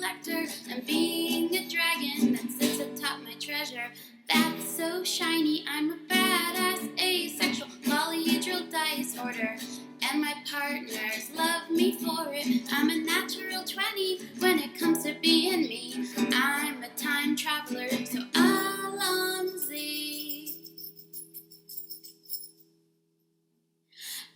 collector and being a dragon that sits atop my treasure. That's so shiny, I'm a badass asexual polyhedral dice hoarder. And my partners love me for it. I'm a natural 20 when it comes to being me. I'm a time traveler, so Alonzi.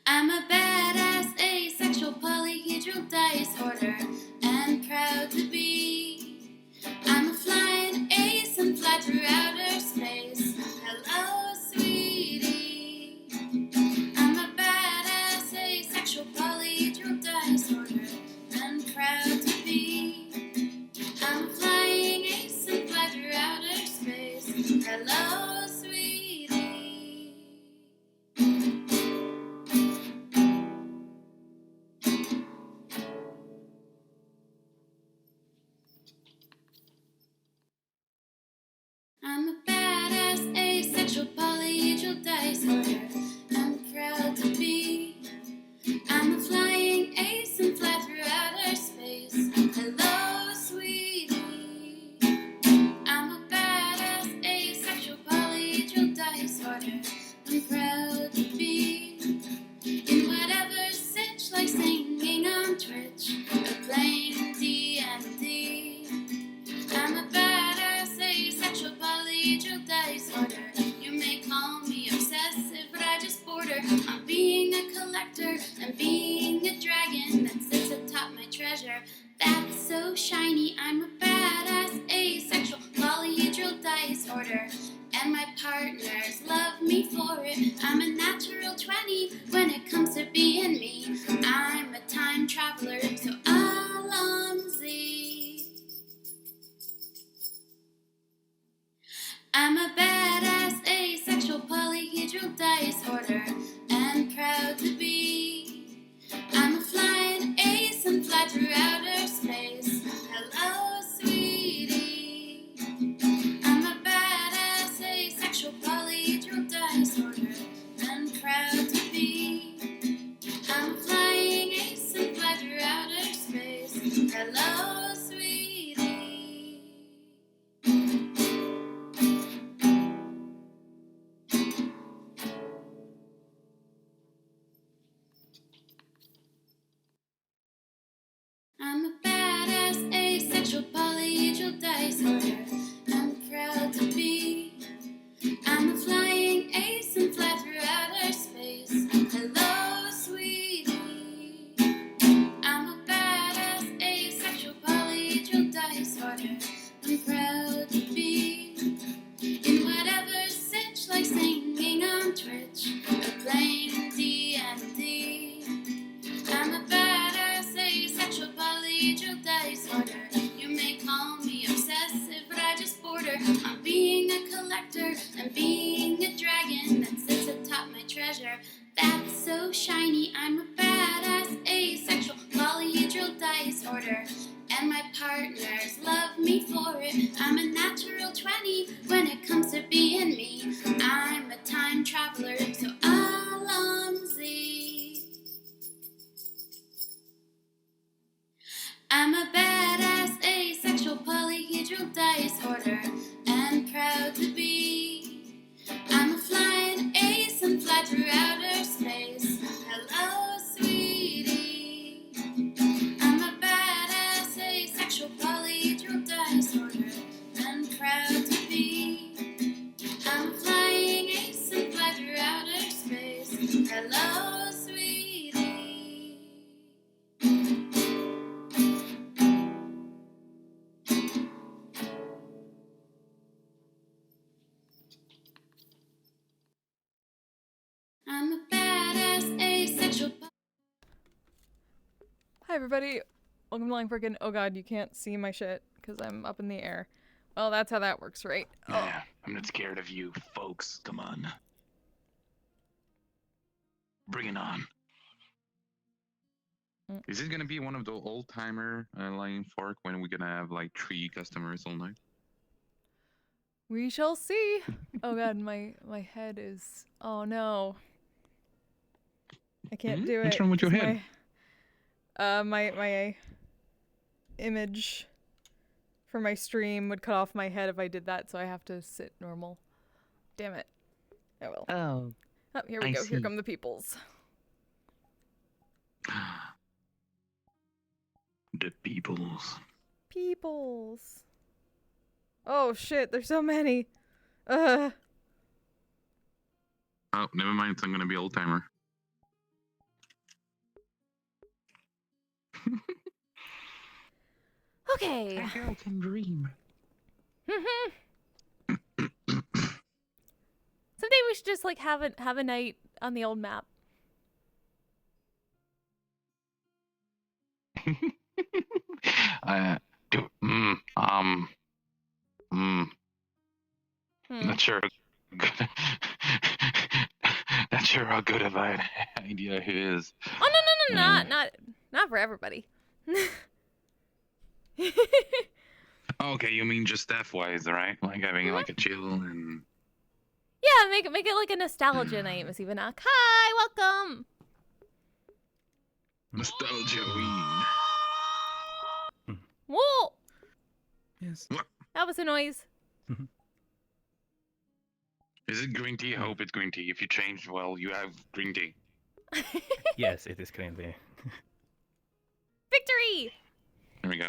I'm a badass asexual polyhedral dice hoarder and proud to be. I'm a flying ace and fly through outer space. Hello, sweetie. I'm a badass asexual polyhedral dice hoarder and proud to be. I'm a flying ace and fly through outer space. Hello, sweetie. I'm a badass asexual polyhedral dice hoarder. I'm proud to be. I'm a flying ace and fly through outer space. Hello, sweetie. I'm a badass asexual polyhedral dice hoarder. I'm proud to be. In whatever sitch, like singing on Twitch or playing D&D. I'm a badass asexual polyhedral dice hoarder. You may call me obsessive, but I just border on being a collector and being a dragon that sits atop my treasure. That's so shiny, I'm a badass asexual polyhedral dice hoarder. And my partners love me for it. I'm a natural 20 when it comes to being me. I'm a time traveler, so Alonzi. I'm a badass asexual polyhedral dice hoarder and proud to be. I'm a flying ace and fly through outer space. Hello, sweetie. I'm a badass asexual polyhedral dice hoarder and proud to be. I'm a flying ace and fly through outer space. Hello, sweetie. I'm a badass asexual polyhedral dice hoarder. I'm proud to be. I'm a flying ace and fly through outer space. Hello, sweetie. I'm a badass asexual polyhedral dice hoarder. I'm proud to be. In whatever sitch, like singing on Twitch or playing D&D. I'm a badass asexual polyhedral dice hoarder. You may call me obsessive, but I just border on being a collector and being a dragon that sits atop my treasure. That's so shiny, I'm a badass asexual polyhedral dice hoarder. And my partners love me for it. I'm a natural 20 when it comes to being me. I'm a time traveler, so Alonzi. I'm a badass asexual polyhedral dice hoarder and proud to be. I'm a flying ace and fly through outer space. Hello, sweetie. I'm a badass asexual polyhedral dice hoarder and proud to be. I'm a flying ace and fly through outer space. Hello, sweetie. I'm a badass asexual. Hi everybody, welcome to Line Frickin'. Oh god, you can't see my shit because I'm up in the air. Well, that's how that works, right? Yeah, I'm not scared of you, folks. Come on. Bring it on. Is it gonna be one of the old-timer line fork when we're gonna have like 3 customers all night? We shall see. Oh god, my head is. Oh no, I can't do it. What's wrong with your 'cause head? My image for my stream would cut off my head if I did that, so I have to sit normal. Damn it. I will. Oh. Oh, here we I go. Here see. come the peoples. The peoples. Peoples. Oh shit, there's so many. Uh. Oh, never mind. I'm gonna be old timer. Okay. A girl can dream. Someday we should just like have a night on the old map. Do, not sure. Not sure how good of an idea it is. Oh no, not for everybody. Okay, you mean just staff-wise, right? Like having like a chill and... Yeah, make it like a nostalgia night, Miss Ivanak. Hi, welcome. Nostalgia. Whoa, Yes. What? that was a noise. Is it green tea? I hope it's green tea. If you change, well, you have green tea. Yes, it is currently. Victory! There we go.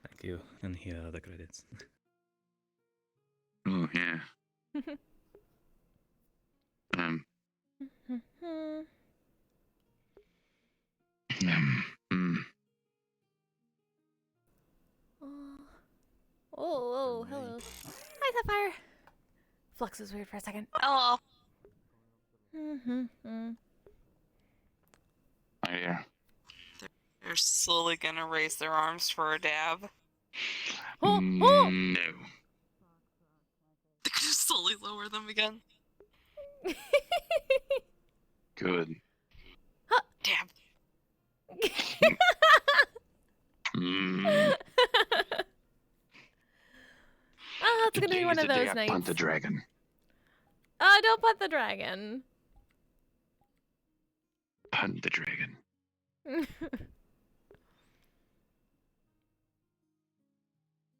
Thank you. And here are the credits. Oh, yeah. Um, mm. Oh, hello. Hi, Sapphire. Flux was weird for a second. Hello. Oh, yeah. They're slowly gonna raise their arms for a dab. Oh, No. They're gonna slowly lower them again. Good. Dab. Mm. Oh, it's gonna be Today one is of the day those I nights. punt the dragon. Don't put the dragon. Punt the dragon.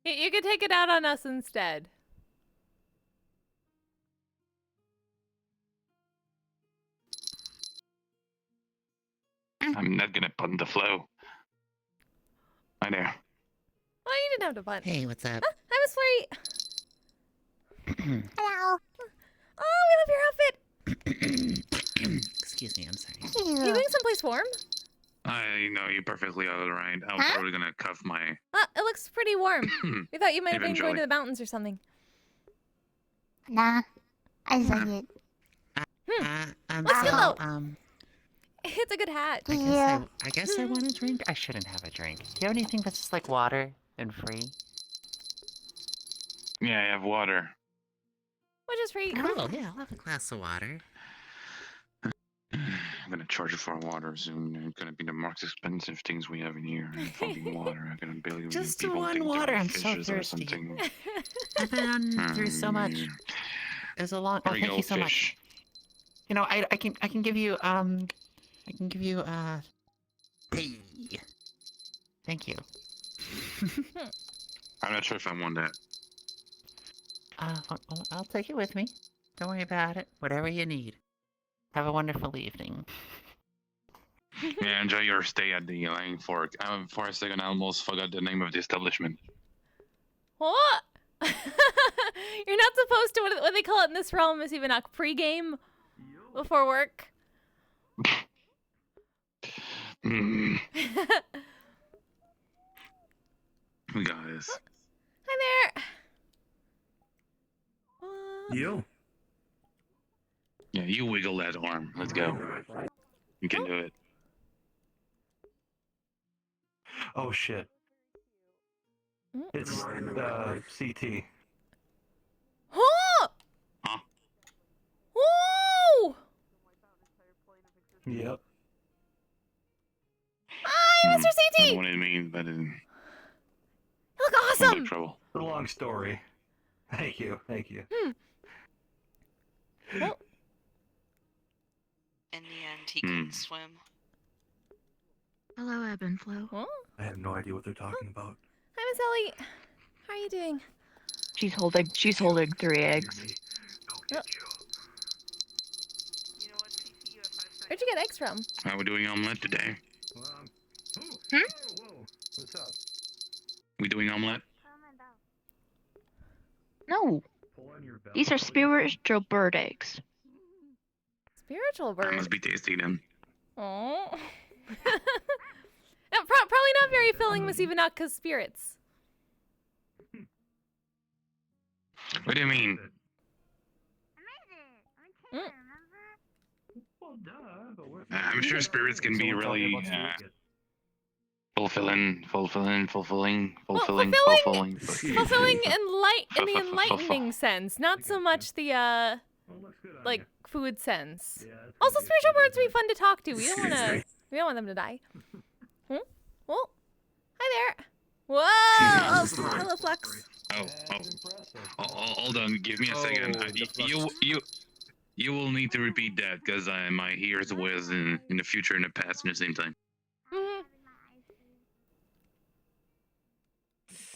You could take it out on us instead. I'm not gonna punt the flow. Hi there. Well, you didn't have to punt. Hey, what's up? Hi, Miss Flurry. Hello. Oh, we love your outfit. Excuse me, I'm sorry. You going someplace warm? I know you're perfectly alright. I was Huh? probably gonna cuff my... It looks pretty warm. We thought you might have been going Eventually. to the mountains or something. Nah, I just like it. Let's Wow. go. It's a good hat. Yeah. I guess I want a drink. I shouldn't have a drink. Do you have anything that's just like water and free? Yeah, I have water. Which is free. Oh, yeah, I'll have a glass of water. I'm gonna charge you for water soon. It's gonna be the most expensive things we have in here. Fucking water. I'm gonna believe Just people one think they're water, I'm so fishes or thirsty. something. I've been through so much. It was a long. Oh, There we thank go, you so much. fish. You know, I can give you hey. Thank you. I'm not sure if I want that. I'll take it with me. Don't worry about it. Whatever you need. Have a wonderful evening. Yeah, enjoy your stay at the Lying Fork. For a second, I almost forgot the name of the establishment. What? You're not supposed to. What they call it in this realm is even a pregame before work. Mm, we got this. Hi there. You? Yeah, you wiggle that arm. Let's go. You can do it. Oh shit. It's CT. Huh? Huh? Whoa! Yep. Hi, Mr. I don't know CT. what it means, but it's You look a awesome. bit trouble. It's a long story. Thank you. Thank you. Well, In the end, he couldn't swim. Hello, Ebb and Flow. huh? I have no idea what they're talking about. Hi, Miss Ellie. How are you doing? She's holding 3 eggs. Oh. Where'd you get eggs from? How we doing omelette today? Hmm? What's up? We doing omelette? No, these are spiritual bird eggs. Spiritual That bird. must be tasty then. Oh. No, probably not very filling, Miss Evanok, because spirits. What do you mean? Mm. Well, duh, but we're I'm sure spirits can be Someone tell me really what's to eat. fulfilling. Fulfilling in the enlightening sense, not so much the Well, looks good on like you. food sense. Yeah, that's Also, gonna be spiritual a birds good would be fun to talk to. We don't want them to die. Well, hi there. Whoa! Oh, hello, Flux. Oh, That's oh, impressive. hold on. Give me a second. You will need to repeat that because my ears was in the future and the past at the same time. Mhm.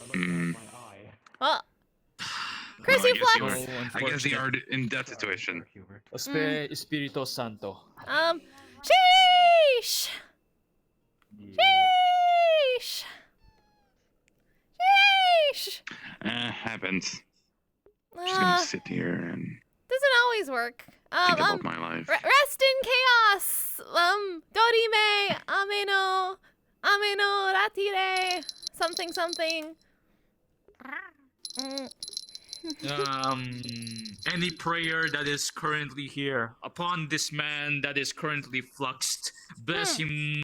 I'd like to have my eye. Well, Well, Crazy I guess you Flux. are- I guess you are in that situation. Hubert. Espiritu Santo. Sheesh! Sheesh! Sheesh! Happens. Just gonna sit here and Doesn't always work. think about my life. Rest in chaos. Dorime, ameno, ratire, something, something. Any prayer that is currently here upon this man that is currently fluxed, bless him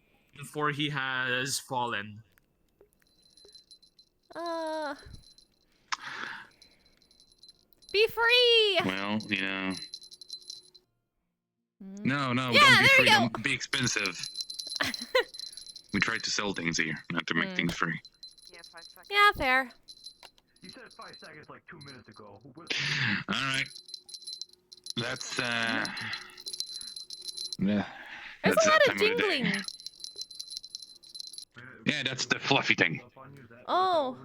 for he has fallen. Be free. Well, you know. No, Yeah, don't be there free. we go. Don't be expensive. We try to sell things here, not to make things free. Yeah, 5 seconds. Yeah, fair. You said 5 seconds like 2 minutes ago. All right. That's yeah. There's That's a lot that of time of the day. jingling. Yeah, that's the fluffy thing. Oh.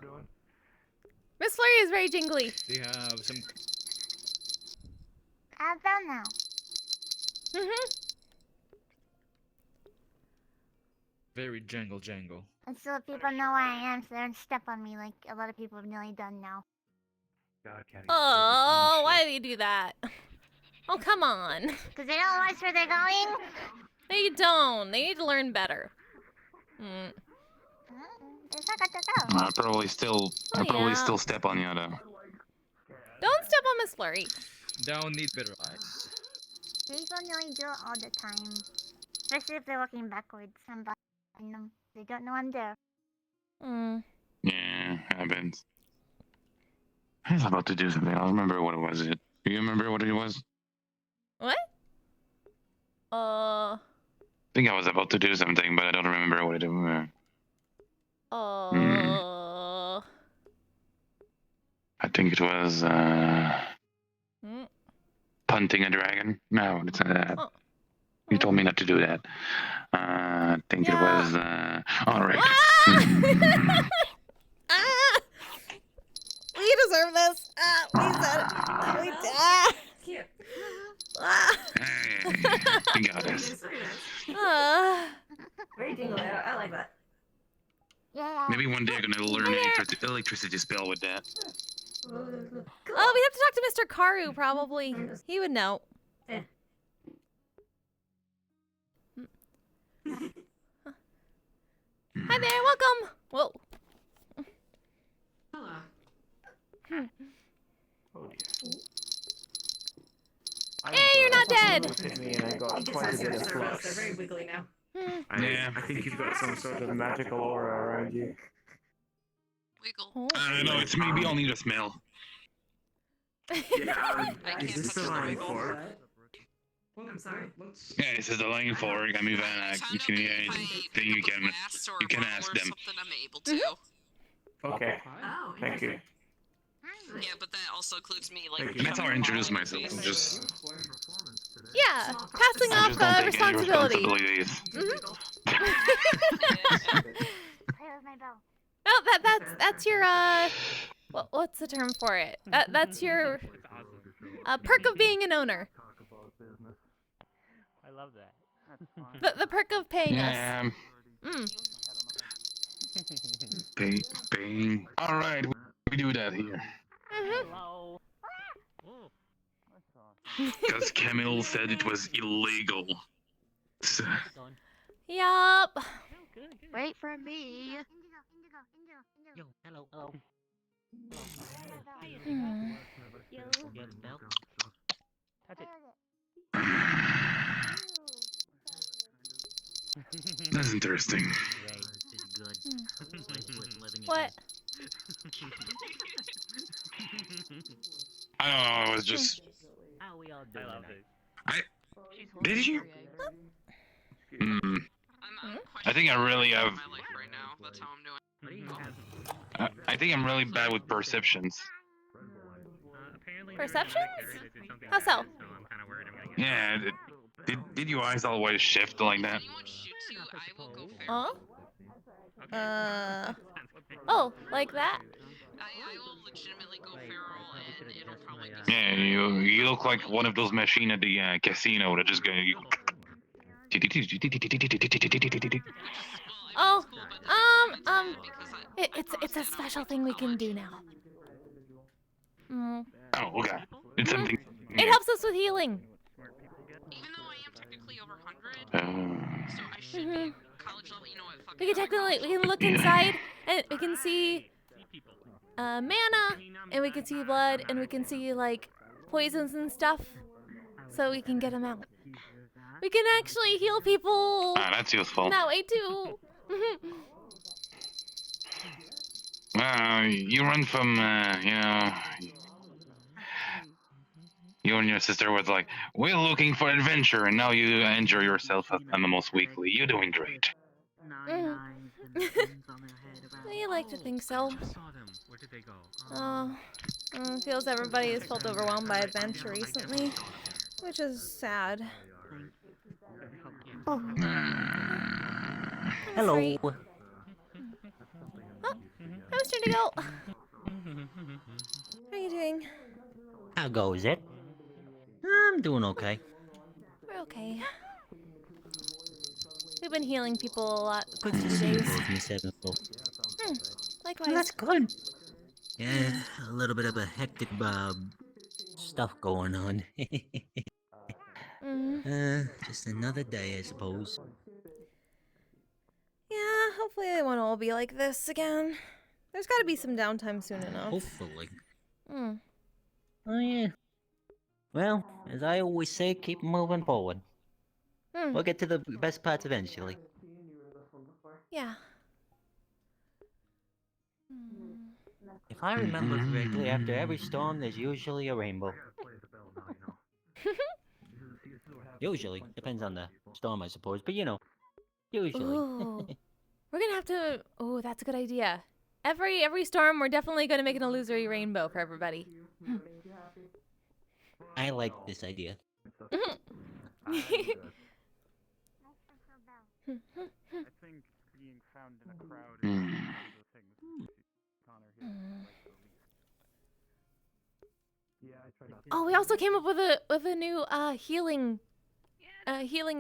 Miss Flurry is very jingly. They have some. How about now? Very jangle. And so that people know where I am, so they don't step on me like a lot of people have nearly done now. God, Caddy, Oh, why do you do that? Oh, come on. Because they don't watch where they're going? They don't. They need to learn better. There's not got to go. I'll probably still step on you though. Don't step on Miss Flurry. Down need better eyes. People nearly do it all the time. Especially if they're walking backwards. I'm behind them. They don't know I'm there. Yeah, happens. I was about to do something. I don't remember what it was. Do you remember what it was? What? I think I was about to do something, but I don't remember what it was. I think it was punting a dragon. No, it's not that. You told me not to do that. I think it was all right. We deserve this. We said it. We did. You got this. Very tingly. I like that. Yeah. Maybe one day I'm gonna learn an electricity spell with that. Oh, we have to talk to Mr. Karu, probably. He would know. Hi there, welcome. Whoa. Hello. Hey, you're not dead. I guess that's your service. They're very wiggly now. Yeah. I think you've got some sort of magical aura around you. Wiggle. I don't know. It's maybe I'll need a smell. Yeah, I is can't this touch the the line wiggle. for? I'm sorry. Yeah, this is the line for. I mean, you can ask them. I'm able to. Okay. Oh, Thank you. Yeah, but that also includes me, like. That's how I introduce myself. I'm just Yeah, passing off don't take any responsibility. responsibilities. Where was my bell? Oh, that's your what's the term for it? That's your perk of being an owner. I love that. That's fine. The perk of paying Yeah. us. Paying. All right, we do that here. Hello. Because Camille said it was illegal. So, Yup. Wait for me. Yo, hello. Hello. Hmm. Touch it. that's interesting. What? I don't know. I was just. How we all doing? I love it. Did you? Hmm. I'm I think I really have. my life right now. That's how I'm doing. I think I'm really bad with perceptions. Perceptions? How so? Yeah. Did your eyes always shift like that? If anyone shoots you, I will go feral. Huh? Oh, like that? I will legitimately go feral, and it'll probably be. Yeah, you look like one of those machines at the casino that just go. Oh, it's a special thing we can do now. Oh, okay. It's something. It helps us with healing. Even though I am technically over 100, so I should Mm-hmm. be college level. You know what? Fuck We it, can I'm gonna technically look inside and we can see mana, and we can see blood, and we can see like poisons and stuff, so we can get them out. We can actually heal people Ah, that's useful. that way too. You run from, you and your sister was like, we're looking for adventure, and now you injure yourself on the most weekly. You're doing great. You like to think so. Feels everybody has felt overwhelmed by adventure recently, which is sad. Oh. I'm Hello. afraid. Oh, hi, Mr. Indigo. How are you doing? How goes it? I'm doing okay. We're okay. We've been healing people a lot Good these to see you days. both, Miss Sevenfold. Likewise. That's good. Yeah, a little bit of a hectic stuff going on. Just another day, I suppose. Yeah, hopefully they won't all be like this again. There's got to be some downtime soon enough. Hopefully. Hmm. Oh yeah. Well, as I always say, keep moving forward. We'll get to the best parts eventually. Yeah. If I remember correctly, after every storm, there's usually a rainbow. Usually. Depends on the storm, I suppose. But you know, usually. Ooh. We're gonna have to. Oh, that's a good idea. Every storm, we're definitely gonna make an illusory rainbow for everybody. I like this idea. I think being found in a crowd is one of the things Connor Oh, we also came up with a new healing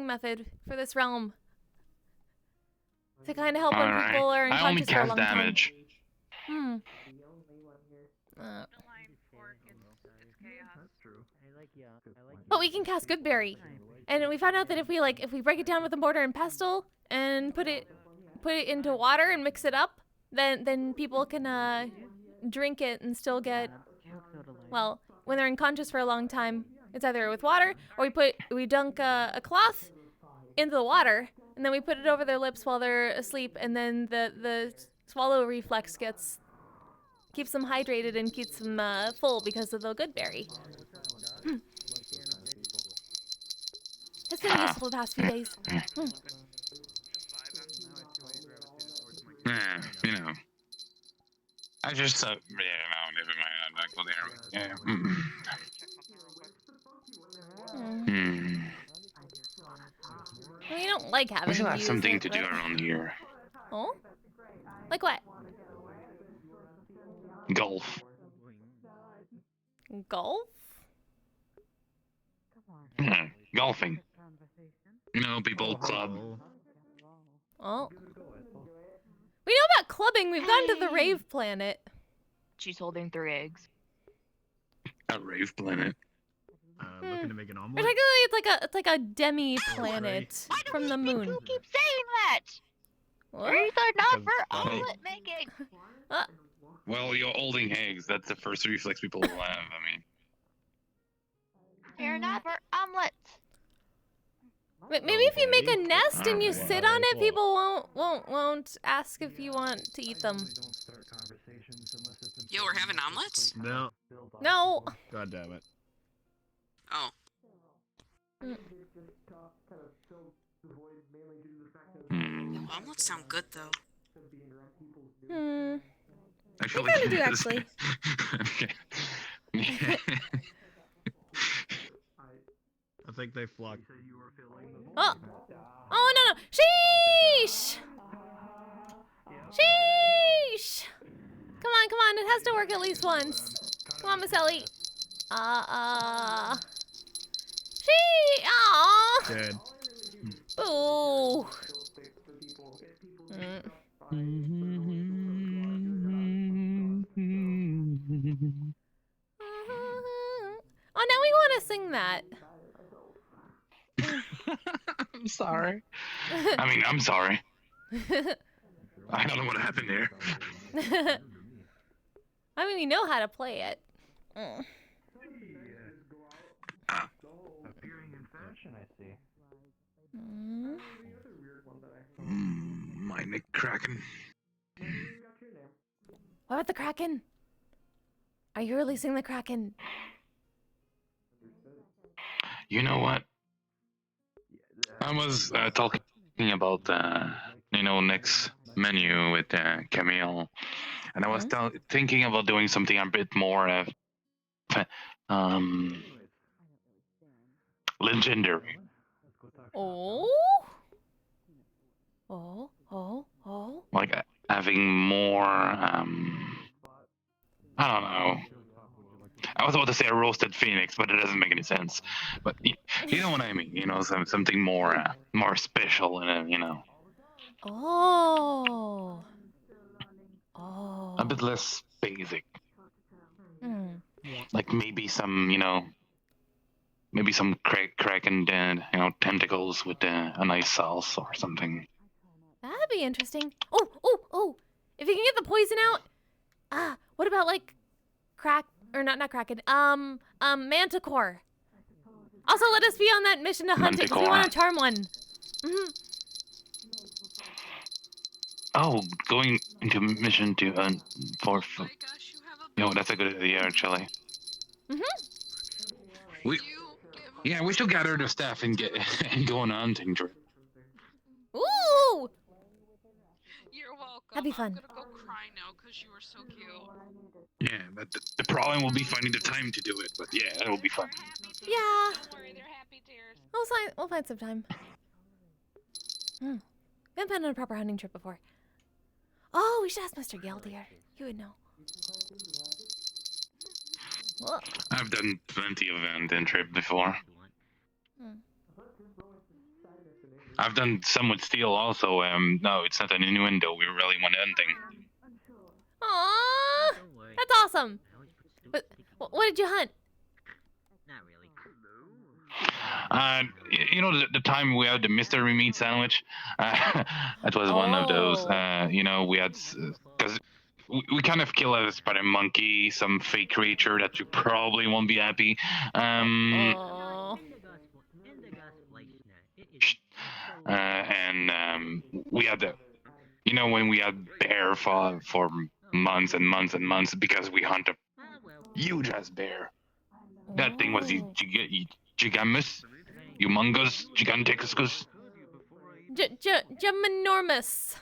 method for this realm to kind of help when people are I only unconscious for a cast long damage. time. But we can cast Goodberry, and we found out that if we break it down with a mortar and pestle and put it into water and mix it up, then people can drink it and still get, well, when they're unconscious for a long time, it's either with water or we dunk a cloth into the water and then we put it over their lips while they're asleep, and then the swallow reflex keeps them hydrated and keeps them full because of the Goodberry. It's been useful the past few days. Yeah, you know. I just yeah, no, never mind. I'm not going there. Well, you don't like having We should have views something of to do it. around here. Oh? Like what? Golf. Golf? Yeah, golfing. No, people club. Oh. We know about clubbing. We've gone to the rave planet. She's holding 3 eggs. A rave planet. Looking to make an omelet. Particularly, it's like a demi planet from the moon. You keep saying that. What? These are not for Because- omelet making. Well, you're holding eggs. That's the first reflex people will have. I mean, They're not for omelets. Maybe if you make a Okay. nest and you sit on it, people won't ask if you want to eat them. Yo, we're having omelets? No. No. God damn it. Oh. Omelets sound good though. actually, kinda do, actually. Okay. I think they flocked. Oh. Oh no no. Sheesh. Sheesh. Come on. It has to work at least once. Come on, Miss Ellie. She. Aw. Dead. Boo. Oh, now we want to sing that. I'm sorry. I mean, I'm sorry. I don't know what happened here. I mean, we know how to play it. Mm. Appearing in fashion, I see. My neck cracking. What about the Kraken? Are you releasing the Kraken? You know what? I was talking about next menu with Camille, and I was thinking about doing something a bit more legendary. Oh. Like having more. I don't know. I was about to say a roasted phoenix, but it doesn't make any sense. But you know what I mean. You know, something more special, and Oh. a bit less basic. Hmm. Like maybe some kraken tentacles with a nice sauce or something. That'd be interesting. Oh. If you can get the poison out. What about like not Kraken. Manticore. Also, let us be on that mission to hunt it because we want to charm one. Oh, going into mission to hunt for. That's a good idea actually. We should gather the staff and go on a hunting trip. Ooh. You're welcome. That'd be fun. I'm gonna go cry now because you were so cute. Yeah, but the problem will be finding the time to do it. But yeah, it will be fun. Yeah. Don't worry, they're happy tears. We'll find some time. We haven't been on a proper hunting trip before. Oh, we should ask Mr. Geldier. He would know. Whoa. I've done plenty of hunting trip before. I've done some with steel also. No, it's not an innuendo. We really went hunting. Aww, that's awesome. But what did you hunt? Not really. The time we had the mystery meat sandwich. That was one of those. We had because we kind of kill a spider monkey, some fake creature that you probably won't be happy. And we had when we had bear for months and months and months because we hunt a huge ass bear. That thing was gigamus, humongous, giganticus, Ginormous.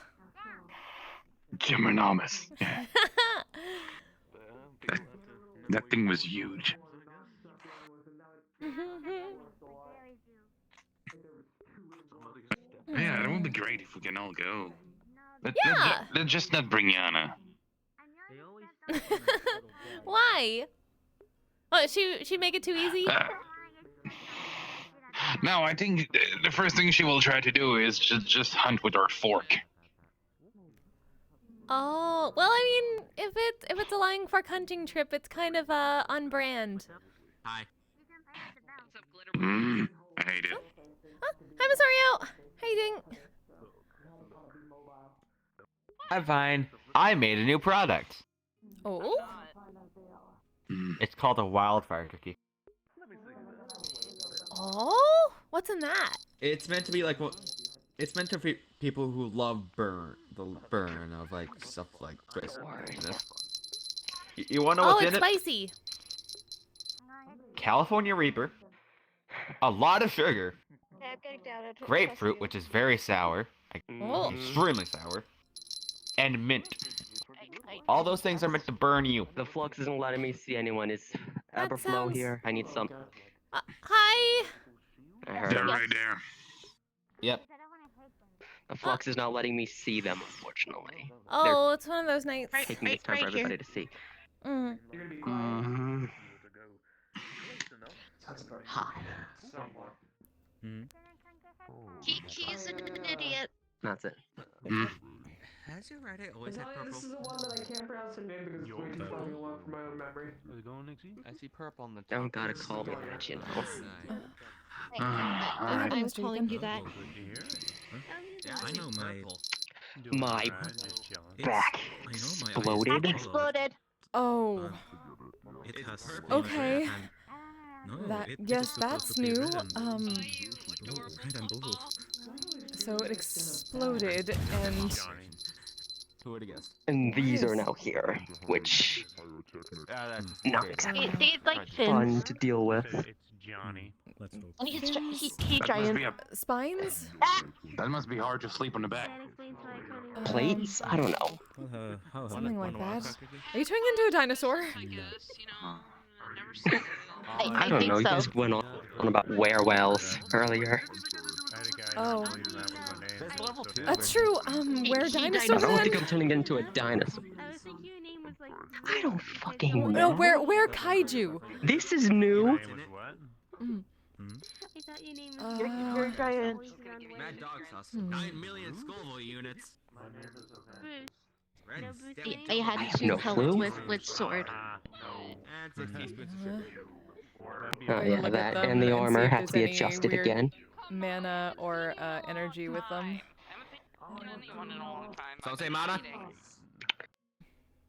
Ginormous. Yeah. that thing was huge. Yeah, it would be great if we can all go. Let's just not bring Yana. Why? Oh, she make it too easy? No, I think the first thing she will try to do is just hunt with her fork. Oh, well, I mean, if it's a lying fork hunting trip, it's kind of on brand. Hi. I hate it. Hi, Miss Oreo. How you doing? I'm fine. I made a new product. Oh? It's called a wildfire cookie. Oh? What's in that? It's meant to be like it's meant to be people who love the burn of like stuff like this. You wanna know what's in it? Oh, it's spicy. California Reaper, a lot of sugar, grapefruit, which is very sour, Oh. extremely sour, and mint. All those things are meant to burn you. The flux isn't letting me see anyone. Is Aberflow sounds- here? I need some. Hi. I heard They're him. right there. Yep. The flux is not letting me see them, unfortunately. Oh, it's one of those nights. They're taking the time for everybody to see. Mm. Hi. He's an idiot. That's it. Has your Reddit always had purple? This is the one that I can't pronounce the name because it's way too fucking long for my own memory. How's it going, Nixie? I see purple on the top. Don't gotta call me that, you know. I'm calling you that. I know My back exploded. Exploded. Oh. It has Okay. No, That it yes, is supposed that's to be new. red and blue. So it exploded and Who would have guessed? And these are now here, which not exactly They like fun fins. to deal with. It's Johnny. And he's That must giant. be spines? that must be hard to sleep on the back. Plates? I don't know. Something like that. Are you turning into a dinosaur? I don't think know. You so. guys went on about werewolves earlier. Oh. That's true. Where I dinosaurs don't then? think I'm turning into a dinosaur. I don't fucking No, know. where kaiju? This is new. Mm. You're giant. Mad dog sauce. 9 million Scoville units. I had have two no pellets clue. with sword. And 6 teaspoons of sugar. Oh yeah, Look at that them and the see armor if have there's to be any adjusted weird again. Mana or energy with them. So say mana.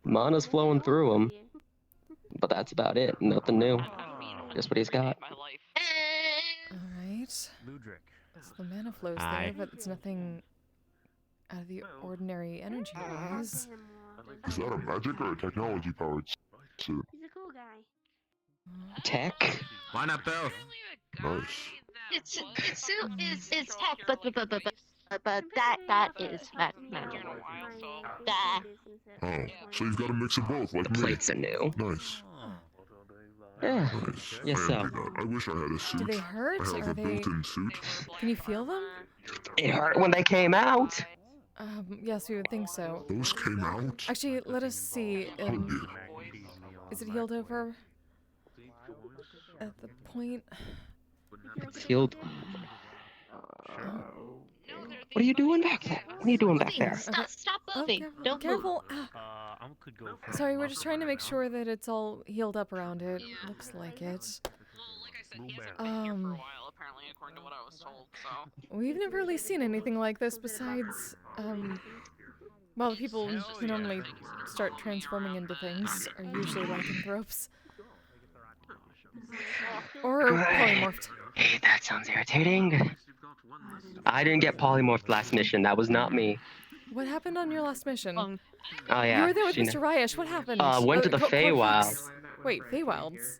Mana's flowing through him, but that's about it. Nothing new. Just what he's got. Alright. Ludric. So the mana flows Aye. there, but it's nothing out of the ordinary energy-wise. Is that a magic or a technology powered suit? He's a cool guy. Tech? Why not both? Nice. It's tech, but that is magic. That. Oh, so you've got a mix of both, like The me. plates are new. Nice. Yeah. Nice. Yes, I so. envy that. I wish I had a suit. Do they hurt? I have Are a they? built-in suit. Can you feel them? It hurt when they came out. Yes, we would think so. Those came out? Actually, let us see. Is it healed over? At the point. It's healed. What are you doing back there? What are you doing back there? Stop Oh, moving. careful. Don't Careful. move. Could go for Sorry, we're just trying to make sure that it's all healed up around it. Looks like it. Apparently, according to what I was told. So. We've never really seen anything like this besides, well, the people who normally start transforming into things are usually lycanthropes. Or polymorphed. That sounds irritating. I didn't get polymorphed last mission. That was not me. What happened on your last mission? Oh yeah. You were there with she Mr. Ryesh. What happened? went to the Feywild. Higgs. Wait, Feywilds?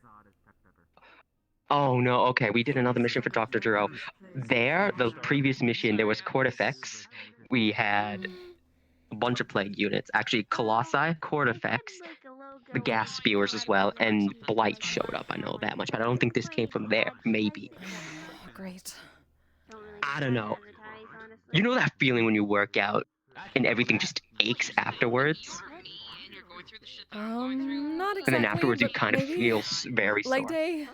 Oh no, okay, we did another mission for Dr. Duro. There, the previous mission, there was Cortifex. We had a bunch of plague units. Actually, Colossi, Cortifex, the gas spewers as well, and Blight showed up, I know that much, but I don't think this came from there. Maybe. Great. I don't know. You know that feeling when you work out and everything just aches afterwards? through the shit that I'm going through? Not And exactly. then afterwards, you but kind of maybe feel very leg sore. day,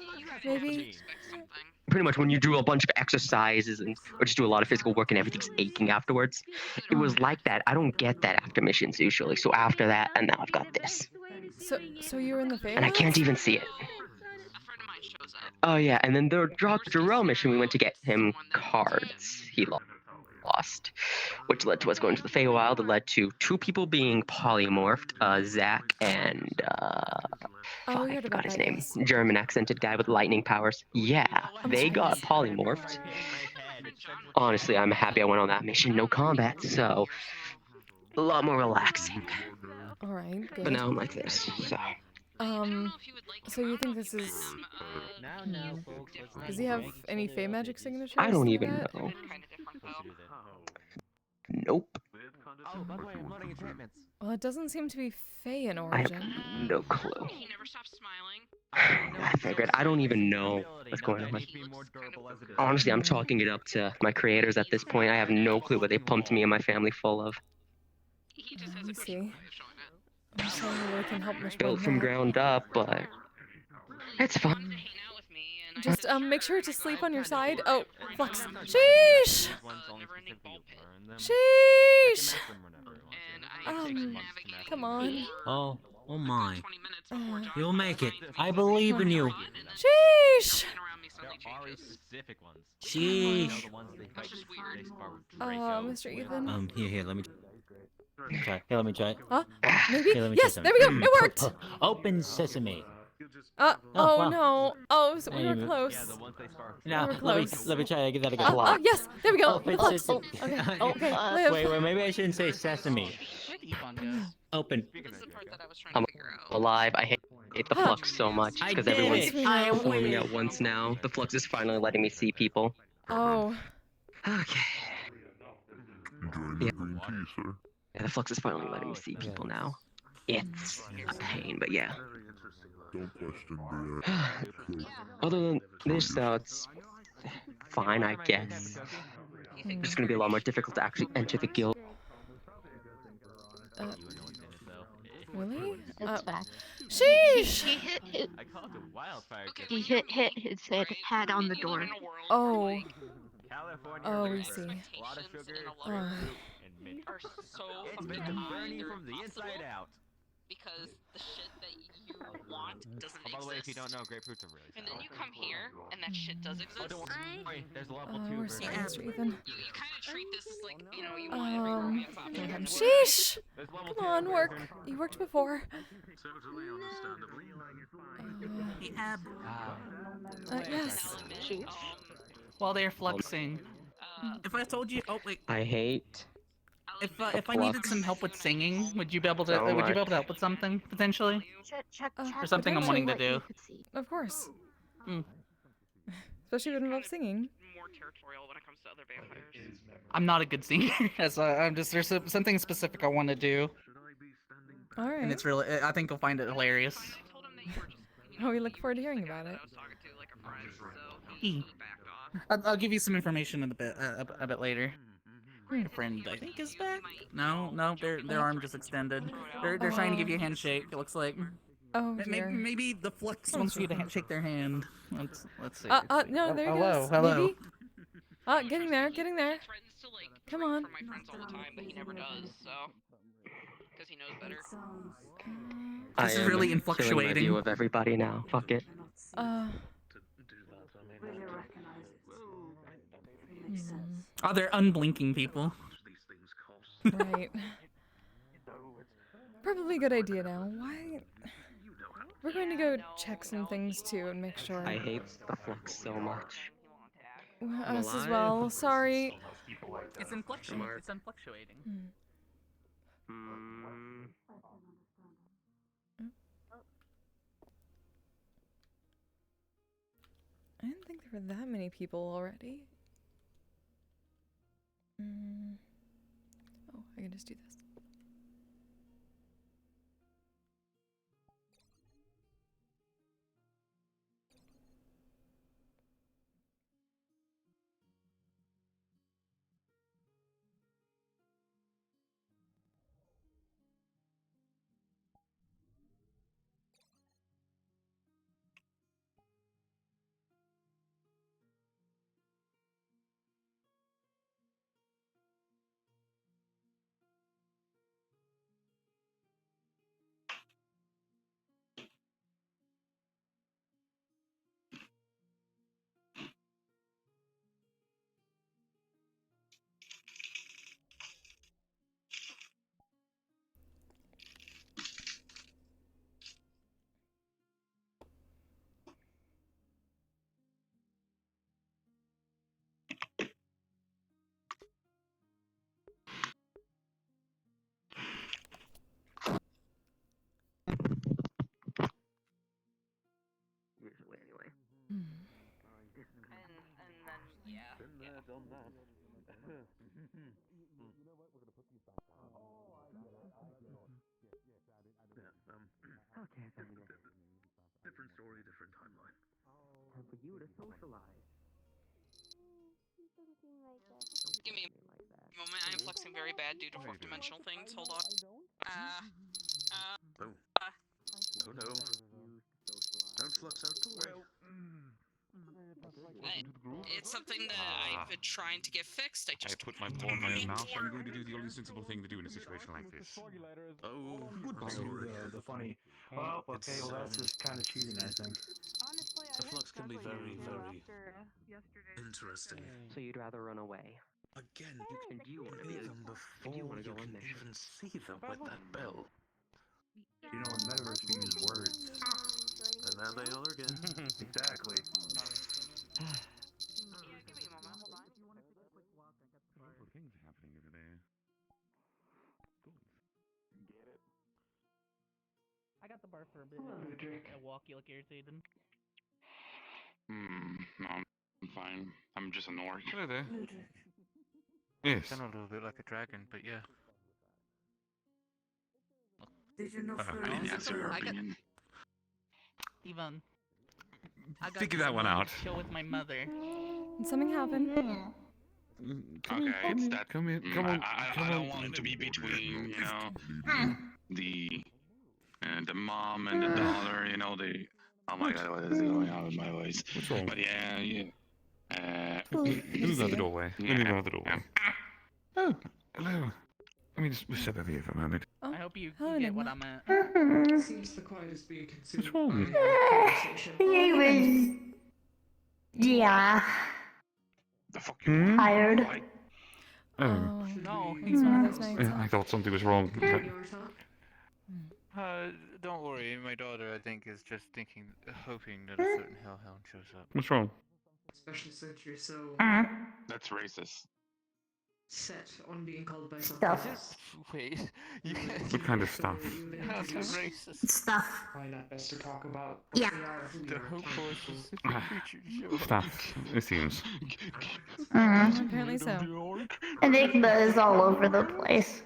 maybe. Pretty much when you do a bunch of exercises and or just do a lot of physical work and everything's aching afterwards. It was like that. I don't get that after missions usually. So after that, and now I've got this. So you were in the Feywild? And I can't even see it. A friend of mine shows up. Oh yeah, and then the Dr. Jarrell mission, we went to get him cards. He lost, which led to us going to the Feywild. It led to 2 people being polymorphed, Zach and Oh, we I heard forgot about his that, name. yes. German accented guy with lightning powers. Yeah, they got polymorphed. Honestly, I'm happy I went on that mission. No combat, so a lot more relaxing. All right, good. But now I'm like this. So you think this is? Does he have any Fey magic signatures? I don't through even that? know. Nope. Oh, by the way, I'm loading enchantments. Well, it doesn't seem to be Fey in I have origin. no clue. He never stops smiling. I figured I don't even know what's going on. Honestly, I'm chalking it up to my creators at this point. I have no clue what they pumped me and my family full of. Let me see. I'm sorry that I can help much Built from ground up, but it's fun. Just make sure to sleep on your side. Oh, Flux. Sheesh. Sheesh. Come on. Oh my. You'll make it. I believe in you. Sheesh. Specific ones. Sheesh. Mr. Ethan. Here, let me try. Here, let me try it. Huh? Maybe? Here, let me Yes, try there we go. something. It worked. Open sesame. Oh wow. no. Oh, so we Hey, were close. Now, We were close. let me try that again. Oh, yes, there we go. Open The Flux. sesame. Okay, okay, live. Wait, maybe I shouldn't say sesame. Open. I'm alive. I hate the flux so much I because did everyone's it. I forming win. at once now. The flux is finally letting me see people. Oh. Okay. Enjoying Yeah. the green tea, sir. Yeah, the flux is finally letting me see people now. It's a pain, but yeah. Don't question the Other than this, though, it's fine, I guess. It's just gonna be a lot more difficult to actually enter the guild. Really? It's back. Sheesh! He hit his head on the door. Oh. Oh, we see. Are so It's been burning from the inside out. Because the shit that you want doesn't exist. By the way, if you don't know, grapefruits are really And then you come here, and that shit does exist. Oh, don't worry. There's level 2 Where's version. Mr. Ethan? You kind of treat this as like, you know, you want every romance option. Sheesh! Come on, work. You worked before. Yes. While they're fluxing. If I told you, oh wait, I hate. if I needed some help with singing, would you be able to? So would you be able much. to help with something potentially? Or something I'm wanting to do. Of course. Hmm. Especially if it involves singing. More territorial when it comes to other vampires. I'm not a good singer. I'm just there's something specific I want to do. All right. And it's really, I think you'll find it hilarious. Oh, we look forward to hearing about it. I'll give you some information in a bit later. Your friend, I think, is back. No, their arm just extended. They're trying to give you a handshake. It looks like. Oh dear. Maybe the Flux wants you to shake their hand. Let's see. No, there he hello, goes. hello. Maybe. Getting there. Come on. For my friends all the time, but he never does. So, because he knows better. I This is am really killing my influctuating. view of everybody now. Fuck it. Oh, they're unblinking people. Right. Probably a good idea now. Why? We're going to go check some things too and make sure. I hate the flux so much. Us as well. Sorry. It's inflection. It's unfluctuating. I didn't think there were that many people already. Oh, I can just do this. Different story, different timeline. Time for you to socialize. Give me a moment. I am flexing very bad due to fourth dimensional things. Hold on. Oh. Oh no. Don't flux out the way. It's something that I've been trying to get fixed. I just put my paw in my own mouth. I'm going to do the only sensible thing to do in a situation like this. Oh, goodbye. The funny. Well, okay, well that's just kind of cheating, I think. The flux can be very, very interesting. So you'd rather run away? Again, And you want to see be them and you before want to you go on can mission. even see them with that bell. You know, in metaverse we use words. And now they are again. Exactly. give me a moment. Hold on. Things happening over there. I got the bar for a bit. Ludric. A walk, you look irritated. No, I'm fine. I'm just an orc. Hello there. Yes. Yes. Kind of a little bit like a dragon, but yeah. Did you know I mean, that's your opinion. Ivan. I got Figure that one out. Chill with my mother. Something happened. Okay, it's that. Come here. I don't want it to be between, you know, the mom and the daughter. You know, the. Oh my God, what is going on with my voice? What's wrong? But yeah. Let me go out the doorway. Let me go out the doorway. Yeah. Oh, hello. Let me just step over here for a moment. I hope you Oh, get what I'm at. Seems the quiet is being consumed What's wrong? Yeah. The fuck you want? Tired. Like, Oh. No, It's one of those nights. I thought something was wrong. Don't worry, my daughter, I think, is just hoping that a certain hellhound shows up. What's wrong? Especially since you're so that's racist. set on being called by something Stuff. else. Wait, you What kind of stuff? That's racist. Stuff. Probably not best to talk about Yeah. what they are who The you're hope for a talking specific Ah, creature to show up. Stuff, it seems. Apparently so. Enigma is all over the place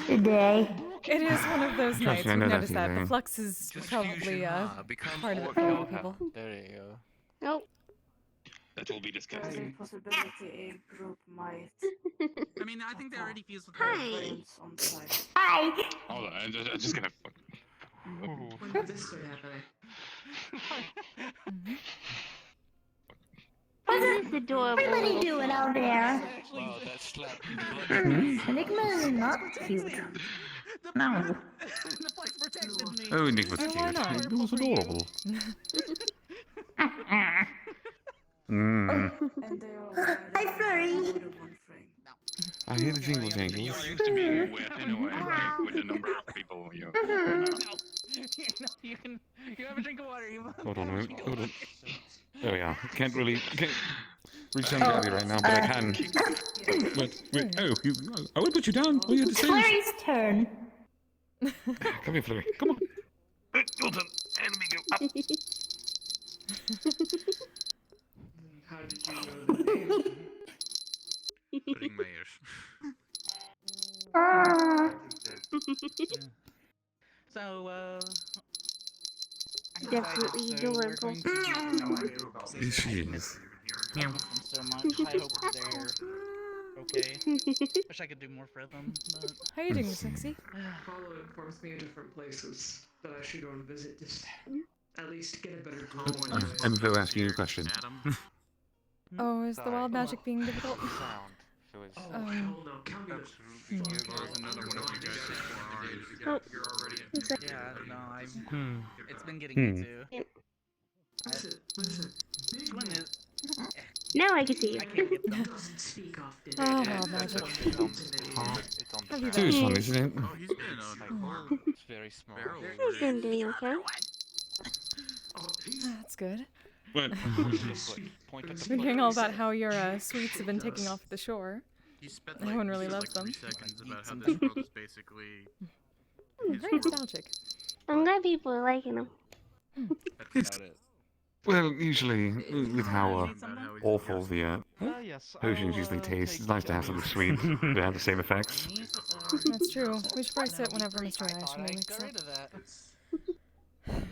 today. It is one of those Trust nights. me, I We've know that noticed that. The feeling. flux is Just probably fusion, become part of it orc for a lot of hellhound. people. There you go. Nope. That will be disgusting. Possibility a group might I mean, I think they already fused with Hi. friends on site. Hi. Hold on, I'm just gonna. When did this start happening? What is adorable? What are you doing out there? Wow, that slapped Enigma is not cute. No. The flux protected me. Oh, Nick was Oh, cute. why not? It was adorable. Mm. And they are Hi, furry. more than one frame. I hear the jingle You're jangles. used to being wet in a way, right? With the number of people you. You have a drink of water. Hold on a minute. Hold on. There we are. Can't reach down to you right now, but I can. Wait. Oh, I will put you down. All you had to say is. Flurry's turn. Come here, Flurry. Come on. Your turn. And we go up. How did you know the name? Putting my ears. So, Definitely adorable. She is. Thank them so much. I hope they're okay. Wish I could do more for them, but... How are you doing, sexy? Apollo informs me of different places that I should go and visit just at least get a better grip on it. And Phil asking you a question. Adam. Oh, is the wild magic being difficult? Sound. So it's Oh, hell no. Count me the There's another one of you guys that's 4 hours. You're already at Yeah, no, it's been getting me too. Listen. Big One man is... Now I can see you. I can't get them. doesn't speak often. Oh, wild magic. It's on the Have you Too been? fun, isn't it? Oh, he's been on. It's very small. He's been doing okay. That's good. What? Point at I've the been hearing all about how your sweets have been taking off at the shore. You spent Everyone really you loves said, them. 3 seconds about how this world is basically Very nostalgic. I'm glad people are liking them. that's about it. Well, usually, with how awful the potions usually taste, it's nice to have something sweet to have the same effects. That's true. We should probably sit whenever Mr. Ash makes it.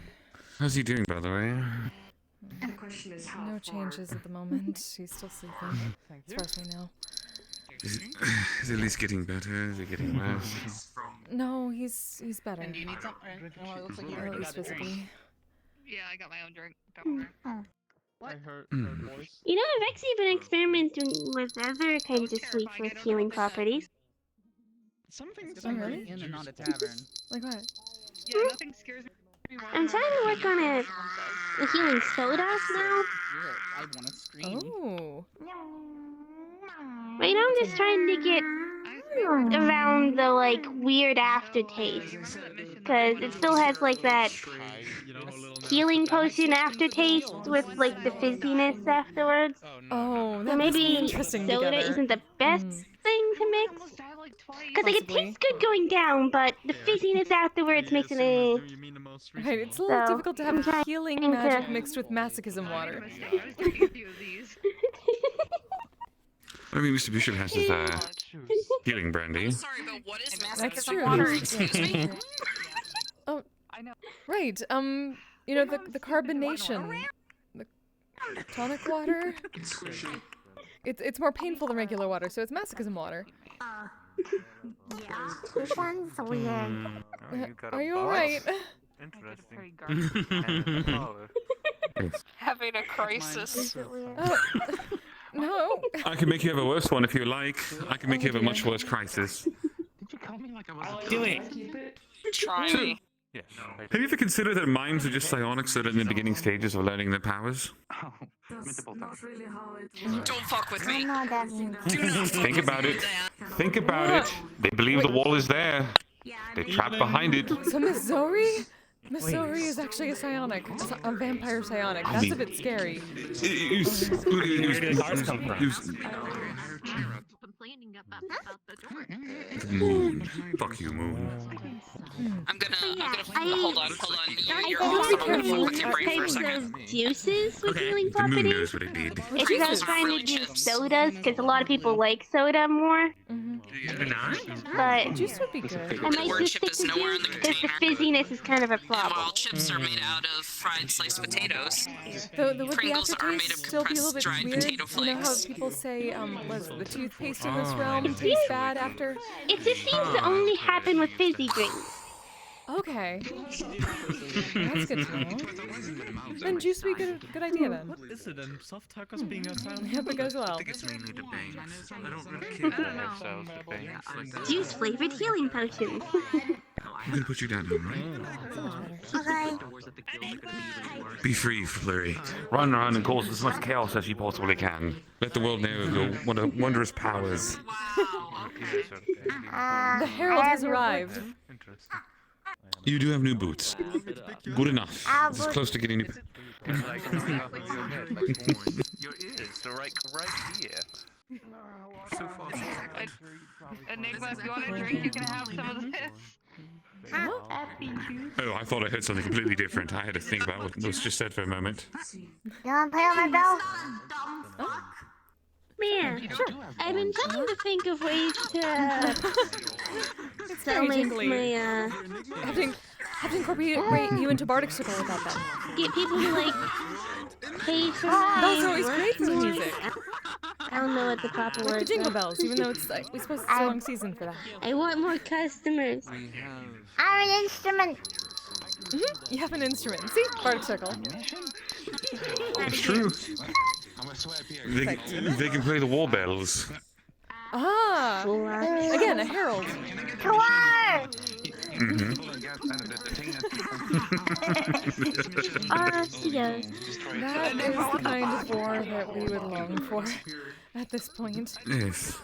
How's he doing, by the way? The question is how No changes at the moment. He's still sleeping, as far as we know. Is it at least getting better? Is it getting worse? No, he's better. And do you need something? Well, it looks like you Or already at got least it. physically. Yeah, I got my own drink. Don't worry. What? You know, I've actually been experimenting with other kinds of sweets with healing properties. Something's Oh, really? in and not a tavern. Like what? Yeah, nothing scares me. I'm trying to work on a healing soda now. I want to scream. Oh. Right now, I'm just trying to get around the like weird aftertaste, because it still has like that healing potion aftertaste with like the fizziness afterwards. Oh, So that must be maybe interesting soda together. isn't the best thing to mix. Because like it tastes good going down, but the fizziness afterwards makes it Right, it's a little So, difficult to I'm have trying healing to- magic mixed with masochism water. I mean, Mr. Bishop has his healing brandy. Sorry, but what is That's masochism true. water? Excuse me? Oh, right. You know the carbonation, the tonic water. It's more painful than regular water, so it's masochism water. Yeah, this one's weird. Are you alright? Interesting. Having a crisis. No. I can make you have a worse one if you like. I can make you have a much worse crisis. Do it. Try So- me. Yes. Have you ever considered that minds are just psionics that are in the beginning stages of learning their powers? That's not really how it Don't fuck with I me. don't know what that means. Do not Think about it. Think about it. They believe the wall is there. They're trapped behind it. So Miss Zoe? Miss Zoe is actually a psionic, a vampire psionic. That's a bit scary. complaining about the door. Moon. Fuck you, Moon. I'm gonna hold on. You're I awesome. I'm think gonna fuck with your brain for a types second. of juices with healing The moon properties. knows what it did. It's just I was trying to do sodas because a lot of people like soda more. But Juice would be good. I might word just chip stick is to nowhere in juice the because the container. fizziness is kind of a And problem. while chips are made out of fried sliced potatoes, Would the Pringles are made aftertaste of still be a little compressed bit dried weird? potato You know how flakes. people say, was the toothpaste in this realm tastes bad after? It just seems to only happen with fizzy drinks. Okay. That's good to know. Then juice would be a good idea then. What is it? Soft tacos being a fan? Yep, it goes well. I think it's mainly the bangs. I don't really care for lifestyles with bangs like that. Juice flavored healing potions. I'm gonna put you down here, right? Okay. Be free, Flurry. Run around and cause as much chaos as you possibly can. Let the world know of your wondrous powers. The Herald has arrived. You do have new boots. Good enough. This is close to getting new. Your ears are right here. So far. Enigma, if you want a drink, you can have some of this. Oh, I thought I heard something completely different. I had to think about what was just said for a moment. You wanna play on my bell? Man, I've been trying to think of ways to It's so very make jingly. my Have to incorporate you into Bardic Circle without that. get people to like pay for Those my are always great for the work. music. I don't know what the proper Like word the is. jingle bells, even though it's like we're supposed to long season for that. I want more customers. I'm an instrument. You have an instrument. See? Bardic Circle. It's true. They can play the war bells. Ah! Again, a herald. Kawar! Yes. That is the kind of war that we would long for at this point. Yes.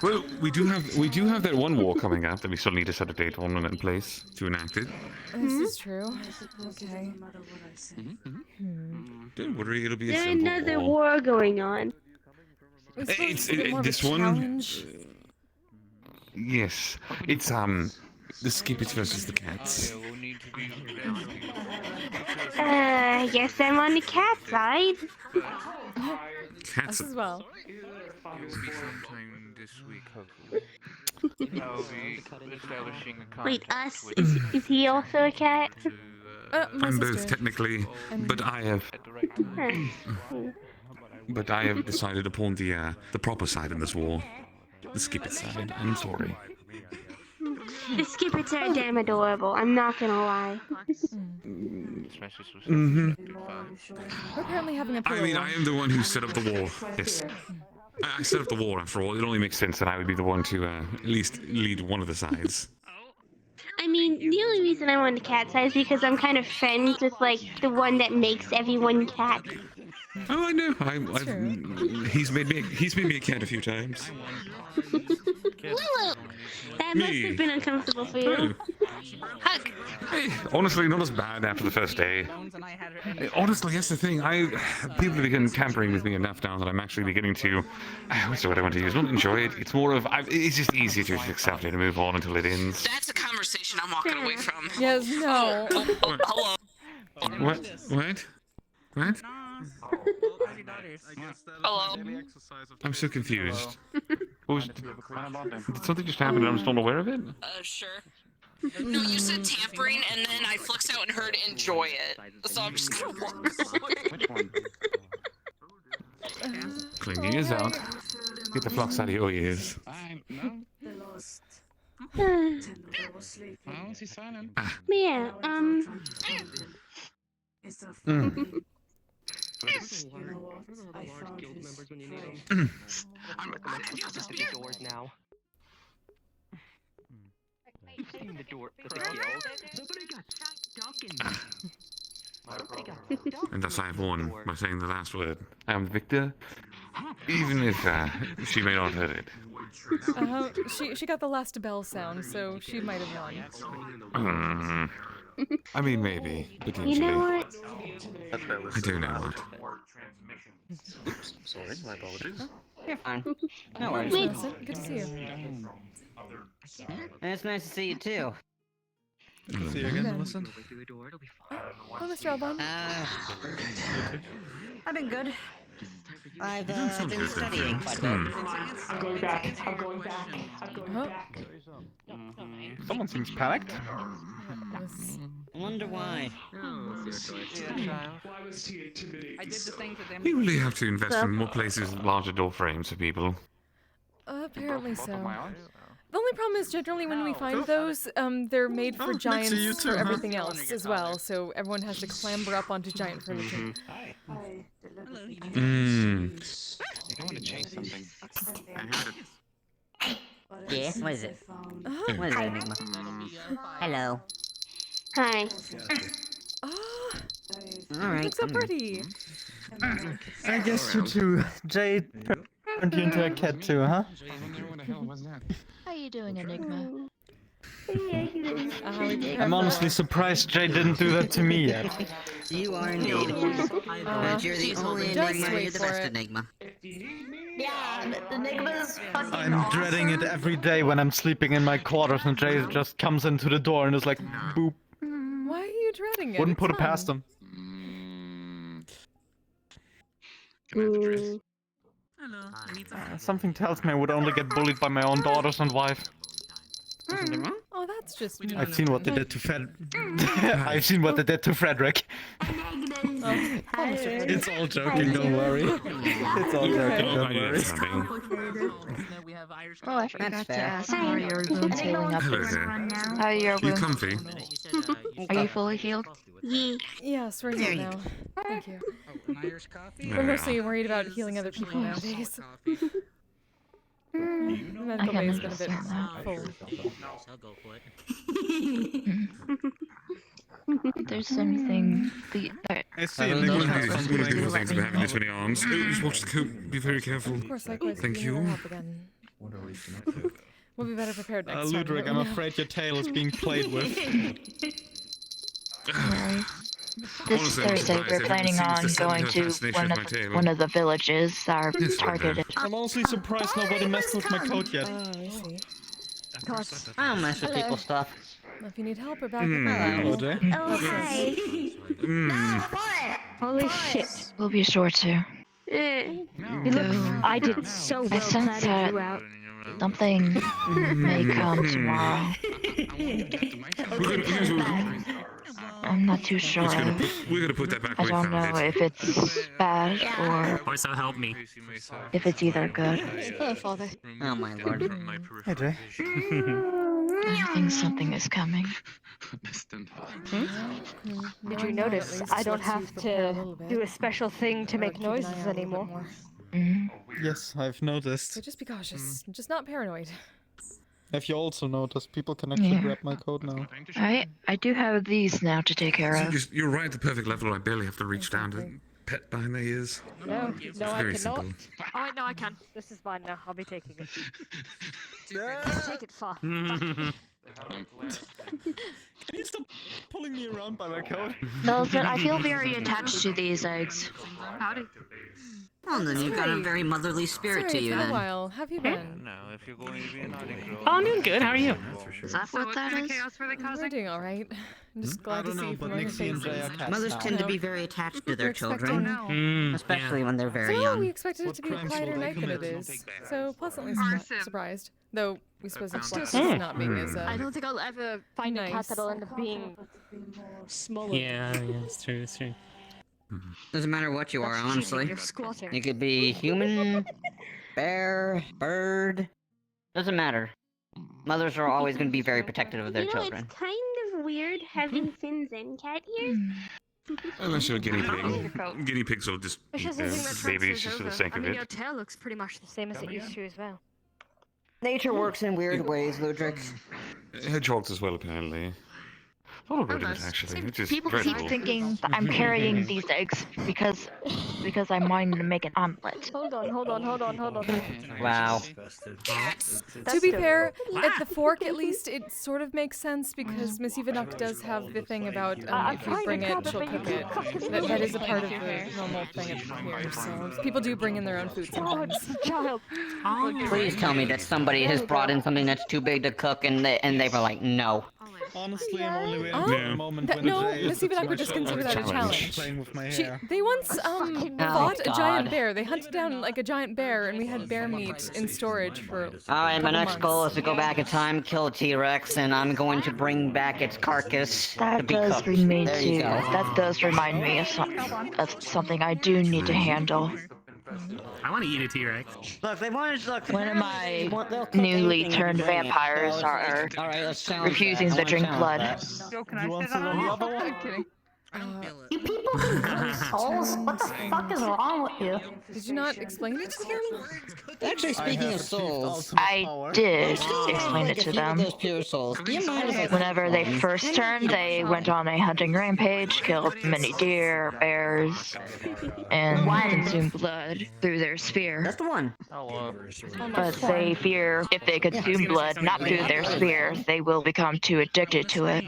Well, we do have that one war coming up that we still need to set a date on and in place to enact it. This is true. Okay. Don't worry, it'll be a There's simple another war. war going on. It's more of a this one. challenge. Yes, it's the skippies versus the cats. I guess I'm on the cat side. Us as well. It'll be sometime this week, hopefully. I'll be establishing a Wait, contact us? with Is he also a cat? My I'm sister both is. technically, but I have. But I have decided upon the proper side in this war. The skip it side. I'm sorry. The skippets are damn adorable, I'm not gonna lie. Mm-hmm. We're apparently having a pillow I mean, war. I am the one who set up the war. Yes. I set up the war, after all. It only makes sense that I would be the one to at least lead one of the sides. I mean, the only reason I'm on the cat side is because I'm kind of friends with, like, the one that makes everyone cat. Oh, I know. He's made me a cat a few times. That must have been uncomfortable for you. Hug. Hey, honestly, not as bad after the first day. Honestly, that's the thing. People have been tampering with me enough now that I'm actually beginning to. What's the word I want to use? Not enjoy it. It's more of. It's just easier to just accept it and move on until it ends. That's a conversation I'm walking away from. Yes, no. Hello. What? What? What? Hello. I'm so confused. What was? Did something just happen and I'm just not aware of it? Sure. No, you said tampering, and then I flexed out and heard enjoy it. So I'm just gonna walk away. Which one? Clean your ears out. Get the flux out of your ears. No. Why was he silent? Yeah, I'm the doors now. The door, And thus I have won by saying the last word. I am the victor, even if she may not have heard it. She got the last bell sound, so she might have won. I mean, maybe, potentially. you know what? I do know what. Sorry, my apologies. You're fine. No Wait. worries. Good to see you. And it's nice to see you too. See you again, Melissa. Oh, Mr. Albon. I've been good. I've sound been good, studying don't quite you? a bit. I'm going back. I'm going back. I'm going back. Someone seems panicked. I wonder why. Why was he intimidating? I did the thing to them. We really have to invest in more places with larger door frames for people. Apparently so. The only problem is generally when we find those, they're made for giants for everything else as well, so everyone has to clamber up onto giant furniture. You don't want to change something. I heard it. Yeah, what is it? Uh-huh. What is it, Enigma? Hello. Hi. Oh, Alright. looks so pretty. I guess you too. Jade turned you into a cat too, huh? What the hell was that? How you doing, Enigma? I'm honestly surprised Jade didn't do that to me yet. You are indeed. But you're the only Enigma, you're the best Enigma. Yeah, the Enigma's fucking I'm dreading it every day when I'm sleeping in my quarters and Jade just comes into the door and is like, boop. Why are you dreading it? Wouldn't put It's it past fun. him. Can I have the dress? Hello. I need some. Something tells me I would only get bullied by my own daughters and wife. Oh, that's just mean. I've seen what they did to I've seen what they did to Frederick. It's all joking, don't worry. It's all joking, don't worry. Oh, I forgot to ask. How are your wounds healing up? Hello there. How are your You wounds? comfy? Are you fully healed? Yes, we're here now. Thank you. Irish coffee? We're mostly worried about healing other people nowadays. The medical bay has been a bit full. I'll go for it. There's something. I see One Enigma of has the something beautiful things about having this many arms. Oh, just watch the coat. Be very careful. Of course, likewise. Thank if you. you. Need our help again. We'll be better prepared next time. Ludric, I'm afraid your tail is being played with. This Honestly, I'm Thursday, surprised we're I planning haven't on seen the going to fascination with my tail. one of the villages. Our Yes, right there. targeted. I'm honestly surprised nobody messed with my coat yet. Oh, I see. I don't mess with people's stuff. If you need help or backup, Oh, hi. Holy shit. We'll be sure to. You Though I did so well I sense planning you that out. something may come tomorrow. I'm not too sure. We're gonna put that back I where we don't found know it. if it's bad Or so help me. if it's either good. Oh, Father. Oh, my lord. Hey, Jay. I think something is coming. Did you notice I don't have to do a special thing to make noises anymore? Yes, I've noticed. So just be cautious. Just not paranoid. Have you also noticed people can actually Yeah. grab my code now? I do have these now to take care of. You're right at the perfect level. I barely have to reach down to pet behind their ears. No, It's no, I very cannot. simple. Oh, no, I can. This is mine now. I'll be taking it. Take it far. Can you stop pulling me around by my coat? Nelson, I feel very attached to these eggs. Howdy. Well, then you've got a very motherly spirit to Sorry, you, it's been a then. while. Have you been? No, if you're going to be a naughty girl. Oh, I'm doing good. How are you? Is that what that is? We're doing all right. I'm just glad to see you from your faces. Mothers tend to be very attached to their children. expecting- Especially when they're very So young. we expected it to be a quieter night than it is. So pleasantly surprised. Though we suppose it's just not being as I don't think I'll ever find a cat nice. that'll end up being smaller. Yeah, it's true, it's true. Doesn't matter what you are, That's cheating, honestly. you're squatting. You could be human, bear, bird. Doesn't matter. Mothers are always going to be very protective of their You know, children. it's kind of weird having Finn's in cat ears. Unless you're a guinea pig. Guinea pigs will just It's eat just their something that babies transfers just for the over. sake I of mean, your it. tail looks pretty much the same as it used to as well. Nature works in weird ways, Ludric. Hedgehogs as well, apparently. A lot of rodents, actually, which is People dreadful. keep thinking that I'm carrying these eggs because I'm wanting to make an omelet. Hold on. Wow. To be fair, at the fork at least, it sort of makes sense because Miss Evanuk does have the thing about if you bring it, she'll cook it. That is a part of the normal thing at here. So people do bring in their own food sometimes. Child. Please tell me that somebody has brought in something that's too big to cook and they were like, no. Honestly, I'm only waiting Oh, for the moment when no, Jay Miss puts Evanuk my would just shoulder consider that a challenge. playing with my She, hair. they once fought a God. giant bear. They hunted down like a giant bear, and we had bear meat in storage for. Alright, my couple next months. goal is to go back in time, kill a T-Rex, and I'm going to bring back its carcass to That be does cooked. remind There you me. go. That does remind me of something I do need to handle. I want to eat a T-Rex. Look, they wanted to look. One of my newly turned vampires are refusing to drink blood. You want to learn the other one? You people can kill souls? What the fuck is wrong with you? Did you not explain it to them? Actually, speaking of souls, I did explain it to them. Those pure souls. Do you mind if I... Whenever they first turned, they went on a hunting rampage, killed many deer, bears, and consumed blood through their spear. That's the one. But they fear if they consume blood not through their spear, they will become too addicted to it.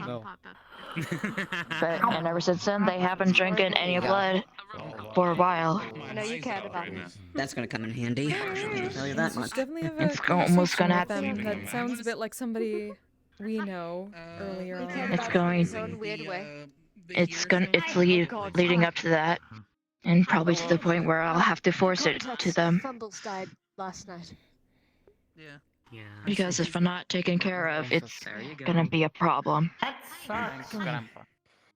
And ever since then, they haven't drinking any blood for a while. I know you cared about me. That's gonna come in handy. I'll tell you that We much. should definitely have a It's almost conversation gonna with them. happen. That sounds a bit like somebody we know earlier on. It's going. His own weird way. It's leading up to that, and probably to the point where I'll have to force it to them. Fumbles died last night. Yeah. Because if I'm not taken care of, it's gonna be a problem. That sucks. That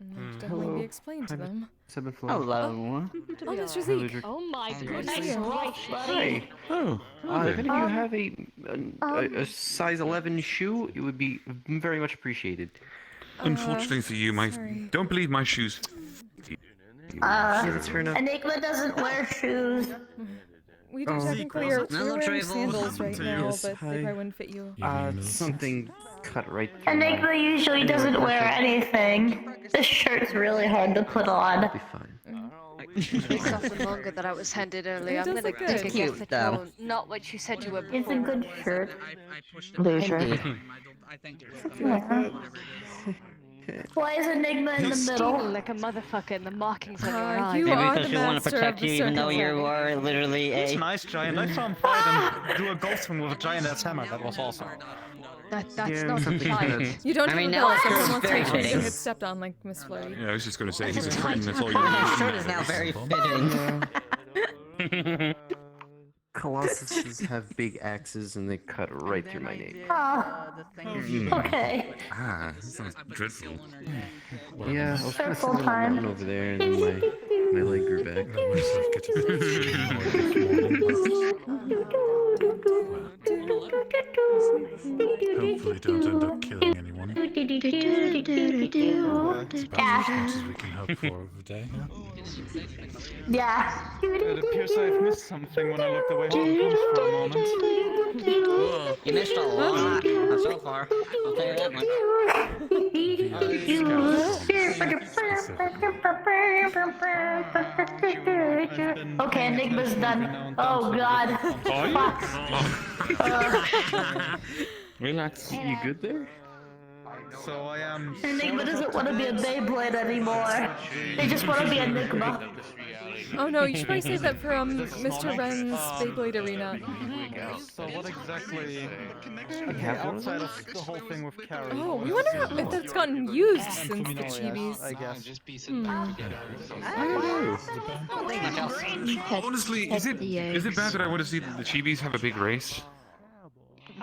should definitely be explained to them. Hello. Oh, Mr. Zeke. Oh my Good to goodness see you. gracious. Oh. If any of you have a size 11 shoe, it would be very much appreciated. Unfortunately for you, don't believe my shoes. That's fair enough. Enigma doesn't wear shoes. We do technically are we're wearing sandals right now, but they probably wouldn't fit you. Something cut right through. Enigma usually doesn't wear anything. This shirt's really hard to put on. Based off the manga that I was handed earlier, I'm gonna take a guess Cute, at though. your, not what you said you were It's a before. good shirt. Loser. Why is Enigma in the middle? Like a motherfucker and the markings on your You eyes. Maybe are because the you want to master protect of the you, even though you circle. are literally It's a. nice, Giant. I saw him fight and do a ghost swing with a giant ass hammer. That was awesome. That's Yeah, not something fine. like that. You don't I have mean, a now belt. our shirt Someone is wants to very make sure you don't fitting. get stepped on like Miss Flurry. Yeah, I was just going to say he's a friend. That's all you Our need. shirt is now very fitting. Colossuses have big axes and they cut right through my name. Okay. Ah, that sounds dreadful. Yeah, I was kind of Full sitting on a time. mountain over there and then my leg grew back. Hopefully don't end up killing anyone. It's about as much as we can hope for of the day. Yeah. It appears I've missed something when I looked away from Punch for a moment. You missed a lot so far. I'll tell you that much. Okay, Enigma's done. Oh god. Fuck. Relax. You good there? So I am. Enigma doesn't want to be a Beyblade anymore. They just want to be Enigma. Oh no, you should probably save that for Mr. Ren's Beyblade Arena. So what exactly? have Outside of the whole thing with Carrie. Oh, we wonder if that's gotten used since the Chibis. I guess. Honestly, is it bad that I want to see the Chibis have a big race?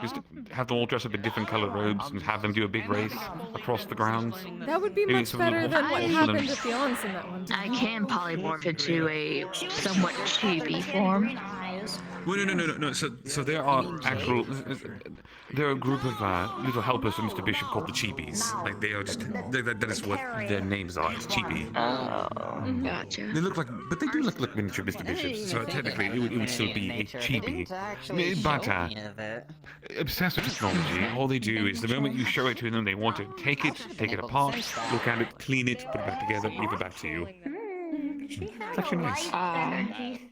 Just have them all dress up in different colored robes and have them do a big race across the grounds. That would be Maybe much some better little than what awesome- happened at the onsen that one I time. can polymorph into a somewhat chibi form. Well, no. So there are actual. There are a group of little helpers for Mr. Bishop called the Chibis. Like they are just. That is what their names are. It's Chibi. Oh, gotcha. They look like, but they do look like miniature Mr. Bishops. So technically, it would still be a Chibi. But obsessed with technology, all they do is the moment you show it to them, they want to take it apart, look at it, clean it, put it back together, give it back to you. It's actually nice.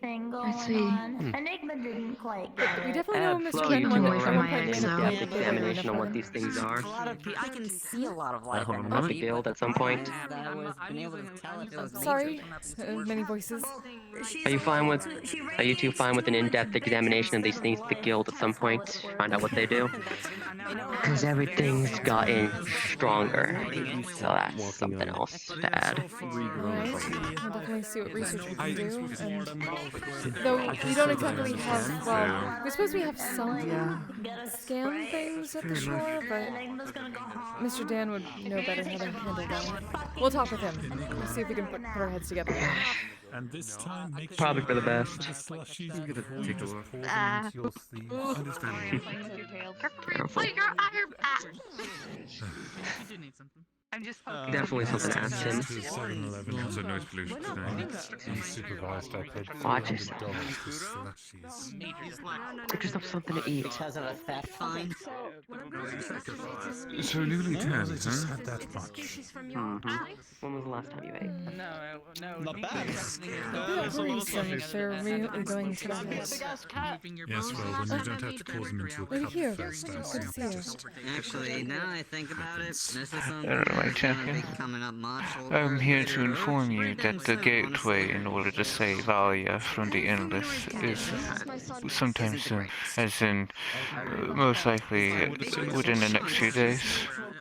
Thing going I see. on. Enigma didn't quite get We it. definitely know Mr. Flo, Ren you wanted can to go come around and and play do the the examination on what these things are. I can see a lot of life. Hold on a I'll moment. build at some point. I was been able to tell if it was Sorry, many voices. Are you two fine with an in-depth examination of these things at the guild at some point? Find out what they do? Because everything's gotten stronger. So that's something else to add. Alright, we'll definitely see what research we can do. And though we don't exactly have, well, we suppose we have some scan things at the shore, but Mr. Dan would know better how to handle that. We'll talk with him. We'll see if we can put our heads together. And this time, make sure Probably for the you best. the slushies I'm gonna before you take a just look. pour them into your sleeve. Understandable. Careful. I'm just Definitely something to ask him. 7-Eleven also noise pollution today. Unsupervised, I paid Watch $400 yourself. for slushies. Get yourself something to eat. Because of a theft fine. So newly I tanned, just huh? had that much. When was the last time you ate? No. Not bad. Don't worrisome if they're really going to that. Yes, well, when you don't have to pour them into a Lady cup Hugh, first, I good assume to see you you. just... Actually, now I think about it, this is something Alright, that's gonna champion. be coming up much I'm here to inform you that the gateway in order to save Alia from the Endless is sometime soon, as in most likely within the next few days.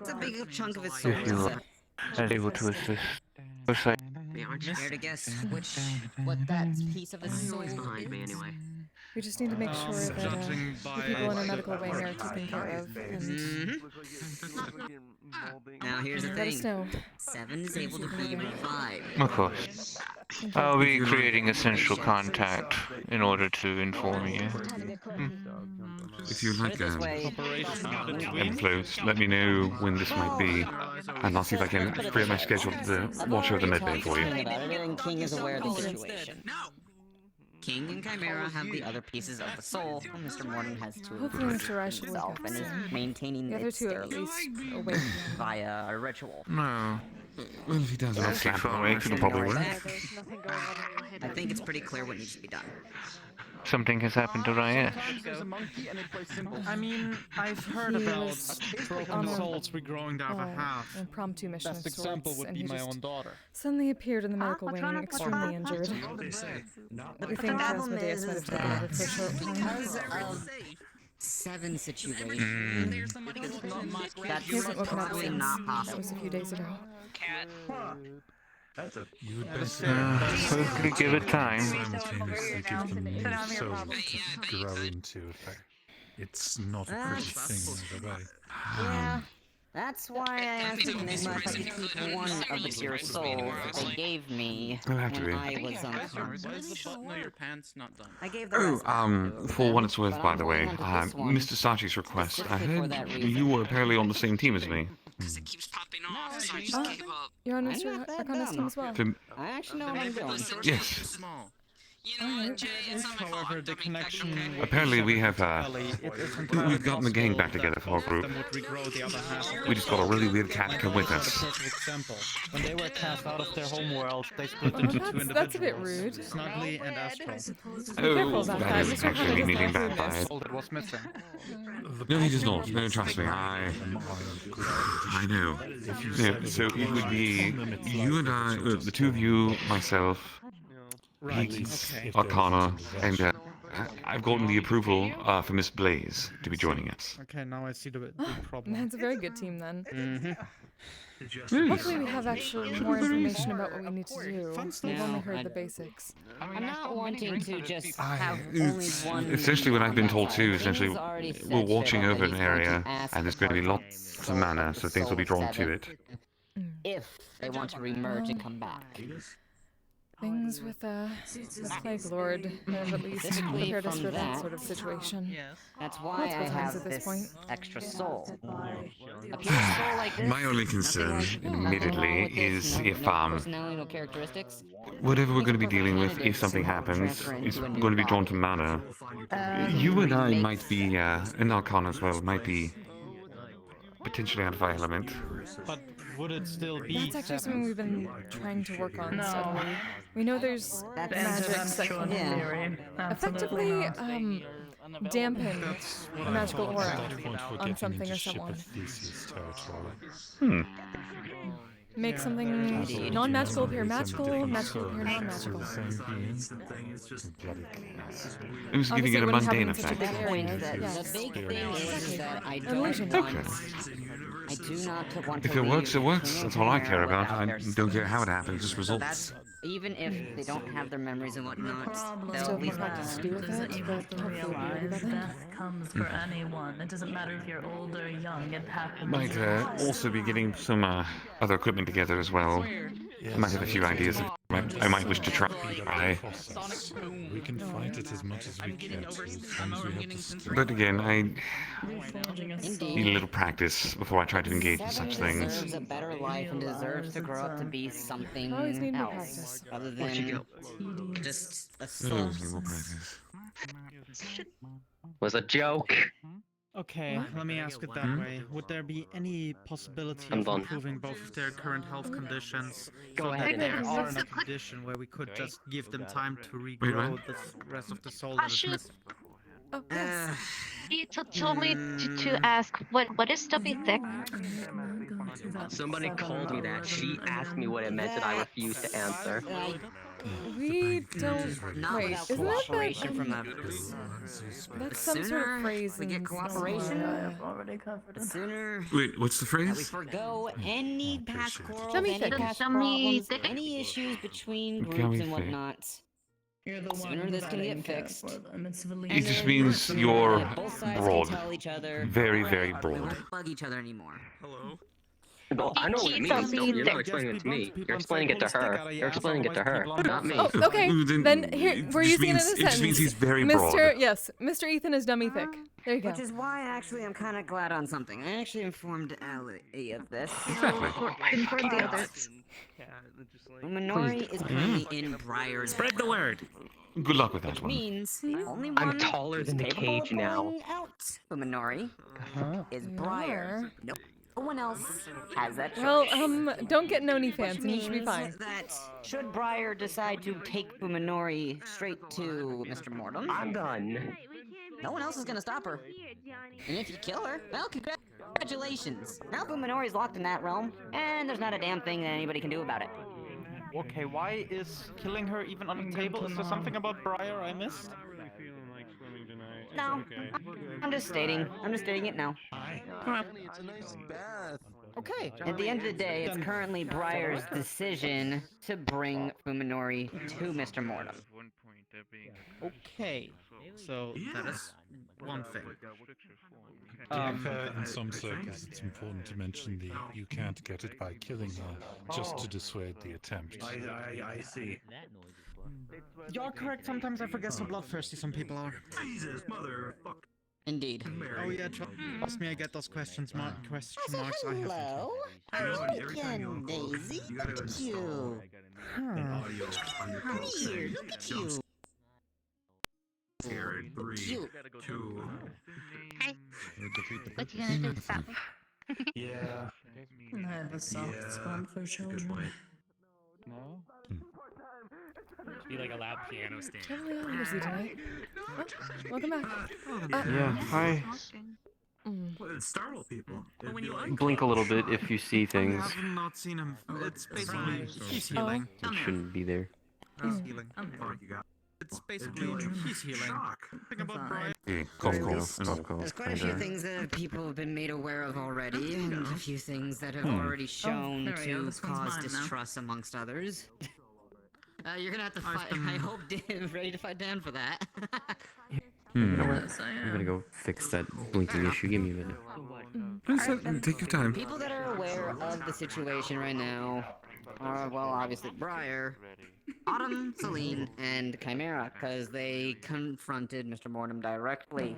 It's a big chunk of his soul. If you are able to assist. Most likely. Aren't you care to guess what that piece of his soul is Behind me anyway. We just need to make sure that the people in our medical wing are taken care of. And Now here's the let us thing. know. 7 is able to be revived. Of course. I'll be creating essential contact in order to inform you. If you like This way. inflows, let me know when this might be, and I'll see if I can free up my schedule to watch over the medbay for you. About it, and King is aware of the situation. King and Chimera have the other pieces of the soul, and Mr. Morton has 2 of Hopefully them Mr. Rice will wake himself up and is soon. maintaining The other its two are at state least awake. via a ritual. No. Well, if he does, I'll That's slap him fine. awake, it'll probably work. I think it's pretty clear what needs to be done. Something has happened to Ryan. I mean, I've heard He about was broken on a, souls regrowing down a half. an impromptu mission Best of sorts, example would and be he my just own daughter. suddenly appeared in the medical wing, extremely injured. We think that's what the S might have taken over for a short time. 7 situation. That's He hasn't woken up probably since. not That possible. was a few days ago. Cat. You would basically Hopefully give it time. simultaneously give them new souls to grow into. It's not a pretty thing either way. Yeah. That's why I asked Enigma if I could keep one of the pure souls that they gave me It'll have to when be. I was unconscious. Why is the button of your pants not done? I gave the Oh, rest back to for them, what it's worth, but by I'm the way, holding onto this one Mr. Sachi's request, I specifically for that heard reason. you were apparently on the same team as me. Because it keeps popping off, so I just gave up. You're on I'm Mr. not that Arcana's dumb. team as well. I actually know what I'm doing. Yes. You know what, Jay? It's not my fault. However, the connection. Apparently we have, we've gotten the gang back together for our group. We just got a really weird cat to come with us. Perfect example. When they were cast out of their home world, they split into two individuals. That's a bit rude. Snuggly and Astral. careful about that that. isn't Mr. actually me Arcana meaning does bad not by do it. All that was missing. No, he does not. No, trust me, I know. Yeah, so it would be you and I, the two of you, myself, Higgs, Arcana, and I've gotten the approval for Miss Blaze to be joining us. Okay, now I see the problem. That's a very good team then. Yes. Hopefully we have actually more information about what we need to do. We've only heard the basics. I'm not wanting to just have It's only one. essentially what I've been told too. Essentially, Things already said we're watching that over an he's going to area, ask and there's going to be lots of mana, so things will be drawn to it. If they want to remerge and come back. Things with the Plague Lord have at least Specifically prepared us from for that that, sort of situation. That's why Multiple I times have at this point. extra soul. A pure soul like this. My only concern, admittedly, is if personality, no characteristics. whatever we're going to be dealing with, if something happens, is going to be drawn to mana. You and I might be, and Arcana as well, might be potentially out of our element. But would it still be? That's actually something we've been trying to work on steadily. We know there's magics that can effectively dampen a magical aura on something or someone. Make something non-magical appear magical, magical appear non-magical. It was giving it a mundane effect. The big thing is that I don't want. I do not want to If it works, it leave works. That's all I care about. I without their don't care how it happens, just So results. that's even if they don't have their memories and whatnot, Still they'll have be more practice to do with it, but hopefully we'll be ready by then. Death comes for anyone. It doesn't matter if you're old or young. It happens. Might also be getting some other equipment together as well. I might have a few ideas I might wish to try. We can fight it as much as we can, as long as we have the skill. But again, I Indeed. need a little practice before I try to engage in such things. Deserves a better life and deserves to grow up to be something Always need more else practice. other than just a soul. Always need more practice. Was a joke. Okay, let me ask it that way. Would there be any possibility I'm of done. improving both of their current health conditions Go so ahead. that they are in a condition where we could just give them time to regrow the rest of the soul that is missing? Oh, yes. You told me to ask what is stubby thick? Somebody called me that. She asked me what it meant, and I refused to answer. We don't. Not Wait, without isn't that cooperation from that? them. That's some sort of phrase. We get in cooperation. some- The sooner Wait, what's the that we phrase? forgo any past quarrels, Dummy any thick. past Dummy problems, thick. any issues between Dummy groups and thick. whatnot. You're the Sooner one this can providing get care fixed. for them. It's really It just then means sooner you're that both sides broad. can tell each other, Very, "Alright, very we broad. won't bug each other anymore. Hello? Well, I know what it means. Dummy You're not explaining it to me. You're explaining it to her. You're explaining it to her, not me. Oh, okay. Then here we're using it in a It just means sentence. he's very Mr. broad. Yes, Mr. Ethan is dummy thick. There you go. Which is why actually I'm kind of glad on something. I actually informed Allie of this. Exactly. Inform the others. Minori is currently in Briar's. Spread the word. Good luck with that Which one. means only I'm one taller is than the capable of cage now. pulling out Minori is Briar. No one else has that choice. Well, don't get Noni fans, and you should be Means fine. that should Briar decide to take Buminori straight to Mr. Mortem, I'm done. no one else is gonna stop her. And if you kill her, well, congratulations. Now Buminori's locked in that realm, and there's not a damn thing that anybody can do about it. Okay, why is killing her even on the table? Is there something about Briar I missed? No, I'm just stating it now. Okay. At the end of the day, it's currently Briar's decision to bring Fuminori to Mr. Mortem. Okay. So that is one thing. In some circles, it's important to mention the you can't get it by killing her, just to dissuade the attempt. I see. You're correct. Sometimes I forget how bloodthirsty some people are. Jesus, motherfucker. Indeed. Oh yeah, trust me, I get those question marks. Hello. Again, Daisy. Look at you. Here, look at you. Three, two. Hi. What you gonna do, stop me? Yeah. I have a soft spot for children. No? Be like a loud piano stand. Totally honestly tonight. Oh, welcome back. Yeah, hi. Startle people. Blink a little bit if you see things I've not seen him. It's basically he's healing. that shouldn't be there. He's healing. It's basically he's healing. Think about Brian. There's quite a few things that people have been made aware of already, and a few things that have already shown to cause distrust amongst others. You're gonna have to fight. I hope Dave ready to fight Dan for that. I'm gonna go fix that blinking issue. Give me a minute. Take your time. People that are aware of the situation right now are, well, obviously Briar, Autumn, Celine, and Chimera, because they confronted Mr. Mortem directly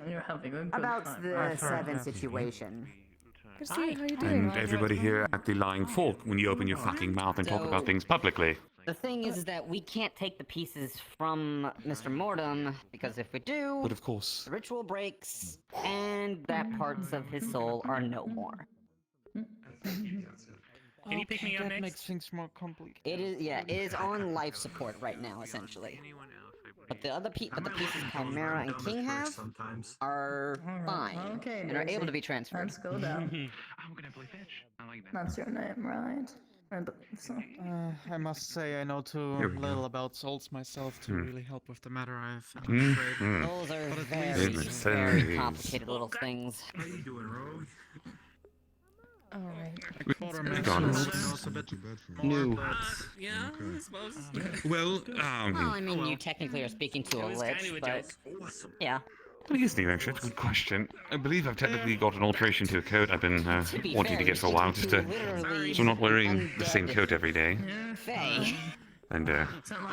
about the Seven situation. Good to see you. How you doing? And everybody here at the Lying Fork, when you open your fucking mouth and talk about things publicly. The thing is that we can't take the pieces from Mr. Mortem, because if we do, But of course. the ritual breaks, and that parts of his soul are no more. Can you pick me up next? Makes things more complicated. It is, yeah, it is on life support right now, essentially. But the other but the pieces Chimera and King have are fine and are able to be transferred. Let's go down. I'm gonna play fetch. I like that. That's your name, right? I believe so. I must say I know too Here we go. little about souls myself to really help with the matter. I'm Mm, afraid. mm. Those are But at very, least- very complicated little things. How you doing, Rogue? All right. New. Yeah, I suppose. Well, Well, I mean, you technically are speaking to a lich, but yeah. Well, yes, Steve, actually, that's a good question. I believe I've technically got an alteration to a coat I've been be wanting to fair, get for a while, just to, so I'm not wearing the same coat every day. Faye. And I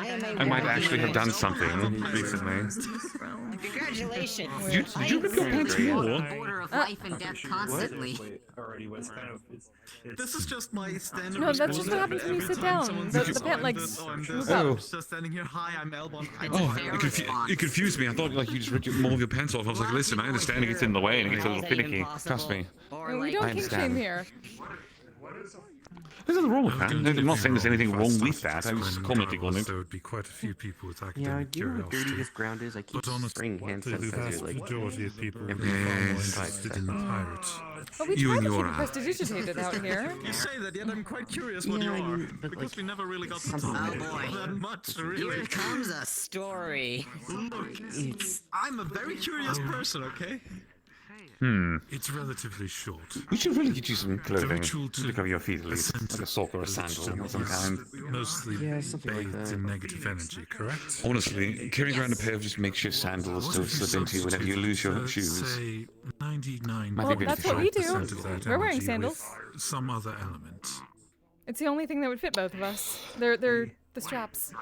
am I might actually have done something recently. Congratulations. Did you rip your pants more? Border of life and death constantly. This is just my standard. No, that's just what happens when you sit down. The pant legs move Oh. up. Just standing here, hi, I'm Elbon. Oh, it confused me. I thought like you just ripped more of your pants off. I was like, listen, I understand it gets in the way and it gets a little finicky. Trust me. We don't kink shame here. There's nothing wrong with that. I'm not saying there's anything wrong with that. I was commenting on it. There would be quite a few people with Yeah, academic you know how dirty curiosity. this ground is? I keep But honestly, spraying hand the sanitizer vast like majority of people would every be far more 5 interested in the seconds. pirates. But we You try and to keep your it prestidigitated out here. You say that, yet I'm quite curious what you are. Because we never really got to talk that much, really. Here comes a story. Look, I'm a very curious person, okay? It's relatively short. We should really get you some clothing ritual to cover your feet at least, like a sock or a sandal of some kind. Mostly bathed in negative energy, correct? Honestly, carrying around a pair of just makeshift sandals to slip into whenever you lose your Let's shoes. say 99 Well, that's what we do. of that We're wearing energy sandals. with some other element. It's the only thing that would fit both of us. They're the straps.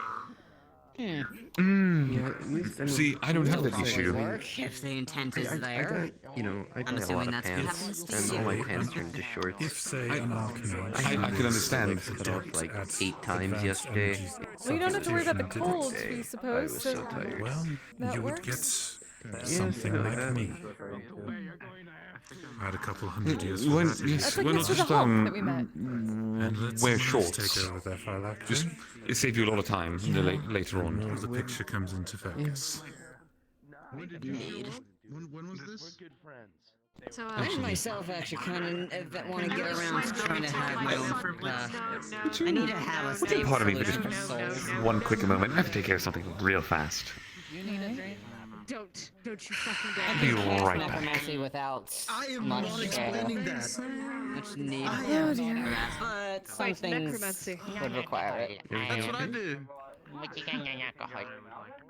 See, I don't have that issue. Work if the intent is there. You know, I I'm buy a lot assuming of that's what pants, happens to and you. all my pants turn to shorts. If, say, an alchemist... I can understand. Put off like 8 times yesterday. Well, you don't have to worry about the cold, we I suppose. was So so tired. Well, that you would works. get something like me. I had a couple hundred years for When, that. yes, That's like why not Mr. just the Hulk that we met. And let wear someone else shorts? take over if I like Just them. it saves you a lot of time later The more on. the picture comes into focus. Indeed. When was this? So I myself actually kind of want to get around to trying to have my own. I need to have a stable Pardon me for solution just for souls. one quick moment. I have to take care of something real fast. You need a drink? Don't you fucking dare. I'll be right back. Necromancy without I am much, not explaining that. much need I for am- that, but some Wait, things necromancy. would require it. That's what I do.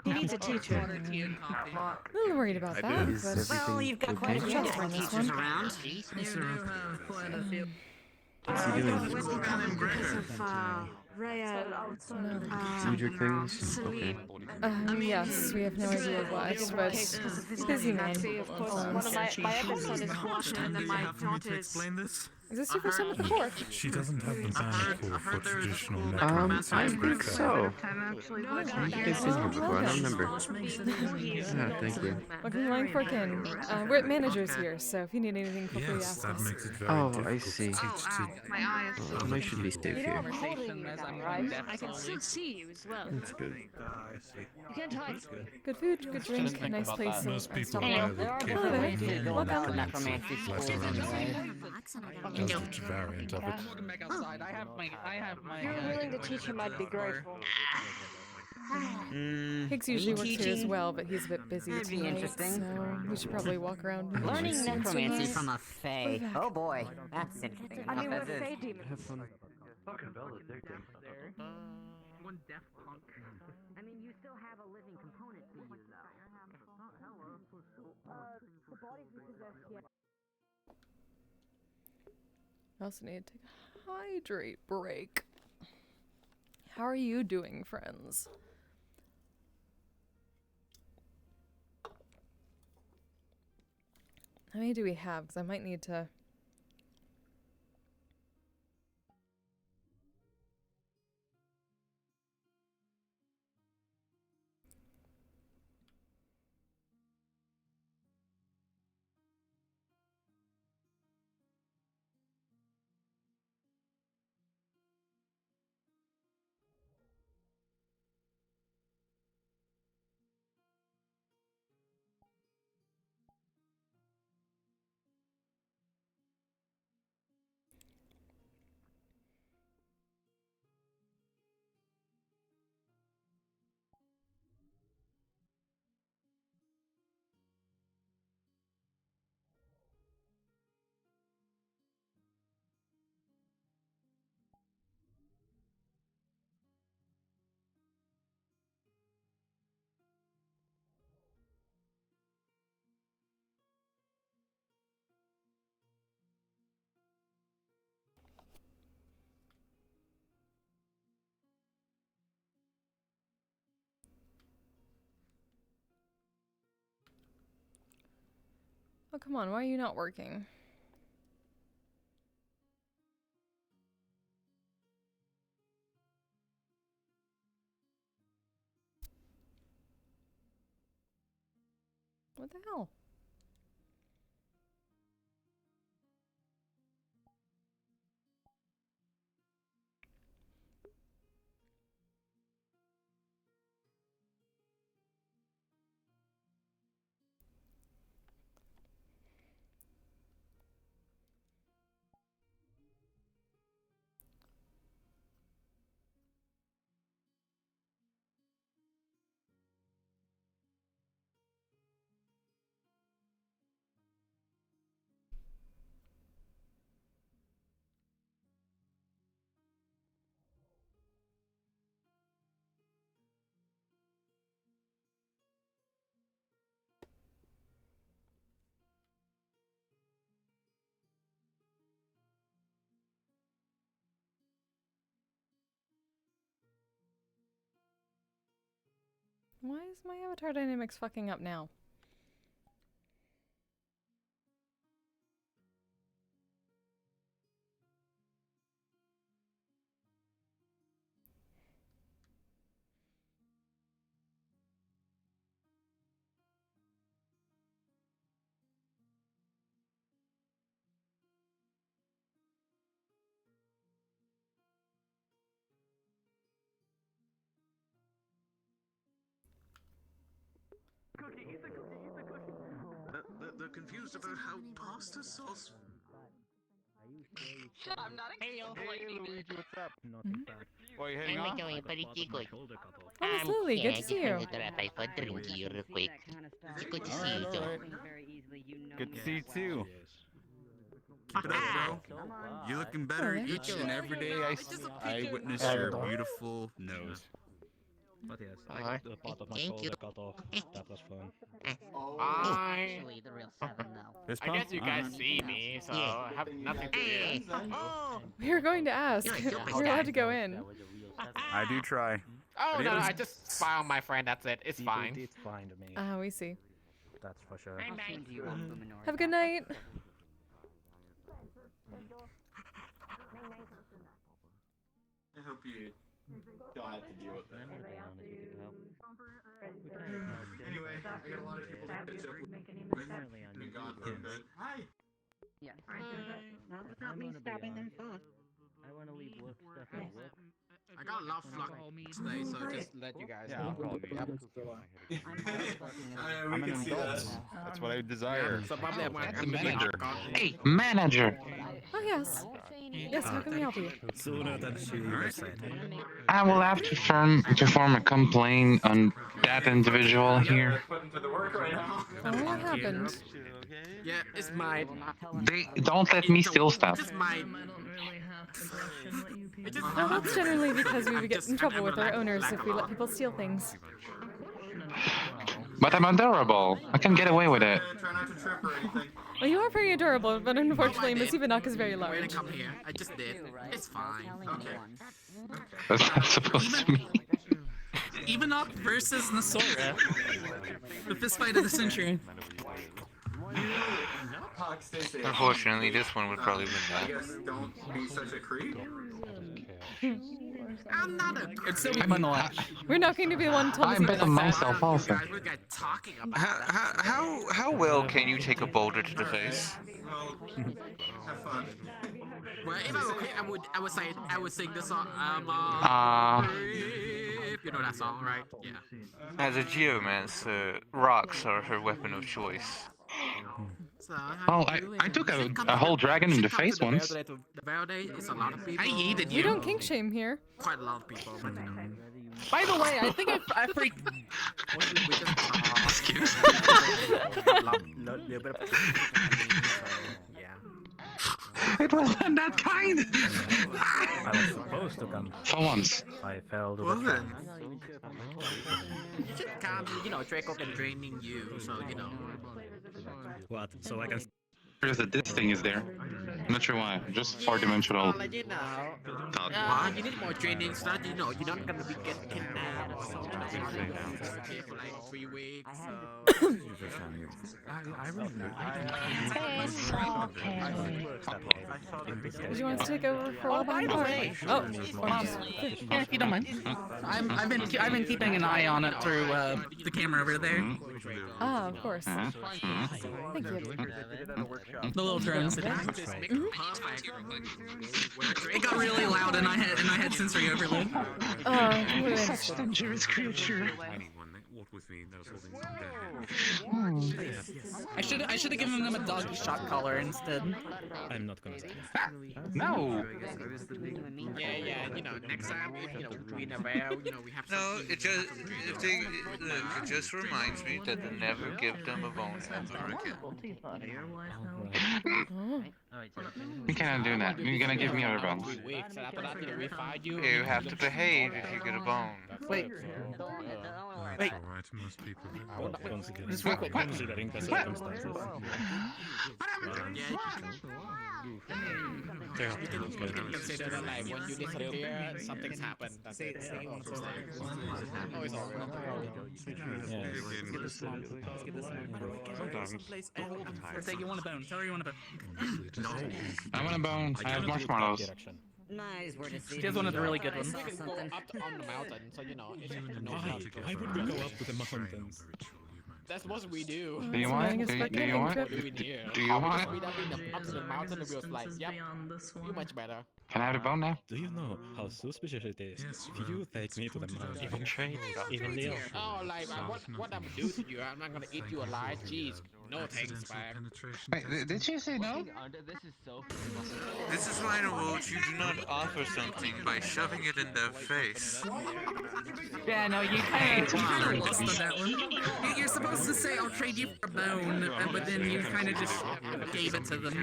He needs a teacher. A little worried about that, Is but Well, you've got quite a few Just different on this teachers one. around. What's he doing? Because of, Rhea, Ludric things? Okay. Yes, we have no idea what, but busy man. One of my other son is water, and then my daughter is... Is this your first time at the fort? She doesn't have the mana for traditional I necromancy. think so. No, I think I've seen her before, I don't remember. Yeah, thank you. Welcome to Lang Fork Inn. We're at managers here, so if you need anything, feel free to Yes, ask that us. makes it very Oh, difficult I see. to teach to... Well, I should be safe here. I can still see you as well. That's good. You can't hide. Good food, good drink, a nice place. So Most people stop buy in. the There are kit different ways to for go about Welcome. necromancy schools anyway. just a variant of it. If you're willing to teach him, I'd be grateful. Higgs usually works here as well, but he's a bit busy That'd be tonight, interesting. so we should probably walk around. and Learning see what's necromancy around. from a fae. Oh boy, that's interesting. I mean, enough we're as fae is. demons. Have fun. One deaf punk. I mean, you still have a living component to you, though. The bodies we possess yet. I also need to take a hydrate break. How are you doing, friends? How many do we have? Because I might need to... Oh, come on, why are you not working? What the hell? Why is my avatar dynamics fucking up now? They're confused about how pasta sauce. I'm not explaining it. What's up? Why are you heading off? Oh, Miss Lily, good to see you. Real quick. Good to see you, though. Good to see you too. Keep it up, bro. You're looking better each and every day. I witness your beautiful nose. But yes, I Alright. got the part of my Thank you. shoulder cut off. That was fun. Actually, the real 7 though. I guess you guys see me, so I have nothing to do. We were going to ask. We're allowed to go in. I do try. Oh no, I just spy on my friend. That's it. It's fine. It's fine to me. Ah, we see. That's for sure. Have a good night. I hope you don't have to deal with that. Anyway, I got a lot of people to catch up with. Been gone for a bit. Hi! Yeah. Not without me stabbing them first. I want to leave work stuff at work. I got a lot of flux today, so just let you guys know. I'm an adult. That's what I desire. So probably I'm Manager. Hey, manager. Oh, yes. Yes, how can we help you? Sooner than she said. I will have to perform a complaint on that individual here. Oh, what happened? Yeah, it's mine. They don't let me steal stuff. It's mine. No, that's generally because we would get in trouble with our owners if we let people steal things. But I'm adorable. I can get away with it. Try not to trip or anything. Well, you are very adorable, but unfortunately, Miss Ivanok is very large. Come here. I just did. It's fine. Okay. That's not supposed to mean. Evenok versus Nasora. The fist fight of the century. Unfortunately, this one would probably win I that. guess don't be such a creep. I'm not a. It's so fun to watch. We're not going to be the one to I bet on myself also. Talking about. How well can you take a boulder to the face? Well, have fun. Well, if I were quick, I would sing this song. You know that song, right? Yeah. As a geomancer, rocks are her weapon of choice. Oh, I took a whole dragon in the face once. The Verde is a lot of people. I hated We you. don't kink shame here. Quite a lot of people. But By the way, I think I freaked. Excuse It wasn't that kind. I was supposed to come. For once. I failed. You should come. You know, Draco can draining you, so you know. What? So I can. That this thing is there. I'm not sure why. Just four-dimensional. Let you know. You need more training, so that you know you're not gonna be getting kidnapped. So for like 3 weeks. So. I really It's okay. Did you want to take over for a while? By the way, yeah, if you don't mind, I've been keeping an eye on it through the camera over there. Ah, of course. Thank you. The little drones. It got really loud, and I had sensory overload. Dangerous creature. I should have given them a dog shot collar instead. I'm not gonna say No. Yeah, you know, next time, you know, we never, you know, we have. No, it just reminds me that to never give them a bone ever again. You cannot do that. You're gonna give me other bones. You have to behave if you get a bone. Wait. Wait. Alright, most people Just real quick. Considering the circumstances. You can consider that like when you disappear, something's happened. That's it. Oh, it's all Say you want a bone. Tell her you want a bone. I want a bone. I have marshmallows. Nice, we're just She has one of the really good ones. You can go up on the mountain, so you know. Why would we go up to the mountains? That's what we do. Do you want it? Do you want it? Do you want it? Up to the mountain, and we was like, yep, you much better. Can I have the bone now? Do you know how suspicious it is if you take me to the mountains? Even trade. Even Leo. Oh, like what I'm gonna do to you? I'm not gonna eat you alive. Jeez, No thanks, Brad. Wait, did she say no? This is line of rules. You do not offer something by shoving it in their face. Yeah, no, you kind of lost on that one. You're supposed to say, "I'll trade you for a bone," but then you kind of just gave it to them.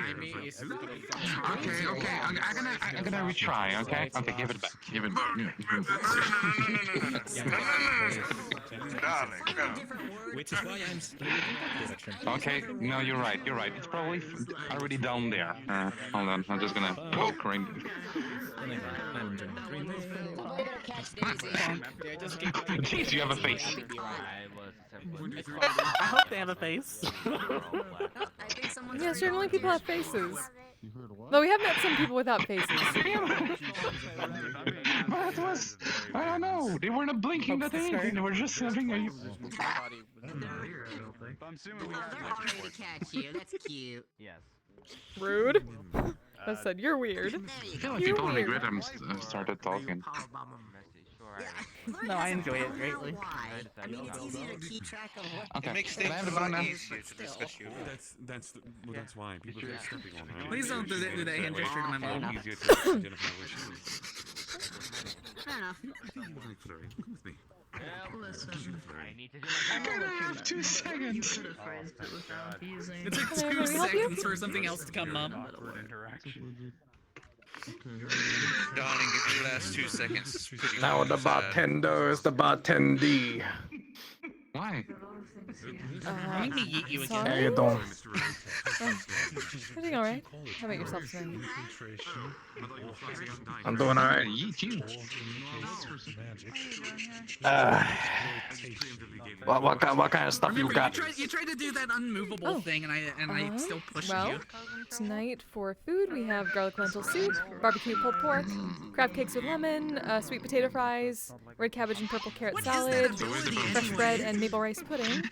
Okay, I'm gonna retry. Okay, give it back. Give it back. Which is why I'm scared of that direction. Okay, no, you're right. It's probably already down there. Hold on, I'm just gonna poke right. Jeez, you have a face. I hope they have a face. Yeah, certainly people have faces. Though we have met some people without faces. That was, I don't know. They weren't blinking that anything. They were just having a. They're already catch you. That's cute. Yes. Rude. I said you're weird. I feel like people regret I'm started talking. No, I enjoy it greatly. I mean, it's easier to keep track of what. Okay. It makes Can I things have a the bone lot now? easier to discuss you. That's why people get stepping on her. Please don't do that hand gesture to my mom. Easier to identify where she is. Fair enough. Flurry, come with me. I'm gonna have 2 seconds. It took Can 2 I help you? seconds for something else to come up. Darling, if you last 2 seconds. Now the bartender is the bartendee. Why? I need to eat you again. How you doing? I'm doing alright. How about yourself, Sven? I'm doing alright. What kind of stuff you Remember, got? you tried to do that unmovable thing, and I still pushed Well, you. tonight for food we have garlic lentil soup, barbecue pulled pork, crab cakes with lemon, sweet potato fries, red cabbage and purple carrot salad, fresh bread, and maple rice pudding.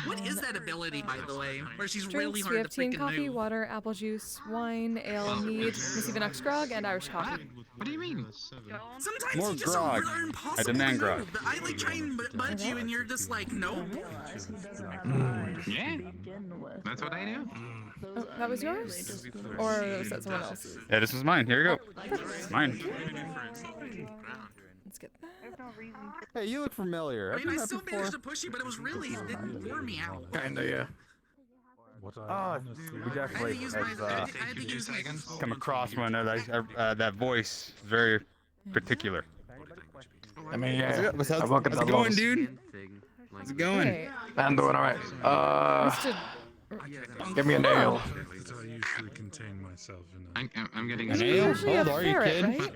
What is that ability, by the way? Where she's really Drinks, we hard have to tea and freaking coffee, move. water, apple juice, wine, ale, mead, Missy Vinox grog, and Irish coffee. What do you mean? Sometimes More you just grog. are I impossible demand to grog. move. I like try and budge you, and you're just like, no. Yeah, that's what I do. Oh, that was yours? Or was that someone else's? Yeah, this is mine. Here you go. Mine. Let's get that. Hey, you look familiar. I I've mean, been I there still before. managed to push you, but it was really, it wore me out. Kinda, yeah. Oh, we definitely I had to use my come across one of that voice. Very particular. I mean, yeah. How's I work at it the going, Lowe's. dude? How's it going? Hey, I'm doing alright. Give me a nail. I usually contain myself in I'm getting An a ale? actually a Hold, are you ferret, kidding? right?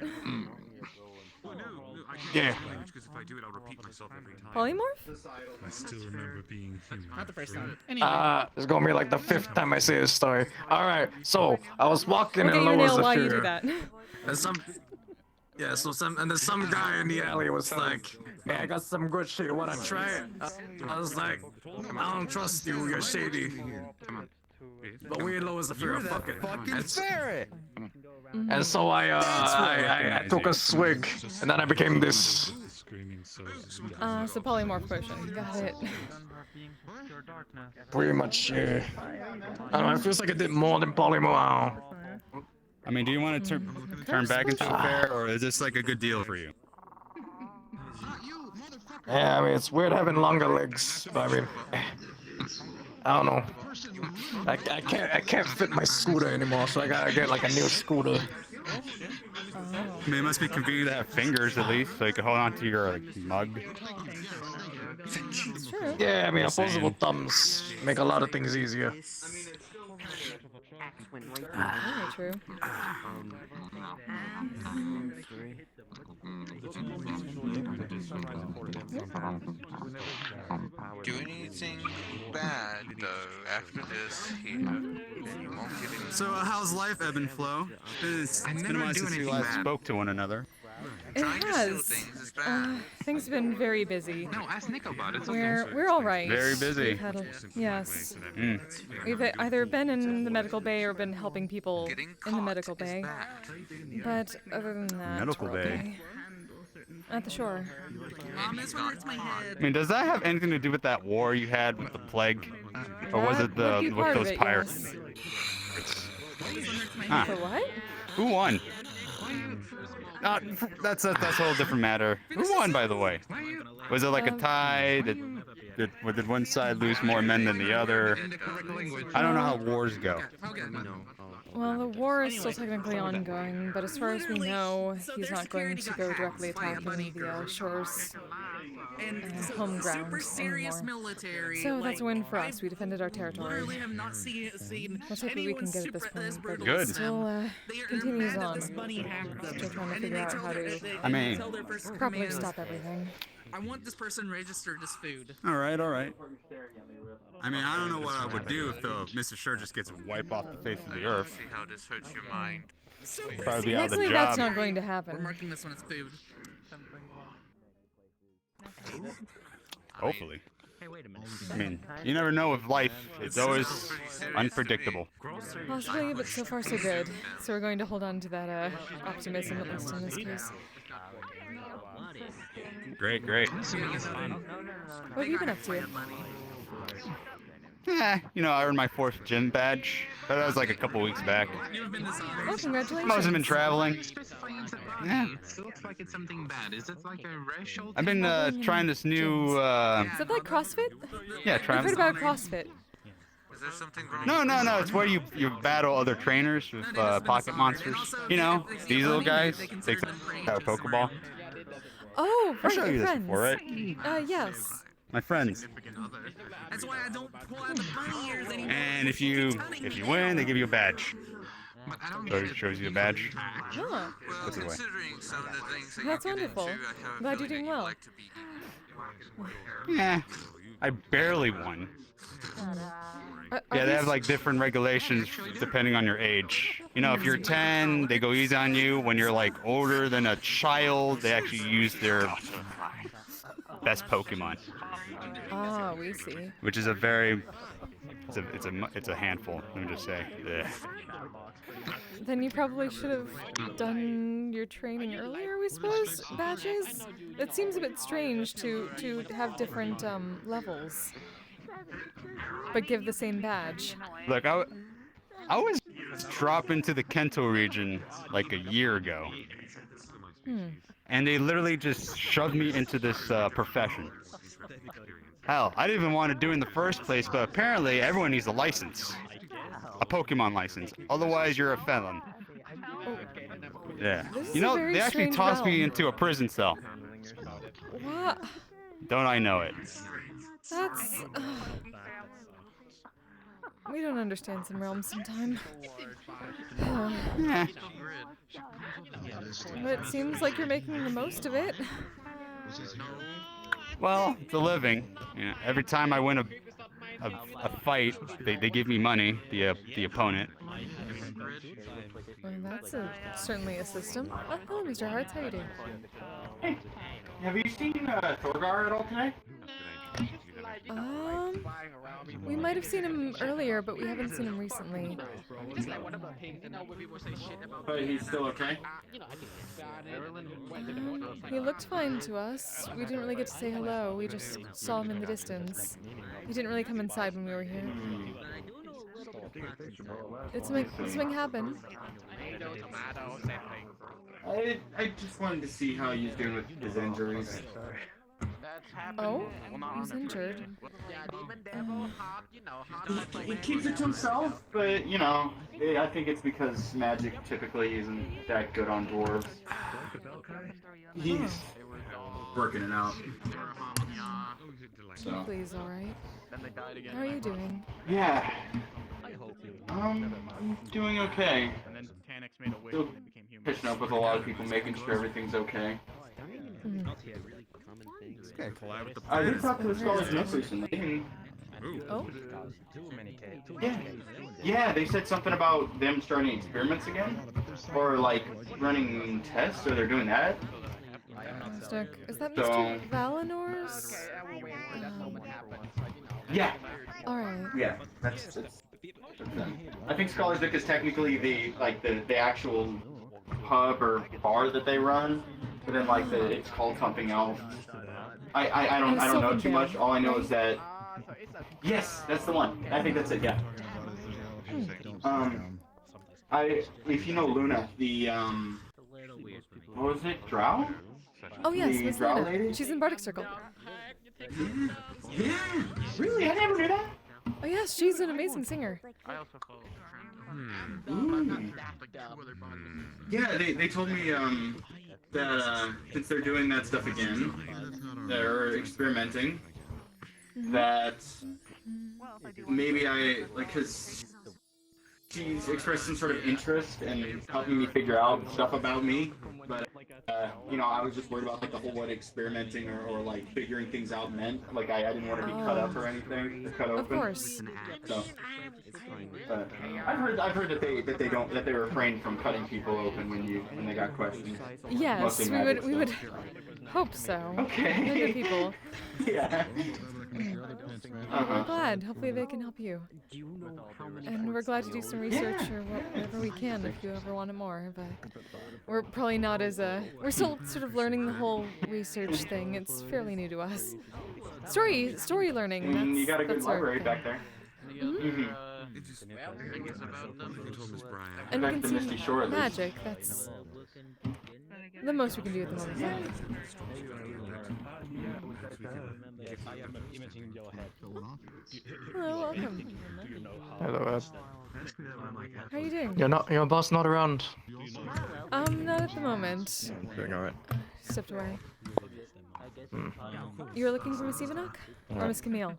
Yeah. Polymorph? I still remember being human. Not the first time. Anyway. It's gonna be like the 5th time I say this story. Alright, so I was walking We'll in get your Lowe's nail a while few. you do that. And there's some guy in the alley was like, "Hey, I got some good shit. Wanna try it?" I was like, "I don't trust you. You're shady." But we in Lowe's a fear. Fuck it. ferret. And so I took a swig, and then I became this. So polymorph potion. Got it. Pretty much, I don't know, it feels like I did more than polymorph. I mean, do you want to turn back into a fair, or is this like a good deal for you? Yeah, I mean, it's weird having longer legs, but I mean, I don't know. I can't fit my scooter anymore, so I gotta get like a new scooter. I mean, it must be convenient to have fingers at least, so you can hold on to your mug. Yeah, I mean, opposable thumbs make a lot of things easier. Very true. Do anything bad though after this here. You won't get any. So, how's life, ebb and flow? It's been a while since we last spoke to one another. It has. Things have been very busy. No, ask Nick about it. It's We're all right. Very busy. We've had yes. Mm. We've either been in the medical bay or been helping people in the medical bay. But other than that, Medical we're bay. okay. At the shore. Mom, this one hurts my head. I mean, does that have anything to do with that war you had with the plague, or was it That would be with part of those it, pirates? Huh. For what? Who won? That's a whole different matter. Who won, by the way? Was it like a tie? Did one side lose more men than the other? I don't know how wars go. Well, the war is still technically ongoing, but as far as we know, he's not going to go directly attacking the shores and home grounds anymore. So that's a win for us. We defended our territory. Let's hope that we can get at this point, but Good. it still continues on. Still trying to figure out how to properly stop everything. I want this person registered as food. All right. I mean, I don't know what I would do if Mr. Sure just gets wiped off the face of the earth. See how this hurts your mind. Probably be out of the Luckily, job. that's not going to happen. We're marking this one as food. Hopefully. I mean, you never know with life. It's always unpredictable. Possibly, but so far so good. So we're going to hold on to that optimism, at least in this case. Great. What have you been up to? I earned my 4th gym badge. But that was like a couple weeks back. Oh, congratulations. Must have been traveling. Yeah. It looks like it's something bad. Is it like a racial? I've been trying this new. Is that like CrossFit? Yeah, I've heard about CrossFit. Is there something wrong? No. It's where you battle other trainers with pocket monsters. You know, these little guys. They have a Pokeball. Oh, I'll right, show your you this friends. before, right? Yes. My friends. That's why I don't pull out the bunny ears anymore. And if you win, they give you a badge. So it shows you a badge. Huh. Puts it away. That's wonderful. Glad you're doing well. Yeah, I barely won. Yeah, they have like different regulations depending on your age. You know, if you're 10, they go easy on you. When you're like older than a child, they actually use their best Pokemon. Ah, we see. Which is it's a handful. Let me just say. Ugh. Then you probably should have done your training earlier, we suppose? Badges? It seems a bit strange to have different levels, but give the same badge. Look, I was dropped into the Kento region like a year ago. And they literally just shoved me into this profession. Hell, I didn't even want to do it in the first place, but apparently everyone needs a license. A Pokemon license. Otherwise, you're a felon. Yeah. You know, they actually tossed me into a prison cell. What? Don't I know it? That's... we don't understand some realms sometimes. Yeah. But it seems like you're making the most of it. Well, it's a living. You know, every time I win a fight, they give me money, the opponent. Well, that's certainly a system. Oh, hello, Mr. Hartz. How you doing? Hey, have you seen Thorgar at all today? We might have seen him earlier, but we haven't seen him recently. But he's still okay? He looked fine to us. We didn't really get to say hello. We just saw him in the distance. He didn't really come inside when we were here. Did something happen? I just wanted to see how he's doing with his injuries. Oh? He's injured. He keeps it to himself, but, you know, I think it's because magic typically isn't that good on dwarves. He's working it out. So. Please, alright. How are you doing? Yeah. I'm doing okay. Still pitching up with a lot of people, making sure everything's okay. I did talk to the Scholars Nook recently. Oh? Yeah, they said something about them starting experiments again. Or, like, running tests, or they're doing that. Is that Mr. Valinor's? Yeah. Alright. Yeah, that's them. I think Scholars Nook is technically the actual pub or bar that they run. but then like it's called something else. I don't know too much. All I know is that yes, that's the one. I think that's it. Yeah. If you know Luna, the what was it? Drow? Oh yes, The Miss Drow Luna. lady? She's in Bardic Circle. Yeah. Really? I never knew that. Oh yes, she's an amazing singer. Yeah, they told me that since they're doing that stuff again, they're experimenting. That maybe because she's expressed some sort of interest in helping me figure out stuff about me, but I was just worried about like the whole what experimenting or like figuring things out meant. Like I didn't want to be cut up or anything, cut open. Of course. So, but I've heard that they refrain from cutting people open when they got questions. Yes, Mostly we magic would stuff. hope so. Okay. They're good people. Yeah. We're glad. Hopefully they can help you. And we're glad to do some research or whatever we can if you ever want it more. But we're probably not as we're still sort of learning the whole research thing. It's fairly new to us. Story learning. That's, you got a good that's our library thing. back there. Mhm. And we can see magic. That's the most we can do at the moment. Hello, welcome. Hello, Ed. How are you doing? Your boss not around. Not at the moment. Doing alright. Stepped away. You were looking for Miss Ivanok? Or Miss Camille?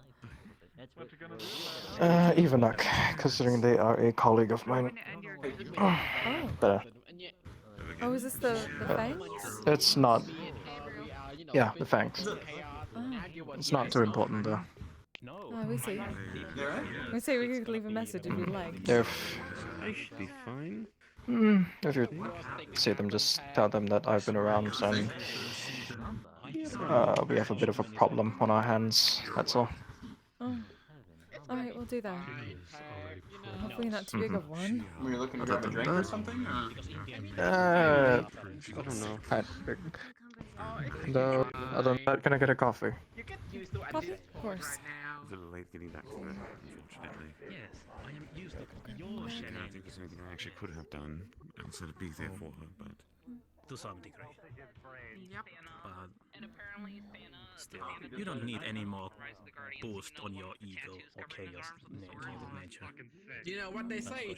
Ivanok, considering they are a colleague of mine. Oh. Better. Oh, is this the Fangs? It's not. Yeah, the Fangs. Oh. It's not too important though. Oh, we see. We say we could leave a message if you'd like. I should be fine. If you see them, just tell them that I've been around and we have a bit of a problem on our hands, that's all. Oh. Alright, we'll do that. Hopefully not too big of one. Were you looking to grab a drink or something? I don't know. No, other than that, can I get a coffee? Coffee? Of course. It's a little late getting back to it, unfortunately. Yes, I am used to your shit. I don't think there's anything I actually could have done outside of being there for her, but To some degree. Still, you don't need any more boost on your ego or chaos nature. You know what they say?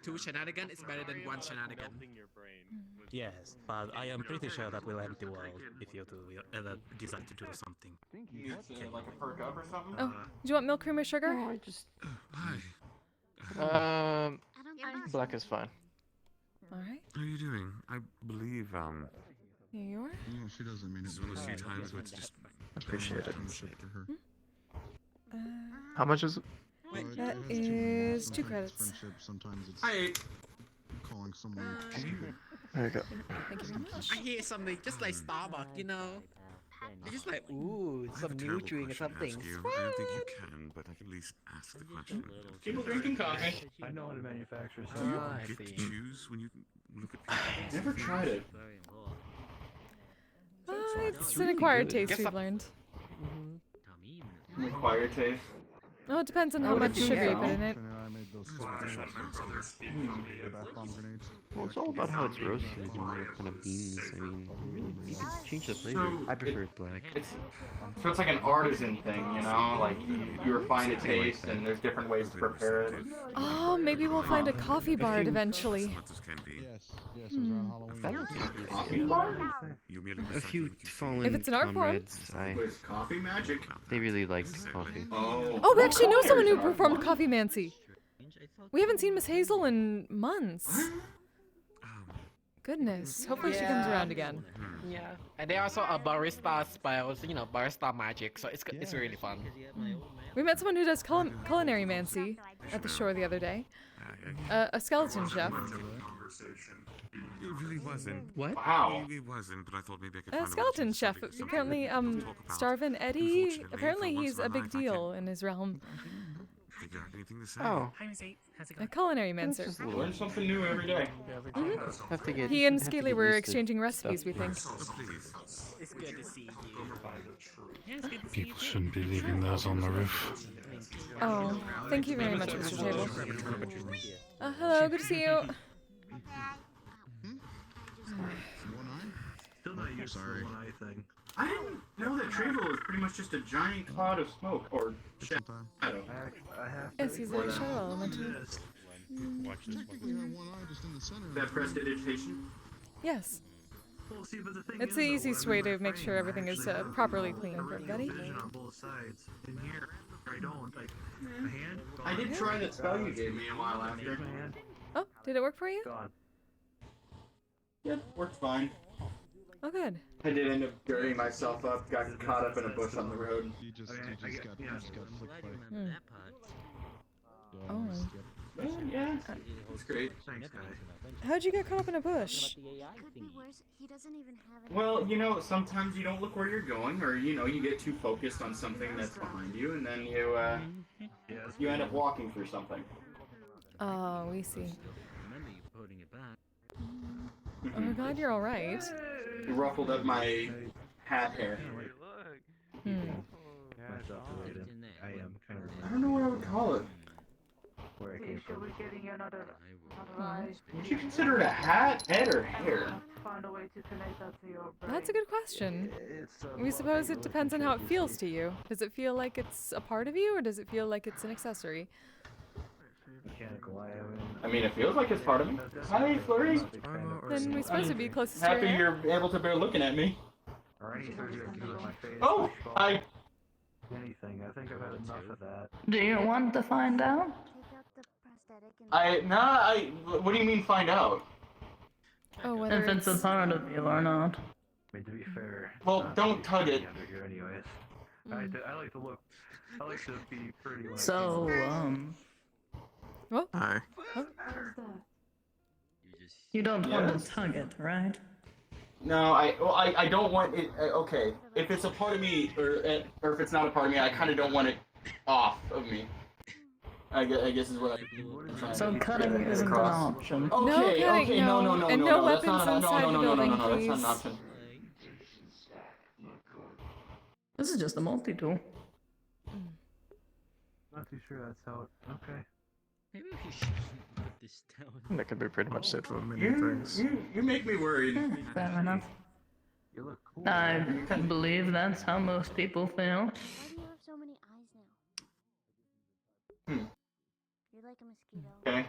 Two shenanigans is better than one shenanigan. Yes, but I am pretty sure that will end the world if you two ever decide to do something. Like a perk up or something? Oh, do you want milk, cream, or sugar? No, I just... Black is fine. Alright. how are you doing? I believe, Here you are. No, she doesn't mean this is one of those few times where it's just Appreciate it. Uh, How much is it? that is 2 credits. Sometimes it's Hi. calling someone. There you go. Thank you very much. I hear something just like Starbucks, you know? It's just like, ooh, some new drink or something. I don't think you can, but I can at least ask the question. People drinking coffee. I know how to manufacture Do you some. get to choose when you look at people? Never tried it. It's an acquired taste, we've learned. An acquired taste. Oh, it depends on how much sugar you put in it. Well, it's all about how it's roasted and what kind of beans. I mean, you can change the flavor. I prefer it black. So it's like an artisan thing, you know? Like, you refine a taste, and there's different ways to prepare it. Oh, maybe we'll find a coffee bar eventually. A few fallen If it's an art form. comrades, Coffee magic. they really liked coffee. Oh, we actually know someone who performed Coffee Mancy. We haven't seen Miss Hazel in months. Goodness. Hopefully she comes around again. Yeah. And they also are barista spells, you know, barista magic, so it's really fun. We met someone who does culinary mancy at the shore the other day. A skeleton chef. It really wasn't. What? Wow. It wasn't, but I thought maybe I could A find skeleton chef. Apparently, Starvin Eddie, apparently he's a big deal in his realm. Oh. A culinary mentor. Learn something new every day. Have to get. He and have to Scaly get were used to exchanging recipes, we stuff. think. It's good to see you. People shouldn't be leaving those on the roof. Oh, thank you very much, Mr. Table. Hello, good to see you. Still not used to the one eye thing. I didn't know that Trevo was pretty much just a giant cloud of smoke or shadow. Yes, he's a shadow element. That prestidigitation? Yes. It's the easiest way to make sure everything is properly clean for everybody. I did try that spell you gave me a while after. Oh, did it work for you? Yeah, worked fine. Oh, good. I did end up dirtying myself up, got caught up in a bush on the road. Oh. Yeah, it's great. Thanks, guy. How'd you get caught up in a bush? Well, you know, sometimes you don't look where you're going, or you get too focused on something that's behind you, and then you end up walking through something. Oh, we see. Oh my god, you're alright. You ruffled up my hat hair. I don't know what I would call it. Would you consider it a hat, head, or hair? That's a good question. We suppose it depends on how it feels to you. Does it feel like it's a part of you, or does it feel like it's an accessory? I mean, it feels like it's part of me. Hi, Flurry. Then we're supposed to be closest to your Happy hair. you're able to bear looking at me. Oh, hi. Anything. I think I've had enough of that. Do you want to find out? What do you mean find out? Oh, whether If it's a part of you or not. I mean, to be fair. Well, don't tug it. Here anyways. I like to look. I like to be pretty. So, What? Hi. You don't want to tug it, right? No, I don't want it. Okay, if it's a part of me, or if it's not a part of me, I kind of don't want it off of me. I guess is what I'm trying So to cutting get isn't an across. option. Okay, No cutting, okay, no, no. no, And no, no no, that's weapons not, inside the no, building, that's not an please. option. This is just a multi-tool. Not too sure that's how it. Okay. Maybe we should put this down. That could be pretty much said for many You things. make me worried. Fair enough. You look cool. I believe that's how most people feel. Why do you have so many eyes now? You're like a mosquito. Okay.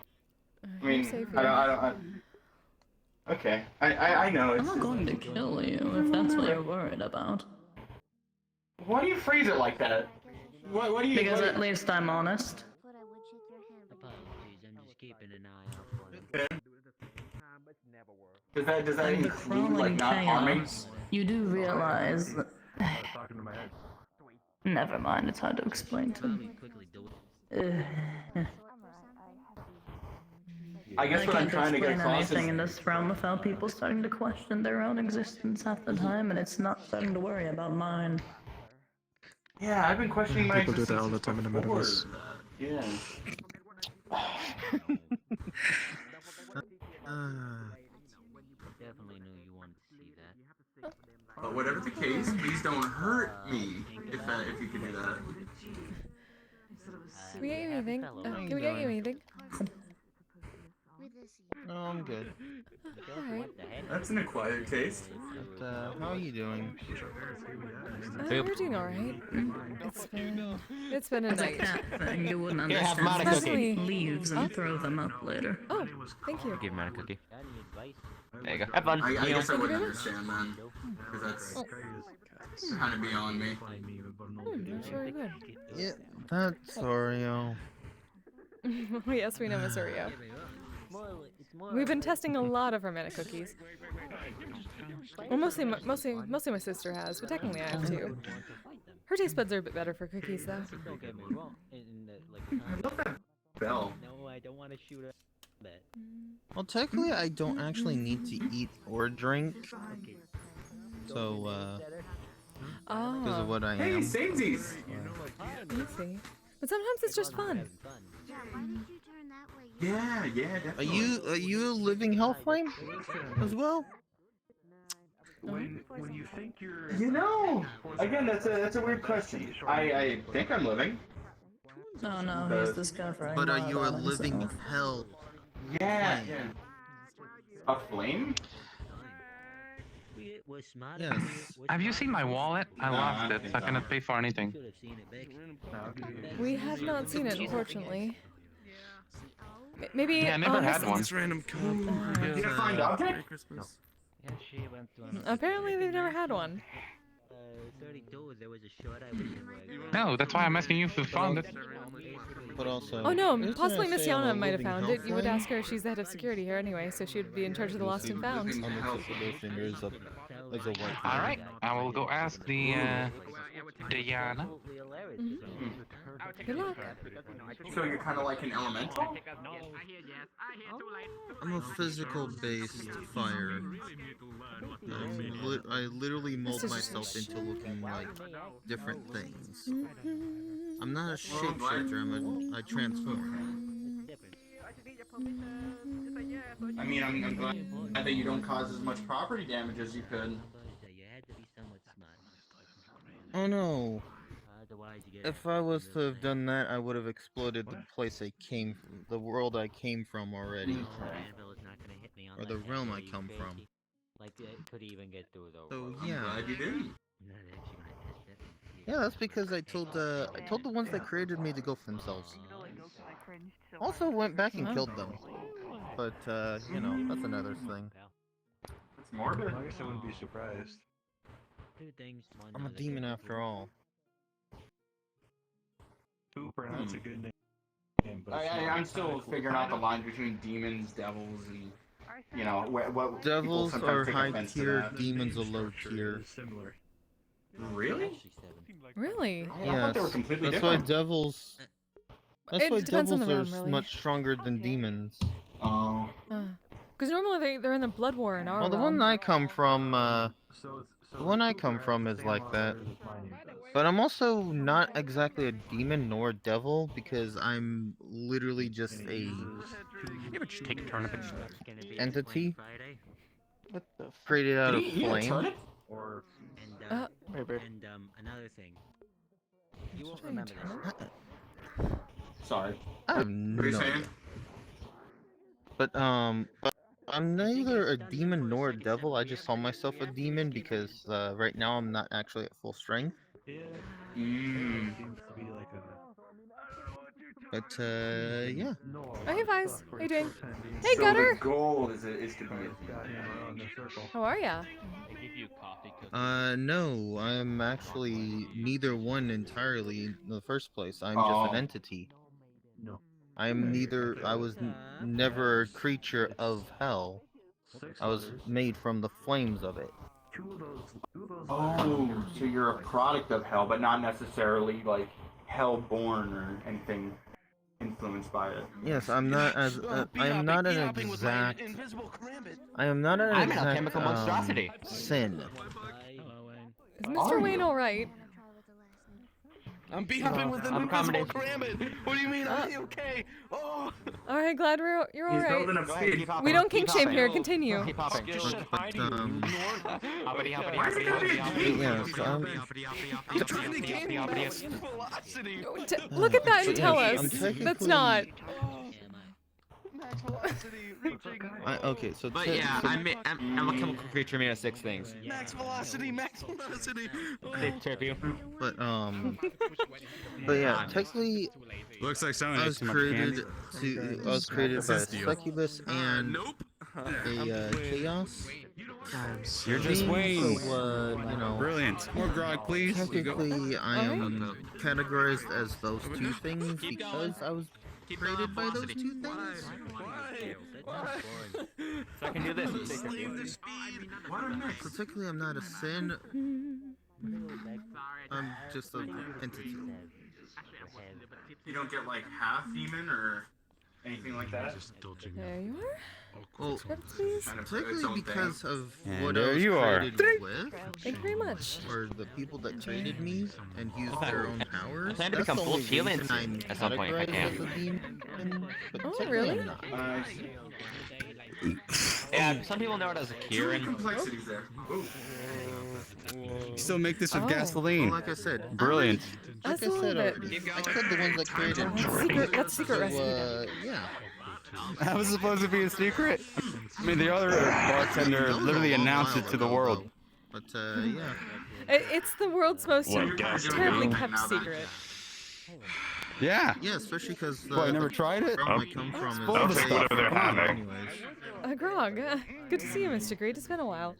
I mean, okay. I know. I'm not going to kill you if that's what you're worried about. Why do you phrase it like that? What do you? Because at least I'm honest. Apologies, I'm just keeping an eye out for you. Does that In the include like crawling not harming? chaos, you do realize that... Never mind, it's hard to explain to me. I guess what I'm trying to get explain across anything is in this realm without people starting to question their own existence half the time, and it's not starting to worry about mine. yeah, I've been questioning my People do that all the existence time in the before. metaverse. Yeah. Definitely knew you wanted to see that. But whatever the case, please don't hurt me if you can do that. Can we get you anything? Can we get you anything? No, I'm good. Alright. That's an acquired taste. But, how are you doing? We're doing alright. It's been a It's a night. cat thing, you wouldn't Here, have understand. Monica Just cookie. leaves and throw them up later. Oh, thank you. Give me a cookie. There you go. Have fun. I You guess know. I wouldn't understand then, because that's kind of beyond me. I'm sure you would. Yeah, that's Oreo. Oh, yes, we know Miss Oreo. We've been testing a lot of hermetic cookies. Well, mostly my sister has, but technically I have too. Her taste buds are a bit better for cookies, though. Don't get me wrong. I love that bell. No, I don't want to shoot a bet. Well, technically, I don't actually need to eat or drink. So, because of what I am. Hey, samesies! You see. But sometimes it's just fun. Yeah, definitely. Are you a living hell flame as well? When you think you're... You know, again, that's a weird question. I think I'm living. No, no, he's this guy for But are you a living hell? Yeah. A flame? Yes. Have you seen my wallet? I lost it, so I cannot pay for anything. We have not seen it, unfortunately. Maybe. Yeah, I never had one. This random code. Did you find object? Apparently, they've never had one. No, that's why I'm asking you if you found it. But also. Oh no, possibly Miss Yana might have found it. You would ask her if she's the head of security here anyway, so she would be in charge of the lost and found. Alright, I will go ask the Diana. Good luck. So you're kind of like an elemental? I'm a physical-based fire. I literally mold myself into looking like different things. I'm not a shapeshifter. I transform. I mean, I'm glad that you don't cause as much property damage as you could. Oh no. If I was to have done that, I would have exploded the place I came from, the world I came from already. Or the realm I come from. So yeah. Glad you didn't. Yeah, that's because I told the ones that created me to go for themselves. Also went back and killed them. But you know, that's another thing. It's morbid. I guess I wouldn't be surprised. I'm a demon after all. Super, that's a good name. But I'm still figuring out the line between demons, devils, and you know what. Devils are high tier, demons are low tier. Similar. Really? Really? Yes. That's why devils. That's why devils are much stronger than demons. Oh. Because normally they're in the blood war in our Well, the realm. one I come from, the one I come from is like that. But I'm also not exactly a demon nor a devil because I'm literally just a take a turn of it. entity created out of flame. Another thing. You won't remember this. Sorry. I have no idea. But I'm neither a demon nor a devil. I just call myself a demon because right now I'm not actually at full strength. But yeah. Oh, hey, Vise. How you doing? Hey, Gutter. The goal is to be How are ya? No, I'm actually neither one entirely in the first place. I'm just an entity. I'm neither. I was never a creature of hell. I was made from the flames of it. Oh, so you're a product of hell, but not necessarily like hell-born or anything influenced by it. Yes, I'm not as. I am not an exact. I am not an I'm an exact alchemical monstrosity. sin. Is Mr. Wayne alright? I'm beefing with an invisible Kramit. What do you mean? Are you okay? Oh. Alright, glad you're He's alright. building up speed. We don't kink shame here. Continue. But, Look at that and tell us. That's not. Okay, so. But yeah, I'm a chemical creature made of 6 things. Max velocity, max velocity. They trip you. But yeah, technically, looks like someone I was created by a succubus and a chaos. You're just Wayne. So, you know, Brilliant. More grog, please. Technically, I am categorized as those two things because I was created by those two things. So I can do this. Particularly, I'm not a sin. I'm just an entity. You don't get like half demon or anything like that. There you are. Well, Credits, please. particularly because of And what there I was you are. created with, Thank you very much. or the people that created me and used their own powers. I plan to That's become the full only healing reason I'm at some point if I categorized can. as a demon, but Oh, technically really? I'm not. Yeah, some people know it as a Kieran. Complexities there. Ooh. You still make this with Oh. gasoline. Well, like I said, Brilliant. like That's I a little said bit. already, I killed the ones that created me. That's secret So, recipe then. yeah. That was supposed to be a secret. I mean, the other bartender literally announced it to the world. But yeah. It's the world's most What gas terribly you kept secret. Yeah. Yeah, especially because Well, you never tried it? realm I come from full of is stuff. very They're far, having. anyways. Grog, good to see you, Mr. Great. It's been a while.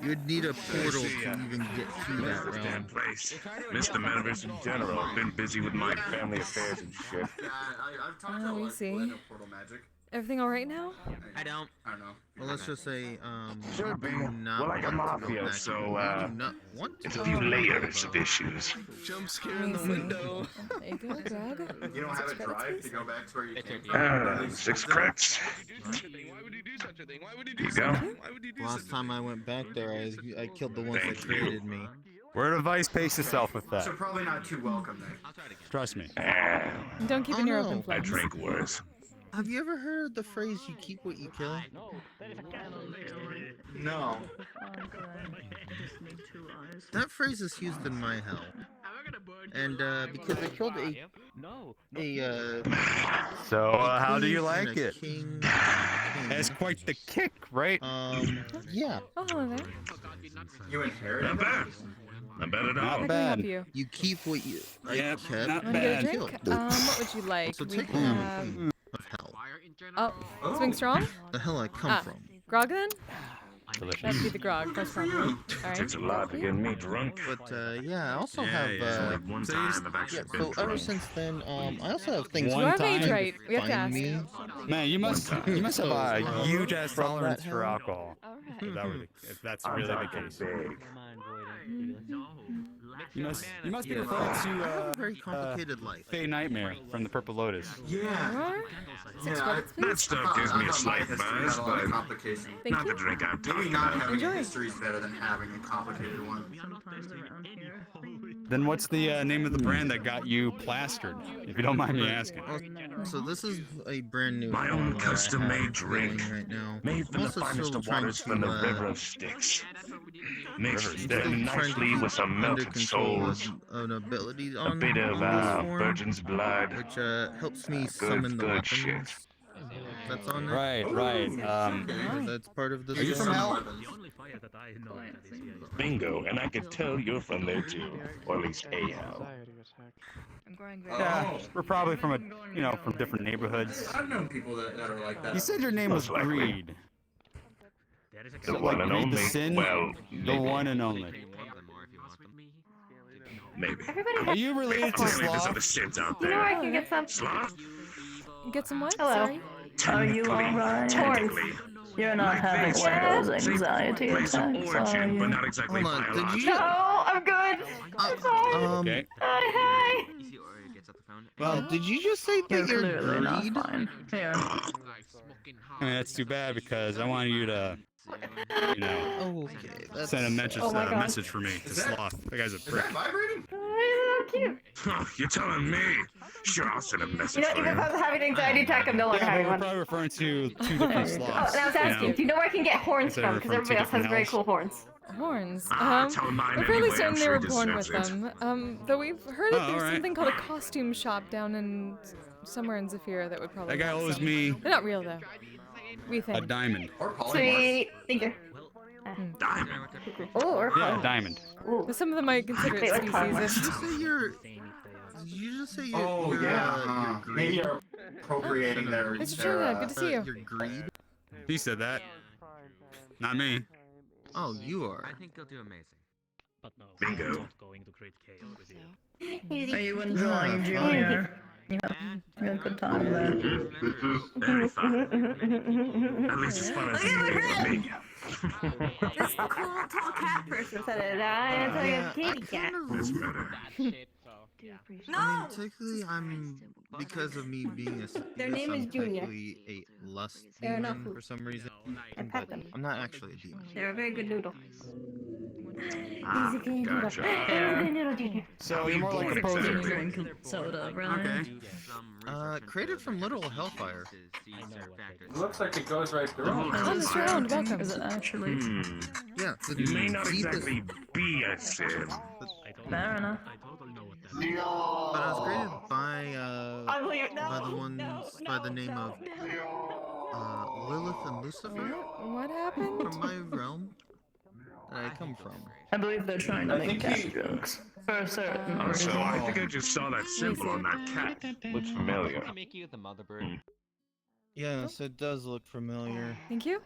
You'd need a portal to even get to that realm. Place. Missed the metaverse in general. Been busy with my family affairs and shit. I've talked Oh, to we see. portal magic. Everything all right now? I don't. I don't know. Well, let's just say, Should be. do not We're like a want to go mafia, back. so, You do not want to It's a go few back. layers of issues. Jump scare in the window. There you go, Grog. You don't have a drive to go back to where you came from. 6 credits. There you go. Last time I went back there, I killed the ones that created me. Word of advice, pace yourself with that. So probably not too welcome then. Trust me. Don't keep in your open no. flames. I drink worse. Have you ever heard the phrase, you keep what you kill? No. That phrase is used in my hell. And because I killed a So, how do you queen like and a it? king. That's quite the kick, right? Yeah. Oh, hello there. You inherited Not bad. Not bad at Not all. How can we bad. help you? You keep what you Yep, kept. not Want to get a bad. drink? What would you like? So We take have... of hell. Oh, swing strong? The hell I come Ah, from. Grog then? Delicious. That'd be the grog, most probably. Alright. Takes a lot to get me drunk. But yeah, I also Yeah, have yeah. Like one time I've actually yeah, been so ever drunk. since then, I also have things You One are of time? age right. We have to find ask. me. Man, you must have a huge ass From that tolerance for hell. alcohol. If that's really the case. You must be referring I have to a very complicated life. Fey Nightmare from the Purple Lotus. You Yeah. are? 6 credits, That please? stuff gives me a slight buzz, but complication. Thank not you. the drink I'm Maybe talking not about. having Enjoy. a history is better than having a complicated one. Then what's the name of the brand that got you plastered, if you don't mind me asking? So this is a brand new My own one that I have custom-made drink, going right now. made from I'm the also finest still of trying waters to, from the river of Styx. Mixed still then trying to nicely keep with some under melted control souls, an ability a on bit of this form, virgin's blood. which helps me Good, summon the good weapons. shit. That's on there. Right. That's part of the. Are you from hell? Bingo, and I could tell you're from there too, or at least a hell. Yeah, we're probably from from different neighborhoods. I've known people that are like that. You said your name was Most likely. Greed. The So, one like and Greed the only. Sin? Well, The maybe. one and only. Maybe. Are you related to There's other Sloth? sins out You know where I there. can get some? Sloth? Get some what? Hello. Sorry. Are you alright? Technically. You're not having one of those anxiety Place attacks, of are origin, but you? not exactly Hold on, did biological. you? No, I'm good. I'm fine. Okay. Hi. Well, did you just say that You're you're clearly not greed? fine. Here. I mean, that's too bad because I wanted you to, Okay, that's send a message, Oh my God. message for me to Sloth. That guy's a Is prick. that vibrating? Oh, you're so cute. You're telling me? Sure, I'll send a You message know, for even if I you. was having an anxiety attack, I'm no longer Yeah, but having we're one. probably referring to two different Oh, Sloths. and I was asking, do you know where I can get horns Instead from? of Because from everybody two else has different very hells. cool horns. Horns. Tell mine We're fairly anyway, I'm certain they sure were he born with deserves them. Though we've heard that Oh, there's alright. something called a costume shop down in somewhere in Zafira that would probably. That guy have owes some. me They're not real though. We a think. diamond. Or polymorphs. Sweet. Thank you. Diamond. Oh, or Yeah, a diamond. Ooh. But some of them might consider it Wait, like species. polymorphs. Did you say you're? Did you just say you're? Oh you're, yeah. you're greed? Maybe you're appropriating their. Mr. their, Trinidad, good to see you. Your greed? He said that. Not me. Oh, you are. I think you'll do amazing. Bingo. Easy. Are you enjoying Junior? You have a good time there. Very fun. At least as fun as me. This cool tall cat person said it. It's like a kitty cat. This matter. I mean, technically, because of me being a Their Theus, name is I'm Junior. technically a lust Fair enough. demon for some reason. I But pet them. I'm not actually a demon. They're a very good noodle. Ah, Easy can gotcha. Very good noodle, Junior. So you're more like a poser. drink soda, right? Okay. Created from literal hellfire. It looks like it goes right through. Oh, Mr. Round, welcome. Is it actually? Yeah. You may not exactly be a sim. Fair enough. But I was created by the name of Lilith and Lucifer. What happened? From my realm that I come from. I believe they're trying to make cat jokes. For certain. Oh, so I think I just saw that symbol on that cat. Looks familiar. Make you the mother bird. Yes, it does look familiar. Thank you.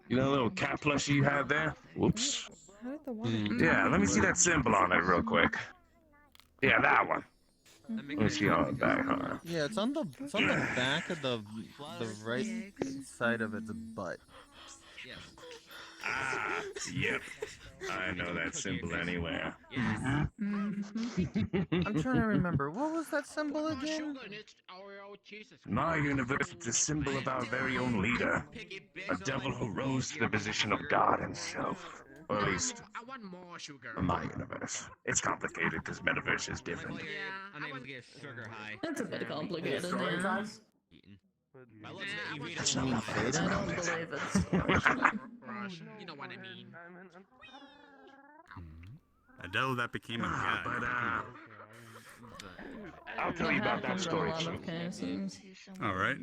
You know that little cat plushie you have there? Whoops. How did the water? Yeah, let me see that symbol on it real quick. Yeah, that one. Let me see on the back, huh? Yeah, it's on the back of the right side of its butt. Ah, yep. I know that symbol anywhere. I'm trying to remember. What was that symbol again? My universe is a symbol of our very own leader. A devil who rose to the position of God himself. Or at least, in my universe. It's complicated because metaverse is different. I'm able to get sugar high. That's a bit complicated. Story Yeah. time? That's not fade. I don't believe it's. You know what I mean. A devil that became a god. But, I'll tell you about that story soon. All right.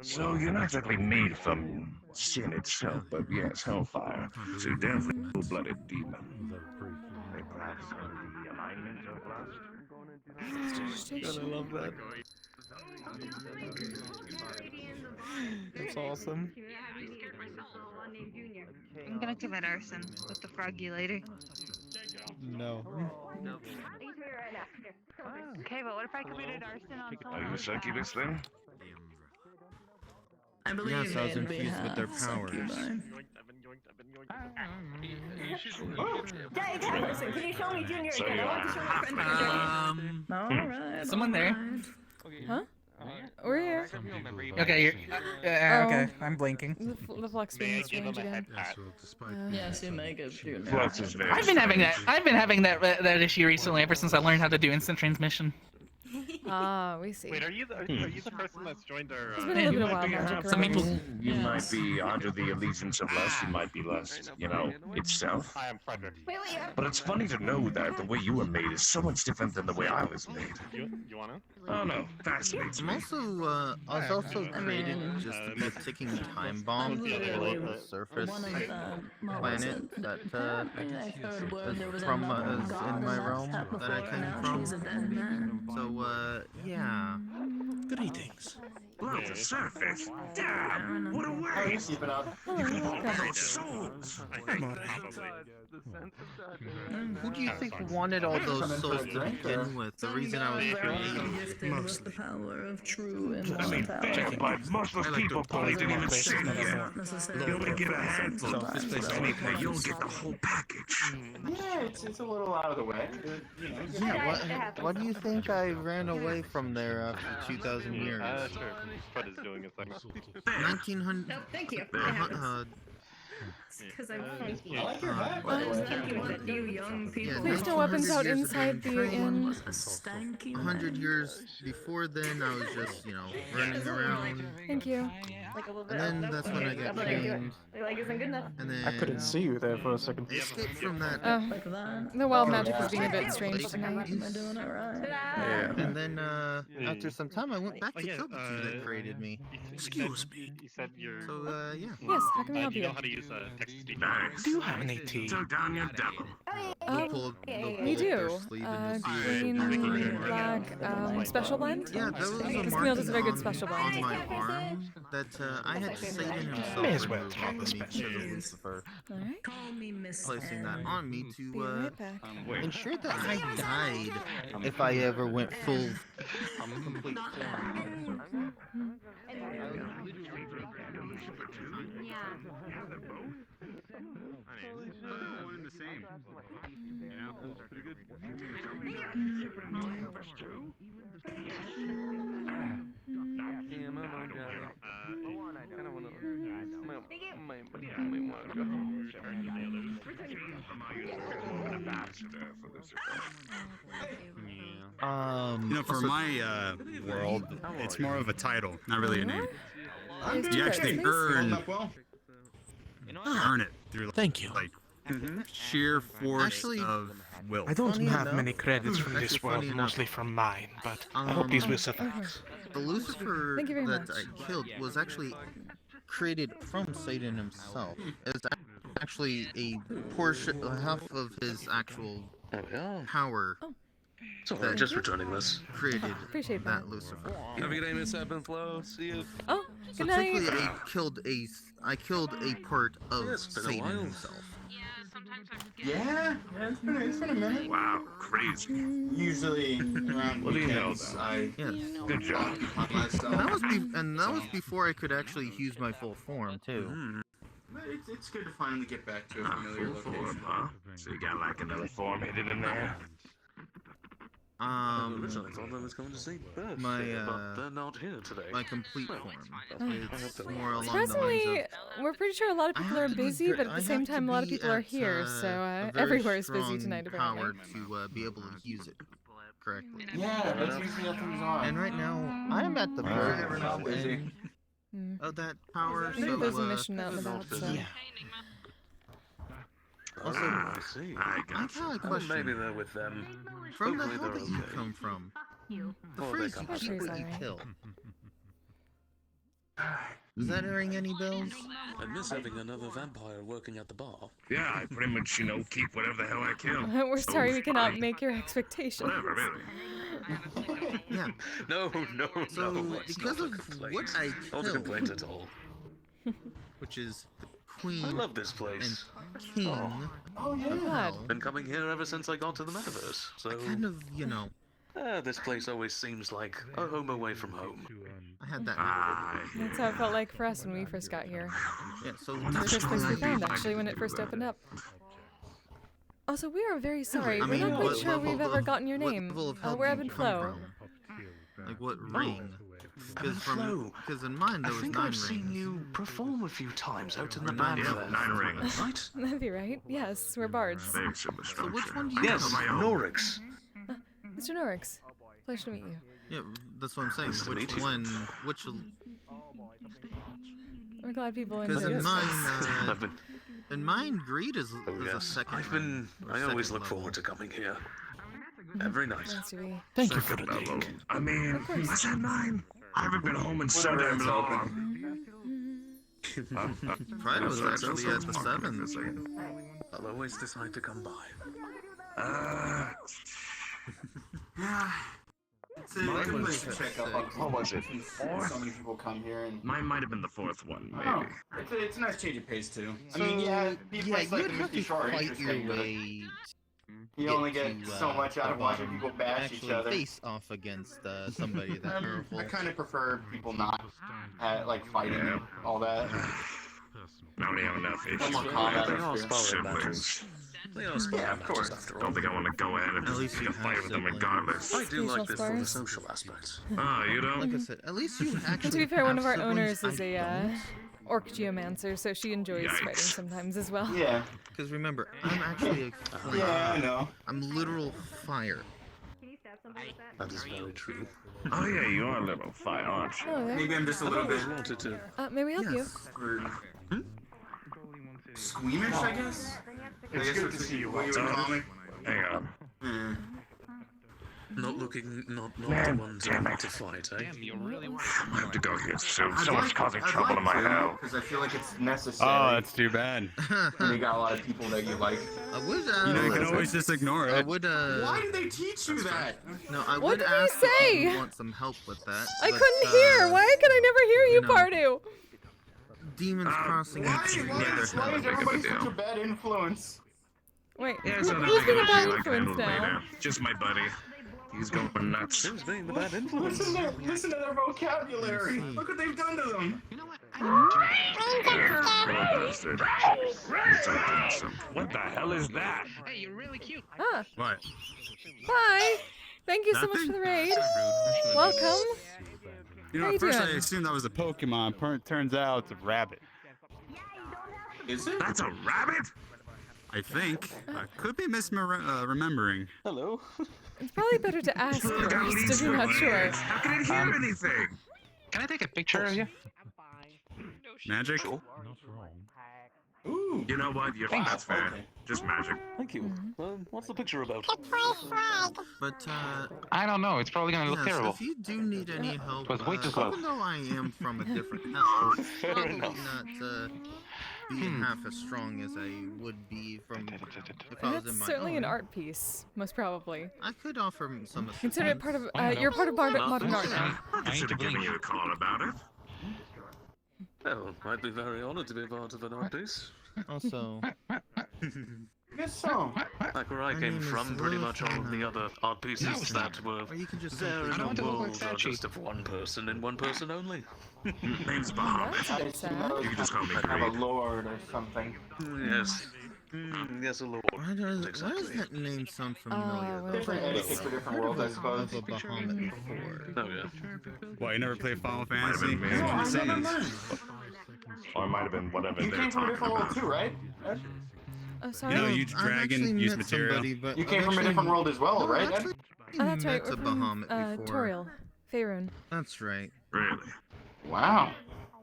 So you're not exactly made from sin itself, but yes, hellfire. So you're definitely a full-blooded demon. They perhaps under the alignment of lust? God, I love that. That's awesome. I'm gonna commit arson with the froggy later. No. Okay, but what if I committed arson on someone Are you a else? succubus then? I believe Yes, I was they'd be infused with their half powers. succubi. Daddy, listen, can you show me Junior again? I want to show my friend Alright. Someone there? Huh? We're here. Okay, you're. Okay, I'm blinking. The flux being is strange again. Yes, you make it, Junior. Flux is very I've been having that. I've been having that issue recently. Ever since I learned how to do instant transmission. Ah, we see. Wait, are you the person that's joined our? It's been a little bit of wild magic Some around. people. You might be under the allegiance of lust, you might be lust, you know, itself. I am Frederick. But it's funny to know that the way you were made is so much different than the way I was made. You wanna? Oh no, fascinates I'm me. also, I was also created just to be a ticking time bomb for the surface planet that from in my realm that I came from. So yeah. Greetings. Below the surface? Damn! What a waste! You could have all souls! Who do you think wanted all those souls to begin with? The reason I was created. Gifted with the power of true I mean, immortality. damn, but most of those people probably didn't even sin yet. You only get a handful. Anyway, you'll get the whole package. Yeah, it's a little out of the way. Yeah, what do you think I ran away from there after 2,000 years? Sure. Fred is doing a thing. 1900. No, thank you. Because I'm funky. I like your hat, by the way. You young people. Please no weapons out inside the inn. 100 years before then, I was just, you know, running around. Thank you. Like a little bit. And then that's when I got trained. Like, isn't good enough. And then I couldn't see you there for a second. I escaped from that. Oh, the wild magic is being a bit strange tonight. Am I doing it right? Yeah. And then after some time, I went back to Kilbatu that created me. Excuse me. You said you're. So yeah. Yes, how can we help Do you you? know how to use text to speech? Nice. Do you have an AT? So down your devil. We do. Green, black, special blend? Yeah, there was a This Camille marking does a very good on special my blend. arm that I had Satan himself May as well remove talk from the me because special. of Lucifer, Alright. Call me Miss placing that on me Be to right back. ensure that I died if I ever went full complete form. One and the same. You know? Pretty good. You know, for my world, it's more of a title, not really a name. You actually earn it through like sheer force of will. I don't Funny have enough- many credits from actually, this world, funny enough, mostly from mine, but I hope these will suffice. The Lucifer Thank you very that much. I killed was actually created from Satan himself. It was actually a portion, half of his actual power. So that just returning this. Created Appreciate that that. Lucifer. Have a good day, Miss Ebb and Flow. See you. Oh, So good night. technically, I killed a part of Yeah, it's been a Satan while. himself. Yeah, it's been a minute. Wow, crazy. Usually around What do you know, weekends, though? I Yes. Good job. And that was before I could actually use my full form too. But it's good to finally get back to a familiar location. So you got like another form hidden in there? Originally thought I was going to see Birth, my but they're not here today. my complete form. It's more along the Surprisingly, lines we're pretty sure a lot of people are busy, but at the same time, a lot of people are here, so everywhere is busy tonight, apparently. Power to be able to use it correctly. Yeah, that's usually how things are. And right now, I'm at the very end of that power. Maybe So there's a mission out and about, so. yeah. Also, I see. I got a question. Maybe they're with them. From the Hopefully hell they're that you okay. come from, the Oh, phrase they "you come keep from- what you Alright. kill." Does that ring any bells? I miss having another vampire working at the bar. Yeah, I pretty much, keep whatever the hell I kill. We're sorry we cannot make your expectations. Yeah. No, So, no. It's because not a of complaint. what I Not a killed, complaint at all. which is the queen I love this place. and king Oh, yeah. of hell, Been coming here ever since I got to the metaverse. So I kind of, this place always seems like a home away from home. I had that. That's how it felt like for us when we first got here. Yeah, so It's the first place we found, actually, when it first opened up. Also, we are very sorry. I We're mean, not quite what sure level we've of- ever gotten your what name. level of hell We're do Ebb you and come Flow. from? Like what ring? Because Flow. in mine there I was think 9 I've rings. seen you perform a few times out in the Nine band. rings. 9 rings, right? That'd be right. Yes, we're bards. So which one do you Yes, come from? Norix. Mr. Norix, pleasure to meet you. Yeah, that's what I'm saying. Nice to Which meet you. one? Which? We're glad people Because enjoy in this. mine, in mine, greed is a Yes, second. I always look forward to coming here. Every night. Nice to be. Thank you for the dig. I mean, Of course. I said 9. I haven't been home in so damn long. Pride was actually at the 7. I'll always decide to come by. It's a good place to check up on. What was it? So many people come here and. Mine might have been the 4th one, maybe. Oh, it's a nice change of pace too. So, I mean, yeah, these yeah, places like you'd the have Misty to Shore are fight interesting, your but way. you only get so much out of watching people bash each actually other. face off against somebody that powerful. I kind of prefer people not like fighting and all that. I only have enough issues. More combat They all experience. spell battles. They all spell Yeah, of battles course. after all. Don't think I want to go ahead and At least pick you a fight have with them siblings. regardless. I do like this for the Spars. social aspect. Ah, you don't? Like I said, at least you actually. And to be fair, one have of our siblings. owners is I a don't. orc geomancer, so she enjoys Yikes. fighting sometimes as well. Yeah. Because remember, I'm actually a flame. Yeah, I know. I'm literal fire. That is very true. Oh yeah, you are a little fire, aren't you? Hello there. Maybe I'm just a little bit wanted to. May we help you? squeamish, I guess. It's good to see you, what you would call me. Hang on. Not looking, not Man, the ones damn who it. to fight, eh? I have to go here soon. Someone's causing trouble in my hell. Because I feel like it's necessary. Oh, that's too bad. And you got a lot of people that you like. I would. You know, you can always just ignore I it. would. Why did they teach you that? No, I What would did you ask if say? you want some help with that. I but, couldn't hear. Why could I never hear you, no. Pardu? Demons crossing into the other Why is hell. everybody such a bad influence? Wait, Yeah, who's so being a bad I can influence handle now? later. Just my buddy. He's going nuts. Who's being the bad influence? Listen to their vocabulary. Look what they've done to them. bastard. What the hell is that? Hey, you're really cute. Ah, What? bye. Thank you so much for the raid. Welcome. You How know, you at first I doing? assumed that was a Pokemon. Turns out it's a rabbit. Is it? That's a rabbit? I think. I could be remembering. Hello. It's probably better to ask first if you're not sure. How can it hear anything? Can I take a picture of you? Magic? Ooh. You know what? That's fair. Just magic. Thank you. What's the picture about? But, I don't know. It's probably gonna look yes, terrible. if you do need any help, It was way too close. even though I am from a different house, it's Fair probably enough. not being half as strong as I would be from if I was in That's my certainly own. an art piece, most probably. I could offer some assistance. Consider it part of. You're part of modern art now. I should have given you a call about it. Well, I'd be very honored to be part of an art piece. Also, I guess so. Like where I My came name is from, pretty Lil much all of the other art pieces that were or you can just there simply in call the me world Lil. are just of one person and one person only. Name's Bahamut. I assume that was You can just call me kind of a Greed. lord or something. Yes. Yes, a lord. Why does that name sound familiar? well, Different etiquette for different worlds, I suppose. Of a Bahamut before. Oh yeah. Why, you never played Final Might have Fantasy? been me. It's one of the I've never summons. Or it might have been whatever You they're came from a talking different world about. too, right? Ed? Sorry. You know, Oh, huge I've dragon, actually used met material. somebody, but You came I've from a actually- different world as well, no, right? I've Ed? actually that's right. met We're a from Bahamut before. Toriel, Faerun. That's right. Really? Wow.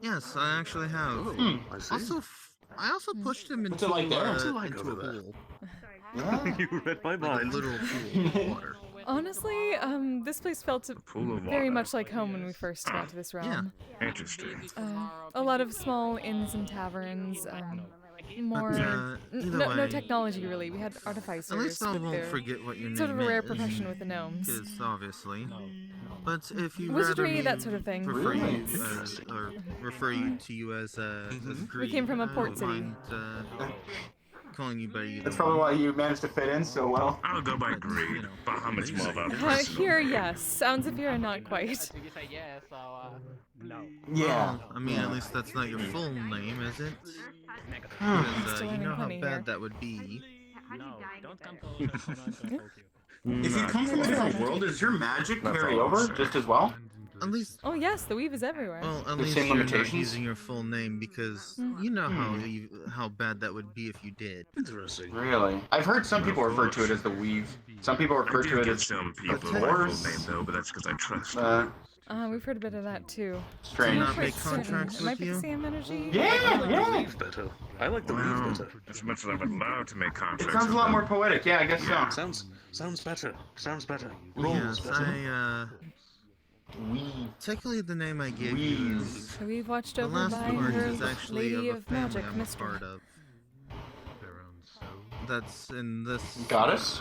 Yes, I actually have. I see. Also, I also pushed him What's into, it like there? What's it like into over a there? pool. Yeah. You read my Like a mind. literal pool of water. Honestly, this place felt Pool of very water. much like home when we first got to this realm. Interesting. A lot of small inns and taverns. More either no way, technology really. We had artificers. At least I but won't they're forget what your name sort of a rare is, profession with the gnomes. because obviously. But if you Wizardry, rather me that sort of thing. refer you Really? as, or refer you to you as Greed, came from a I port don't city. mind, calling you by either. That's probably why you managed to fit in so well. I'll go by Greed. Bahamut's more of a personal Here, name. yes. Sounds if you're not quite. If you say yes, no. Yeah. Well, I mean, at least that's not your full name, is it? Hmm. Because Still you learning know how plenty bad here. that would be. If you come from a different world, does your magic That's carry all I'm over saying. just as well? At least, Oh yes, the weave is everywhere. well, at The least same you're not limitations? using your full name because you know how bad that would be if you did. Interesting. Really? I've heard some people refer to it as the weave. Some people refer I to do it give as some people the my full horse. name though, but that's because I trust. We've heard a bit of that too. Strange. I'm not quite make certain. contracts It might with be the you? same energy. Yeah, yeah. Weave better. I like the weave Well, better. as much as I would love to make contracts. It sounds a with lot them. more poetic. Yeah, I guess so. Sounds better. Sounds better. Rolls Yes, better. technically the name I gave you is So we've watched the over last by part her is actually Lady of a of family Magic, I'm a Mr. part of. That's in this Goddess?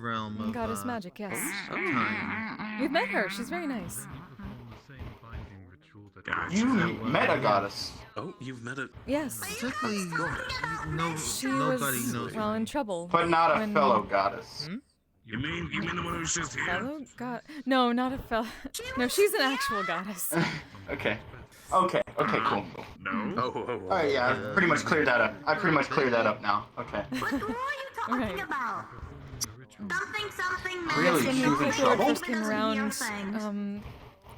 realm of Goddess Magic, yes. time. We've met her. She's very nice. You met a goddess. Oh, you've met it. Yes. Technically, She nobody was knows. well in trouble. But not a when- fellow goddess. You mean the one who's just here? Fellow god? No, not a fellow. No, she's an actual goddess. Okay. Okay, cool. No. Alright, yeah, I pretty much cleared that up. I pretty much cleared that up now. Okay. What are you talking Right. about? Something Really? When She the was in Fifth Lord trouble? first came around,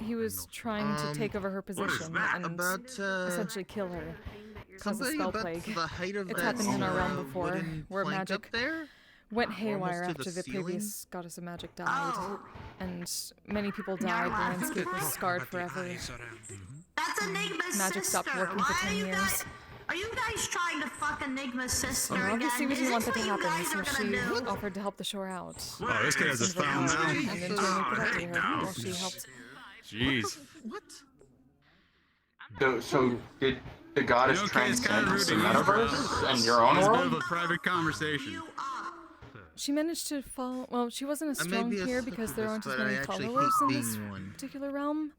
he was trying to take over her position and About essentially kill her. Cause a somebody spell about plague. the height of It's that happened in our realm before, wooden where plank magic up there? went haywire Almost to after the the ceiling? previous goddess of magic died, and many people died. The landscape was scarred forever. That's Enigma's Magic stopped sister. working for Why 10 are you years. guys? Are you guys trying to fuck Enigma's sister Well, again? obviously, we Is didn't want this that to what you happen, guys so are she gonna do? offered to help the shore out. Oh, this kid has his phone now. And in turn, we protected her while she helped. Jeez. What? So did the goddess You okay? It's transcend kinda rude the to use, metaverse bro. and your own It's a bit of world? a private conversation. She managed to fall. Well, she wasn't a I may strong be a peer because there succubus, aren't as but I many actually followers hate in this being one. particular realm.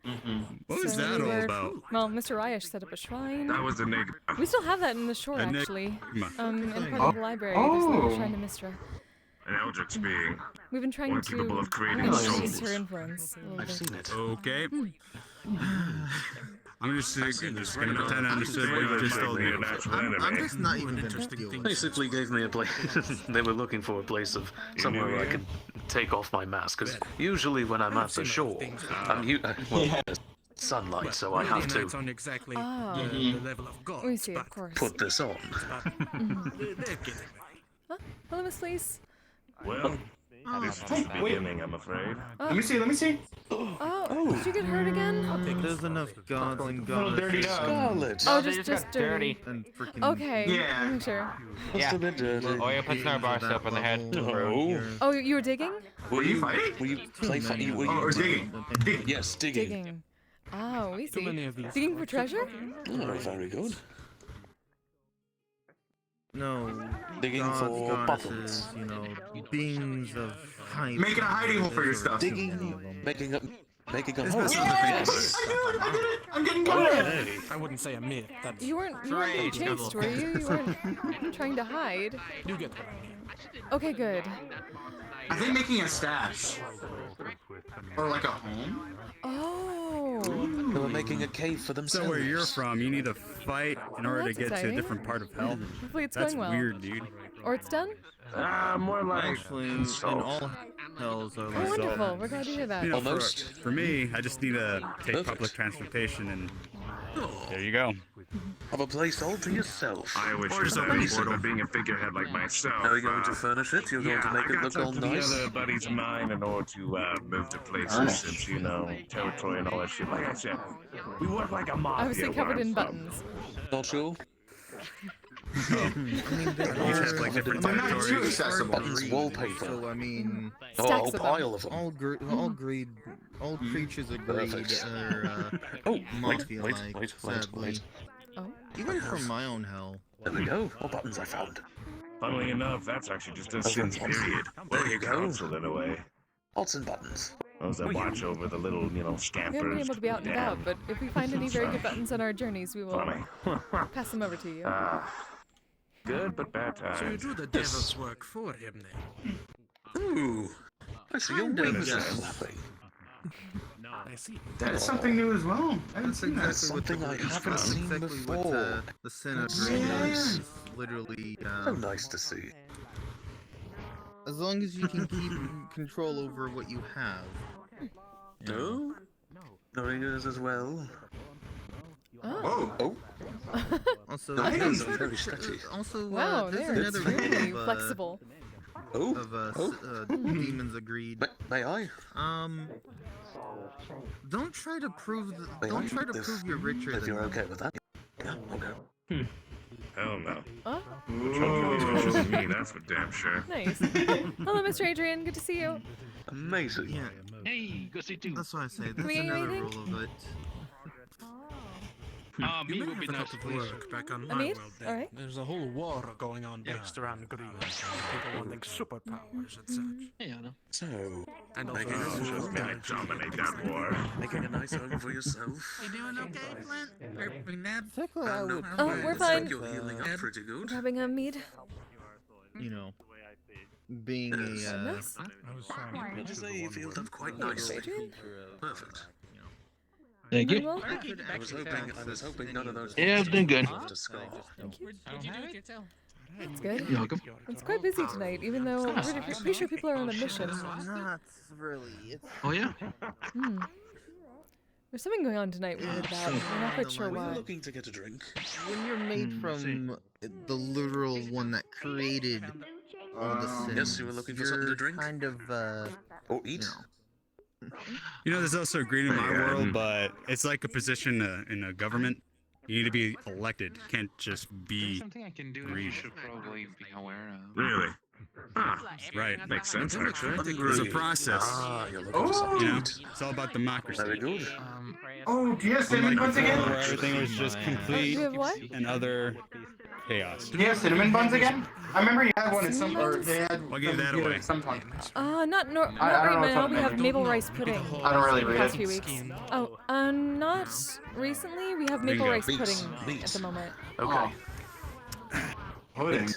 What was So that we all were- about? Well, Mr. Ryesh set up a shrine. That was Enigma. We still have that in the shore, Enigma. actually. In part of the library. There's the shrine to Mistra. An Eldritch being. We've been trying One to capable of creating increase souls. her influence a little I've bit. seen it. Okay. I'm just gonna pretend I understood what you just told me. I'm just not even gonna deal with Basically gave me a place. They were looking for a place of somewhere where I could take off my mask. Because usually when I'm at the shore, sunlight, so I have to We see, of course. put this on. Huh? Hello, Miss Fleece. Well, this is the beginning, I'm afraid. Let me see. Oh, did you get hurt again? There's enough gods and Little dirty goddesses. Oh, just dirty. And freaking Okay. Yeah. I'm sure. Yeah. Oya puts our bar soap on the head. Oh, you were digging? Were you fighting? Were you fighting? Or digging. Yes, digging. Digging. Oh, we see. Digging for treasure? Oh, very good. No. Digging gods, for goddesses, you know, beings of height. Making a hiding hole for your stuff. Making a It's hole. best Yes. I did it. I'm getting good. I wouldn't say a myth. That's You weren't being chased, were you? You weren't trying to hide. you get what I mean. Okay, good. I think making a stash. Or like a home. Oh. They were making a cave for themselves. So where you're from, you need to fight in order to that's get to a exciting. different part of hell. Hopefully it's That's going well. weird, dude. Or it's done? More like actually, in all hells are Oh, like wonderful. We're glad to hear that. You know, Almost. For me, I just need to take public transportation, and there you go. Have a place all to yourself. I wish Or you so had basic. for being a figurehead like myself. How are you going to furnish it? You're going to make it look all The nice? other buddies of mine in order to move to places since, you know, territory and all that shit. Like I said, we work like a mafia. Obviously covered where in I'm buttons. Not sure. I mean, Each has like different They're not too territories. accessible. Buttons, wallpaper. So I mean, Oh, a Stacks whole of them. pile of them. all greed, all creatures of greed Perfect. are Oh, wait, mafia-like. Sadly, wait. Oh. even from my own hell. There we go. More buttons I found. Funnily enough, that's actually just a Okay. sin's period. There you go. Council in a way. Lots and buttons. Those that watch over the little, you know, We haven't scampers. been able to be out and about, but if we find any very good buttons on our journeys, we will Funny. pass them over to you. Good but bad times. So you do the devil's work for him then. Ooh. I see your wings are flapping. I see. That's something new as well. That's That's exactly something I what haven't seen exactly what before. the sin of So greed nice. is. Literally, So nice to see. as long as you can keep control over what you have. No? Knowing yours as well. Oh. Oh. Also, The there's hands sort are of- very sketchy. Also, Wow, there's they're another extremely rule of, flexible. Oh. demons agreed. May I? Don't try to prove May don't I? try to If- prove you're richer If than you're them. okay with that. Yeah, okay. Hell no. Oh, Trouble with me, that's for damn sure. nice. Hello, Mr. Adrian. Good to see you. Amazing. Yeah, Hey, go see too. that's why I say we that's get another anything? rule of it. Me You would may be have nice, a lot of please. work back on A my meat? world then. Alright. There's a whole war going on based around greed. People wanting superpowers and such. Yeah, I know. So, And also making Oh, a just gonna dominate that war. making a nice home for yourself. You doing okay, Clint? Technically, Oh, we're fine. You're healing up pretty good. Grabbing a meat. you know, being a Nice. Would you say you healed up quite Thank you, nicely? Adrian. Perfect. Thank you. Well, I was hoping none of those. Yeah, I've done good. To scar. that's good. You're welcome. It's quite busy tonight, even though I'm pretty sure people are on a mission. not really. It's Oh yeah. Hmm. There's something going on tonight we heard about. We're not quite sure Were you why. looking to get a drink? when you're made from the literal one that created all the sins. Yes, you were looking for something to you're drink? Kind of Or eat? You know, there's also greed in my world, but it's like a position in a government. You need to be elected. You can't just be Something I can do. greed. You should probably be aware of. Really? Right. Makes sense, actually. There's a process. You're looking for something You to know, eat. it's all about democracy. Very good. Oh, do you have cinnamon buns Unlike again? before, where everything was just Do complete you have what? and utter chaos. Do you have cinnamon buns again? I remember you had one at some, or they had. I'll give that them away. at some point. Not I right don't know now. if We I'm- have maple rice pudding. I don't really for the read past it. few weeks. Oh, not recently. We have maple Bingo. rice Beets. pudding at Beets. the moment. Okay. Pudding.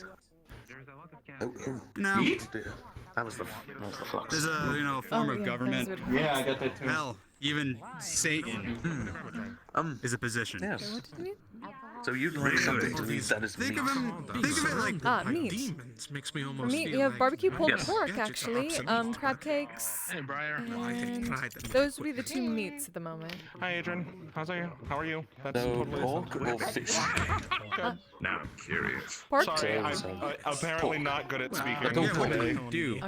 Oh, No, Meat? dear. That was the flux. there's a form Oh, of yeah, government. that was a bit- Yeah, I got that too. Hell, Even Satan is a position. Yes. What did you mean? So you'd like something to eat that is meat. Think of it like Meat. Demons makes me For almost meat, feel we have like barbecue pulled Yes. pork, Gadgets are actually, obsolete. crab cakes, Hey, Briar. and those would be the two meats at the moment. Hi, Adrian. How are you? That's No totally pork or fish? Good. Now I'm curious. Pork? Sorry, I'm apparently not good at speaking today. Dude,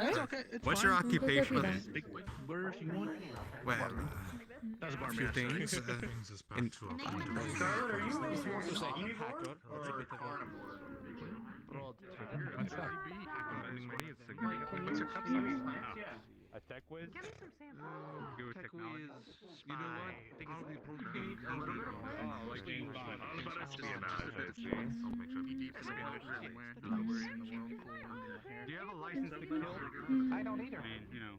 what's your occupation? Where if you want. Well, That's a a few things. In, A tech whiz? Your technology. You know what? Do you have a license to kill? I don't either. I mean, you know.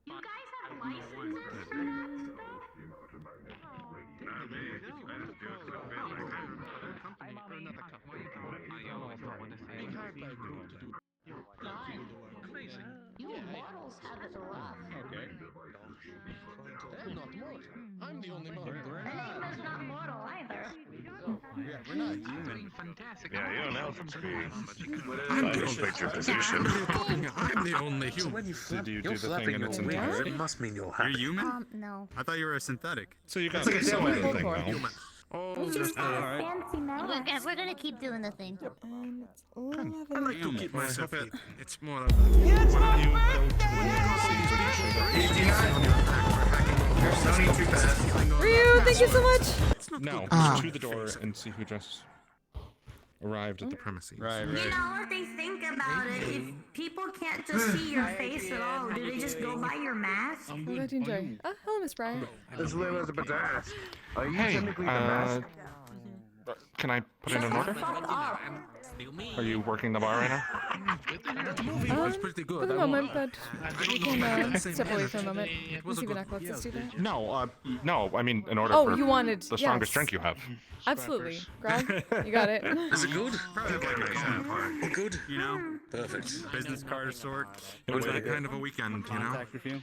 You guys have licenses? You mortals have it rough. Okay. I'm not mortal. I'm the only mortal. Enigma's not mortal either. Yeah, we're not human. Fantastic. Yeah, you don't know from speed. I'm I don't think your position. I'm the only So human. when you flap, Did you you're do the flapping thing in your its wings, entirety? it must mean you're You're happy. human? No. I thought you were a synthetic. So you got It's like a some tailwind thing thing, now. Human. Oh, Just Alright. fancy now. We're gonna keep doing the thing. And it's I like to 11. keep myself fit. It's more of It's a... my No need to pass. Ryu, thank you so much! No, Ah. to the door and see who just arrived at the premises. Right, You know what they think about it? If people can't just see your face at all, do they just go by your mask? I'm glad to enjoy. Hello, Miss Briar. This little is a badass. Hey, can I put in an order? Fuck off. Are you working the bar right now? The movie was pretty For good. the moment, but we can if step away for a moment. It was Let's a see good if let's do that. No, I mean in order Oh, for you wanted the strongest yes. drink you have. Absolutely. Grog, you got it. Is it good? Oh, good? You know, Perfect. business card of sort. It was that kind of a weekend, you know? Contact with you.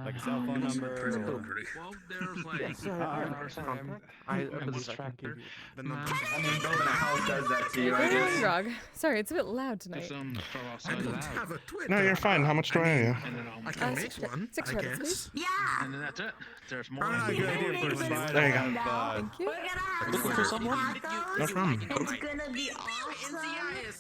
Like a cell phone number. Hungry. Well, there's like. The number. I mean, building a house does that to you, I Good morning, guess. Grog. Sorry, it's a bit loud tonight. Some from I outside don't of have a Twitter. No, you're fine. How much do I owe you? And then I can make one, six I credits, guess. Yeah. And then that's it. There's more. Probably not a good idea for a spy. There you go. Thank you. We're gonna have Looking for someone? No problem. It's gonna be awesome.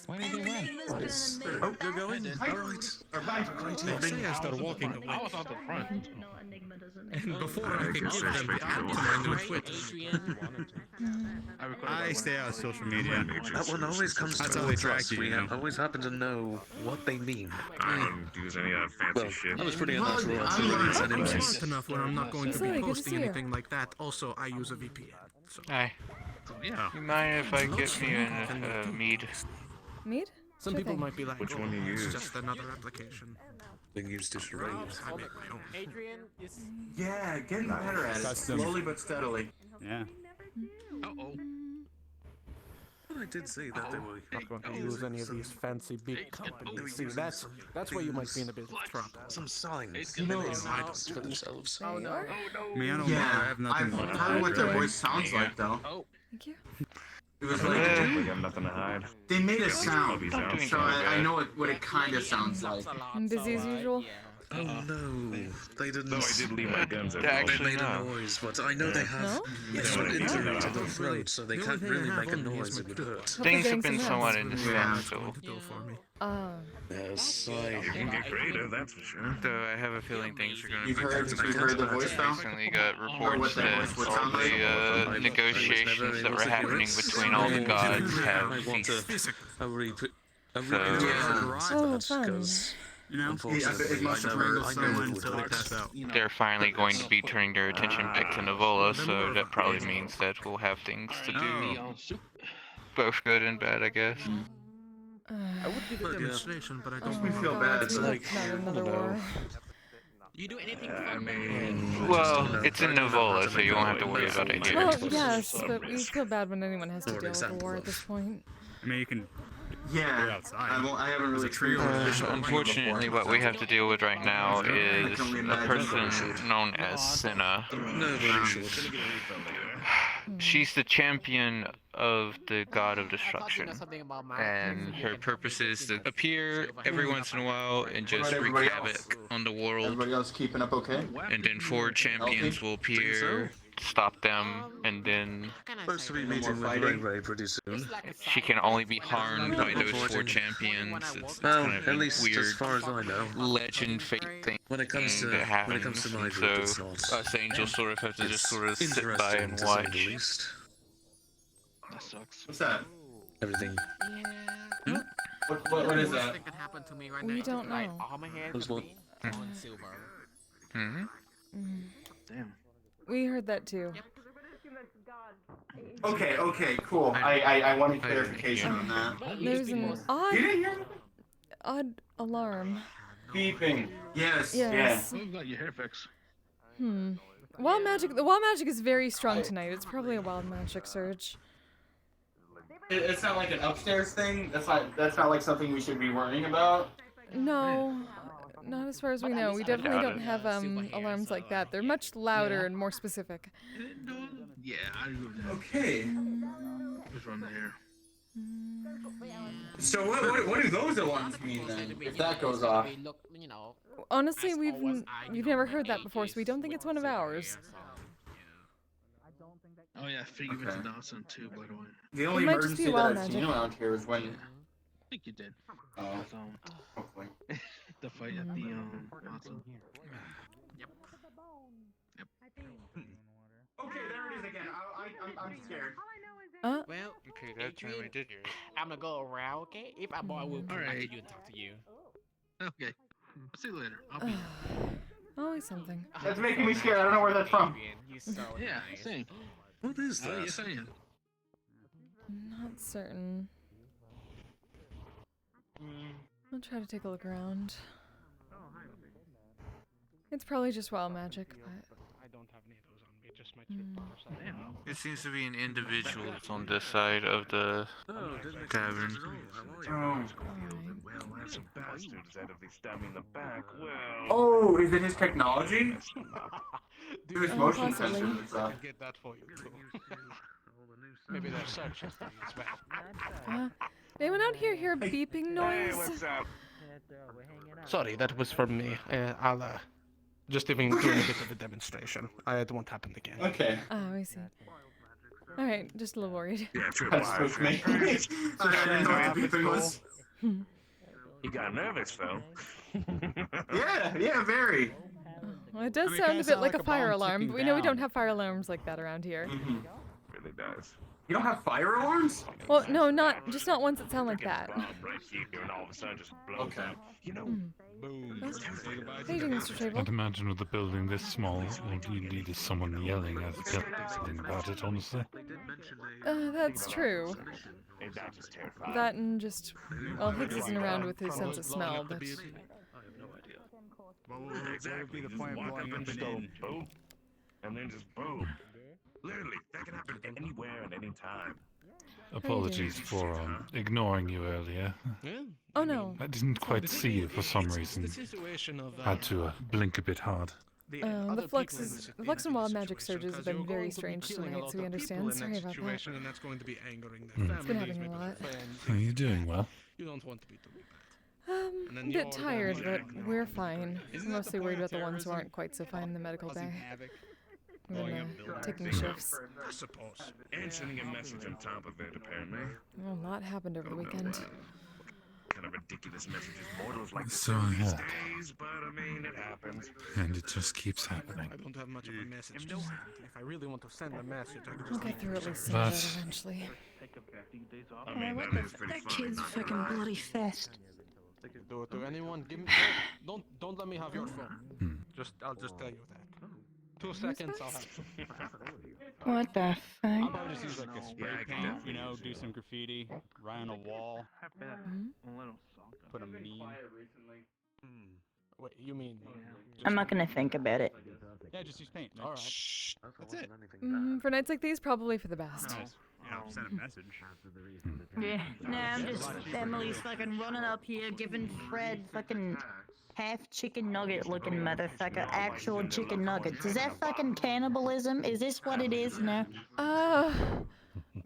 When did you win? Enigma's gonna make Oh, you're going? Alright. Say I started walking away. I was out the front. No, Enigma doesn't And before I could give them the app to my new Twitter. I stay out of social media. That one always comes That's how they towards track us. you, We you know. always happen to know what they mean. I don't use any of that fancy Well, shit. that was pretty Well, unnatural. I'm It's not- I'm anyways. smart enough where I'm not going to Sorry, be good to posting see you. anything like that. Also, I use a VPN. So. Hi. Yeah. You mind if I get me a mead? Mead? Some Sure people thing. might be like, Which oh, one you it's use? just another application. Being used to charades. I make my own. Adrian, Yeah, getting better at it. Custom. Slowly but steadily. Yeah. Uh-oh. I did see that they were not going to use any of these fancy big companies. See, that's where you might be in the business of trouble. some signs. You know, idols for themselves. There you are. I mean, I don't know. I Yeah, have nothing. I've heard what their voice sounds like, though. Thank you. It was We like, got nothing to hide. they made a sound, Puppies out. so I know what it kind of sounds like. I'm busy as usual. Oh no, they didn't. Though I did leave my guns at They home. made a noise, but I know they have No? yes, No, an I didn't. injury No. to the throat, so they The can't only thing I really have make a on me is noise. It my would dirt. hurt. Things have been Thanks, somewhat Max. indispensable. Yes, You can get creative, that's for sure. Though I have a feeling things are going to be You've heard the voice, though? recently got what reports that that voice would all sound like? the negotiations that were happening between all the gods have I want ceased. a repeat. A So- repeat Yeah. Oh, fun. because You know, unfortunately, it must have I never wrangled I someone never would until they pass work. out. They're finally going to be turning their attention back to Nivola, so that probably means that we'll have things to do, Neon soup. both good and bad, I guess. I would give a demonstration, but I don't me feel bad. It's like, Not another you know, war. You do anything I fun? mean, Well, it's in Nivola, so you won't have to worry about it here. Well, yes, but we feel bad when anyone has to deal with a war at this point. I mean, you can Yeah, I haven't really experienced this Unfortunately, what we have to deal with right now is a person known as Senna. She's the champion of the god of destruction, and her purpose is to appear every once in a while and just wreak havoc on the world. Everybody else keeping up okay? And then 4 champions will appear, stop them, and then Supposed to be meeting with Ray pretty soon. she can only be harmed by those 4 champions. It's Well, kind of at a least weird as far as I know. legend fate thing When it comes to that happens. when it comes to my group, So it's not. us angels sort of have to just sort of sit by Interesting, and to say the watch. least. That sucks. What's that? Everything. What is that? That could happen to me right We now. don't Like, know. all my hair Who's could what? be on silver. Mm-hmm. Damn. We heard that too. Okay, cool. I wanted clarification on that. There's an You didn't hear me? odd alarm. Beeping. Yes. Yes. You've got your hair fixed. Wild magic. The wild magic is very strong tonight. It's probably a wild magic surge. It's not like an upstairs thing. That's not like something we should be worrying about. No, not as far as we know. We definitely don't have alarms like that. They're much louder and more specific. Yeah, I agree with that. Okay. Who's running the hair? So what do those alarms mean then? If that goes off. Honestly, we've never heard that before, so we don't think it's one of ours. Oh yeah, I figured you went to Dawson too, by the way. The only might just be emergency that wild I've seen magic. around here is when. I think you did. Oh, With, hopefully. the fight at the Dawson. Okay, there it is again. I'm scared. Well, Okay, that time I did hear it. I'm gonna go around, okay? If I boy will come back to Alright. you and talk to you. Okay. I'll see you later. I'll be. Always something. That's making me scared. I don't know where that's from. You so Yeah, nice. same. What is that? Yes, I am. Not certain. I'll try to take a look around. It's probably just wild magic, but. I don't have any of those on me, just my It seems to be an individual that's on this side of the tavern. Oh. Well, that's a bastard. Is that if they stab me in the back? Well. Oh, is it his technology? Do his motion possibly. sensors and stuff. get that for you too. Maybe they're search as well. Anyone out here hear a beeping noise? Sorry, that was from me. I'll just even doing a bit of a demonstration. It won't happen again. Okay. Oh, I see. Alright, just a little worried. Yeah, true. That's supposed to make I didn't know what the beeping was. You got nervous though. Yeah, very. Well, it does sound a bit like a fire alarm, but we know we don't have fire alarms like that around here. Really does. You don't have fire alarms? Well, no, not ones that sound like that. Right here, and all of a sudden just blows Okay. up. You know, boom. How you doing, Mr. Trable? Can't imagine with a building this small, all you need is someone yelling at something about it, honestly. That's true. That's just terrifying. That and just, well, Higgs isn't around with his sense of smell, but... Exactly. Just walk up and then boom, and then just boom. Literally, that can happen anywhere at any time. Apologies for ignoring you earlier. Oh no. I didn't quite see you for some reason. Had to blink a bit hard. The flux and wild magic surges have been very strange tonight, so we understand. Sorry about that. And that's going to be angering their It's been families, happening a maybe lot. their friends. Are you doing well? You don't want to be too bad. A bit tired, but we're fine. I'm mostly worried about the ones who aren't quite so fine in the medical bay. We're taking shifts. I suppose. And sending a message on top of it, apparently. Well, a lot happened over the weekend. Kind of ridiculous messages mortals like So to I send these heard. days, but I mean, it happens. And it just keeps happening. I don't have much of a message to send. If I really want to send a message, I could We'll just get through at least some But- of it eventually. I mean, that is pretty That fun. kid's fucking bloody fast. do it to anyone. Give me. Don't let me have your phone. I'll just tell you that. 2 seconds, I'll have. What the I'll fuck? probably just use like a spray paint, you know, do some graffiti, write on a wall, put a meme. Wait, you mean? I'm not gonna think about it. Yeah, just use paint. All right. That's it. For nights like these, probably for the best. Send a message. Yeah. Nah, I'm just Emily's fucking running up here giving Fred fucking half chicken nugget looking motherfucker actual chicken nuggets. Is that fucking cannibalism? Is this what it is now?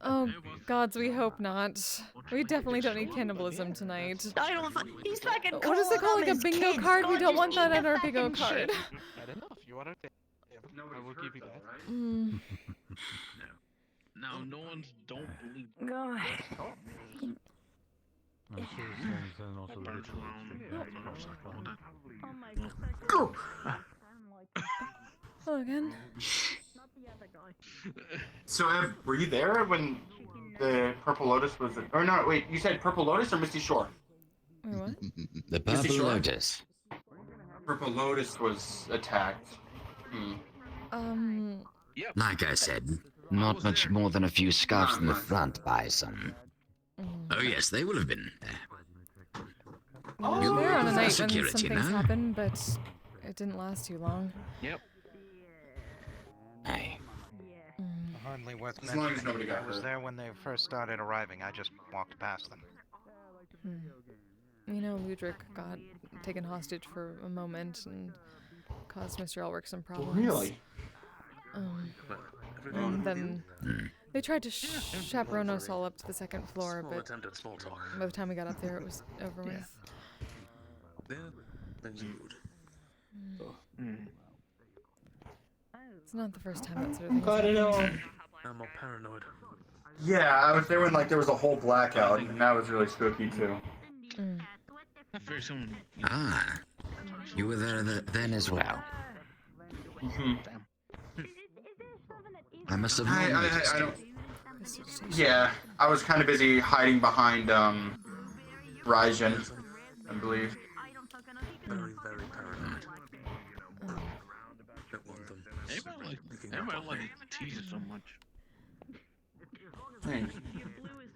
Oh, gods, we hope not. We definitely don't need cannibalism tonight. I don't. He's fucking. What is it called? Like a bingo card? We don't want that on our bingo card. I don't know if you want to. I will give you that. Now, no one's don't believe. God. Go. Hello again. So, Eb, were you there when the Purple Lotus was? Or no, wait. You said Purple Lotus or Misty Shore? Wait, what? The Purple Lotus. Purple Lotus was attacked. Like I said, not much more than a few scuffs in the front by some. Oh yes, they will have been there. We You were on a prefer night when security, some things no? happened, but it didn't last too long. Yep. Hey. Hardly worth As long as mentioning. nobody got I was hurt. there when they first started arriving. I just walked past them. You know, Ludric got taken hostage for a moment and caused Mr. Elric some problems. Really? And then they tried to chaperone us all up to the second floor, but by the time we got up there, it was over with. It's not the first time that sort of thing. Got it all. I'm all paranoid. Yeah, I was there when like there was a whole blackout, and that was really spooky too. Very soon. Ah, you were there then as well. I must have not noticed I you. don't. Yeah, I was kind of busy hiding behind Raijin, I believe. Very, very paranoid. Don't want them. Everybody like tease it so much. Thanks.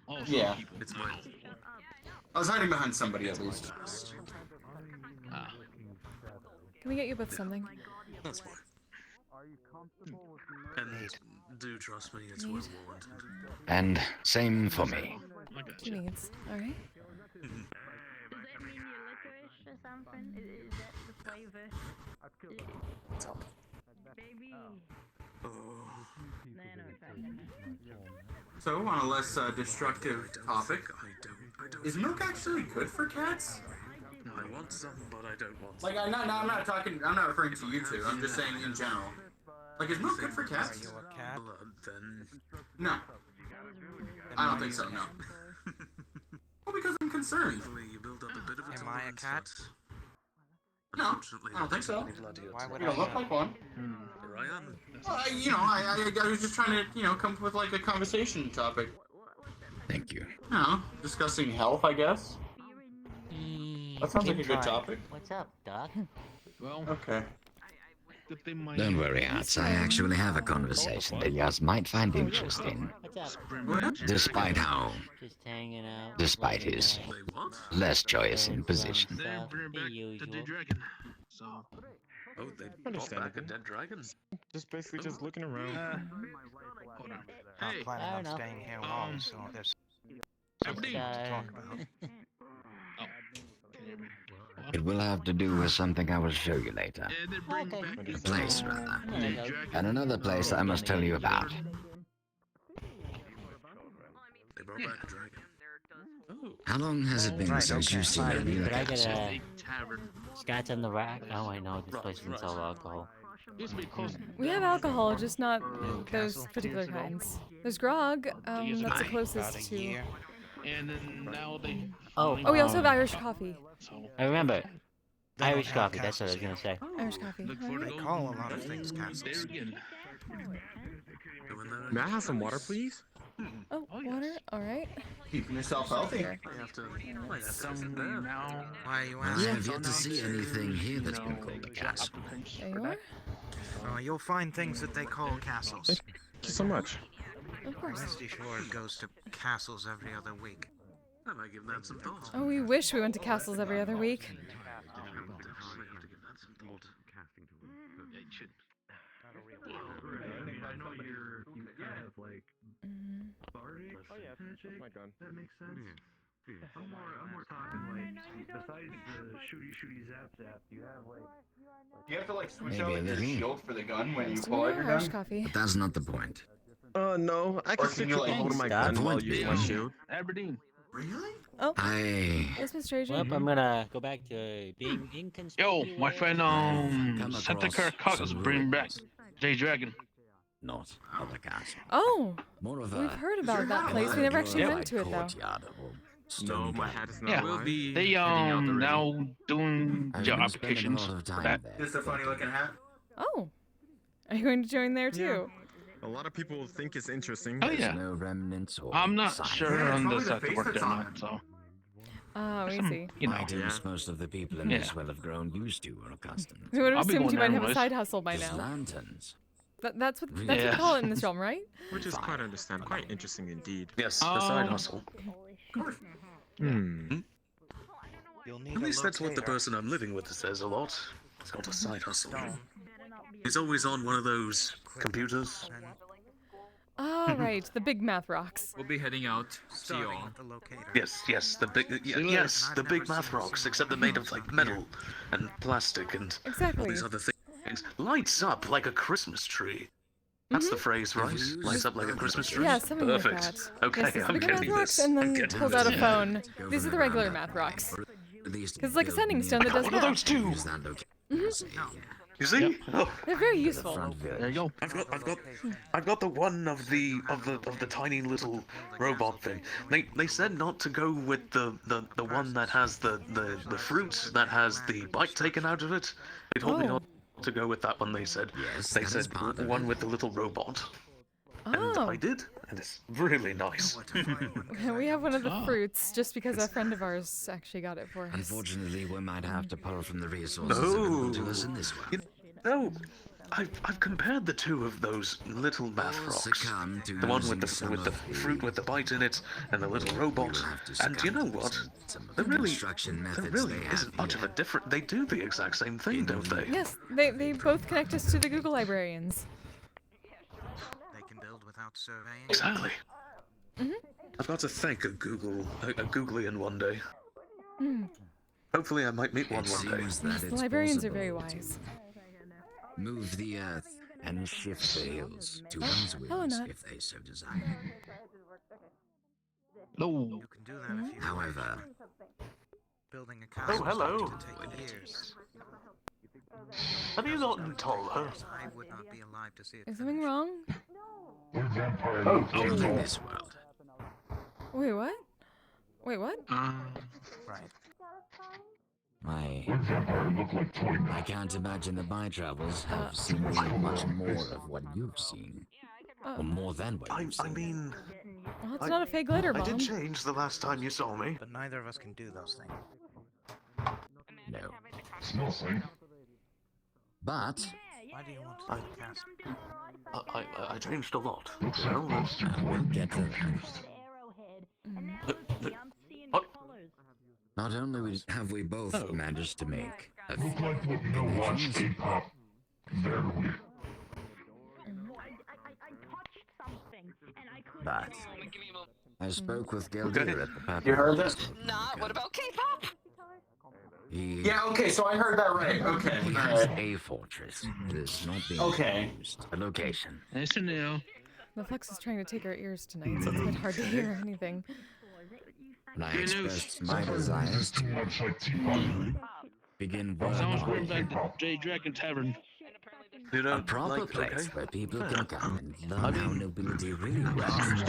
Oh, Yeah. It's mine. I was hiding behind somebody at least. Can we get you both something? That's fine. And do trust me, it's well warranted. And same for me. Two needs. Alright. Does that mean you're licorice or something? Is that the flavor? Baby. So, on a less destructive topic, is milk actually good for cats? I want some, but I don't want Like, I'm not talking. I'm not referring to you two. I'm just saying in general. Like, is milk good for cats? blood, then. No. I don't think so. No. Well, because I'm concerned. You build up a bit of a Am I a cat? No, I don't think so. Why would You don't I look like one. Here I am. I was just trying to, come up with like a conversation topic. Thank you. Discussing health, I guess. That sounds like a good topic. What's up, Doc? Well, okay. Don't worry, Arts. I actually have a conversation that yours might find interesting. What's up? Despite how, Just hanging out. despite his less joyous imposition. They bring back the dead dragon. So. Oh, they brought back a dead dragon. Just basically just looking around. Hold on. I'm Hey. planning on staying here long, so there's something to talk about. It will have to do with something I will show you later. Okay. A place, rather. And another place I must tell you about. They brought back a dragon. How long has it been since you've seen a real But I castle? got a Scotch on the rack. Oh, I know this place doesn't sell alcohol. We have alcohol, just not those particular kinds. There's grog. That's the closest to. And then now they. Oh, we also have Irish coffee. I remember. Irish coffee, that's what I was gonna say. Irish coffee. They call a lot of things castles. May I have some water, please? Oh, water? Alright. Keeping yourself healthy. I have to. Now. Why are you I asking? have yet to see anything here that's been called a castle. There you are. You'll find things that they call castles. Thank you so much. Of course. Misty Shore goes to castles every other week. I might give that some thought. Oh, we wish we went to castles every other week. I know you kind of like bardic. Oh yeah, that's my gun. That makes sense. I'm more talking like besides the shooty zap, you have like. You have to like switch Maybe out like, your anything. shield for the gun when you Just pull out your Irish gun. coffee. But that's not the point. No, I Or can can switch you, like, over my The gun while point using my being, shield. Aberdeen. Really? Oh, I yes, Mr. Adrian. Well, I'm gonna go back to being inconspicuous. Yo, my friend come Santa across Caracat is some bringing back ruins. J Dragon. Not of a castle. Oh, More of we've a heard about that place. We never actually went to it though. courtyard of a No, stone my wall. hat is not Yeah, alive. they now doing I've job been spending a applications lot of for time that. there. Just a funny looking hat. Oh, are you going to join there too? A lot of people think it's interesting. Oh There's yeah, no remnants or I'm not signs. sure Yeah, it's on probably this the at the face work that's there on now, it. so Oh, we some, see. you know. Items most of the people in Yeah. this will have grown used to or accustomed. We would have I'll be assumed going you might there have a anyways. side hustle by There's now. lanterns. That's what Yeah. we call it in this realm, right? Which is quite understand, quite interesting indeed. Yes, the side Oh. hustle. Hmm. At least that's what the person I'm living with says a lot. It's called a side hustle. He's always on one of those computers. Ah, right, the big math rocks. We'll be heading out. See you all. Yes, the big, yes, the big math rocks, except they're made of like metal and plastic and all Exactly. these other things. Lights up like a Christmas tree. That's the phrase, right? Lights up like a Christmas tree. Yeah, something like Perfect. that. Okay, Yes, it's the I'm big math getting rocks, this. and I'm then getting pulls this. out a phone. These are the regular math rocks. Because like a sending stone that does One of math. those two. You see? Oh, They're very useful. There you go. I've got the one of the tiny little robot thing. They said not to go with the one that has the fruit that has the bite taken out of it. They told me Oh. not to go with that one. They said that is part of one it. with the little robot, and Oh, I did, and it's really nice. we have one of the fruits just because a friend of ours actually got it for us. Unfortunately, we might have to pull from the resources Oh. available to us in this world. No, I've compared the two of those little math rocks. Succumb to The one using with the some with the of fruit with the bite in it, and the little robot. You'll have to And you succumb know to what? some of There the really, construction there methods really they have isn't much of here. a different. They do the exact same thing, don't they? Yes, they both connect us to the Google librarians. They can build without surveying. Exactly. Mhm. I've got to thank a Googleian one day. Mm. Hopefully, I might meet one It one day. seems that Yes, the it's librarians are very possible to wise. move the earth and shift the hills to one's Hello, wills Nut. if they so desire. No. You can do that if you However, building a castle. hello. Take years. Have you gotten taller? I would not be alive to see it. Is something wrong? in this world, Wait, what? Wait, what? Right. I can't imagine the my travels have seen much more of what you've seen, or more than what you've seen. I mean, Well, it's not a fake glitter I bomb. did change the last time you saw me. But neither of us can do those things. No. But Why do you want to do a castle? I changed a lot. we'll get to that. Not only have we both managed to make a few connections, but I spoke with Geldir at the Papa. You heard this? Not. What about K-pop? He, Yeah, okay, so I heard that right. Okay. he has a fortress that is not being Okay. used. A location. Listen now. The Flex is trying to take our ears tonight, so it's a bit hard to hear anything. And I expressed my desires to begin work Someone's on worried about the J Dragon Tavern. You a don't proper like, place okay? where people can come and learn how nobility really works.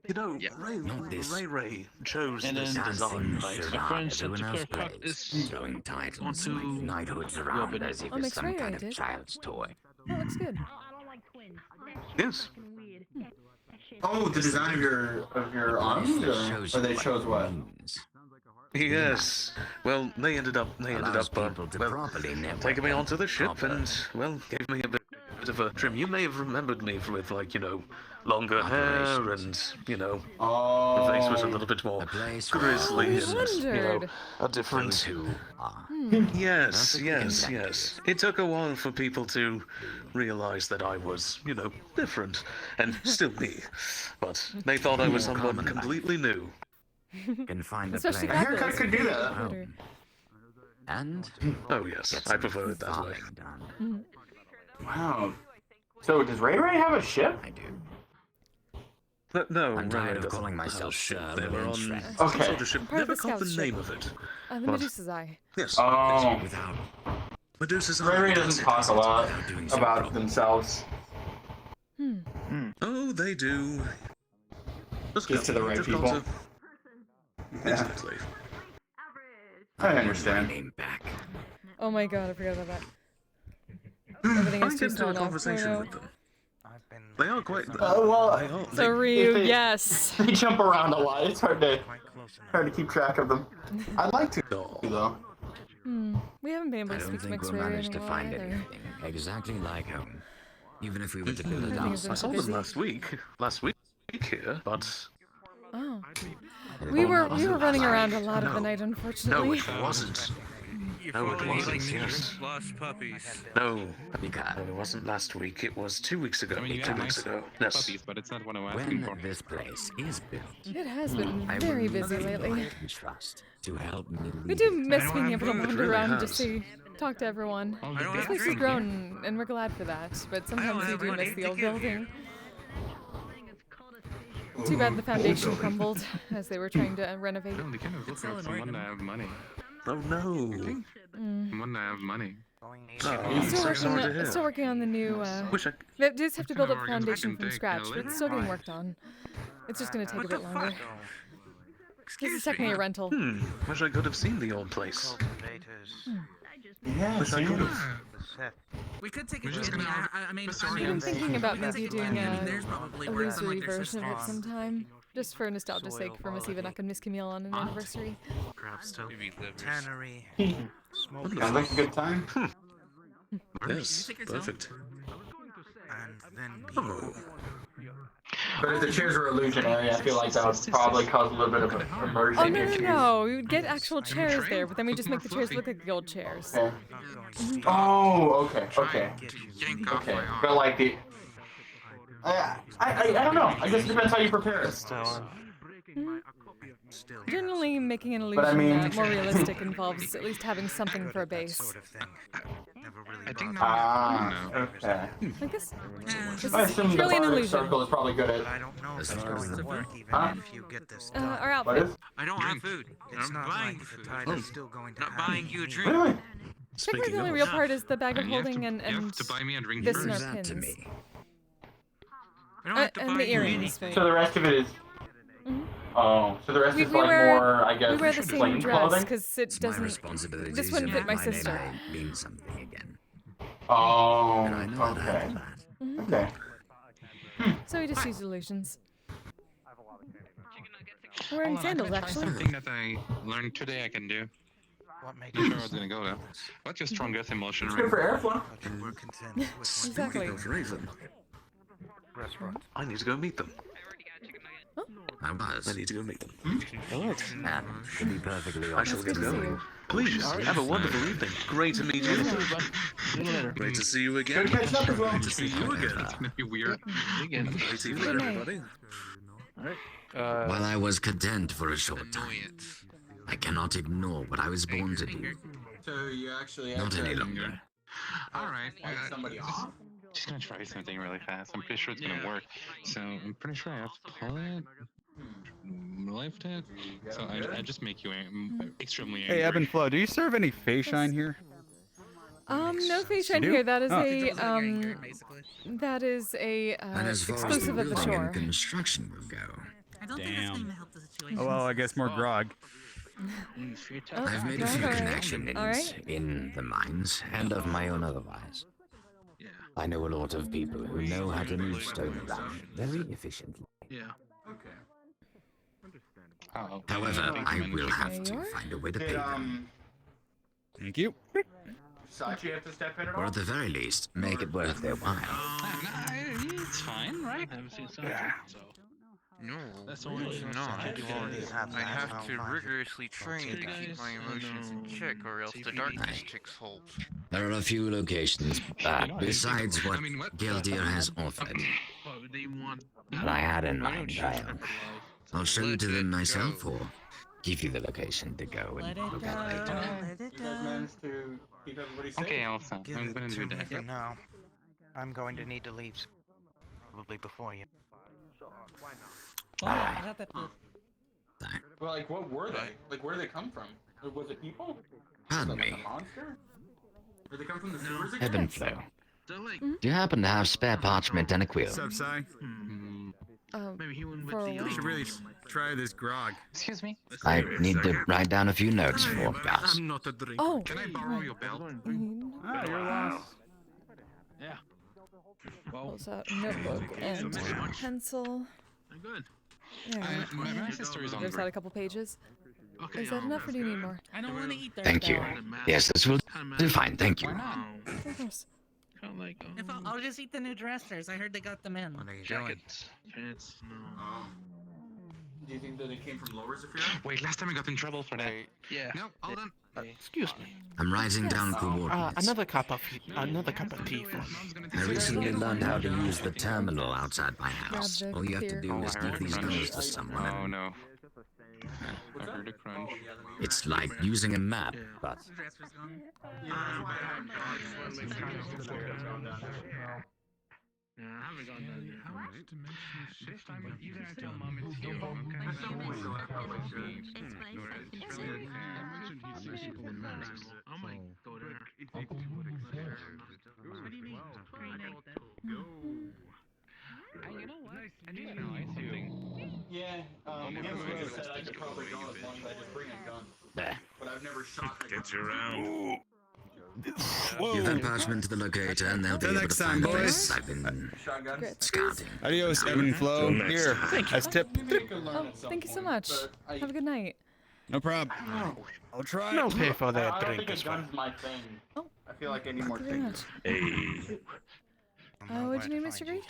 You know, Not this Ray chose And this then design, right? My friend said everyone to else Kirk plays, is throwing titles want to like knighthoods around bit- as if Oh, it's makes some Ray kind Ray of did. child's toy. That looks good. Yes. Oh, the design of your arms, or they chose what? Yes. Well, they ended up people to well, properly network taking me onto the ship proper. and well, gave me a bit of a trim. You may have remembered me with like longer hair and, you know, the face was a little bit more grizzly and, you know, a different... Yes, yes, yes. It took a while for people to realize that I was, you know, different, and still me. But they thought I was someone completely new. Can find a Especially place. back then, could do that. better. And Oh yes, I prefer it that way. Mhm. Wow. So does Ray Ray have a ship? I do. No, I'm tired Ray of doesn't calling have a myself ship. Sir They were on Ludric. some Okay. sort of ship. Part of Never the caught the scout name ship. of it. The But- Medusa's Eye. Yes. Oh. Without Medusa's Ray Ray Eye, doesn't talk a lot about themselves. Oh, they do. Just to the right Just people. got to- Exactly. I understand. name back. Oh my god, I forgot about that. Everything I is too get into small a now. conversation Oh, no. with them. They are quite... Well, they are. So Ryu, yes. They jump around a lot. It's hard to keep track of them. I'd like to though. We haven't been able I to don't speak to think Mix we'll Ray manage in to a while find either. anything exactly like home. Even if we were to build it Everything is up. I saw them busy. last week here, but... Oh. We were running around a lot of the night, No, unfortunately. it wasn't. No, it wasn't, yes. Lost puppies. No, it wasn't last week. It was 2 weeks ago. I mean, you 2 have weeks nice ago. Yes. puppies, but it's not what I'm asking for. When this place is built, It has been I very will busy need lately. your trust to help me We lead do it. miss being able to It wander really around and has. just see, talk to everyone. Oh, This place has grown, and we're glad for that. But sometimes we do miss the old building. Too bad the foundation crumbled as they were trying to renovate. No, they kind of look like someone that have money. Oh no. Someone that have money. Oh, I'm Still so sorry to working, hear. still working on the new. Wish I... They just have to build up the Kinda foundation working from dick, scratch, you know, but it's still getting worked on. It's just gonna take a bit longer. This is technically a rental. Wish I could have seen the old place. Yeah, Wish I could have. We could take We're a just kidney. gonna I mean, I'm thinking about maybe doing a there's probably where some, illusory like, there's version of it systems. sometime. Just for nostalgia's sake, for Miss Evanuck and Miss Camille on an anniversary. Perhaps still. Maybe livers. Tannery. Smoke. Sounds like a good time. Yes, perfect. And then Oh. But if the chairs were illusionary, I feel like that would probably cause a little bit of immersion Oh no no issues. no! We would get actual chairs there, but then we just make the chairs look like the old chairs. Okay. Oh, okay. But like the, I don't know. I guess it depends how you prepare it. Generally, making an But I illusion mean- more realistic involves at least having something for a base. I think Okay. I guess this I is assume the purely an Bardic illusion. Circle is probably good at. I don't know if it's going to work even Huh? if you get this Our What outfit. is? I don't have food. It's I'm not buying like food. the tide is still going to Not happen. buying you a drink. Really? Technically, the only of- real part is the bag of You have to- holding you have to buy me a drink this and first. our That to pins. me. I don't have to And buy the you earrings. anything. So the rest of it is. Oh, so the rest We, is we like wear more, I guess, we wear the same plain dress clothing. because it It's my doesn't. responsibility This to wouldn't fit make my my sister. name mean something again. Oh, And I know that okay. after that. Okay. So we just use illusions. We're wearing Hold on, I sandals gotta try actually. something that I learned today I can do. What makes Not sure I was gonna go though. What's your strongest emotion? It's good for Right? airflow. we're content with Exactly. Speaking of Raven, restaurant. I need to go meet them. I was. I need to go meet them. And to be perfectly I shall honest get with going. you, Please, have a wonderful evening. Great to meet you. Great to see you again. Good catching up as well. Great to see you again. It's gonna be weird. Great evening, everybody. while I was content for a short time, I cannot ignore what I was born to do. So you actually Not any longer. Alright. fight somebody off? Just gonna try something really fast. I'm pretty sure it's gonna work. So I'm pretty sure I have to pull it, lift it. So I just make you extremely angry. Hey, Ebb and Flow, do you serve any Feyshine here? No face shine You do? here. That is Oh. that is a And as far as the exclusive of the building shore. and construction will go, I don't think that's Damn. going to help the situation. Oh, well, I guess more grog. I've made a few alright. connections Alright. in the mines and of my own otherwise. I know a lot of people who know how to move stone around very efficiently. Yeah. Okay. Oh, However, think I I'm will gonna- have to find a way to pay them. Thank you. So I actually have to step in at all? Or at the very least, make it worth their while. It's fine, right? I haven't seen something, so. No, That's the only thing not. I I have to rigorously train to keep my emotions in check, or else the darkness takes hold. There are a few locations besides what Gildir has offered. But I had in mind, I'll show you to them myself, or give you the location to go and look at later. You guys managed to keep everybody safe? Okay, Elsa, I'm gonna do that. For now, I'm going to need to leave probably before you. Well, like, what were they? Like, where did they come from? Like, was it people? Pardon Like me. a monster? Did they come from the sewers again? Ebb and flow. Do you happen to have spare parchment and a quill? What's up, Sai? Maybe he wouldn't You should really try this grog. Excuse me? I need to write down a few notes for Gus. I'm not a drinker. Oh. Can I borrow your belt? Ah, you're lost. Yeah. Pulls out a notebook and a pencil. I'm good. Yeah. My sister is on There's break. out a couple pages. Okay, Is that enough or do you need more? I don't want to eat there. Thank you. Yes, this will do fine, thank you. Of course. If I'll just eat the new dressers. I heard they got them in. What are you Jackets. Pants, no. Do you think that it came from Lower Zephyr? Wait, last time I got in trouble for that. Yeah. No, hold on. Excuse me. I'm writing down coordinates. Another cup of tea for me. I recently learned how to use the terminal outside my house. Grab the All you have to clear. do is give these codes to someone. Oh and no. I heard a crunch. It's like using a map, but Yeah, I haven't gone down yet. This time you gotta tell mom it's you, okay? I might go there. What do you mean? You know what? I need to know something. Yeah, Gildir said I could probably go as long as I just bring a gun. But I've never shot a gun. Gets you around. give that parchment to the locator and they'll be Till able to next time, find boys. places I've been Shotgun? scouting. Adios, Ebb and Flow. Here, as tip. Oh, thank you so much. Have a good night. No problem. I'll try. No pay for I that don't drink think a as well. gun's my thing. Oh. I feel like I need more Thank you very things. much. Hey. What'd you name, Mr. Green?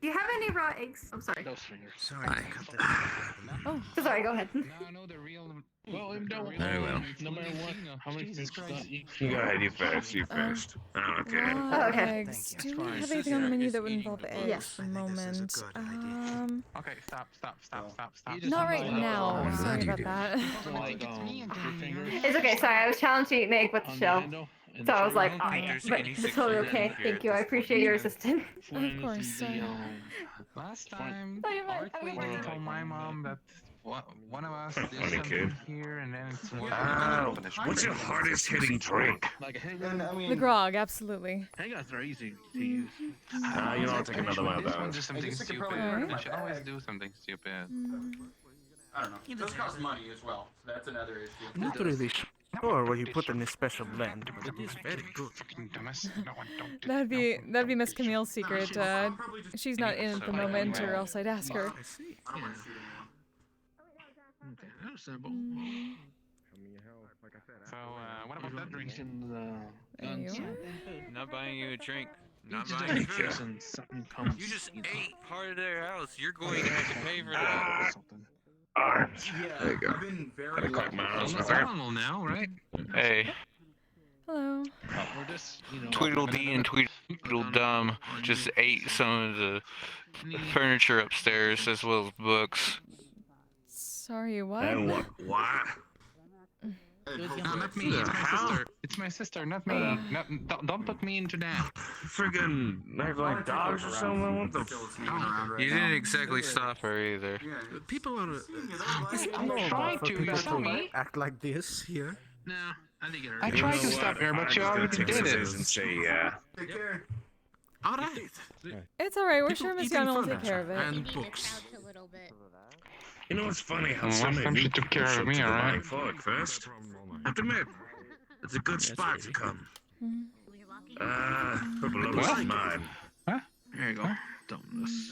Do you have any raw eggs? I'm sorry. Those fingers. Sorry to cut that. Oh. Sorry, go ahead. No, the real. Well, Very well. no matter what, how many things you got eat? Go ahead, you first, you first. Okay. Raw okay. eggs. Do we have anything on the menu that would involve eggs Yes. at the moment? Okay, stop. Not right now. I'm Sorry glad you about do. that. Like, your fingers. It's okay. Sorry, I was challenging Meg with the on shell. handle, and So I the was like, trigger. oh, but it's totally okay. Thank you. I appreciate your assistance. Of course. Last time, Sorry, I'm our like, lady told my mom that one of us did Funny something kid. here, and then it's What's your hardest hitting drink? Like a And I The mean, grog, absolutely. hangouts are easy to use. You know, I'll take another one of This one those. just something guess I could stupid. probably put it in They my should always bag. do something stupid. I don't know. It does cost money as well, so that's another issue. Not really sure what you put in this special blend, but it is very good. Fucking dumbass. No one don't do That'd be Miss Camille's secret. She's not in at the moment, or else I'd ask her. I see. I don't want to shoot anyone. Okay, understandable. So, what about that drink? There you are. Not buying you a drink. Not Not buying buying you drinks and something comes. You just ate part of their house. You're going to have to pay for that. Arms. Yeah, There you go. I've been very Gotta crack my arms It's with her. normal now, right? Hey, Hello. We're just, you know. Tweedledee and Tweedledum just ate some of the furniture upstairs as well as books. Sorry, what? And what? No, not me. It's my sister. It's my sister, not me. Don't put me into that. Friggin' act like dogs or something? What the f? You didn't exactly stop her either. People are. I'm trying to. You saw me. Act like this here. No, I think it I hurt. tried to stop her, but you already did it. And say, Take care. All right. It's alright. We're People sure Miss eating Yana will take furniture care of it. and books. you know, it's funny how Well, some last time she took care of me, alright? first. Have to admit, it's a good spot to come. Purple Lotus is mine. Huh? There you go. Dumbness.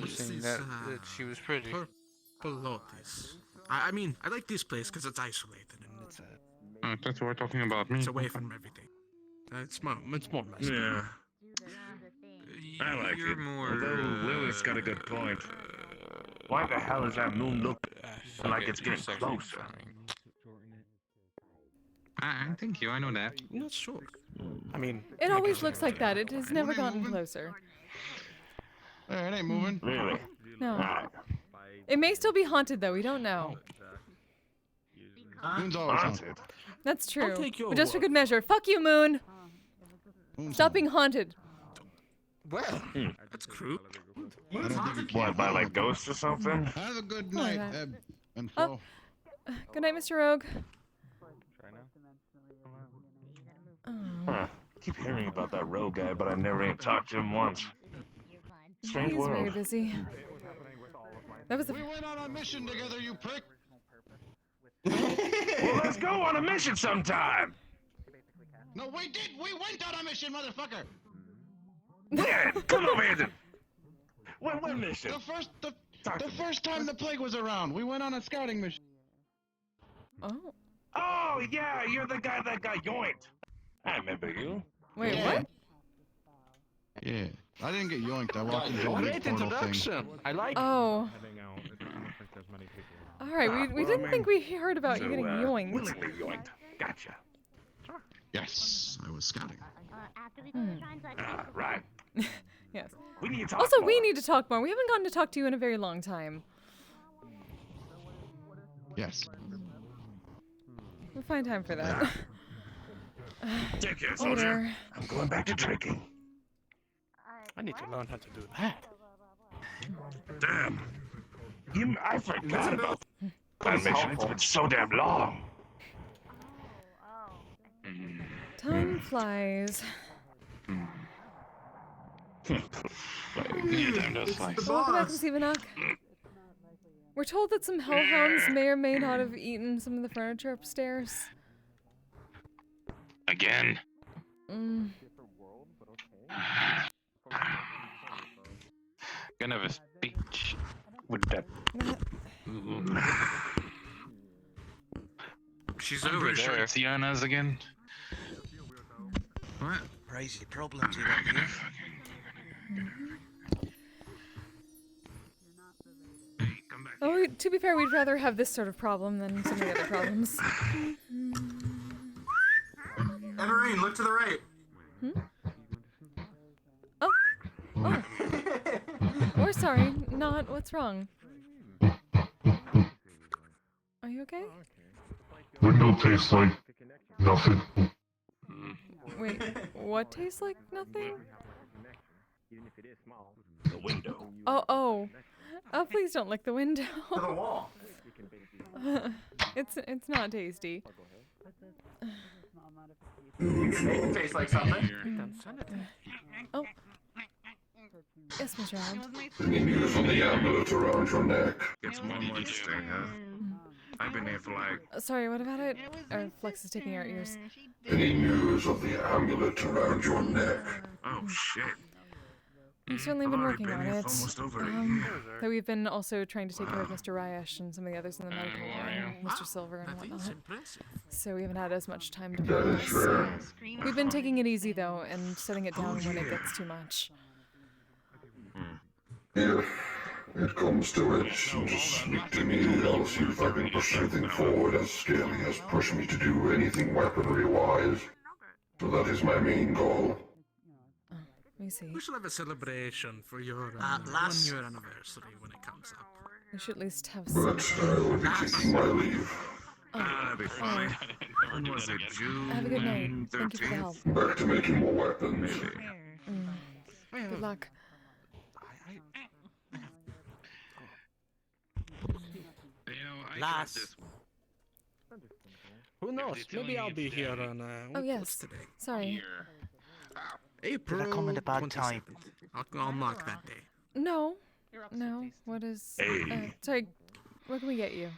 Saying that she was pretty. Purple Lotus. I mean, I like this place because it's isolated and it's That's why we're talking about me. It's away from everything. It's more my speed. Yeah. I like You're it. more, Although Lilith's got a good point. Why the hell is that moon looking like it's getting closer? Thank you, I know that. I'm not sure. I mean, It always looks like that. It has never gotten closer. It ain't moving. Really? No. It may still be haunted, though. We don't know. Moon's always haunted. That's true. take your But just for word. good measure. Fuck you, Moon! Stop being haunted. Well, that's crude. What, by like ghosts or something? Have a good Oh, night, yeah. Ebb and Oh. Flo. Good night, Mr. Rogue. Huh. Keep hearing about that rogue guy, but I never even talked to him once. Strange He's very world. busy. That was the. We went on a mission together, you prick. Well, let's go on a mission sometime. No, we did. We went on a mission, motherfucker. Yeah, come over here then. What mission? The first time the plague was around, we went on a scouting mission. Oh. Oh, yeah, you're the guy that got yoinked. I remember you. Wait, Yeah. what? Yeah, I didn't get yoinked. I walked into a Great big portal introduction. thing. I like Oh. Alright, we didn't think we heard about you getting yoinked. Willingly yoinked. Gotcha. Yes, I was scouting. Right. Yes. We need to talk Also, more. we need to talk more. We haven't gotten to talk to you in a very long time. Yes. We'll find time for that. Take care, Later. soldier. I'm going back to drinking. I need to learn how to do that. Damn. I forgot about that mission. It's been so damn long. Time flies. Yeah, time does fly. Welcome back, Miss Ivanok. We're told that some hellhounds may or may not have eaten some of the furniture upstairs. Again. Mm. Gonna have a speech with that. She's I'm over pretty sure there. it's Yana's again. What? Crazy problems you got here. Oh, to be fair, we'd rather have this sort of problem than some of the other problems. Everine, look to the right. Oh. Oh. We're sorry. Not. What's wrong? Are you okay? Window tastes like nothing. Wait, what tastes like nothing? The window. Oh. Oh, please don't lick the window. To the wall. It's not tasty. You can make it taste like something. Oh. Yes, Mr. Round. Any news on the amulet around your neck? It's more and more interesting, huh? I've been here for like... Sorry, what about it? Or Flex is taking our ears. Any news of the amulet around your neck? Oh, shit. We've certainly been working on it. Almost over a year. Though we've been also trying to take care of Mr. Ryesh and some of the others in the medical wing, Mr. Silver and whatnot. So we haven't had as much time to do That is this. fair. We've been taking it easy though, and setting it down when it gets too much. If it comes to it, just speak to me. I'll see if I can push anything forward as Scaly has pushed me to do anything weaponry-wise. So that is my main goal. Let me see. We should have a celebration for your last- 1 year anniversary when it comes up. We should at least have But some. I will be taking my leave. That'd be fine. When was it? June Have a good night. Thank you for the help. 13th? Back to making more weapons. Good luck. Last. Who knows? Maybe I'll be here on. Oh what's yes. today? Sorry. April. Did I come at a bad time? 27th. I'll mark that day. No. No. What is? Hey. Sorry. What can we get you?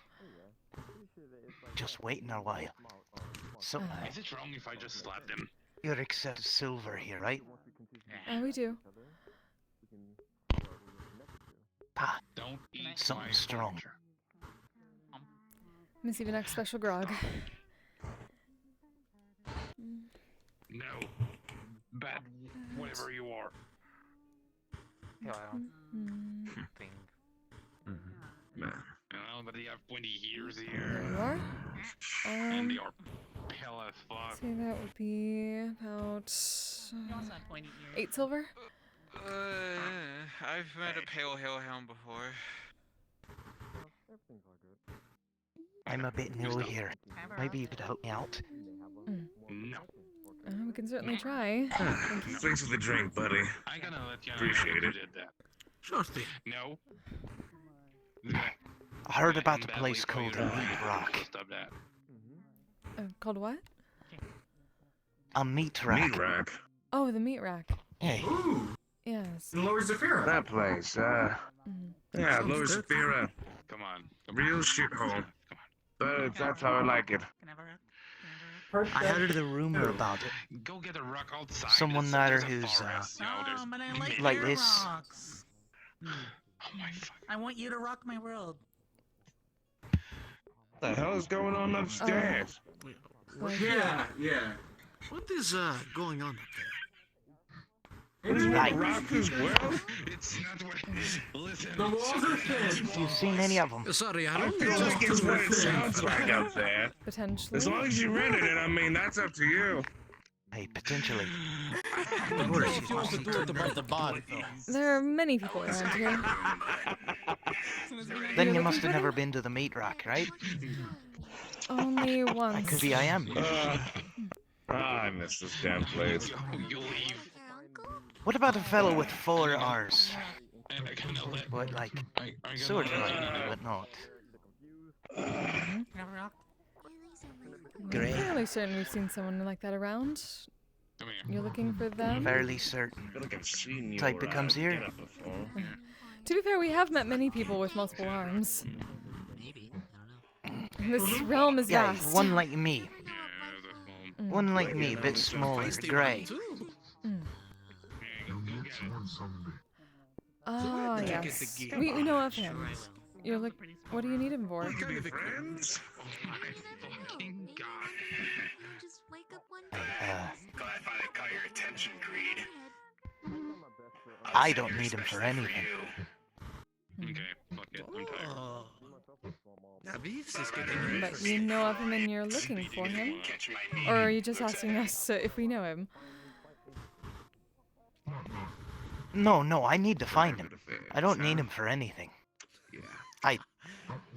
Just waiting a while. So, Is it wrong if I just slapped him? you're accepted silver here, right? We do. Ah, Don't eat something my strong. furniture. Miss Evanek special grog. Well, but they have 20 years There here. you are. And they are pale as fuck. Say that would be about 8 silver. I've met a pale hellhound before. I'm a bit new here. Maybe you could help me out. No. We can certainly try. Thank you. Thanks for the drink, buddy. I'm gonna let you know Appreciate if you it. did that. Sure thing. No. I heard about a place called the Meat Rock. Stop that. Called what? A meat rack. Meat rack. Oh, the meat rack. Hey. Ooh. Yes. Lower Zafira. That place, yeah, Lower Zafira. Come on. Real shithole. But that's how I like it. I heard the rumor about it. Go get a rock outside. Someone there who's but I like like your this. rocks. Oh my fuck. I want you to rock my world. What the hell is going on upstairs? Yeah. What is going on up Right. Rock as well? It's not what. Listen. The walls are thin. Have you seen any of them? there? Sorry, I I don't feel like it's what it sounds like out there. Potentially. As long as you rented it, I mean, that's up to you. Hey, potentially. I don't know if you want to do it about the body, though. There are many people around here. Then you must have never been to the meat rack, right? Only once. Could be I am. I miss this damn place. You leave. What about a fellow with 4 R's? And I'm gonna let. What, like, I'm sort of gonna like, but not. I'm Great. fairly certain we've seen someone like that around. Come here. You're looking for them? Fairly certain. I feel like I've seen you Type that comes here. get up before. To be fair, we have met many people with multiple arms. This realm is Yeah, vast. one like me. Mm. One like me, a bit smaller, grey. Ah, yes. We know of him. You're like, what do you need him for? Friends? Glad I finally caught your attention, Creed. I don't need him for anything. Okay, fuck it. I'm tired. Yeah, Beefs is getting But you know of him and you're looking for him? Or are you just asking us if we know him? No, I need to find him. I don't need him for anything. I...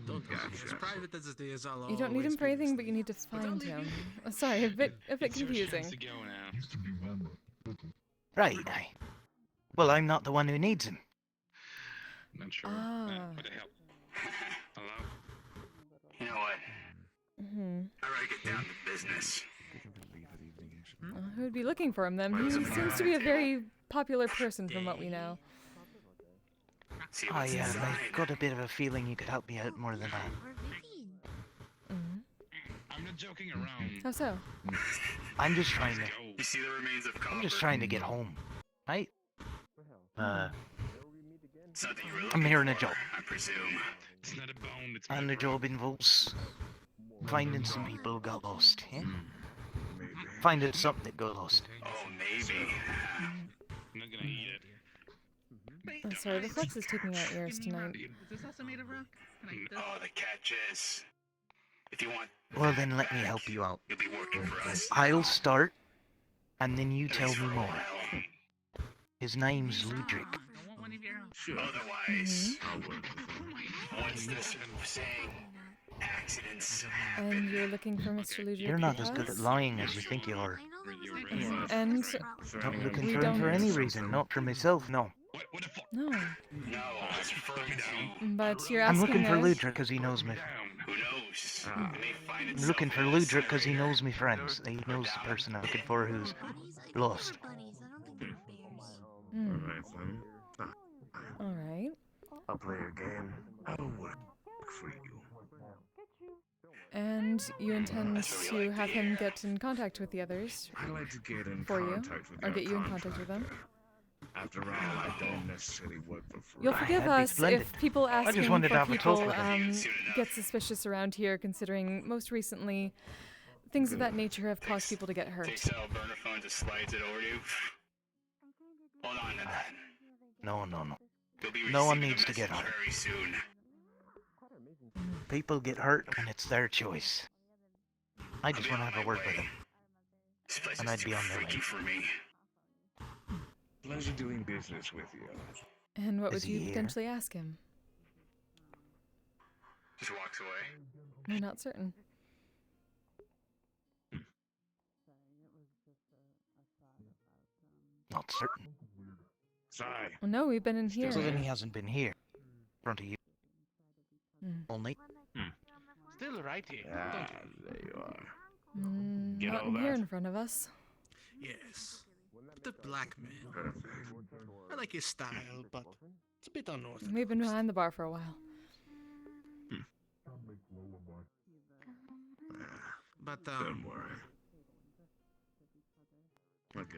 Don't as private as it is, I'll You don't need him for anything, but you need to find him. Sorry, a bit confusing. To go now. Right, Well, I'm not the one who needs him. Not sure. Ah. What the hell? Hello? You know what? Mm-hmm. I'd rather get down to business. Who would be looking for him then? He seems to be a very popular person from what we know. I got a bit of a feeling you could help me out more than that. I'm not joking around. How so? I'm just trying to... You see the remains of I'm just trying to get home. Right? Something you were I'm here in a job. I presume. It's not a bone, it's And the job involves finding some people who got lost, yeah? Finding something that got lost. Oh, maybe. I'm not gonna eat it. Oh, sorry, the flex is taking out yours tonight. Is this also made of rock? Oh, the catch is, if you want, Well, then let me help you out. you'll be working for us. I'll start, and then you tell me more. His name's Ludric. Otherwise, what's this saying? Accidents. And you're looking for Mr. Ludric. You're not as good at lying as you think you are. And Not looking we for him don't. for any reason, not for myself, no. No. No, I was referring to. But you're I'm asking looking for us. Ludric because he knows me. Who knows? It may find I'm itself looking for in us. Ludric because he knows me friends. He knows the person I'm looking for who's lost. Alright, then. All right. I'll play your game. I'll work for you. And you intend to have him get in contact with the others I like to get in for you, contact with or your get you in contact with them. After all, I don't necessarily work for free. You'll forgive That'd be us splendid. if people I just asking wanted to for have a talk people with him. get suspicious around here, considering most recently things of that nature have caused people to get hurt. Takes out burner phones and slides it over to you. Hold on to that. No, no, no. No one needs to get hurt. Very soon. People get hurt when it's their choice. I just want to have a word with them. This place And is I'd too be on their freaky way. for me. Pleasure doing business with you. And what would Is he you here? potentially ask him? Just walks away. We're not certain. Not certain. Sigh. Well, no, we've been in here. So then he hasn't been here. In front of you. Only. Still right here. Ah, there you are. Get Not all in here that? in front of us. Yes. The black man. I like his style, but it's a bit unorthodox. We've been behind the bar for a while. But Don't worry.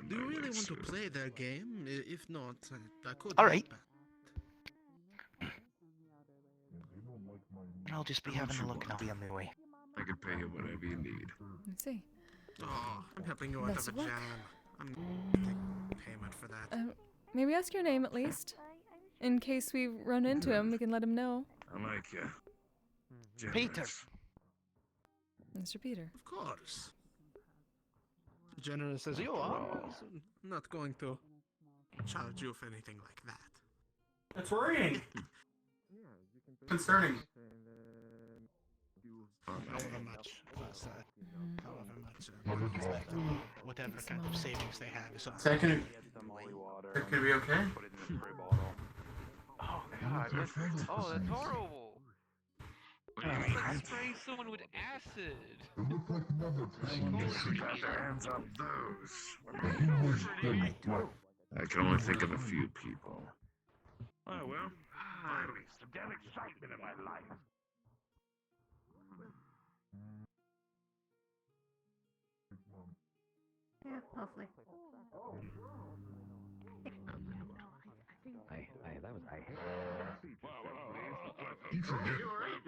do you really want to play their game? If not, I could. All right. help. I'll just be having a look and I'll be on my way. I can pay you whatever you need. Let's see. Oh, I'm helping you out Best of of a luck. jam. I'm taking payment for that. Maybe ask your name at least. In case we run into him, we can let him know. I like you. Peter. Mr. Peter. Of course. Generous as you are, so not going to charge you for anything like that. That's worrying. Concerning. However much, whatever kind of savings they have is Is that gonna be okay? Oh god, oh that's horrible. It's like spraying someone with acid. Got their hands up those. I can only think of a few people. Oh well, finally, some damn excitement in my life. Yeah, lovely. You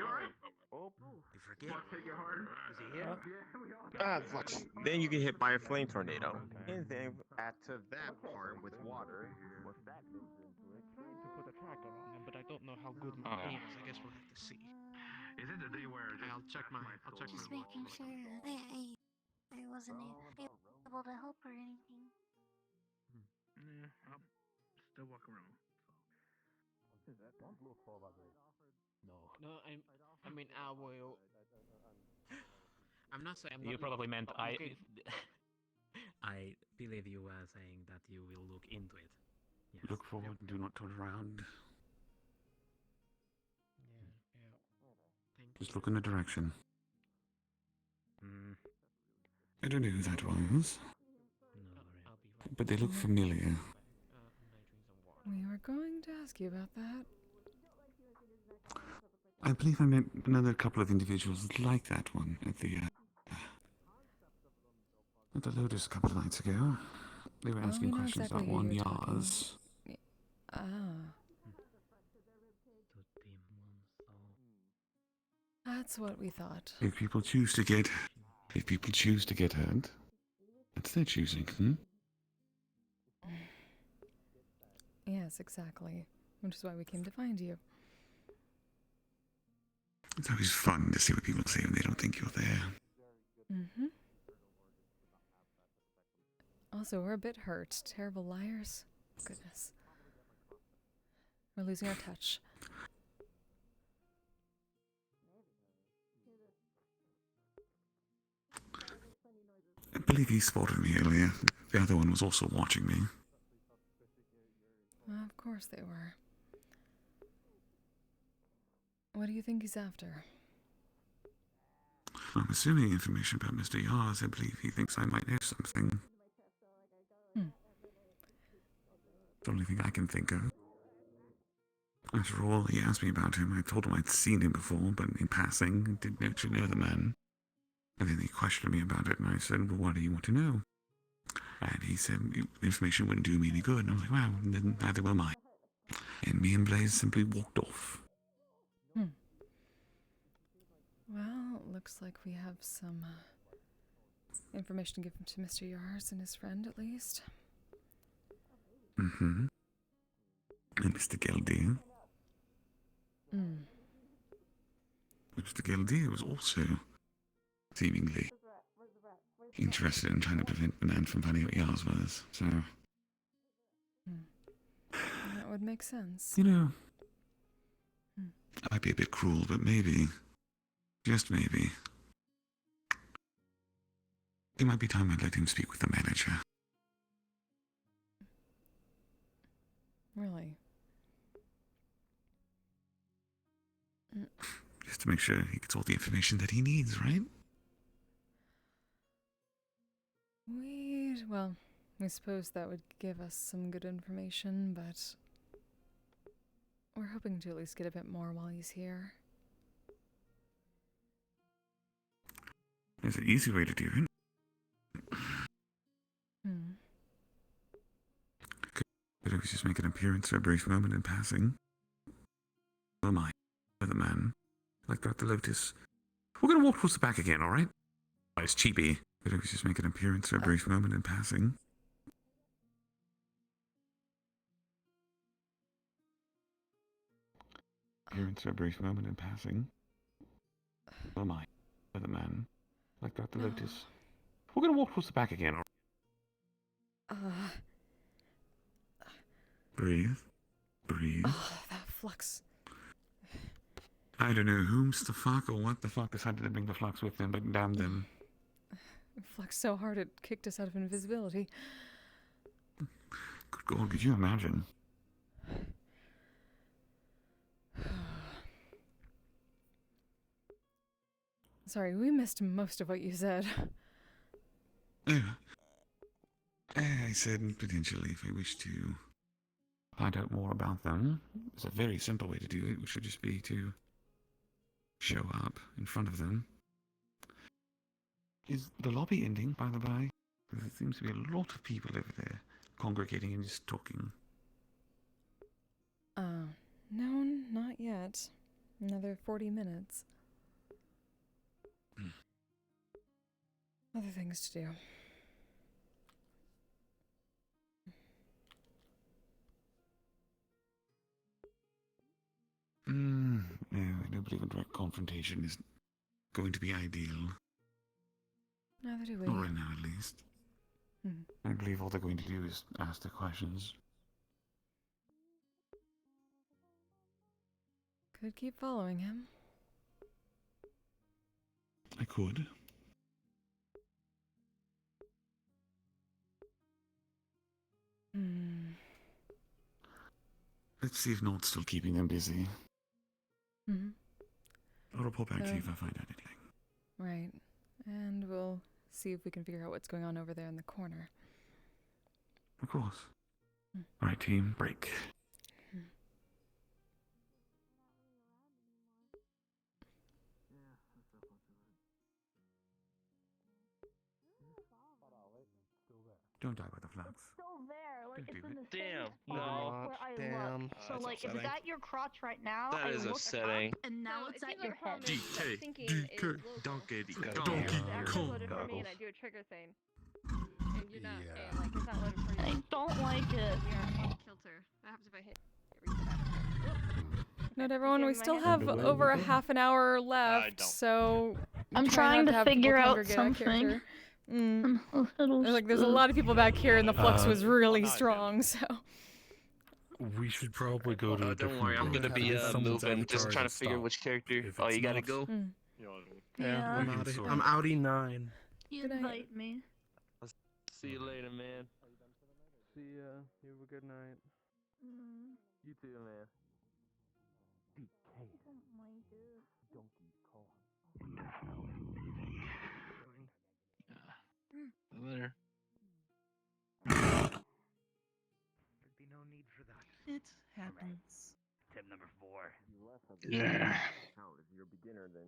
alright? You forget? Take it hard. Is he here? Flux. Then you get hit by a flame tornado. And then add to that part with water. to put a tracker on him, but I don't know how good my aim is. I guess we'll have to see. Is it the day where I'll check my Just making sure I wasn't able to help or anything. Yeah, I'll still walk around. No, I mean, I will. I'm not saying You probably meant I. I believe you were saying that you will look into it. Yes. Look forward, do not turn around. Just look in the direction. I don't know who that was, but they look familiar. We were going to ask you about that. I believe I met another couple of individuals like that one at the Lotus a couple of nights ago. They were asking we know questions exactly about who one you're talking Yaz. That's what we thought. If people choose to get hurt, that's their choosing, Yes, exactly. Which is why we came to find you. It's always fun to see what people say when they don't think you're there. Mm-hmm. Also, we're a bit hurt. Terrible liars. Goodness. We're losing our touch. I believe he spotted me earlier. The other one was also watching me. Of course they were. What do you think he's after? I'm assuming information about Mr. Yaz. I believe he thinks I might know something. The only thing I can think of. After all, he asked me about him. I told him I'd seen him before, but in passing, didn't actually know the man. And then he questioned me about it, and I said, well, what do you want to know? And he said, information wouldn't do me any good. And I was like, wow, then neither will mine. And me and Blaze simply walked off. Well, looks like we have some information to give to Mr. Yars and his friend, at least. Mm-hmm. and Mr. Geldir. Mr. Geldir was also seemingly interested in trying to prevent the man from finding out Yars was, so... That would make sense. You know, I might be a bit cruel, but maybe, just maybe, it might be time I let him speak with the manager. Really? Just to make sure he gets all the information that he needs, right? Well, I suppose that would give us some good information, but we're hoping to at least get a bit more while he's here. There's an easy way to do it. Could always just make an appearance for a brief moment in passing. Oh my, the man. Like Dr. Lotus. We're gonna walk towards the back again, alright? Oh, it's cheapy. Could always just make an appearance for a brief moment in passing. Appearance for a brief moment in passing. Oh my, the man. Like Dr. Lotus. We're gonna walk towards the back again, alright? Breathe. Breathe. Oh, that flux. I don't know whom's the fuck or what the fuck decided to bring the flux with them, but damn them. It fluxed so hard it kicked us out of invisibility. Good God, could you imagine? Sorry, we missed most of what you said. I said potentially if I wish to find out more about them. There's a very simple way to do it, which would just be to show up in front of them. Is the lobby ending, by the by? There seems to be a lot of people over there congregating and just talking. No, not yet. Another 40 minutes. Other things to do. No, I don't believe a direct confrontation is going to be ideal. Neither do we. Not right now, at least. I believe all they're going to do is ask the questions. Could keep following him. I could. Let's see if Nord's still keeping them busy. I'll report back to you if I find out anything. Right. And we'll see if we can figure out what's going on over there in the corner. Of course. Alright, team, break. Don't die by the flux. Still there, like Don't it's do in it. the Damn, same spot where I looked. So That's like, upsetting. is that your crotch right now? That I is looked upsetting. up, and now it's at your head. DK, Donkey Loaded for me and I do a trigger thing. And you're not, like, it's not loaded for you. I don't like it. Kilter. What happens if I hit? Not everyone, we still have over a half an hour left, so... I'm try trying not to have people figure out congregate on something. character. I'm a little Like, there's a lot of people back here, and the flux was really no, strong, so... We should probably go to a Don't different worry, I'm room. gonna be Someone's moving, just avatar trying to is figure stopped. which character. If Oh, it's you gotta not- go? Yeah. I'm outie 9. You invite me. See you later, man. See ya. You have a good night. You too, man. Later. There'd be no need for that. It happens. Tip number 4. Yeah. If you're a beginner, then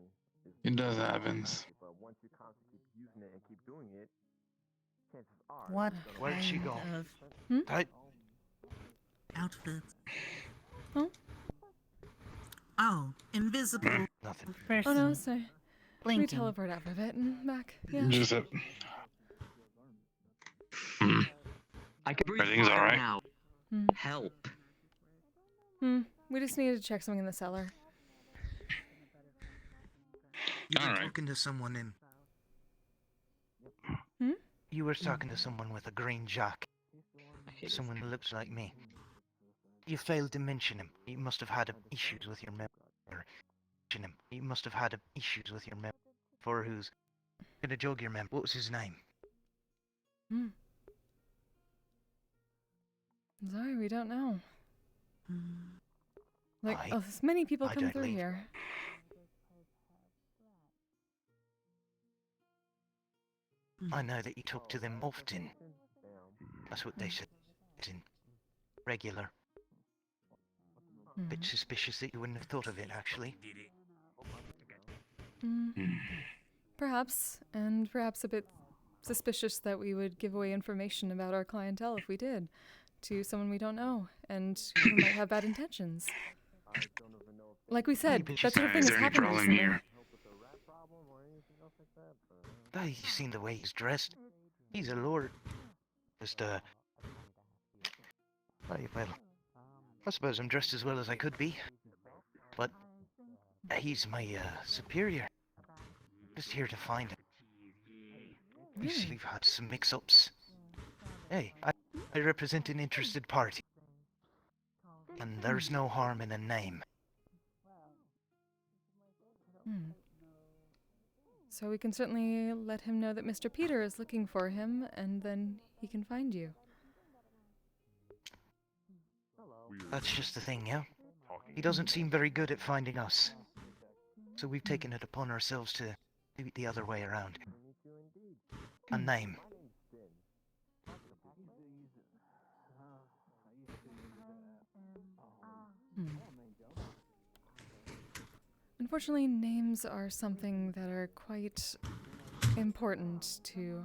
It does happens. But once you constantly keep using it and keep doing it, chances are. What? Where'd she go? Of outfit. Oh, invisible. Nothing. Oh no, sorry. We Blinking. teleport out for a bit and back. Yeah. Just a... I can breathe Everything's fire alright. now. Help. We just needed to check something in the cellar. You were talking to someone in... You were talking to someone with a green jacket. Someone who looks like me. You failed to mention him. You must have had issues with your memory. You must have had issues with your memory. For who's gonna jog your memory? What was his name? Sorry, we don't know. Like, as many people come through here. I know that you talk to them often. That's what they said. Regular. Bit suspicious that you wouldn't have thought of it, actually. Perhaps, and perhaps a bit suspicious that we would give away information about our clientele if we did, to someone we don't know, and who might have bad intentions. Like we said, that sort of thing has happened recently. You've seen the way he's dressed. He's a lord. Just, well, I suppose I'm dressed as well as I could be. But he's my, superior. Just here to find him. You see, we've had some mix-ups. Hey, I represent an interested party. And there's no harm in a name. So we can certainly let him know that Mr. Peter is looking for him, and then he can find you. That's just the thing, yeah? He doesn't seem very good at finding us. So we've taken it upon ourselves to do it the other way around. A name. Unfortunately, names are something that are quite important to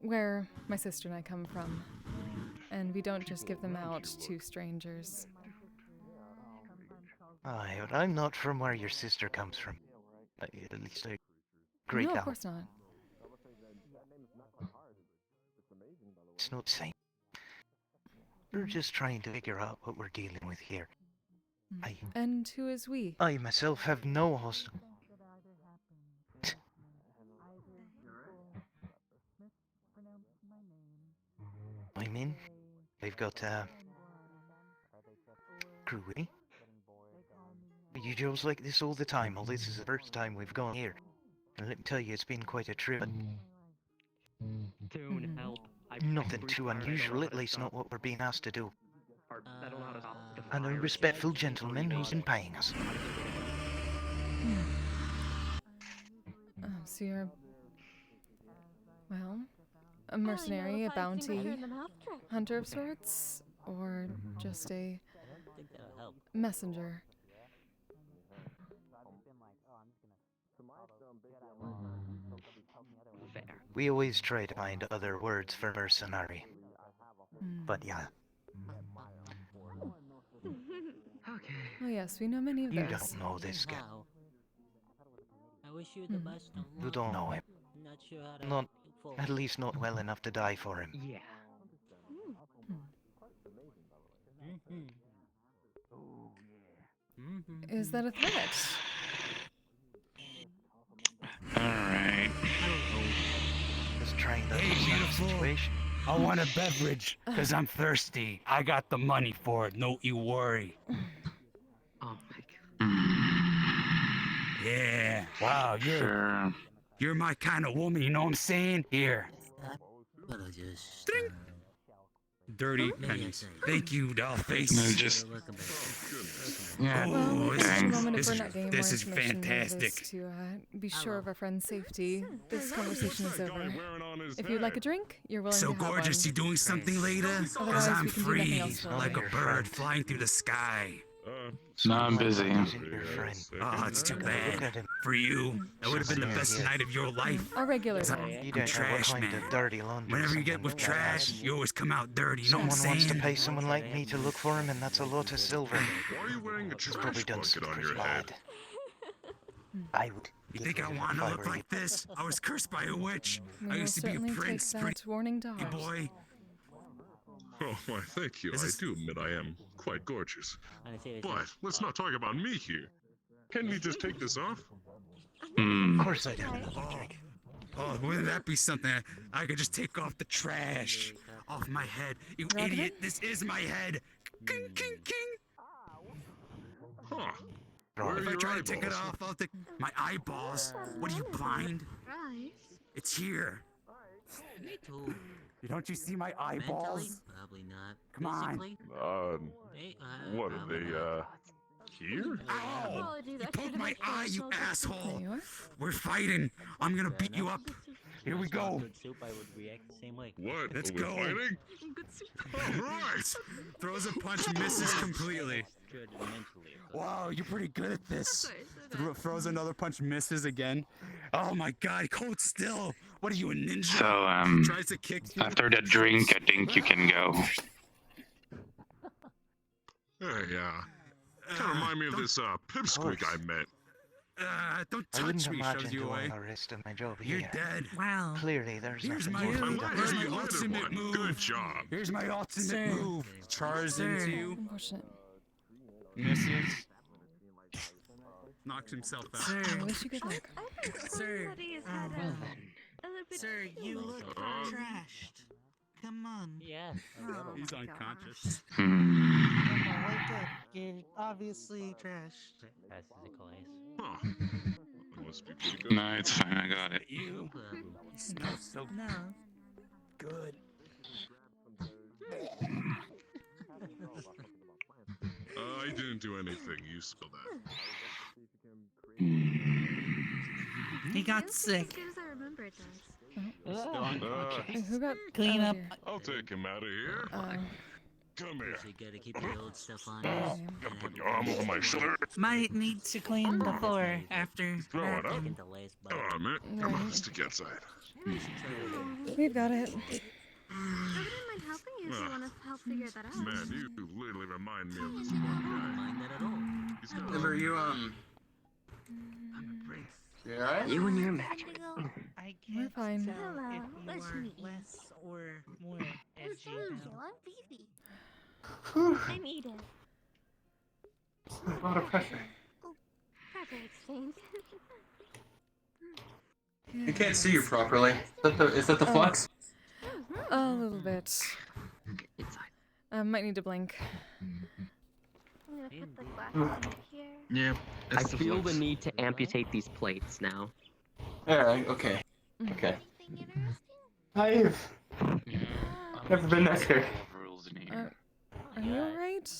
where my sister and I come from. And we don't just give them out to strangers. Aye, but I'm not from where your sister comes from. At least I agree. No, of course not. It's not the same. We're just trying to figure out what we're dealing with here. And who is we? I myself have no hostel. I mean, we've got, crew with me. You Joes like this all the time. Well, this is the first time we've gone here. And let me tell you, it's been quite a trip. Don't help. Nothing too unusual, at least not what we're being asked to do. And a respectful gentleman who's been paying us. Oh, so you're... well, a mercenary, a bounty hunter of sorts? Or just a messenger? We always try to find other words for mercenary. But yeah. Oh yes, we know many of those. You don't know this guy. I wish you the best. You don't know him. Not sure how to Not, at least not well enough to die for him. Yeah. Is that a threat? Alright. Just trying to Hey, beautiful. situation. I want a beverage, because I'm thirsty. I got the money for it, don't you worry. Oh my god. Yeah, wow, you're my kind of woman, you know what I'm saying? Here. Ding. Dirty pennies. Thank you, dollface. No, just... Yeah. Well, it's just a moment if we're not getting more this is information fantastic. To be sure of our friend's safety. This conversation is over. If you'd like a drink, you're willing So to have gorgeous, one. you doing something later? Because Otherwise, I'm we can do nothing free, else for a like a while. bird flying through the sky. No, I'm busy. Oh, it's too bad. For you, that would have been the best night of your life. Our regular. 'Cause I'm trash, man. Whenever you get with trash, you always come out dirty, you know what I'm Someone saying? wants to pay someone like me to look for him, and that's a lot of silver. Why are you wearing a He's trash probably done bucket on something your head? bad. I would. You think I want to look like this? I was cursed by a witch. We I will used to be a certainly prince, take pretty that warning to heart. boy. Oh, why, thank you. I do admit I am quite gorgeous. But let's not talk about me here. Can we just take this off? Of course I do. Oh, wouldn't that be something? I could just take off the trash off my head. You idiot! This is my head. King, king, king. Huh. If I try to take it off, I'll take my eyeballs. What are you, blind? It's here. Me too. Don't you see my eyeballs? Probably not. Come on. What are they, here? Ow! You poked my eye, you asshole! We're fighting. I'm gonna beat you up. Here we go. Good soup, I would react the same way. What? Let's Are we go. fighting? Alright! Throws a punch, misses completely. Good mentally. Wow, you're pretty good at this. Throws another punch, misses again. Oh my god, hold still. What are you, a ninja? So, Tries to kick you. after the drink, I think you can go. Yeah. Kind of remind me of this, pipsqueak I met. Don't I wouldn't touch me, imagine shoves you doing away. the rest of my job You're here. dead. Wow. Clearly, there's Here's nothing my, more to be here's done. my ultimate move. Good job. Here's my ultimate Sir. move. Charges into you. Unfortunate. Misses. Knocks himself out. Sir, I wish you good luck. Sir, sir, you Uh, look trashed. Come on. Yeah. He's unconscious. Come on, wake up. You're obviously trashed. Passes the class. Huh. That must be pretty good. No, it's fine, I got it. You smell so No. good. I didn't do anything. You spill that. He got sick. As I remember it does. Who got Clean out up. of here? I'll take him out of here. Come here. So you gotta keep your old stuff on. Gotta put your arm over my shoulder. Might need to clean the floor after. Throw it up. Get the last bite. Oh, man. Come on, let's stick outside. We've got it. I wouldn't mind helping you if you want to help figure that out. Man, you literally remind me of this one guy. Mind that at all. He's got Remember you, You alright? You and your magic. I We're can't fine. tell Hello, if you nice to are meet you. less or more edgy now. I'm Phoebe. I'm Edith. A lot of pressure. Pressure exchange. I can't see you properly. Is that the flux? A little bit. Might need to blink. I'm gonna put the glasses in here. Yep. I feel the need to amputate these plates now. Alright, okay. Okay. I've never been that scared. Are you alright?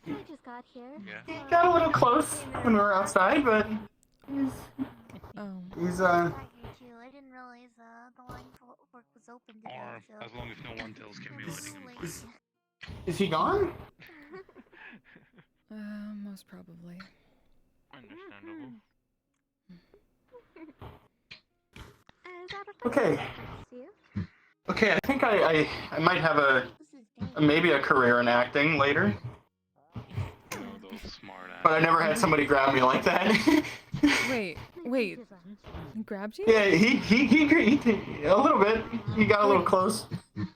I just got here. He got a little close when we were outside, but he's Oh. I didn't realize the line for work was open today, so... As long as no one tells Kimmy letting him Is he gone? Most probably. Understandable. Is that a Okay. you? Okay, I think I might have maybe a career in acting later. But I never had somebody grab me like that. Wait. He grabbed you? Yeah, he a little bit. He got a little close.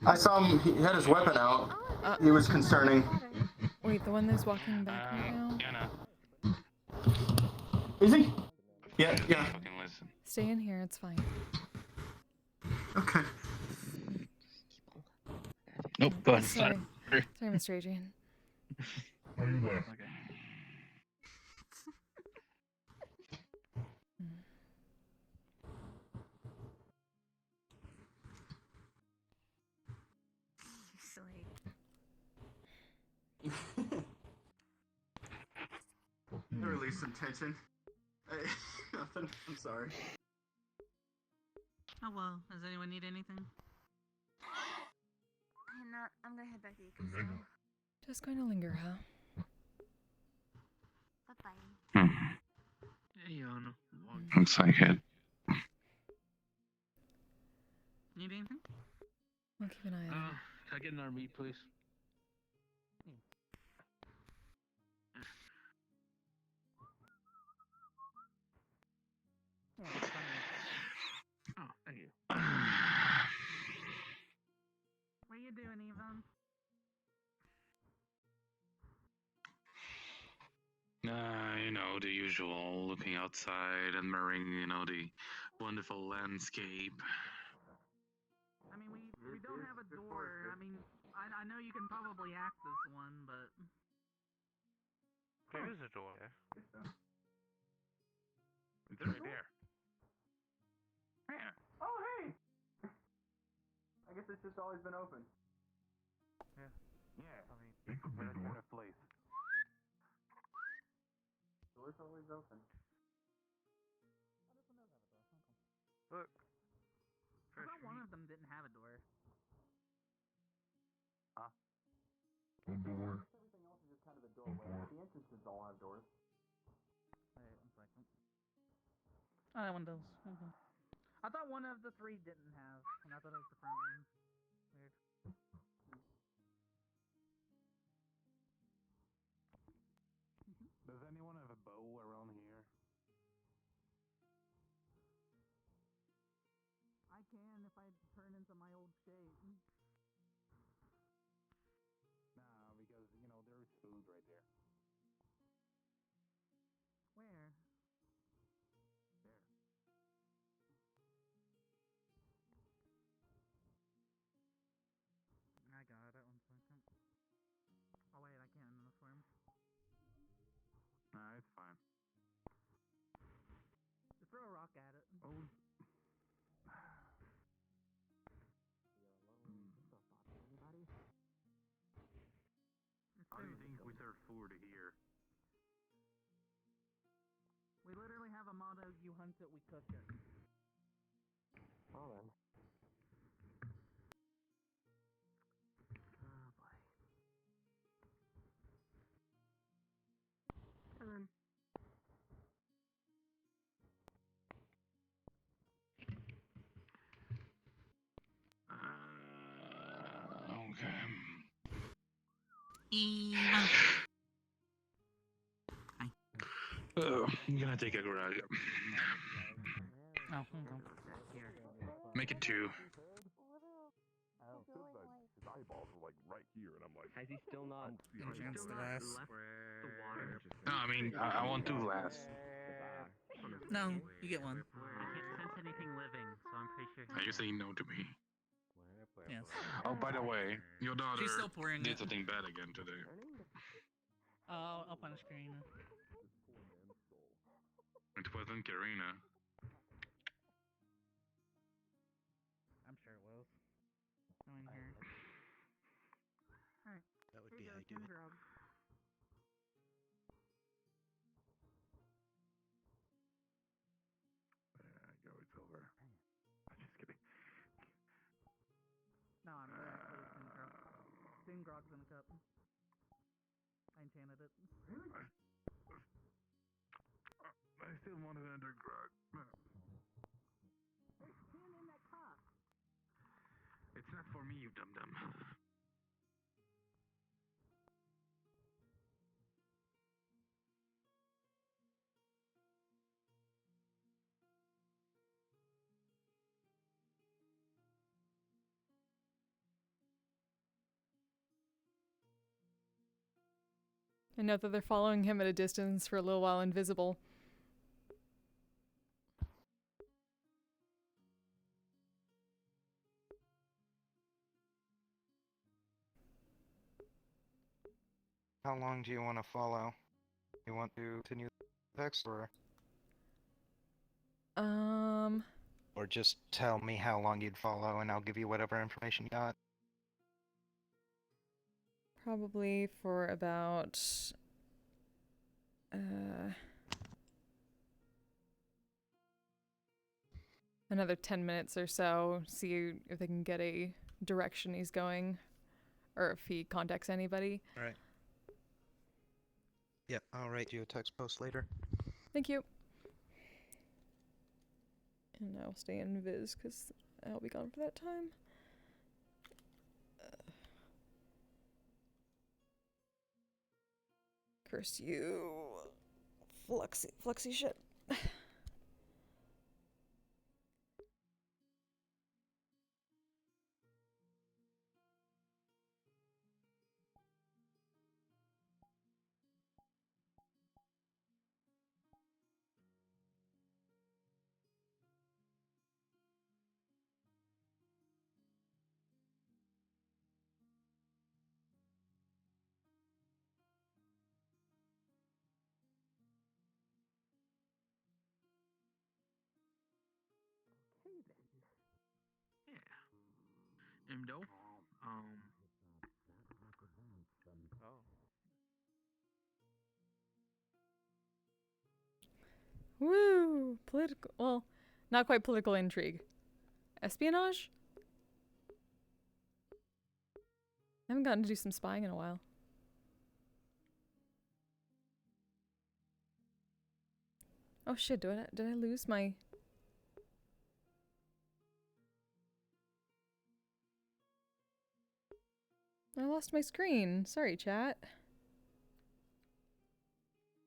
I saw him. He had his weapon out. He was concerning. Wait, the one that's walking back right now? Is he? Yeah. Stay in here, it's fine. Okay. Nope, go ahead. Sorry, Mr. Adrian. Release some tension. Nothing. I'm sorry. Oh well, does anyone need anything? I'm gonna head back to the casino. Just going to linger, huh? Bye-bye. Hey, Anna. Looks like it. Need anything? I'll keep an eye on it. Can I get another meat, please? What are you doing, Yvonne? usual, looking outside, admiring, the wonderful landscape. I mean, we don't have a door. I mean, I know you can probably hack this one, but There is a door. It's right there. Yeah. Oh, hey! I guess it's just always been open. Yeah. I mean, it's a better kind of place. Door's always open. Look. I thought one of them didn't have a door. Huh? Door. Everything else is just kind of a doorway. The entrances all have doors. Wait, 1 second. Oh, that one does. Okay. I thought one of the 3 didn't have, and I thought it was the front one. Weird. Does anyone have a bow around here? I can if I turn into my old shape. Nah, because, there is food right there. Where? There. I got it. 1 second. Oh wait, I can't in this form. Nah, it's fine. Just throw a rock at it. Oh. Anybody? How do you think we serve food here? We literally have a motto: you hunt it, we cook it. Oh, then. Oh boy. And then. Okay. I'm gonna take a grog. Oh, okay. Make it 2. His eyeballs were like right here, and I'm like, Has he still not? Chance the last. The water. No, I mean, I want 2 last. No, you get 1. I can't sense anything living, so I'm pretty sure. Are you saying no to me? Yes. Oh, by the way, your daughter She's still pouring did it. something bad again today. I'll punish Karina. It wasn't Karina. I'm sure it was. Knowing her. Alright. That would Here be how you you do it. grog. There you go, it's over. I'm just kidding. No, I'm gonna actually Sting grog. Sting grog's in a cup. I enchanted it. Really? I still want another grog. Hey, stand in that cup. It's not for me, you dum-dum. I note that they're following him at a distance for a little while invisible. How long do you want to follow? You want to continue the text, or just tell me how long you'd follow, and I'll give you whatever information you got. Probably for about another 10 minutes or so, see if they can get a direction he's going, or if he contacts anybody. Alright. Yep, I'll write you a text post later. Thank you. And I'll stay in Viz, because I'll be gone for that time. Curse you. Fluxy shit. No. Woo! Political. Well, not quite political intrigue. Espionage? I haven't gotten to do some spying in a while. Oh shit, did I lose my... I lost my screen. Sorry, chat.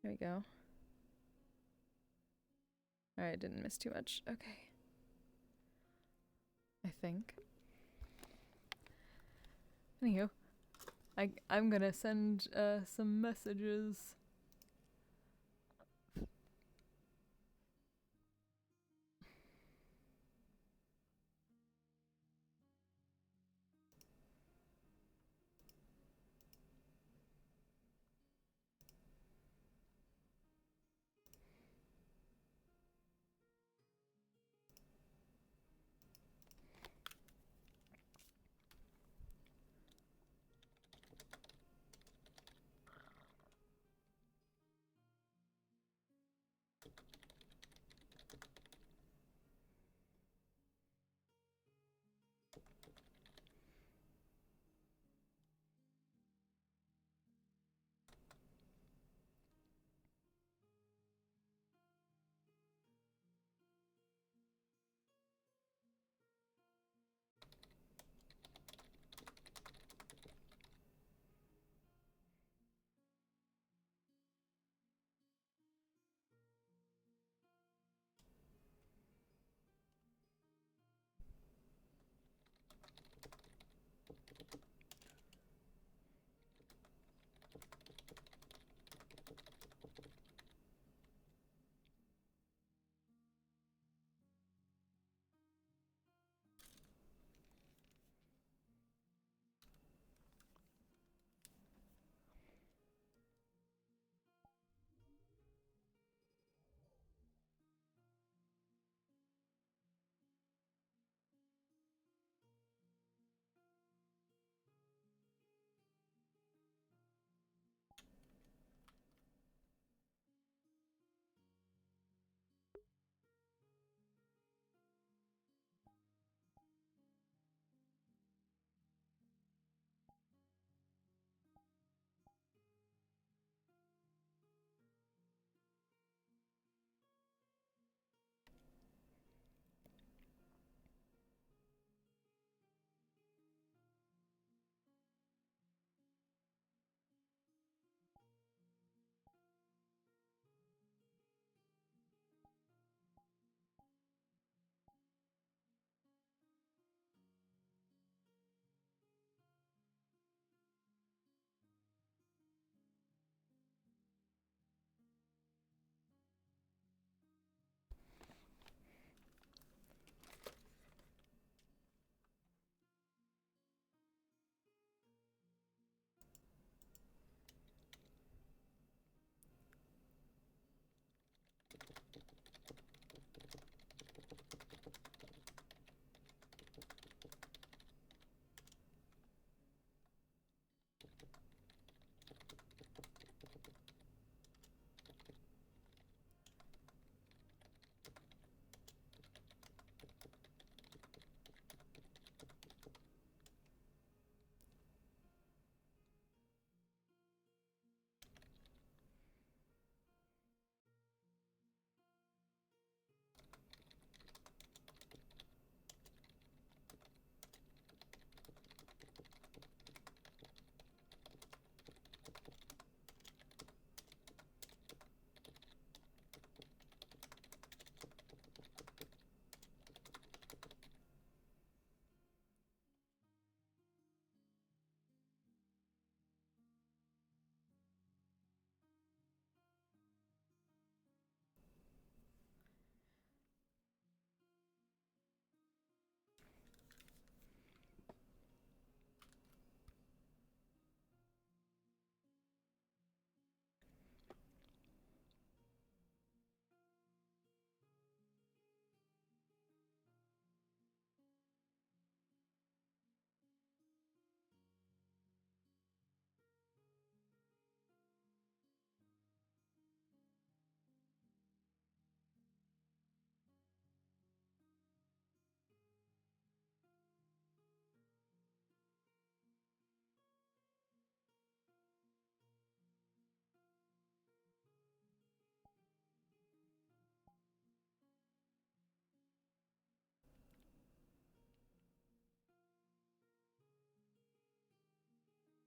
There we go. Alright, didn't miss too much. Okay. I think. Anywho. I'm gonna send some messages.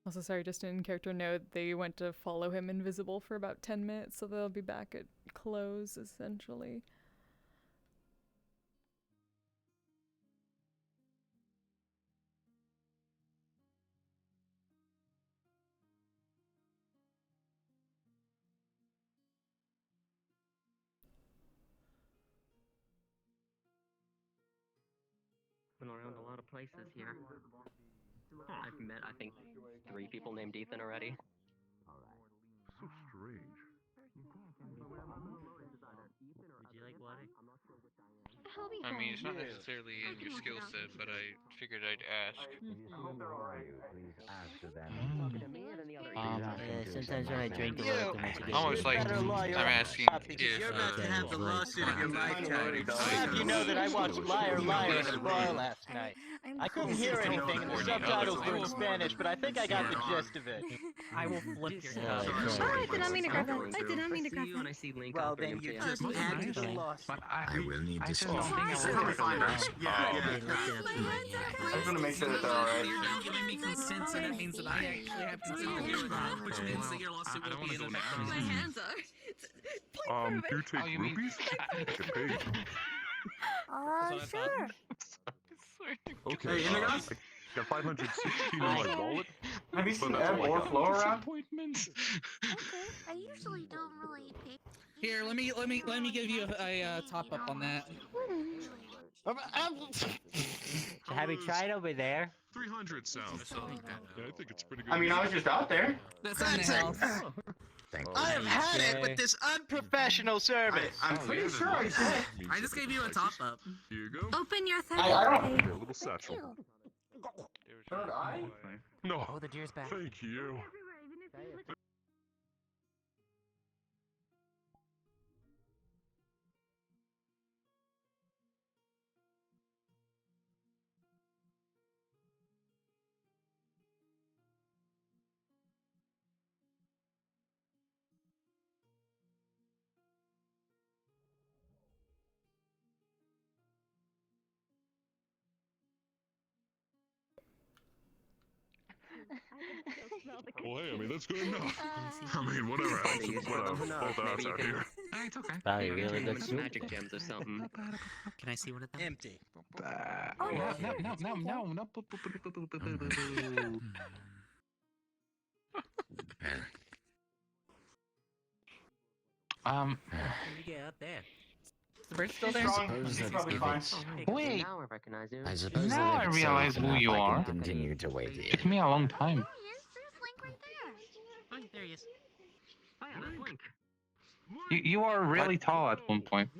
Also, sorry, just in character note, they went to follow him invisible for about 10 minutes, so they'll be back at close, essentially. Been around a lot of places here. I've met, I think, 3 people named Ethan already. So strange. Would you like water? I mean, it's not necessarily in your skill set, but I figured I'd ask. Sometimes when I drink a You little know, too much, it gets almost like weird. I'm asking if you're about to have the lawsuit of your lifetime. Glad you know that I watched Liar Liar at the bar last night. I couldn't hear anything and the subtitles were in Spanish, but I think I got the gist of it. I will flip your head. I did not mean to grab that. I did not mean to grab You and I that. see Link Well, out there then in you chaos. just added the lawsuit. I will need to speak. Probably find us. Yeah. I just want to make sure that they're alright. You're not giving me consent, so that means that I actually have consent to do it, which means that your lawsuit will be in effect. My hands are. Do you take rupees? I can pay you. Sure. Okay. Hey, Indigo? I got 516 in my wallet. Have you but seen that's Ebb all I or got. Flo around? Okay. I usually don't really pay. Here, let me give you a top up on that. Have you tried over there? 300 sounds. Yeah, I think it's pretty good. I mean, I was just out there. That's in the house. I have had it with this unprofessional service. I'm pretty sure I did. I just gave you a top up. Here you go. Open your third I don't. eye. A little satchel. Third eye? No. Oh, the deer's back. Thank you. Well, hey, I mean, that's good enough. I mean, whatever else. What else out here? It's okay. Probably really good soup. Magic gems or something. Can I see one of them? Empty. No. How did you get out there? Is the bridge still there? He's probably fine. Wait. Now I recognize you. I suppose now I realize who you are. Continue to wait here. Took me a long time. There's Link right there. Oh, there he is. Oh yeah, that's Link. You are really tall at one point.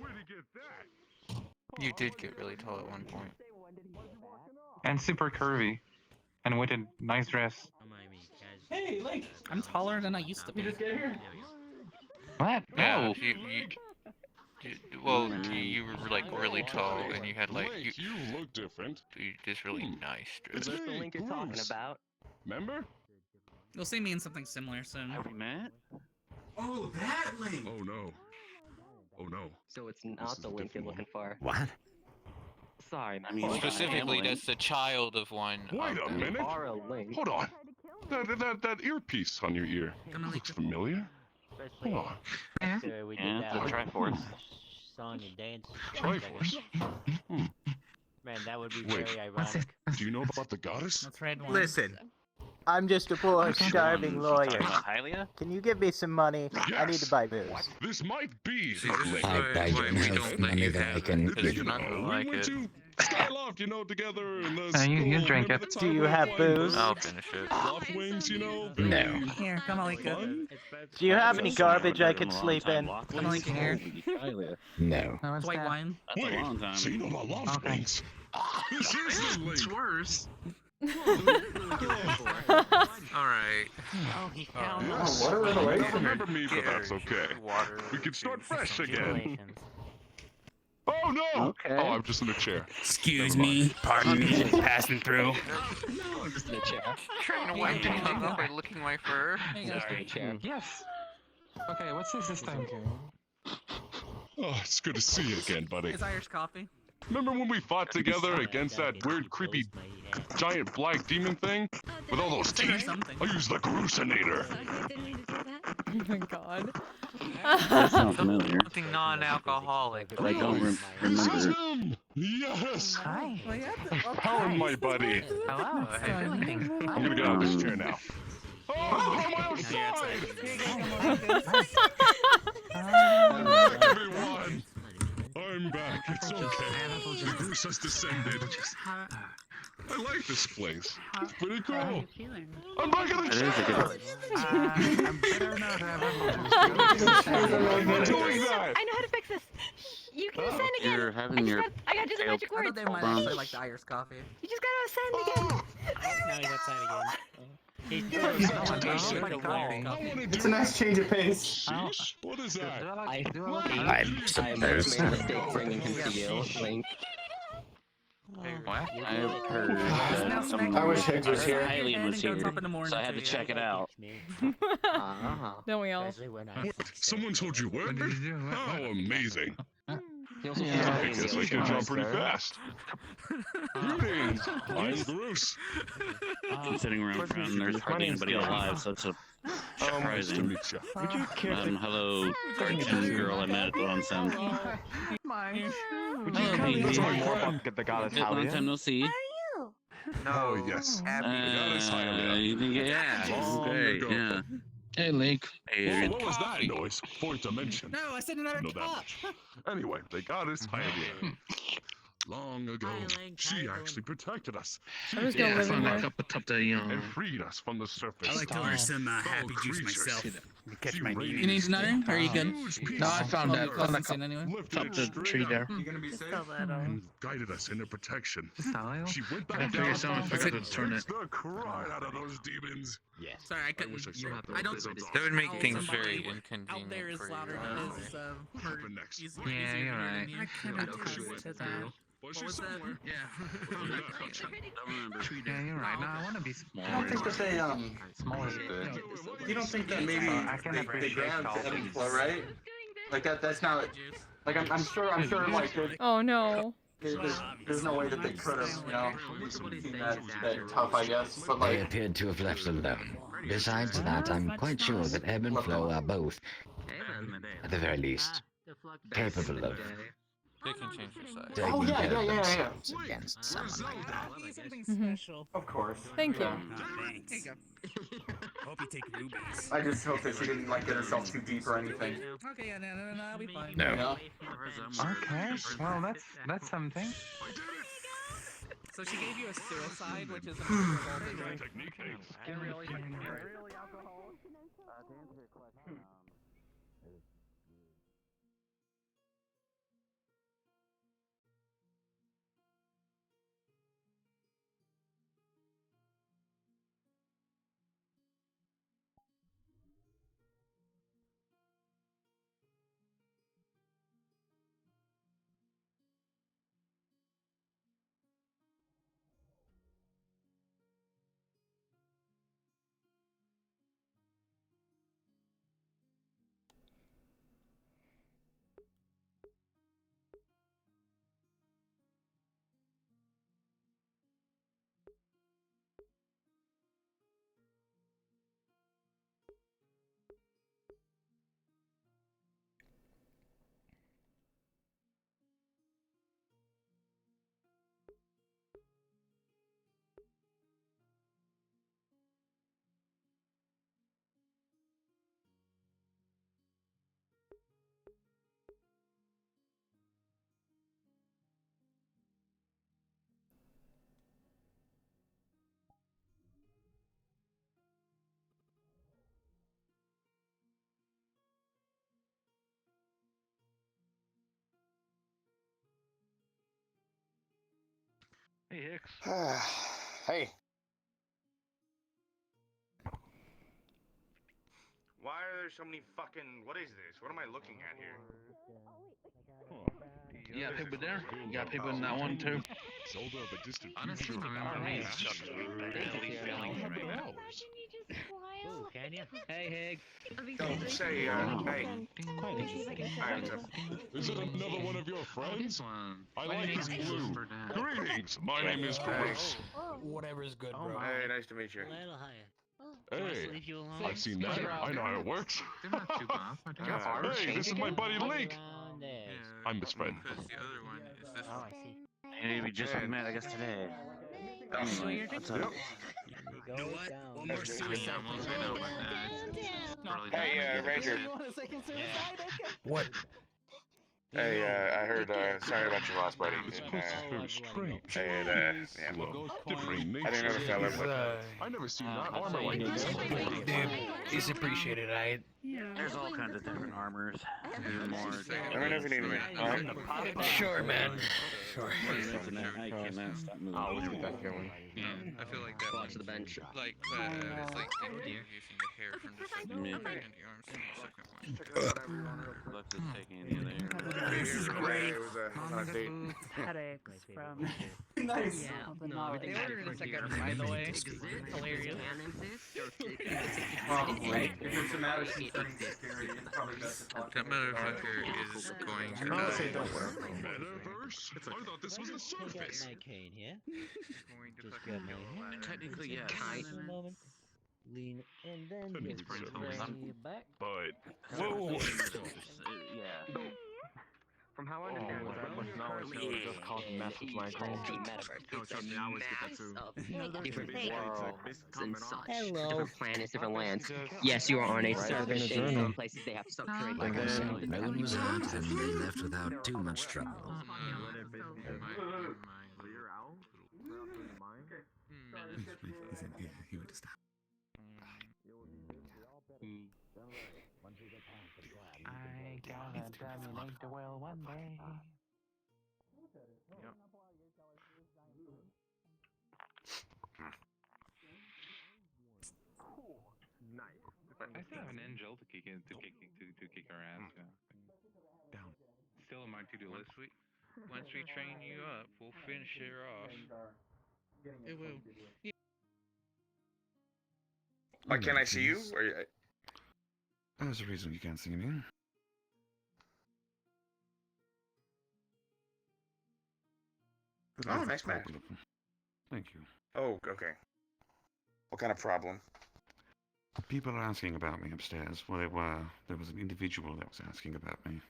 You did get really tall at one point. And super curvy. And with a nice dress. Hey, Link. I'm taller than I used to be. You just get here? What? Yeah, No. you were like really tall, and you had like You look different. this really nice Is dress. this the Link you're talking about? Remember? You'll see me in something similar soon. Have we met? Oh, that Link. Oh no. Oh no. So it's This not is the a Link you're different looking for. What? Sorry, man. I mean, Specifically, that's the child of one. Wait a minute. Are a Link. Hold on. That earpiece on your ear. Looks familiar. Hold on. After we did Yeah, that the Triforce. song and dance. Triforce. Man, that would be Wait. very ironic. Do you know about the goddess? That's red one. Listen, I'm just a poor, starving lawyer. Hylia? Can you give me some money? I need to buy booze. This might be See, the this is Link. why I we don't don't have let money you that I have can it, 'cause give you're you. not gonna We like went it. to Skyloft, together in the You school, drink remember it. the Do time you we have went booze? I'll finish it. Loft wings, No. Here, come on, Lika. Fun? Do you have any garbage I could sleep in? Come on, Lika here. No. No, it's white wine. That's a long time. So you know about loft wings? This is the Link. It's worse. Alright. Oh, he found Yes. us. What a revelation. Remember me, but that's okay. Water. We can start fresh again. Congratulations. Oh no! Okay. Oh, I'm just in a chair. Excuse me. Pardon me. Just passing through. I'm just in a chair. Trying to wipe the tongue off by licking my fur. Just in a chair. Yes. Okay, what's this time, Karen? Oh, it's good to see you again, buddy. It's Irish coffee. Remember when we fought together against that weird, creepy, giant black demon thing? With all those teeth? I used the Grucinator. Oh my god. That sounds familiar. Something non-alcoholic. But I don't This remember. is him! Yes! Hi. Hello, my buddy. Hello. How you doing? I'm gonna get out of this chair now. Oh, I'm outside! Everyone! I'm back. It's okay. The Bruce has descended. I like this place. It's pretty cool. I'm back in the It is a chair! good Doing that! I know how to fix this. You can ascend again. You're having your I got just a magic I word. thought they might actually like the Irish coffee. You just gotta ascend again. Now he's outside again. It's a nice change of pace. What is that? I'm supposed made a mistake bringing him to you, Link. What? I've heard that someone I wish Higgs was here. Alien was here, so I had to check it out. Don't we all? Someone told you where? How amazing. He also I guess I can jump pretty fast. Greetings. I'm Bruce. Considering where I'm from, there's hardly anybody alive, so it's surprising. Nice to meet you. Hello, cartoon girl I met at the Onsen. That's my friend. Get the goddess Long time no see. Oh, yes. Yeah, great, yeah. Hey, Link. Hey, What was that noise? Fourth dimension. No, I said another Know that cup. much. Anyway, the goddess Hylia. Long ago, she actually protected us. I was gonna live in there. And freed us from the surface. I like to order some happy juice myself. Catch my You need another? Or are you good? No, I found that. Anyway. Lifted it the tree there. You gonna be safe? and guided us into protection. She went back After down your son, I forgot to turn it. the cry out of those demons. Yes. Sorry, I couldn't. wish I saw I don't. That would make things very Somebody inconvenient out there is for louder you. is Happened next. Yeah, you're right. I can't attest to that. Was What she was that? somewhere? Yeah, you're right. No, I want to be small. I don't think that they Small is good. You don't think that maybe I can they appreciate grabbed all ebb and these. flow, right? Like that's not like I'm sure like Oh no. there's no way that they could have, you know, seen that tough, I guess. But They like appeared to have left alone. Besides that, I'm quite sure that ebb and flow are both, at the very least, capable of They can change their size. Oh, taking yeah, care of yeah. themselves against someone like that. Something Mhm. special. Of course. Thank you. Thanks. Hope you take rubies. I just hope that she didn't like get herself too deep or anything. Okay, yeah, no, I'll be fine. No. You know? Okay, well that's something. So she gave you a suicide, which is Hey, Hicks. Hey. Why are there so many fucking... What is this? What am I looking at here? You got people there? You got people in that one too? Zelda of a distant Honestly, future. remember me is just barely feeling right now. Didn't you just fly Ooh, can you? Hey, Higgs. Don't say, hey. Is it another one of your friends? I like his blue. Greetings, my name is Chris. Whatever's good, bro. Hey, nice to meet you. Little higher. Hey, I've seen that. I know how it works. They're not too bad. Hey, this is my buddy Link. I'm his friend. Because the other one is this one. I see. Hey, we just met, I guess, today. What's up? You know what? One more suicide. Hey, Ranger. What? Hey, I heard, sorry about your loss, buddy. It's so strange. And, yeah. Different I didn't know the fella, but... I never seen that armor like this. Dude, he's appreciated, right? There's all kinds of different armors. Even more. Let me know if you need me. Sure, man. Sure. I'll with that feeling. Yeah, I feel like that Watch the bench. Like, it's like using the hair from the second one and the arms from the second one. This is great. Headaches from Nice. the No, knowledge. they ordered in a second, by the way. Hilarious. Probably. If it's a Madison thing, it's probably best to talk That motherfucker is going to die. Metaverse? I thought this was the surface. My cane here. Just get my hand. Technically, yes. Lean and then It's just pretty bring cool. you back. But Whoa. Yeah. From how I understand it, that much knowledge is just called massive blank hole. Different worlds and such. Different planets, different lands. Yes, you are on a service in some places they have subterranean. Like I said, no one was hurt and they left without too much trouble. Yeah, he would stop. I gotta dominate the world one day. I still have an angel to kick our ass. Yeah. Down. Still on my to-do list. Once we train you up, we'll finish her off. It will. Can I see you? Or... There's a reason you can't see me. Oh, nice match. Thank you. Oh, okay. What kind of problem? People are asking about me upstairs. Well, there was an individual that was asking about me.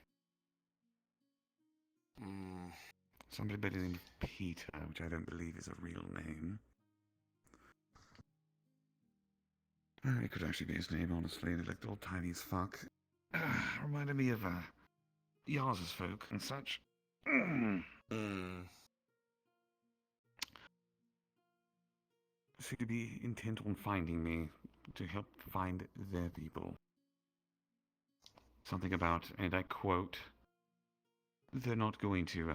Somebody by the name of Peter, which I don't believe is a real name. It could actually be his name, honestly. They looked all tiny as fuck. Reminded me of Yars's folk and such. Seem to be intent on finding me to help find their people. Something about, and I quote, they're not going to,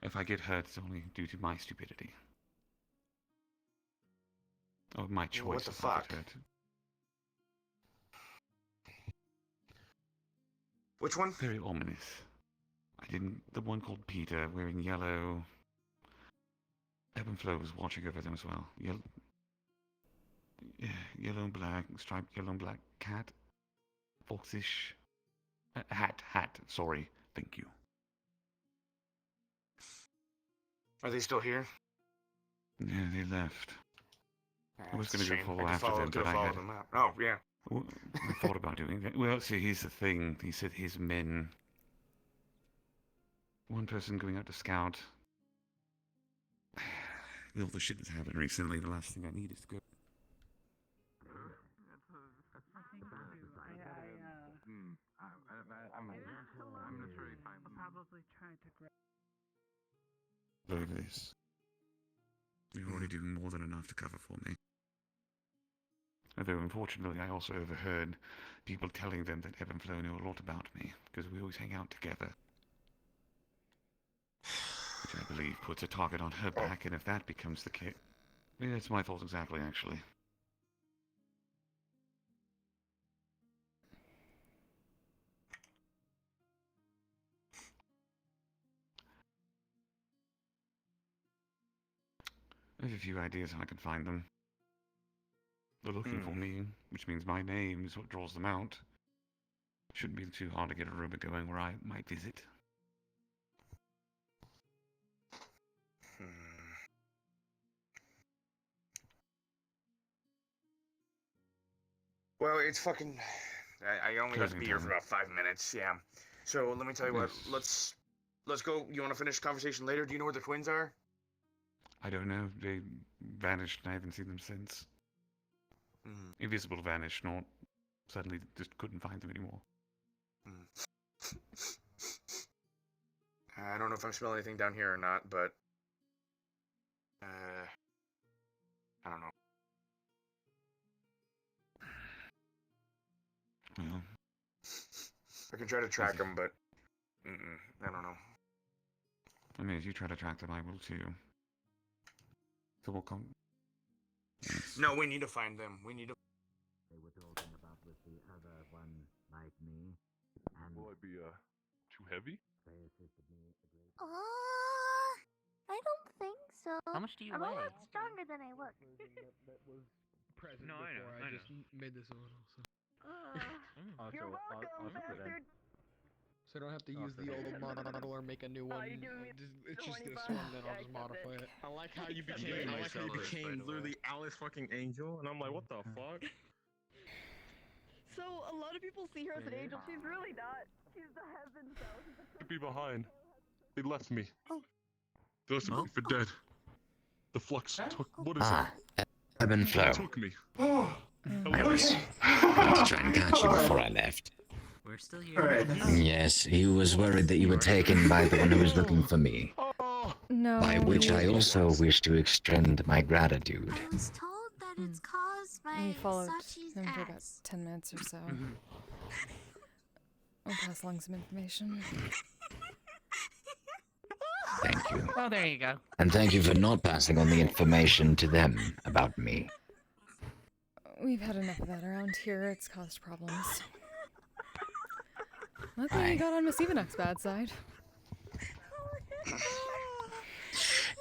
if I get hurt, it's only due to my stupidity. Or my choice. What the if I fuck? get hurt. Which one? Very ominous. The one called Peter, wearing yellow. Ebb and Flow was watching over them as well. Yellow and black, striped yellow and black cat. Foxish. Hat, sorry. Thank you. Are they still here? Yeah, they left. I was going to Shame. go I follow could after follow- them, could've but I followed had... them out. Oh, yeah. Well, I thought about doing that. Well, see, here's the thing. He said his men... One person going out to scout. With all the shit that's happened recently, the last thing I need is to go... I'm literally fine. Probably trying to grab. Over this. You're already doing more than enough to cover for me. Although, unfortunately, I also overheard people telling them that Ebb and Flow know a lot about me, because we always hang out together. Which I believe puts a target on her back, and if that becomes the case... Yeah, it's my fault exactly, actually. I have a few ideas how I can find them. They're looking for me, which means my name is what draws them out. Shouldn't be too hard to get a rumor going where I might visit. Well, it's fucking. I only have to be here for time. about 5 minutes. Yeah. So let me tell you what. Let's go. You want to finish the conversation later? Do you know where the twins are? I don't know. They vanished and I haven't seen them since. Invisible vanished, not suddenly just couldn't find them anymore. I don't know if I'm smelling anything down here or not, but I don't know. Well, I can try to track them, but I don't know. I mean, if you try to track them, I will too. So we'll come. No, we need to find them. We need to. They were talking about with the other one like me. And Will I be too heavy? they assisted me a great I don't think so. How much do you I'm a weigh? lot stronger than I look. Present No, I know, before I just made this a little. So. You're welcome, bastard. So I don't have to use the old model or make a new one. It's just this one, then I'll just modify it. I like how you became literally Alice fucking Angel, and I'm like, what the fuck? So a lot of people see her as an angel. She's really not. She's the heaven To be behind. They left me. Oh. They left me for dead. The flux took. What is Ebb and it? flow. Took me. I was going to try and catch you before I left. We're still here. Yes, he was worried that you were taken by the one who was looking for me. No. By which I also wish to extend my gratitude. I was told that it's caused by We followed Sachi's him for about ex. 10 minutes or so. I'll pass along some information. Thank you. Oh, there you go. And thank you for not passing on the information to them about me. We've had enough of that around here. It's caused problems. Luckily, you got on Miss Evenek's bad side.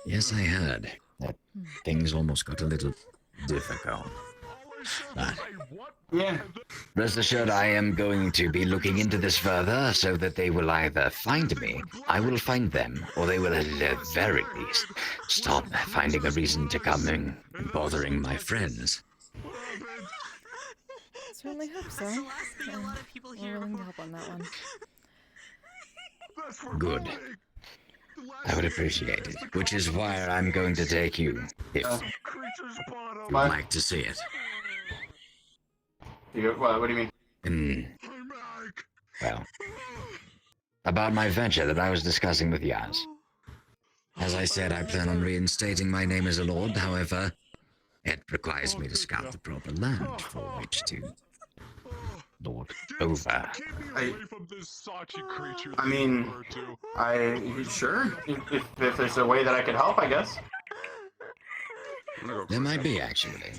Yes, I heard that things almost got a little difficult. But rest assured, I am going to be looking into this further so that they will either find me, I will find them, or they will at the very least stop finding a reason to come and bothering my friends. Certainly hope so. We're willing to help on that one. Good. I would appreciate it, which is why I'm going to take you, if you'd like to see it. What do you mean? Well, about my venture that I was discussing with Yaz. As I said, I plan on reinstating my name as a lord, however, it requires me to scout the proper land for which to lord over. I mean, sure. If there's a way that I could help, I guess. There might be, actually.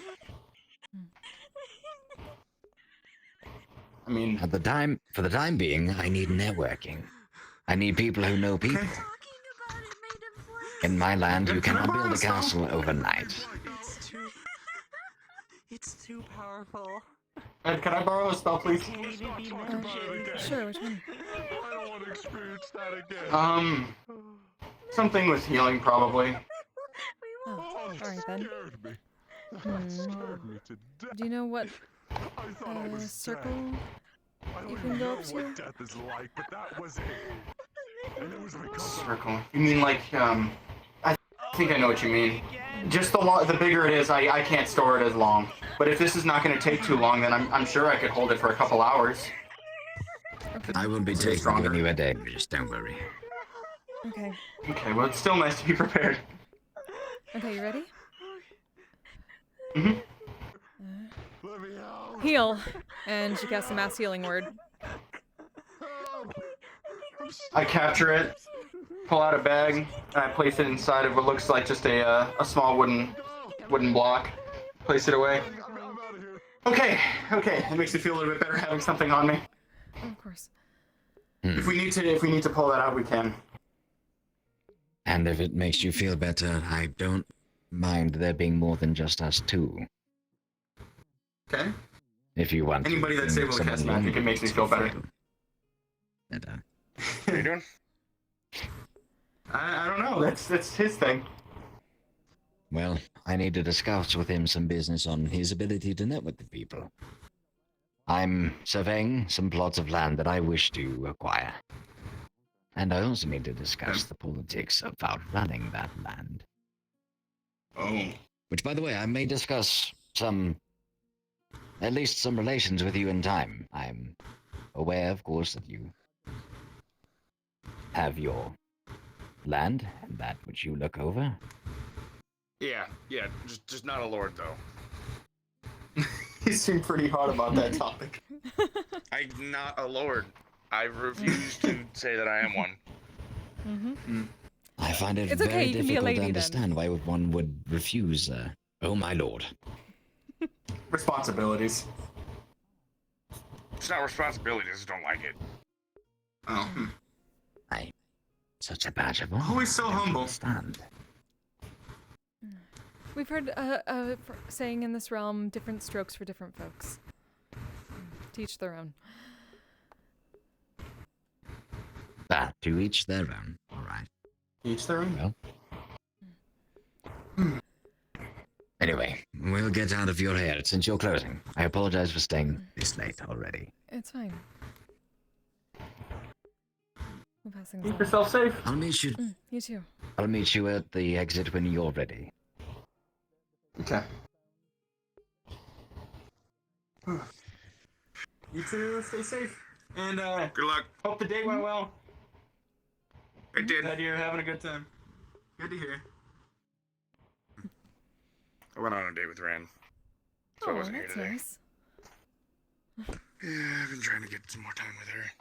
I mean, for the time being, I need networking. I need people who know people. In my land, you cannot build a castle overnight. It's too powerful. Ed, can I borrow a spell, please? Sure, which one? I don't want to experience that again. Something with healing, probably. Oh, alright then. Do you know what circle you can go up to? What death is like, but that was it. And it was my Circle. You mean like, I think I know what you mean. Just the bigger it is, I can't store it as long. But if this is not going to take too long, then I'm sure I could hold it for a couple hours. I will be taking you a day, just don't worry. Okay. Okay, well, it's still nice to be prepared. Okay, you ready? Heal. And she casts a mass healing word. I capture it, pull out a bag, and I place it inside of what looks like just a small wooden block. Place it away. Okay. It makes me feel a little bit better having something on me. Of course. If we need to pull that out, we can. And if it makes you feel better, I don't mind there being more than just us two. Okay. If you want Anybody to that's bring able to cast someone magic, in it makes me to feel better. fail. And, What are you doing? I don't know. That's his thing. well, I need to discuss with him some business on his ability to network with people. I'm surveying some plots of land that I wish to acquire. And I also need to discuss the politics of outrunning that land. Oh. Which, by the way, I may discuss at least some relations with you in time. I'm aware, of course, that you have your land and that which you look over. Yeah, just not a lord though. He seemed pretty hard about that topic. I'm not a lord. I refuse to say that I am one. Mm-hmm. I find it It's okay, very you can be a difficult lady to then. understand why one would refuse, oh my lord. Responsibilities. It's not responsibility, I just don't like it. Oh. Such a badge of honor. Always so humble. Understand. We've heard saying in this realm, different strokes for different folks. To each their own. To each their own. All right. Each their own? Well. Anyway, we'll get out of your hair since you're closing. I apologize for staying this late already. It's fine. We'll pass things Keep on. yourself safe. I'll meet you. You too. I'll meet you at the exit when you're ready. Okay. You two stay safe. And good luck. Hope the day went well. It did. Glad you're having a good time. Good to hear. I went on a date with Ran. So I wasn't here that's today. nice. Yeah, I've been trying to get some more time with her.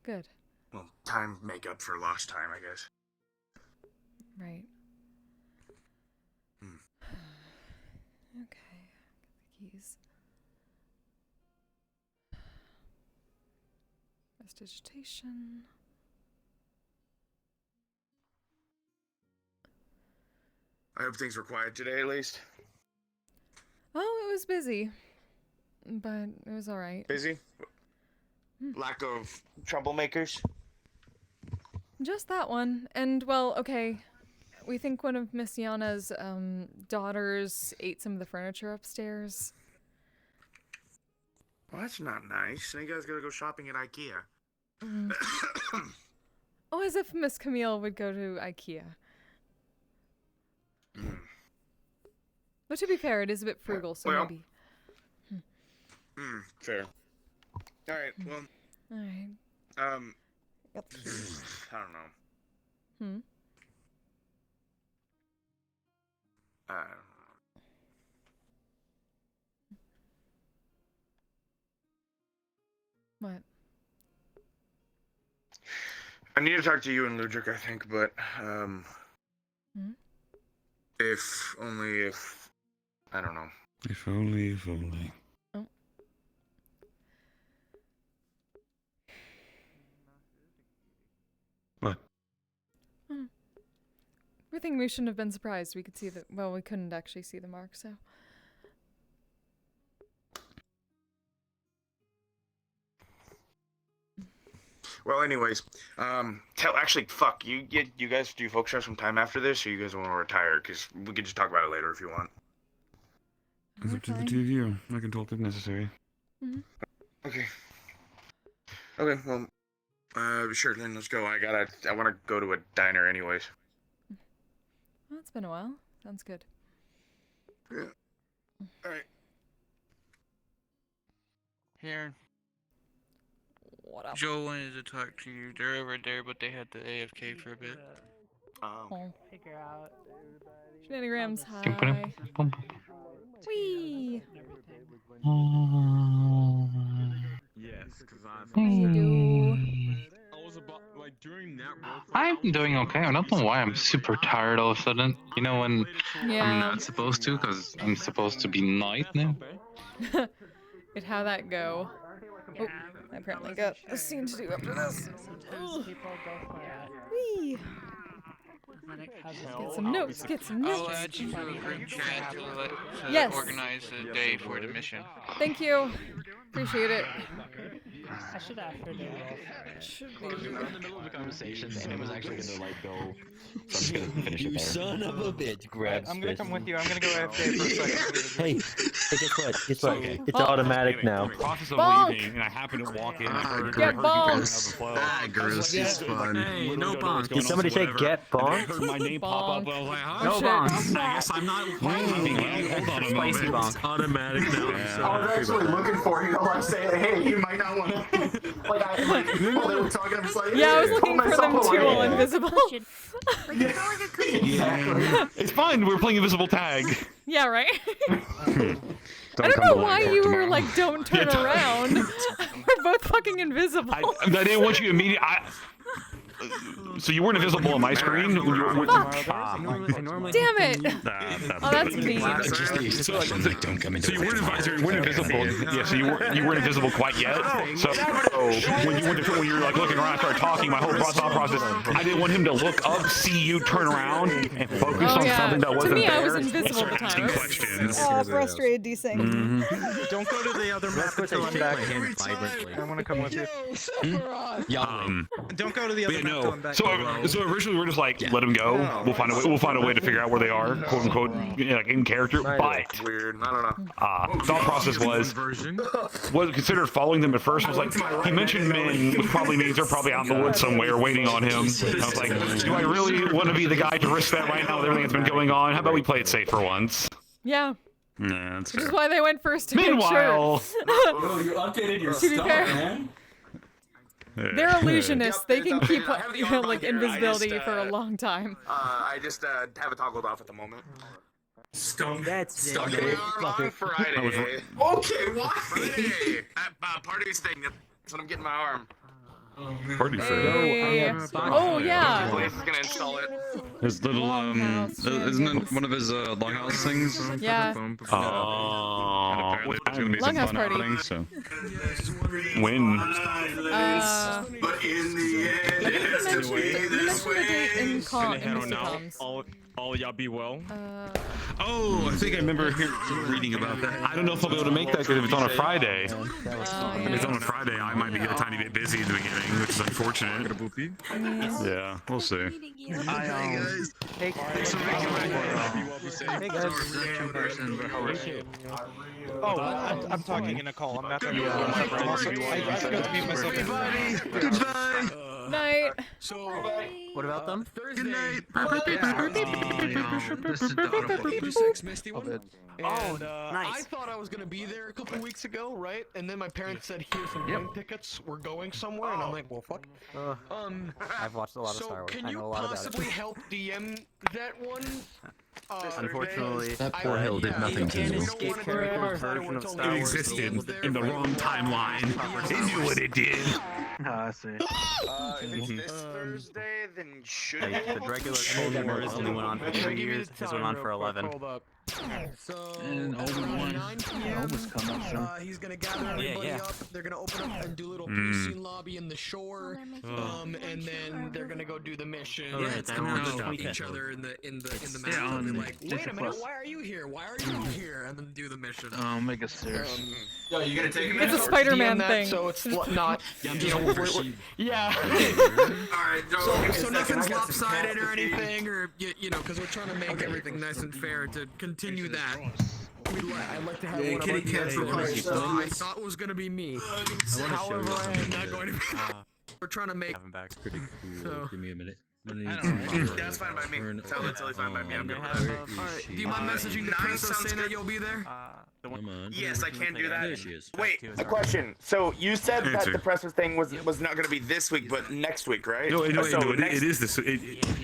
Good. Well, time make up for lost time, I guess. Right. Okay. Get the keys. Prestidigitation. I hope things were quiet today, at least. Oh, it was busy. But it was alright. Busy? Lack of troublemakers? Just that one. And, well, okay. We think one of Miss Yana's daughters ate some of the furniture upstairs. Well, that's not nice. Now you guys gotta go shopping at IKEA. Oh, as if Miss Camille would go to IKEA. But to be fair, it is a bit frugal, so Well. maybe. Fair. Alright, well, Alright. I don't know. What? I need to talk to you and Ludric, I think, but, if only if, I don't know. If only, if only. Oh. What? We think we shouldn't have been surprised. We could see that. Well, we couldn't actually see the mark, so. Well, anyways, actually, fuck, you guys, do folks have some time after this, or you guys want to retire? Because we could just talk about it later if you want. It's up to the two of you. I can talk if necessary. Okay. Okay, well, sure, then let's go. I want to go to a diner anyways. Well, it's been a while. Sounds good. Yeah. Alright. Here. What up? Joe wanted to talk to you. They're over there, but they had to AFK for a bit. Oh. Figure out. Shenanigans, hi. Whee! Yes, because How you do? I was about, like, during that roll I'm doing okay. I don't know why I'm super tired all of a sudden. You know when Yeah. I'm not supposed to, because I'm supposed to be night now. It how that go? Oh, I apparently got a scene to do after this. Sometimes people go for it. Whee! When it Get some notes. Get some notes. I'll add you to a group chat to Yes. organize a day for the mission. Thank you. Appreciate it. I should ask her to roll. Should We were in the middle of a conversation, and it was actually gonna like go. So I'm just gonna finish it there. You son of a bitch, grab. I'm gonna come with you. I'm gonna go AFK for a second. Hey, guess what? Guess what? Okay. It's automatic now. Process of Bonk. leaving, and I happen to walk in. and heard Get you bonked. guys have a flow. Ah, gross. It's fun. Hey, no bonks. Did somebody say get I bonked? heard my name pop up, and I was like, huh? No Shit. bonks. I guess I'm not leaving. Hold on a Spicy moment. bonk. Automatic now. I was actually looking for you. Like saying, hey, you might not want to. Like while they were talking, I was like, Yeah, I was hey, looking pull for them myself too, away. all invisible. It's fine. We're playing invisible tag. Yeah, right. I don't know why you were like, don't turn around. We're both fucking invisible. I didn't want you immediately. So you weren't invisible on my screen. Fuck. Damn it. Oh, that's mean. So you weren't invisible. Yeah, so you weren't invisible quite yet. So when you were like looking around, started talking, my whole thought process, I didn't want him to look up, see you, turn around, and focus on something that wasn't To me, there. I was invisible at the time. Questions. Oh, frustrated desync. Don't go to the other map until I'm back. I want to come with you. Don't go to the other map until I'm back. So originally we were just like, let him go. We'll find a way to figure out where they are, quote unquote, like in character. But Weird. I don't know. thought process was considered following them at first. Was like he mentioned men, which probably means they're probably out in the woods somewhere waiting on him. And I was like, do I really want to be the guy to risk that right now with everything that's been going on? How about we play it safe for once? Yeah. Yeah, that's Which is fair. why they went first to Meanwhile, you updated your to be fair, they're illusionists. They can keep like invisibility for a long time. I just have it toggled off at the moment. Stuck Stuck in my arm on Friday. Okay, why? Friday. Party's thing. That's when I'm getting my arm. Party Hey. Oh yeah. Blaze is gonna install it. his little isn't it one of his longhouse things? Yeah. Oh, it's gonna be some Longhouse fun party. outing, so. When? But in the end, I think you mentioned the date in comms. All y'all be well. Oh, I think I remember reading about that. I don't know if I'll be able to make that because if it's on a Friday. If it's on a Friday, I might be a tiny bit busy in the beginning, which is unfortunate. Yeah, we'll see. Hey guys. Hey guys. Oh, I'm talking in a call. I'm not talking about I'm also I forgot to mute myself. Goodbye. Night. So, what about them? Thursday. Good night. Misty one. And I thought I was gonna be there a couple weeks ago, right? And then my parents said, "Here's some plane tickets. We're going somewhere." And I'm like, "Well, fuck." I've watched a lot of Star Wars. Can I you know a lot about possibly it. help DM that one? Unfortunately, That poor hill did nothing to you. It existed in the wrong timeline. It knew what it did. I see. If it's this Thursday, then should The regular Cold War only went on for 3 years. His went on for 11. So, And older one. 9 p.m. He's gonna gather everybody up. They're gonna open up and do a little pre-scene lobby in the shore. And then they're gonna go do the mission. Yeah, it's coming out Stop the each 25th. other in the map. Yeah, and be on like, wait a Disney minute, Plus. why are you here? Why are you not here? And then do the mission. Mega Stairs. Yo, you gonna take It's a Spider-Man thing. So it's not. Yeah. Alright, So nothing's lopsided or anything, or you know, because we're trying to make everything nice and fair to continue that. I'd like to have one of our characters I thought was gonna be me. However, I am not going to be. We're trying to make. Pretty cool. So- Give me a minute. That's fine by me. That's totally fine by me. I'm good with that. Alright, do you mind messaging the princess saying that you'll be there? Come on. Yes, I can do There that. she is. Wait, a question. So you said that Answer. the presser thing was not going to be this week, but next week, right? No, So next- it is this.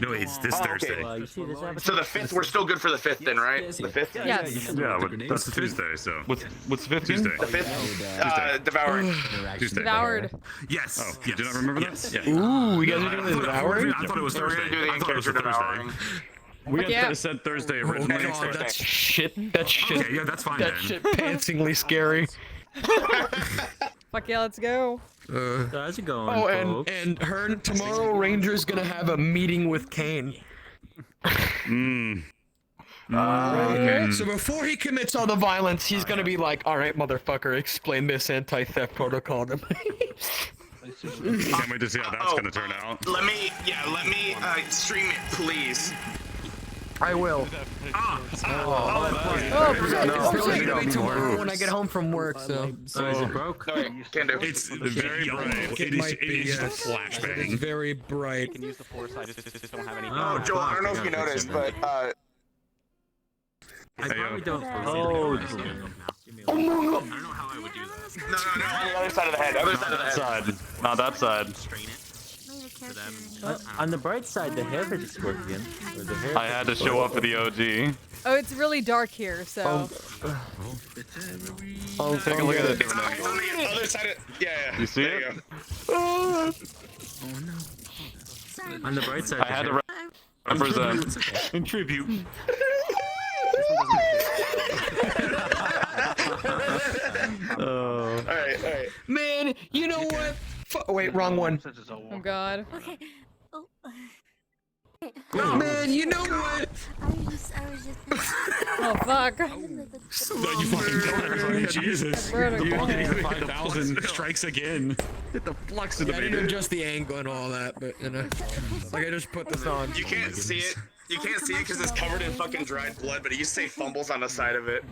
No, it's this Oh, okay. Thursday. So the 5th, we're still good for the 5th then, right? The 5th? Yes. Yeah, but that's the Tuesday. So what's the fifth Tuesday? The 5th? Devouring. Tuesday. Devoured. Yes. Oh, you do not remember that? Yeah. Ooh, you guys are doing the I devouring? thought it was We're Thursday. gonna do the I thought it was in-character Thursday. devouring. We Yeah. had said Thursday originally. God, that's shit. That's shit. Okay, yeah, that's fine That then. shit pantsingly scary. Fuck yeah, let's go. How's it going, Oh, folks? and tomorrow Ranger's gonna have a meeting with Kane. Okay. So before he commits all the violence, he's gonna be like, "All right, motherfucker, explain this anti-theft protocol to me." Can't wait to see how that's gonna turn out. Let me stream it, please. I will. Oh, shit! It's really gonna be tomorrow when I get home from work. So. Is it broke? Can do. It's very bright. It is just a flashbang. It's very bright. I can use the force. I just don't have any. Oh, Joel, I don't know if you noticed, but I probably don't. Oh, I don't know how I would do that. No, on the other side of the head. Other side of the head. Side. Not that side. On the bright side, the hair is scorpion. I had to show up for the OG. Oh, it's really dark here, so. Take a look at the different On the other side of yeah. You see There it? you go. On the bright side, I had to represent. In tribute. All right. Man, you know what? Wait, wrong one. Oh God. Okay. Oh. Man, you know what? I was just. Oh fuck. No, you fucking don't. Jesus. Vertical. 5,000 strikes again. Get the flux in the I didn't adjust the angle and all that, but you know, like I just put this on. You can't see it. You can't see it because it's covered in fucking dried blood, but it used to say fumbles on the side of it.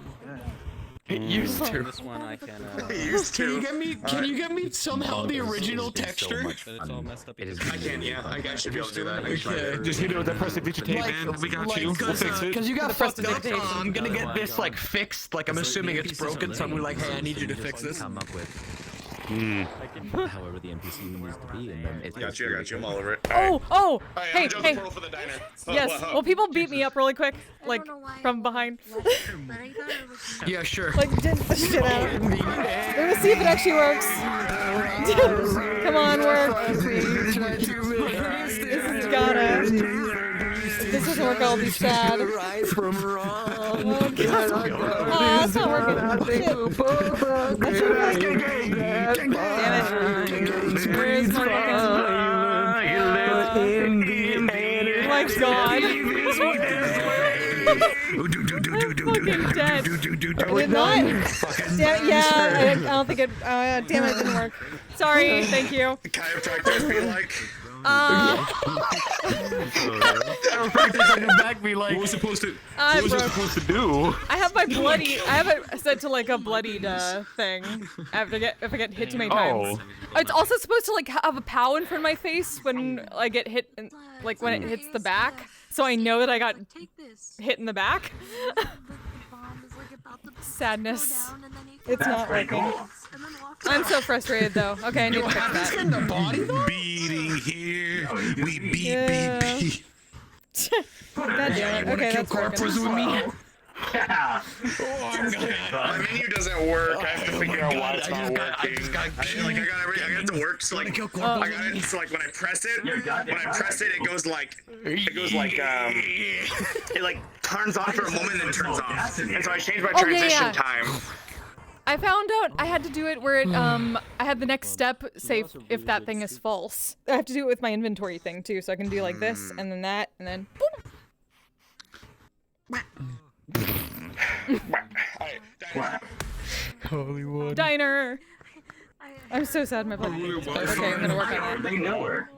It used to. This one I can. It used to. Can you get me somehow the original texture? But it's all messed up. I can, yeah. I should be able to do that. Okay. Just hit it with that prestidigitate, man. We got you. We'll fix it. Because you got fucked up. I'm gonna get this like fixed. Like I'm assuming it's broken, so I'm like, hey, I need you to fix this. Come up with. However, the NPC needs to be, and then it's I got you. I'm all over it. Oh, hey, I'm hey. for the diner. Yes. Well, people beat me up really quick, like from behind. Yeah, sure. Like did the shit out of me. We're gonna see if it actually works. Come on, work. This has gotta. If this doesn't work, I'll be sad. Right from wrong. Oh, God. Oh, it's not working. Shit. Damn it. Where is my fucking... Oh my God. Fucking dead. Did not? Damn, yeah, I don't think it... damn it, it didn't work. Sorry, thank you. Chiropractors be like... Chiropractors on the back be like, what was supposed to do? I have my bloody. I have it set to like a bloodied thing. If I get hit too many times. It's also supposed to like have a pow in front of my face when I get hit, like when it hits the back, so I know that I got hit in the back. Sadness. It's not working. I'm so frustrated though. Okay, I need to fix that. Beating here. We beat. God damn it. Okay, that's working. With me. Yeah. My menu doesn't work. I have to figure out why it's not working. I got it to work. So like, I got it. So like when I press it, it goes like, it like turns on for a moment and then turns off. And so I changed my transition time. I found out I had to do it where it, I had the next step say if that thing is false. I have to do it with my inventory thing too, so I can do like this, and then that, and then boom. Hollywood. Diner! I'm so sad my bloody thing. Okay, I'm gonna work on that. They know her.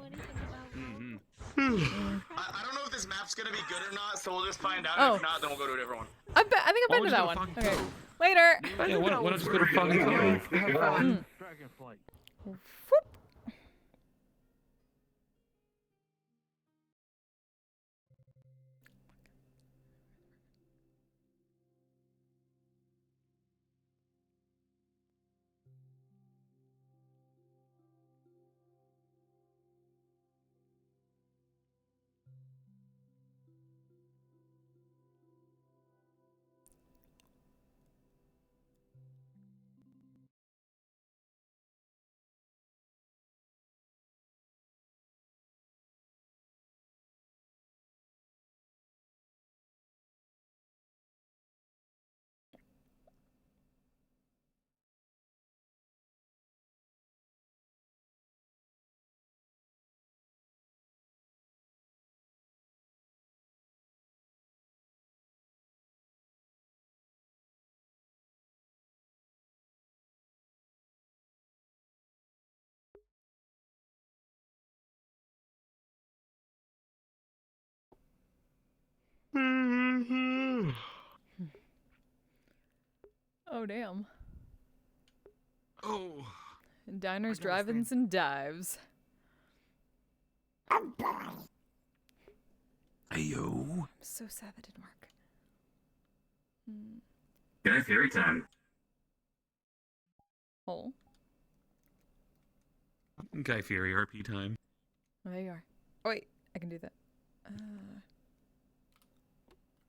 I don't know if this map's gonna be good or not, so we'll just find out. Oh. If not, then we'll go to a different one. I think I've been to that one. Okay. Later! Yeah, why don't you go to fucking damn. Oh. Diners, drive-ins, and dives. Ayo. I'm so sad that didn't work. Guy Theory time. Oh. Guy Fieri RP time. Oh, there you are. Oh, wait. I can do that.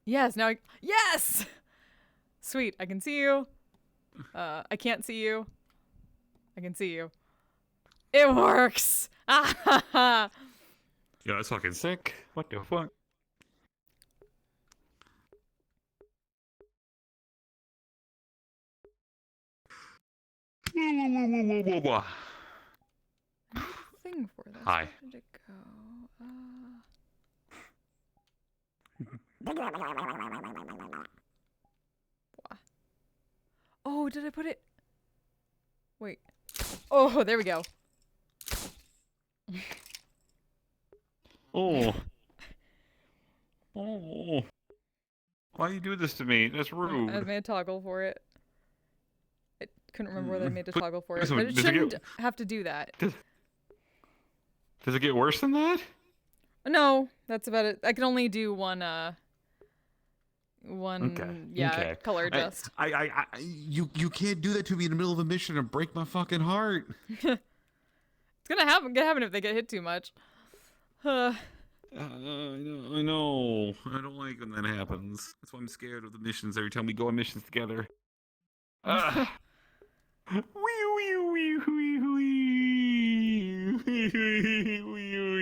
Yes, now yes! Sweet, I can see you. I can't see you. I can see you. It works! Ah. Yeah, that's fucking sick. What the fuck? Thing for this. Hi. Where did it go? Oh, did I put it? Wait. Oh, there we go. Oh. Oh. Why you do this to me? That's rude. I made a toggle for it. I couldn't remember whether I made a But- toggle for it, so but it does it get- shouldn't have to do that. Does it get worse than that? No, that's about it. I can only do one, Okay. color adjust. You can't do that to me in the middle of a mission and break my fucking heart. It's gonna happen if they get hit too much. I know. I don't like when that happens. That's why I'm scared of the missions every time we go on missions together.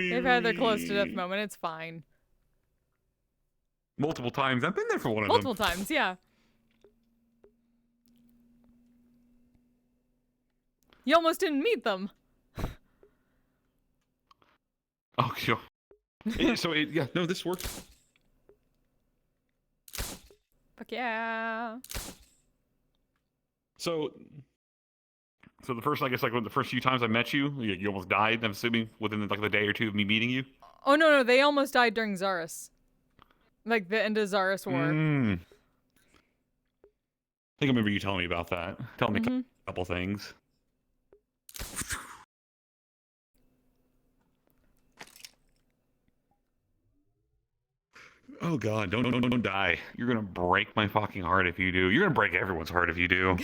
They've had their close to death moment. It's fine. Multiple times. I've been there for one of Multiple times, yeah. You almost didn't meet them. Oh, sure. Yeah, no, this works. Fuck yeah. So the first, I guess, like the first few times I met you, you almost died. I'm assuming within like the day or two of me meeting you. Oh no, they almost died during Zarus. Like the end of Zarus War. I think I remember you telling me about that. Telling me a couple things. Oh God! Don't die! You're gonna break my fucking heart if you do. You're gonna break everyone's heart if you do.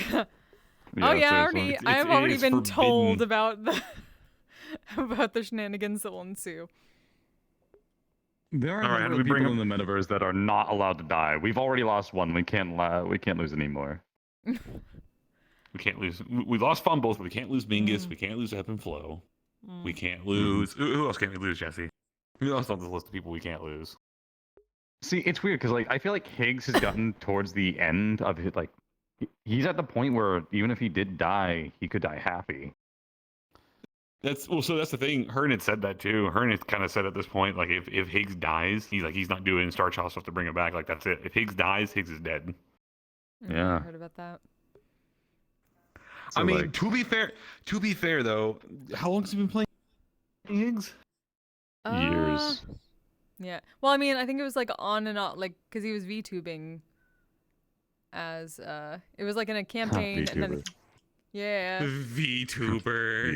I've already been told about the about the shenanigans that will ensue. There are a number of people in the metaverse that are not allowed to die. We've already lost one. We can't lose anymore. We can't lose. We lost Fumbles, but we can't lose Mingus. We can't lose Ebb and Flow. We can't lose. Who else can't we lose, Jesse? Who else on this list of people we can't lose? See, it's weird because like I feel like Higgs has gotten towards the end of his like he's at the point where even if he did die, he could die happy. So that's the thing. Hearn had said that too. Hearn had kind of said at this point, like if Higgs dies, he's not doing Star Child stuff to bring him back. Like that's it. If Higgs dies, Higgs is dead. Yeah. I heard about that. So I mean, to be fair though, how long has he been playing Higgs? Years. Yeah. Well, I mean, I think it was like on and off, like because he was VTubing as it was like in a campaign and then yeah. VTuber.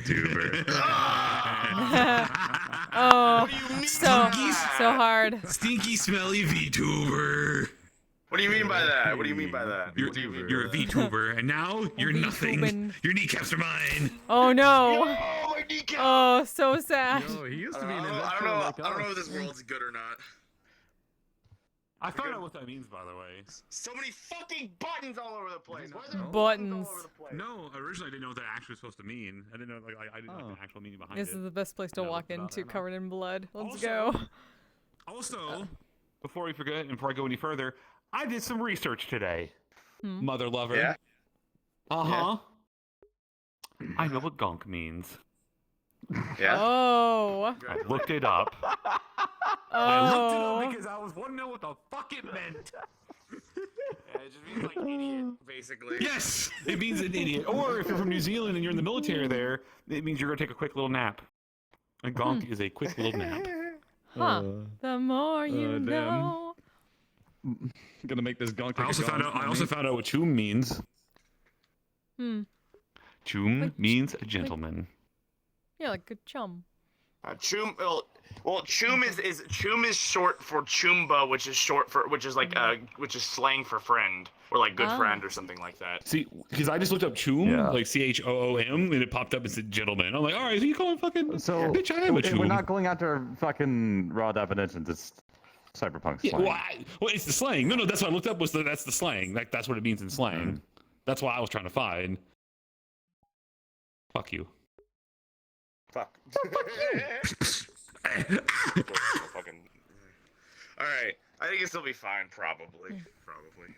Oh, so hard. Stinky, smelly VTuber. What do you mean by that? What do you mean by that? You're a VTuber, and now you're nothing. Your kneecaps are mine. Oh no. Oh, my kneecap. Oh, so sad. Yo, he used to be an investor. I don't know if this world's good or not. I found out what that means, by the way. So many fucking buttons all over the place. Why are there Buttons. all over the place? No, originally I didn't know what that actually was supposed to mean. I didn't know I didn't know the actual meaning behind This it. is the best place to walk into, covered in blood. Let's Also- go. Also, before we forget and before I go any further, I did some research today. Hmm. Mother lover. Yeah? Uh-huh. I know what gonk means. Yeah? Oh. I looked it up. I looked it up because I was wanting to know what the fuck it meant. It just means like idiot, basically. Yes! It means an idiot. Or if you're from New Zealand and you're in the military there, it means you're going to take a quick little nap. A gonk is a quick little nap. Huh. The more you know. Gonna make this gonk. I also found out what tomb means. Chum means gentleman. Yeah, like good chum. Chum. Well, chum is short for chumba, which is slang for friend or like good friend or something like that. See, because I just looked up Choom, like CHOOM, and it popped up and said gentleman. I'm like, all right, so you call him fucking? So bitch, I am a Choom. we're not going after fucking raw definitions. It's cyberpunk Yeah, slang. well, it's the slang. No, that's what I looked up. That's the slang. Like that's what it means in slang. That's why I was trying to find. Fuck you. Fuck. Fucking. All right. I think it'll be fine. Probably.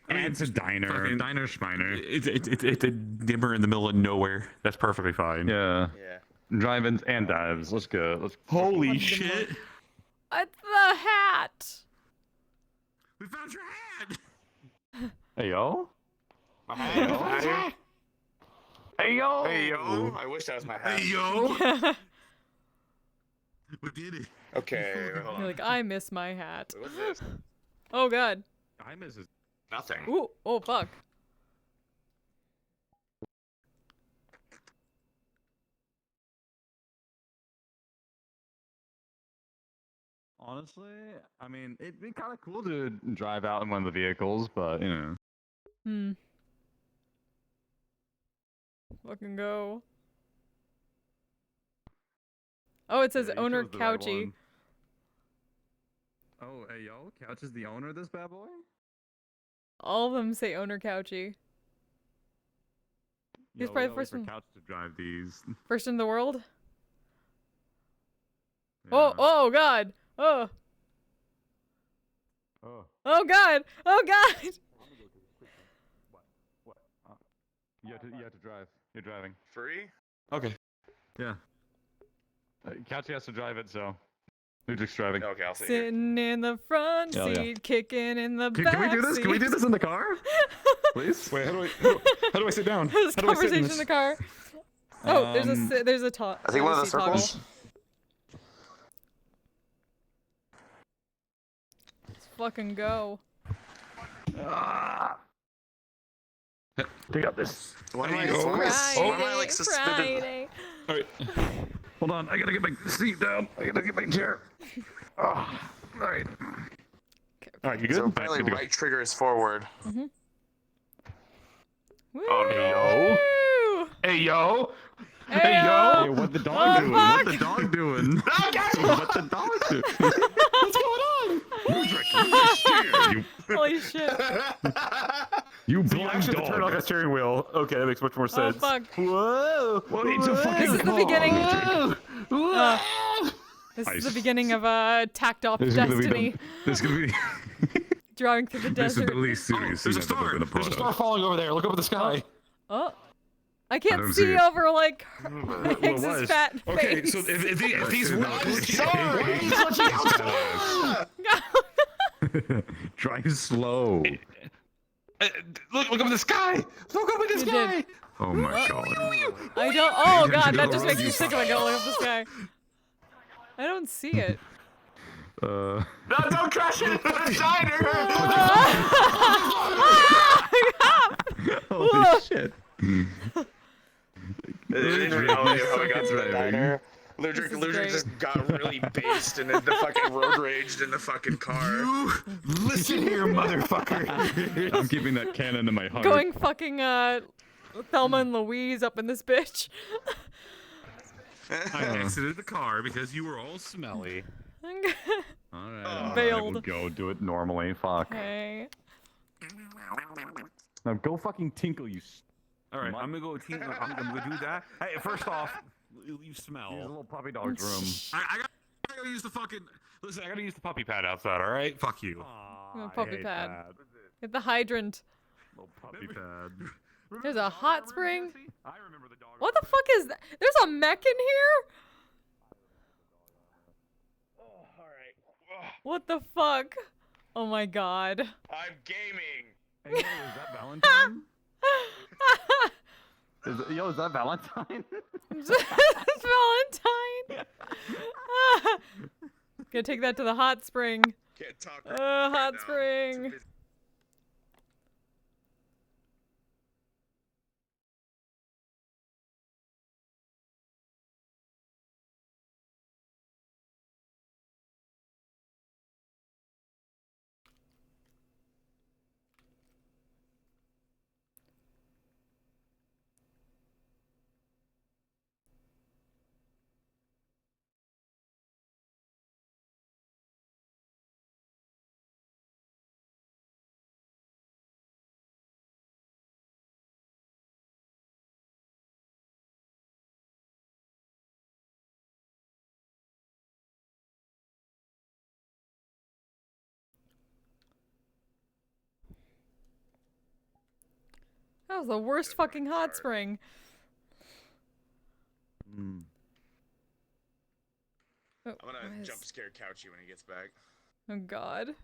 I mean, it's a diner. Diner schminer. It's a dimmer in the middle of nowhere. That's perfectly fine. Yeah. Drive-ins and dives. Let's go. Holy shit. It's the hat. We found your hat. Hey yo. My hat. Hey yo. Hey yo. I wish that was my hat. Hey yo. We did it. Okay. Hold on. You're like, I miss my hat. What's this? Oh god. I miss it. Nothing. Ooh. Oh fuck. Honestly, I mean, it'd be kind of cool to drive out in one of the vehicles, but you know. Fucking go. Oh, it says Yeah, you owner chose the right Couchy. one. Oh, hey yo, Couch is the owner of this bad boy? All of them say owner Couchy. He's Yo, probably we the gotta wait first for one. Couch to drive these. First in the world? Oh god! Oh! Oh. Oh god! Oh god! What? You have to drive. You're driving. Free? Okay. Yeah. Couchy has to drive it, so Ludric's driving. Okay, I'll see. Sitting in the front Hell yeah. seat, kicking in the Can back we do this? seat. Can we do this in the car? Please? Wait, how do I sit down? There's How do I sit conversation in the car. Oh, there's a top. I think one of the circles. Let's fucking go. Pick up this. Why am I like suspended? Friday. All right. Hold on, I gotta get my seat down. I gotta get my chair. Oh, all right. All right, you good? So apparently, right trigger is forward. Oh no! Hey yo! Hey yo! Hey, what the dog doing? What the dog doing? What the dog doing? What's going on? Ludric, you Holy shit! You So you blind actually dog. have to turn off that steering wheel. Okay, that makes much more sense. Oh fuck! Whoa! Well, it's a fucking This is the beginning. This Nice. is the beginning of tacked off This is gonna be destiny. This is gonna be. Driving through the This is desert. the least serious. There's a scene I've ever star. been a There's a part star of. falling over there. Look up at the sky. Oh, I can't don't see see it. over like What Higgs's was? fat Okay, face. so if these I'm words, sorry. He's glitching out. Drive slow. Look up at the sky. Look up at the You sky. did. Oh my god. I don't. Oh god, that just makes me sick when I go look up the sky. I don't see it. No, don't crash into the diner! Holy shit. Ludric just got really based and then the fucking road raged in the fucking car. Listen here, motherfucker. I'm keeping that cannon in my heart. Going fucking Thelma and Louise up in this bitch. I exited the car because you were all smelly. Alright, I Veiled. will go do it normally. Fuck. Okay. Now go fucking tinkle, you. All right, I'm gonna go. I'm gonna do that. Hey, first off, you smell. Use a little puppy dog's room. I gotta use the fucking. Listen, I gotta use the puppy pad outside. All right, fuck you. Puppy pad. Get the hydrant. Little puppy pad. There's a hot spring. I remember the dog. What the fuck is that? There's a mech in here? What the fuck? Oh my god. I'm gaming. Hey, yo, is that Valentine? Is that Valentine? It's Valentine. Gonna take that to the hot spring. Can't talk. Hot spring. That was the worst fucking hot spring. I'm Oh, gonna jump scare Couchy when he gets back. oh god.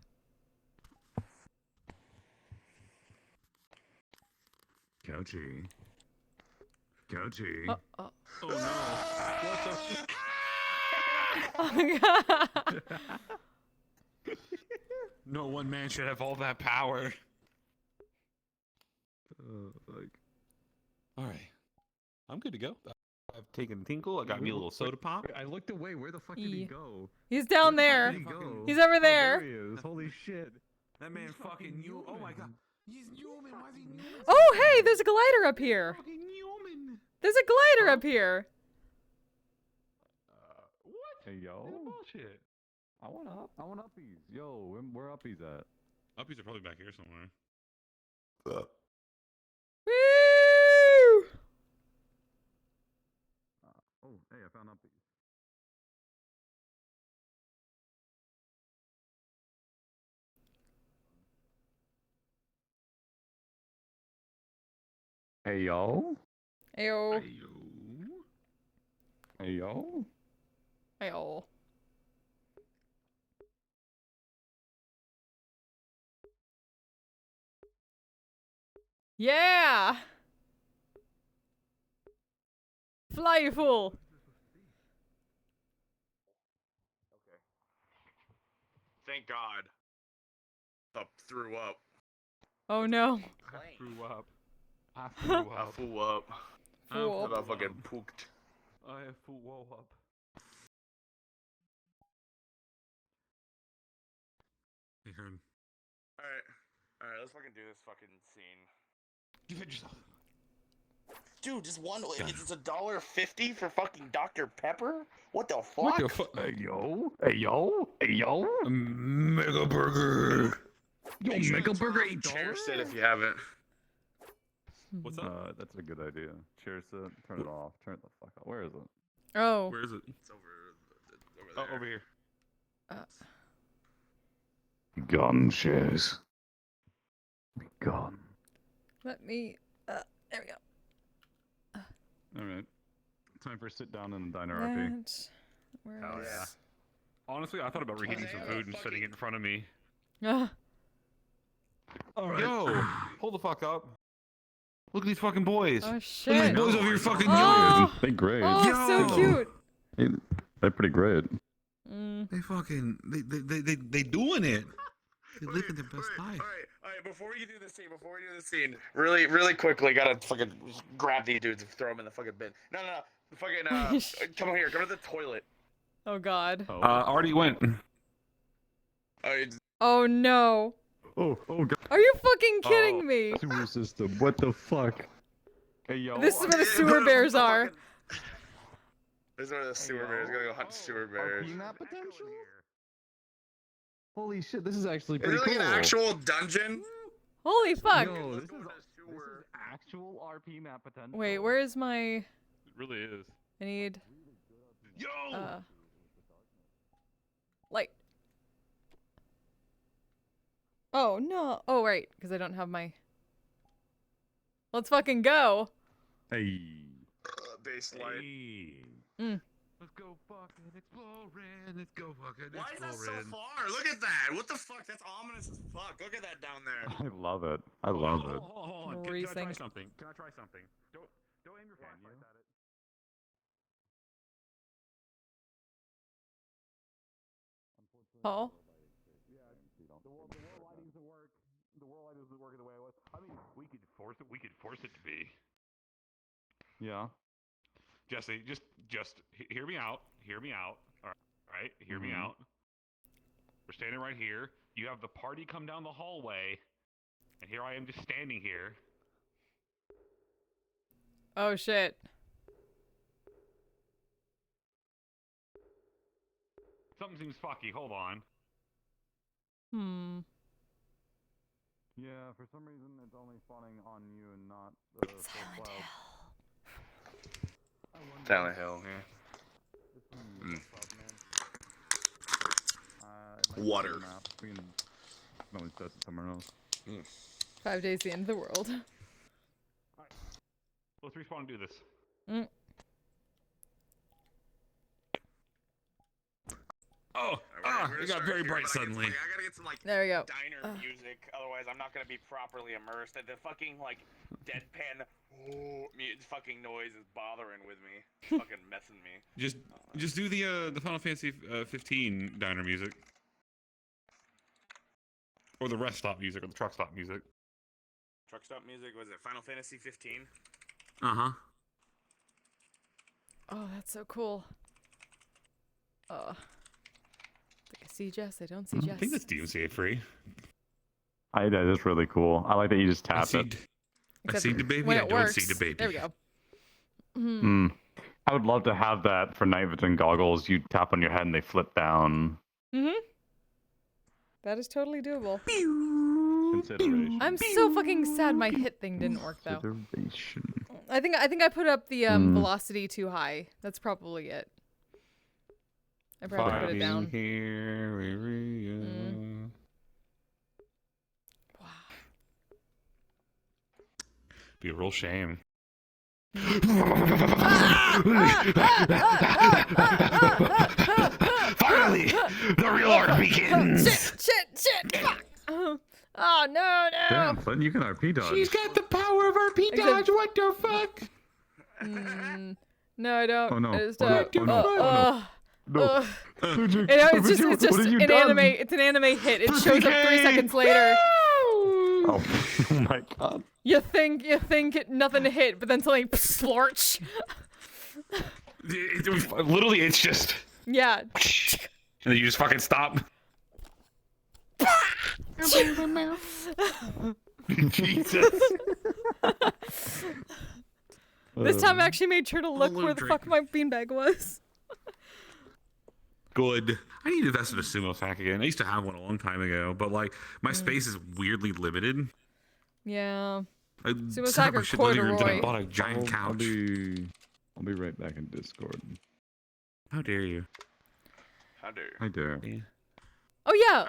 Couchy. Couchy. Oh no. What the Oh my god. No one man should have all that power. Alright. I'm good to go. I've taken a tinkle. I got me a little soda pop. I looked away. Where the fuck did he go? He's down there. Where the fuck did he go? He's over Oh, there. he is. Holy shit. That man fucking you. Oh my god. He's Newman. Why is he Newman? Oh, hey, there's a glider up here. There's a glider up here. What? Hey, yo. Bullshit. I want uppies. Yo, where uppies at? Uppies are probably back here somewhere. Woo! Oh, hey, I found uppies. Hey, yo. Ayo. Hey, yo. Ayo. Yeah! Fly, you fool! Thank God. Threw up. Oh no. I threw up. I I flew up. Flew up. I fucking pooked. I flew up. Hey, Hearn. Alright, let's fucking do this fucking scene. Defend yourself. Dude, just one. It's $1.50 for fucking Dr. Pepper? What the fuck? What the fuck? Hey, yo. Hey, yo. Hey, yo. Mega burger. Yo, Mega Burger $8. Share sit if you haven't. What's up? That's a good idea. Cheers it. Turn it off. Turn it the fuck off. Where is it? Oh. Where is it? It's over there. Oh, over here. Gone, Cheers. Be gone. Let me. There we go. Alright. Time for a sit down in the diner RP. That. Where Oh, is- yeah. Honestly, I thought about reheating some food and setting it in front of me. Alright. Yo, hold the fuck up. Look at these fucking boys. Oh Look at shit. these boys over here fucking Oh. They're great. Oh, so cute. They're pretty great. They fucking they doing it. They living their best life. Alright, before we do this scene, really quickly, gotta fucking grab these dudes and throw them in the fucking bin. No. Fucking, come over here, go to the toilet. Oh god. Already went. Oh no. Oh god. Are you fucking kidding me? Sewer system. What the fuck? Hey, yo. This is where the sewer bears are. This is where the sewer bears. Gotta go hunt sewer bears. Map potential? Holy shit, this is actually Is pretty it like cool. an actual dungeon? Holy fuck. Yo, this is actual RP map potential. Wait, where is my... It really is. I need... Yo! Light. Oh, no. Oh, right, because I don't have my... Let's fucking go. Hey. Base light. Mm. Let's go fucking exploring. Let's go fucking Why is that so exploring. far? Look at that. What the fuck? That's ominous as fuck. Look at that down there. I love it. I love it. Hold on. Can I try something? Can I try something? Don't aim your flashlight at it. Oh. The world lighting doesn't work. The world lighting doesn't work the way it was. I mean, we could force it. We could force it to be. Yeah. Jesse, just hear me out. Hear me out. All right. Hear me out. We're standing right here. You have the party come down the hallway, and here I am just standing here. Oh, shit. Something seems fucky. Hold on. Yeah, for some reason it's only spawning on you and not the Silent Hill. Silent Hill, yeah. Water. We can always set it somewhere else. 5 days the end of the world. Let's respawn and do this. Mm. Oh, it got very bright suddenly. I gotta get some like There we go. diner music, otherwise I'm not gonna be properly immersed. The fucking like deadpan fucking noise is bothering with me. It's fucking messing me. Just do the Final Fantasy 15 diner music, or the rest stop music, or the truck stop music. Truck stop music, was it Final Fantasy 15? Uh-huh. Oh, that's so cool. I see Jess. I don't see Jess. I think that's DMCA free. That is really cool. I like that you just tap it. I see the baby. When I it don't works. see the baby. There we go. I would love to have that for night vision goggles. You tap on your head and they flip down. That is totally doable. Consideration. I'm so fucking sad my hit thing didn't work though. I think I put up the velocity too high. That's probably it. I probably put it down. Wow. Be a real shame. Finally, the real art begins. Shit! Fuck! Oh no! Damn, Flynn, you can RP dodge. She's got the power of RP dodge. What the fuck? No, I don't. Oh no! I just Oh, don't. no! Oh, no! No! It's just an anime. It's an anime hit. It shows up 3 seconds later. Oh my god! You think nothing hit, but then something splorch. Literally, it's just. Yeah. And then you just fucking stop. Jesus. This time I actually made sure to look where the fuck my beanbag was. Good. I need to invest in a sumo sack again. I used to have one a long time ago, but like my space is weirdly limited. Yeah. I Sumo set sack up my or shit living room, then I corduroy? bought a giant couch. I'll be right back in Discord. How dare you? How dare you? I dare. Oh yeah.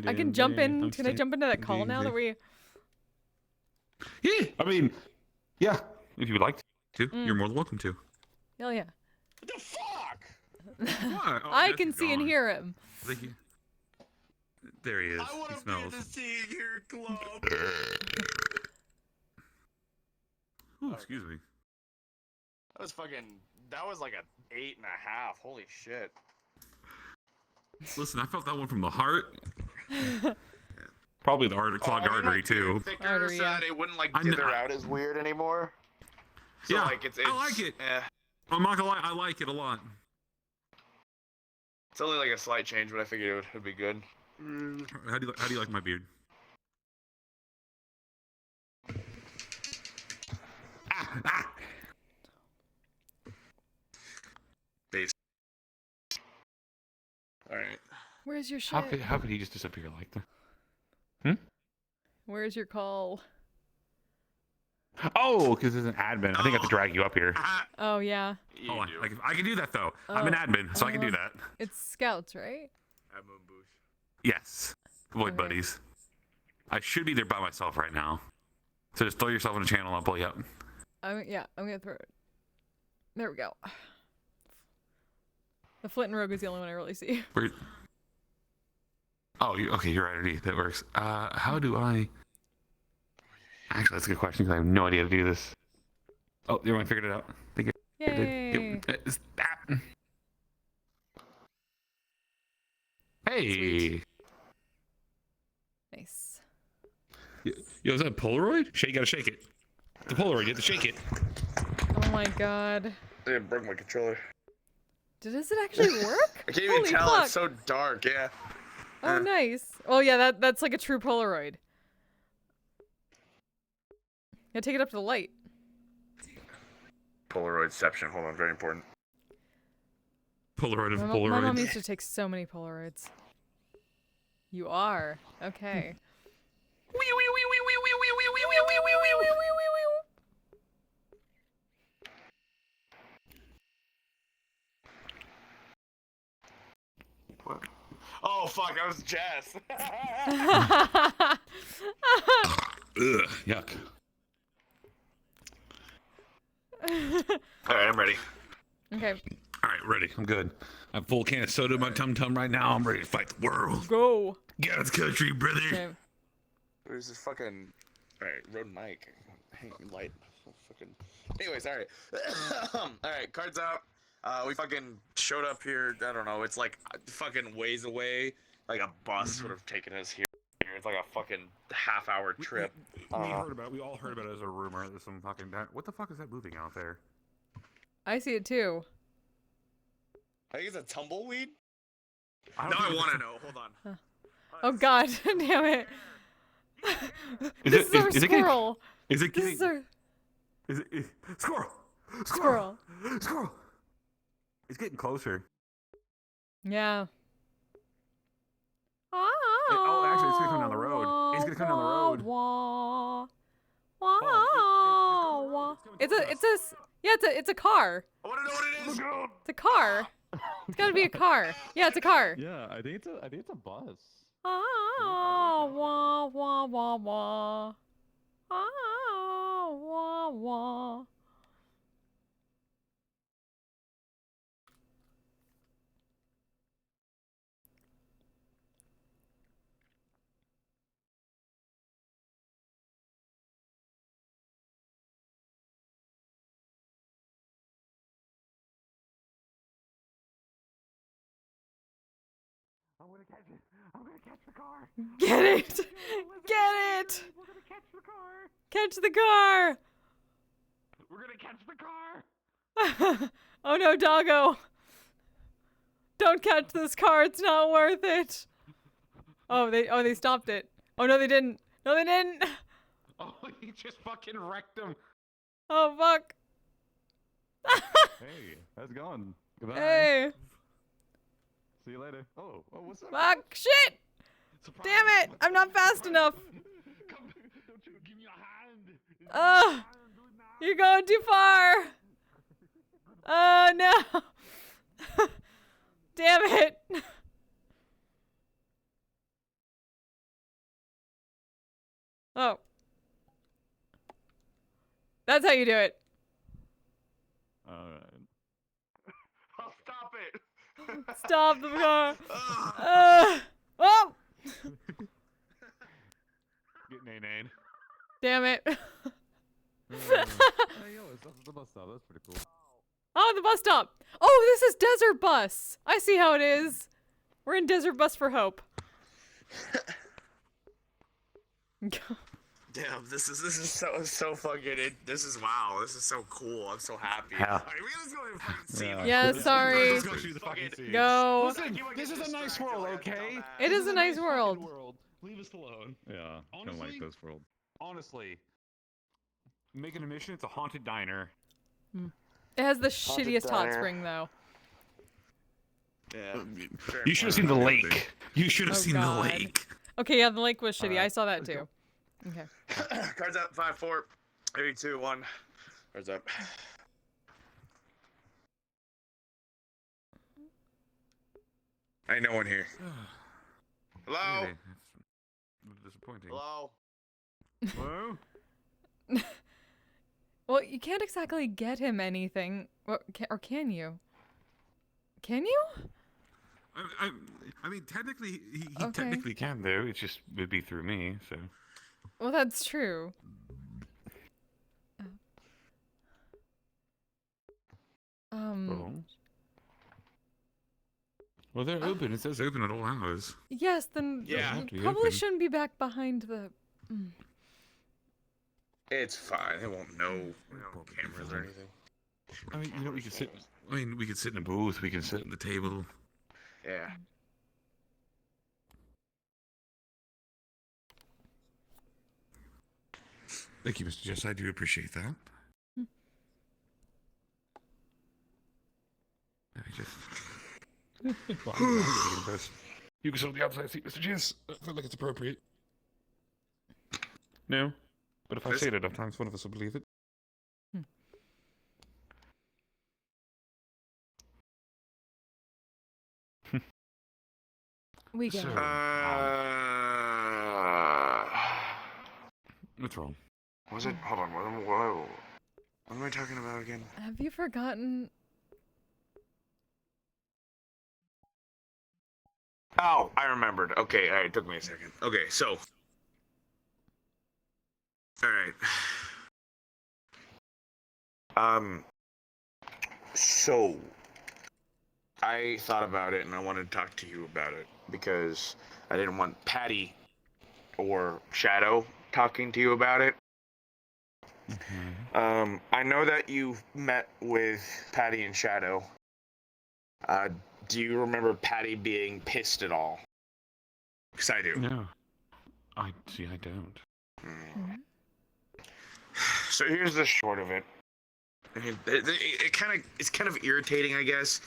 I can jump in. Can I jump into that call now that we? Yeah. I mean, yeah. If you would like to, you're more than welcome to. Hell yeah. What the fuck? What? Oh, I Jess can is see and gone. hear him. There he is. I want He to smells. be in the seeing here club. Ooh, excuse me. That was like a 8.5. Holy shit. Listen, I felt that one from the heart. Probably the clogged artery too. Thicker so that it wouldn't like dither out as weird anymore. So Yeah, like it's I like it. Eh. I'm not gonna lie, I like it a lot. It's only like a slight change, but I figured it would be good. How do you like my beard? Base. All right. Where's your shit? How could he just disappear like that? Where's your call? Oh, because there's an admin. I think I have to drag you up here. Oh yeah. Hold on. I can do that though. I'm an admin, so I can do that. It's scouts, right? Admin boost. Yes. Void Okay. buddies. I should be there by myself right now. So just throw yourself in the channel, I'll pull you up. I'm gonna throw it. There we go. The Flint and Rogue is the only one I really see. Oh, okay, you're right underneath. That works. How do I... Actually, that's a good question because I have no idea how to do this. Oh, everyone figured it out. I think I did. Yay! Yep. It's that. Hey! Sweet. Nice. Yo, is that a Polaroid? You gotta shake it. The Polaroid, you have to shake it. Oh my god. It broke my controller. Does it actually work? I can't even Holy tell. fuck. It's so dark. Yeah. Oh, nice. Oh yeah, that's like a true Polaroid. Yeah, take it up to the light. Polaroidception. Hold on, very important. Polaroid of My Polaroids. mom used to take so many Polaroids. You are okay. What? Oh fuck! I was Jess. Ugh, yuck. Alright, I'm ready. Okay. Alright, ready. I'm good. I have full can of soda in my tum-tum right now. I'm ready to fight the world. Go. God's country, brother. Okay. Where's this fucking... Alright, road mic. Hey, light. Fucking... Anyways, alright. Alright, cards out. We fucking showed up here, I don't know, it's like fucking ways away. Like a bus would have taken us here. It's like a fucking half-hour trip. We heard about it. We all heard about it as a rumor. There's some fucking... What the fuck is that moving out there? I see it too. I think it's a tumbleweed? I Now I want to know. Hold on. Oh god, damn it. Is This is our squirrel. Is it This getting... is our Squirrel! squirrel. Squirrel! It's getting closer. Yeah. Oh, actually, it's gonna come down the road. It's gonna come down the road. Wah, wah. It's a car. I want to know what it is. It's a car. It's gotta be a car. Yeah, it's a car. Yeah, I think it's a bus. Ah, wah, wah, wah, wah. Ah, wah, wah. I'm gonna catch it. I'm gonna catch the car. Get it! Get it! We're gonna catch the car. Catch the car! We're gonna catch the car. Oh no, doggo! Don't catch this car, it's not worth it! Oh, they stopped it. Oh no, they didn't. No, they didn't! Oh, he just fucking wrecked him. Oh, fuck. Hey, how's it going? Goodbye. Hey! See you later. Oh, what's up? Fuck! Shit! Damn it! I'm not fast enough! Don't you give me a hand. Ugh! You're going too far! Oh no! Damn it! Oh. That's how you do it. Alright. I'll stop it. Stop the car. Oh! Get nay-nayed. Damn it. Hey, yo, it's up at the bus stop. That's pretty cool. Oh, the bus stop. Oh, this is Desert Bus. I see how it is. We're in Desert Bus for Hope. Damn, this is so fucking this is wow, this is so cool. I'm so happy. Yeah. Alright, let's go and fucking see. Yeah, sorry. Let's go shoot the fucking scene. Go. Listen, this is a nice world, okay? It is a nice world. Leave us alone. Yeah, kind of like this world. Honestly, making a mission, it's a haunted diner. It has the shittiest hot spring, though. Yeah. You should have seen the lake. You should have seen God. the lake. Okay, yeah, the lake was shitty. I saw that too. Okay. Cards up. 5, 4, 3, 2, 1. Cards up. Ain't no one here. Hello? Really? That's disappointing. Hello? Hello? Well, you can't exactly get him anything. Or can you? Can you? I mean, technically, he Okay. technically can, though. It's just, it'd be through me, so. Well, that's true. Well, they're open. It says open at all hours. Yes, then Yeah. you probably shouldn't be back behind the... It's fine. They won't know. No cameras or anything. I mean, you know, we could sit. I mean, we could sit in a booth. We can sit at the table. Yeah. Thank you, Mr. Jess. I do appreciate that. Let me just. You can sit on the outside seat, Mr. Jess. I feel like it's appropriate. No? But if I say it enough times, one of us will believe it. We go. So, what's wrong? Was it? Hold on. Whoa. What am I talking about again? Have you forgotten? Oh, I remembered. Okay, alright, it took me a second. Okay, so. Alright. So. I thought about it and I wanted to talk to you about it because I didn't want Patty or Shadow talking to you about it. I know that you met with Patty and Shadow. Do you remember Patty being pissed at all? Because I do. No. I don't. So here's the short of it. I mean, it's kind of irritating, I guess,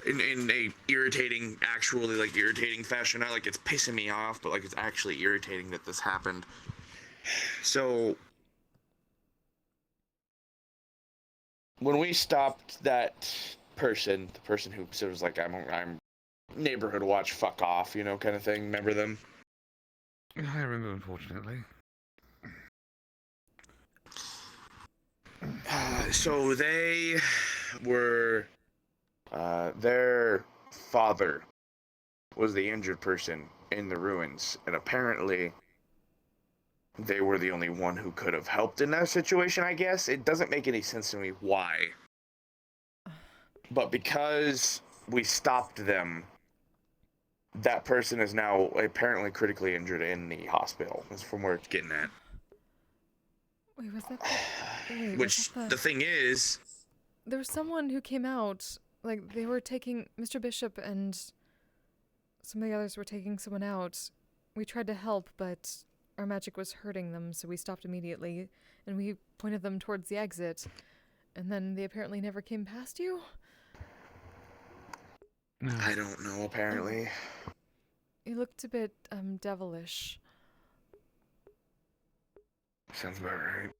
in a irritating, actually like irritating fashion. Not like it's pissing me off, but like it's actually irritating that this happened. So when we stopped that person, the person who was like, I'm neighborhood watch, fuck off, you know, kind of thing. Remember them? I remember, unfortunately. So they were, their father was the injured person in the ruins, and apparently they were the only one who could have helped in that situation, I guess. It doesn't make any sense to me why. But because we stopped them, that person is now apparently critically injured in the hospital. That's from where it's getting at. Wait, was that wait, Which, was that the thing is... There was someone who came out, like, they were taking... Mr. Bishop and some of the others were taking someone out. We tried to help, but our magic was hurting them, so we stopped immediately, and we pointed them towards the exit. And then they apparently never came past you? No. I don't know, apparently. You looked a bit, devilish. Sounds about right.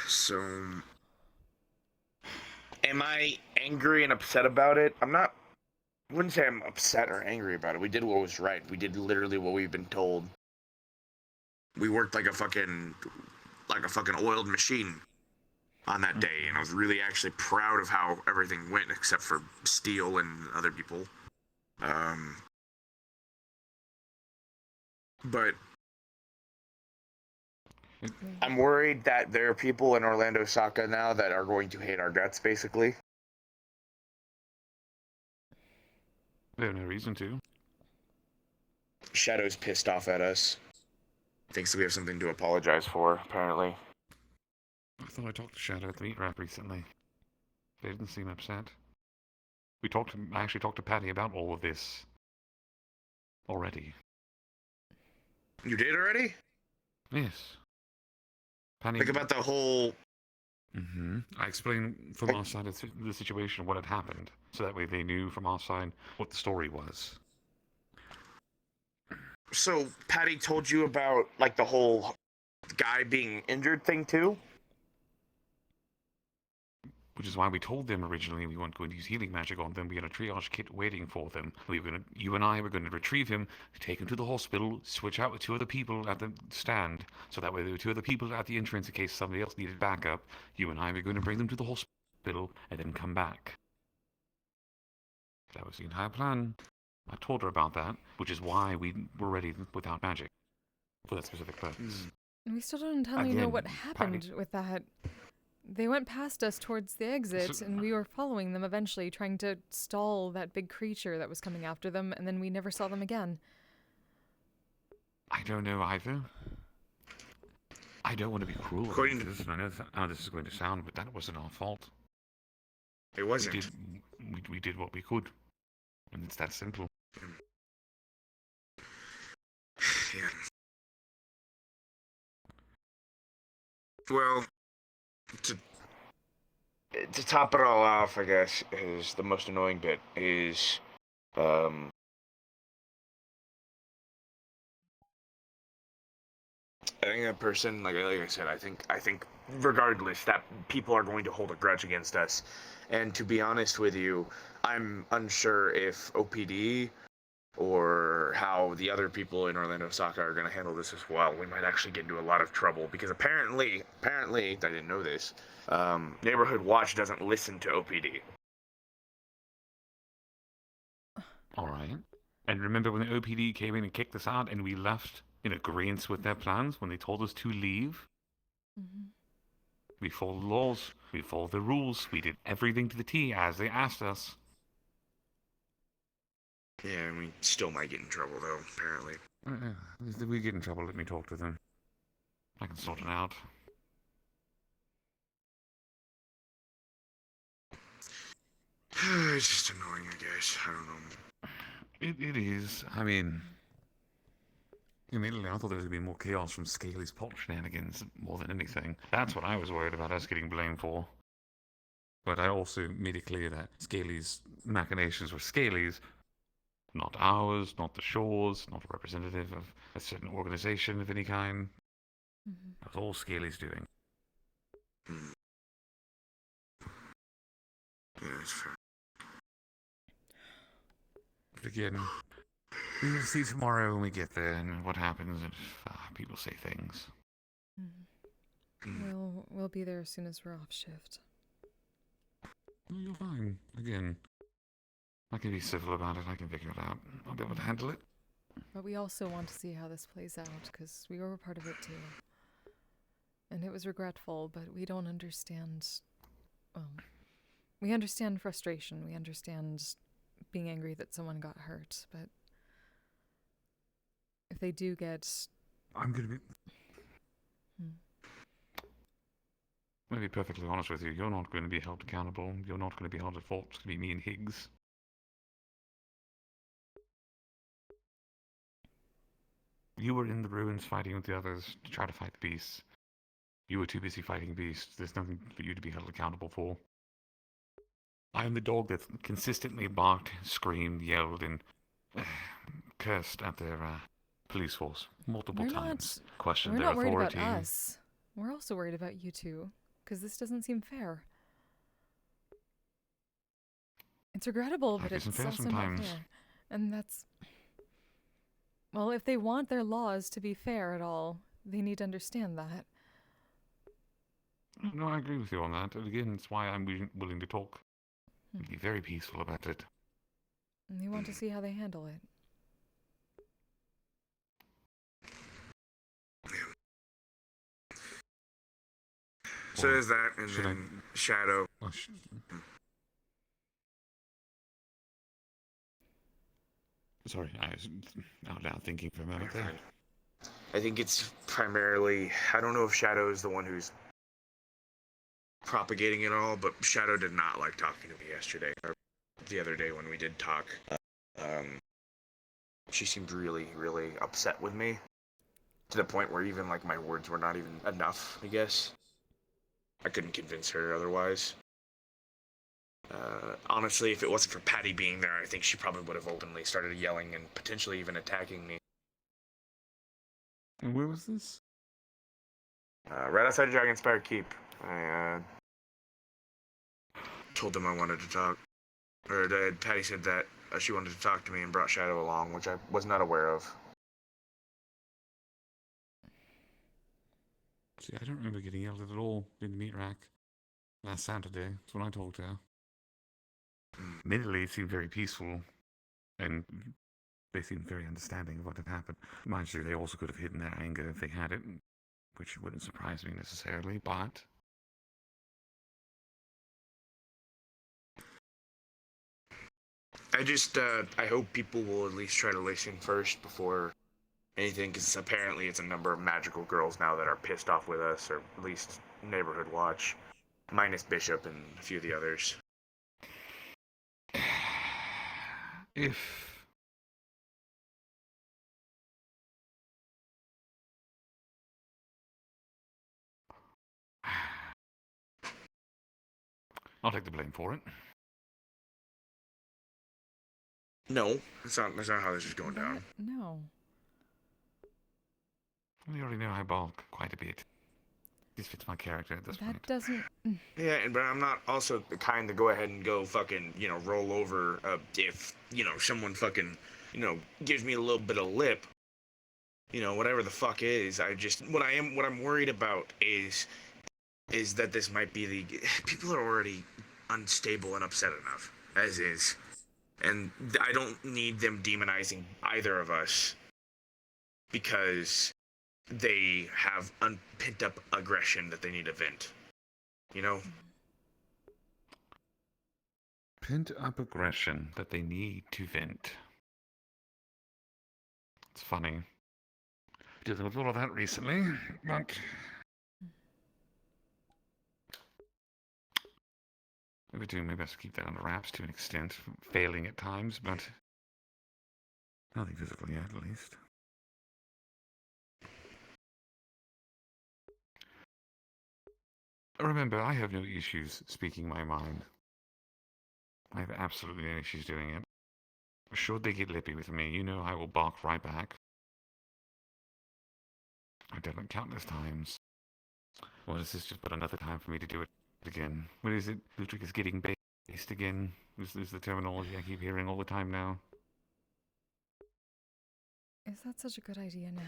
So, am I angry and upset about it? I wouldn't say I'm upset or angry about it. We did what was right. We did literally what we've been told. We worked like a fucking oiled machine on that day, and I was really actually proud of how everything went, except for Steele and other people. But I'm worried that there are people in Orlando Saka now that are going to hate our guts, basically. They have no reason to. Shadow's pissed off at us. Thinks we have something to apologize for, apparently. I thought I talked to Shadow at the meat wrap recently. They didn't seem upset. I actually talked to Patty about all of this already. You did already? Yes. Patty... Like about the whole... I explained from our side of the situation what had happened, so that way they knew from our side what the story was. So, Patty told you about, like, the whole guy being injured thing, too? Which is why we told them originally we weren't going to use healing magic on them. We had a triage kit waiting for them. You and I were going to retrieve him, take him to the hospital, switch out with 2 other people at the stand, so that way there were 2 other people at the entrance in case somebody else needed backup. You and I were going to bring them to the hospital and then come back. That was the entire plan. I told her about that, which is why we were ready without magic for that specific purpose. We still don't entirely know what happened with that. They went past us towards the exit, and we were following them eventually, trying to stall that big creature that was coming after them, and then we never saw them again. I don't know either. I don't want to be cruel about this, and I know how this is going to sound, but that wasn't our fault. It wasn't. We did what we could, and it's that simple. Yeah. Well... To top it all off, I guess, is the most annoying bit, is, I think that person, like I said, I think regardless, that people are going to hold a grudge against us. And to be honest with you, I'm unsure if OPD or how the other people in Orlando, Osaka are going to handle this as well, we might actually get into a lot of trouble because apparently, I didn't know this, Neighborhood Watch doesn't listen to OPD. Alright. And remember when the OPD came in and kicked us out and we left in agreement with their plans when they told us to leave? Mm-hmm. We followed the laws, we followed the rules, we did everything to the T as they asked us. Yeah, and we still might get in trouble though, apparently. If we get in trouble, let me talk to them. I can sort it out. It's just annoying, I guess. I don't know. It is. I mean, immediately I thought there was going to be more chaos from Scaly's plot shenanigans more than anything. That's what I was worried about us getting blamed for. But I also made it clear that Scaly's machinations were Scaly's, not ours, not the Shores, not a representative of a certain organization of any kind. Mm-hmm. That was all Scaly's doing. Yeah, that's fair. But again, we will see tomorrow when we get there and what happens if people say things. Mm-hmm. We'll be there as soon as we're off shift. Oh, you're fine. Again, I can be civil about it. I can figure it out. I'll be able to handle it. But we also want to see how this plays out, because we were a part of it too. And it was regretful, but we don't understand... we understand frustration. We understand being angry that someone got hurt, but... if they do get... I'm gonna be... I'm going to be perfectly honest with you. You're not going to be held accountable. You're not going to be held at fault. It's going to be me and Higgs. You were in the ruins fighting with the others to try to fight the beasts. You were too busy fighting beasts. There's nothing for you to be held accountable for. I am the dog that consistently barked, screamed, yelled, and cursed at their police force multiple times. Questioned their authority. We're not worried about us. We're also worried about you two. Because this doesn't seem fair. It's regrettable, but it's also not fair. And that's... well, if they want their laws to be fair at all, they need to understand that. No, I agree with you on that. And again, it's why I'm willing to talk. Be very peaceful about it. And they want to see how they handle it. So there's that, and then Shadow. Sorry, I was out loud thinking for a moment there. I think it's primarily... I don't know if Shadow is the one who's propagating it all, but Shadow did not like talking to me yesterday, or the other day when we did talk. She seemed really, really upset with me, to the point where even, like, my words were not even enough, I guess. I couldn't convince her otherwise. Honestly, if it wasn't for Patty being there, I think she probably would have openly started yelling and potentially even attacking me. And where was this? Right outside Dragonspire Keep. I told them I wanted to talk. Or Patty said that she wanted to talk to me and brought Shadow along, which I was not aware of. See, I don't remember getting yelled at all in the meat rack last Saturday. That's when I talked to her. Admittedly, it seemed very peaceful, and they seemed very understanding of what had happened. Mind you, they also could have hidden their anger if they had it, which wouldn't surprise me necessarily, but... I just, I hope people will at least try to listen first before anything, because apparently it's a number of magical girls now that are pissed off with us, or at least Neighborhood Watch, minus Bishop and a few of the others. If... I'll take the blame for it. No, that's not how this is going down. No. We already know I balk quite a bit. This fits my character at this That point. doesn't. Yeah, but I'm not also the kind to go ahead and go fucking, roll over if, someone fucking, gives me a little bit of lip. Whatever the fuck is. What I'm worried about is that this might be people are already unstable and upset enough, as is. And I don't need them demonizing either of us because they have pent up aggression that they need to vent. Pent up aggression that they need to vent. It's funny. Dealing with all of that recently, but we're doing my best to keep that under wraps to an extent, failing at times, but nothing visible yet, at least. Remember, I have no issues speaking my mind. I have absolutely no issues doing it. Should they get lippy with me, I will bark right back. I've done it countless times. Well, this is just but another time for me to do it again. What is it? Ludric is getting based again. This is the terminology I keep hearing all the time now. Is that such a good idea now?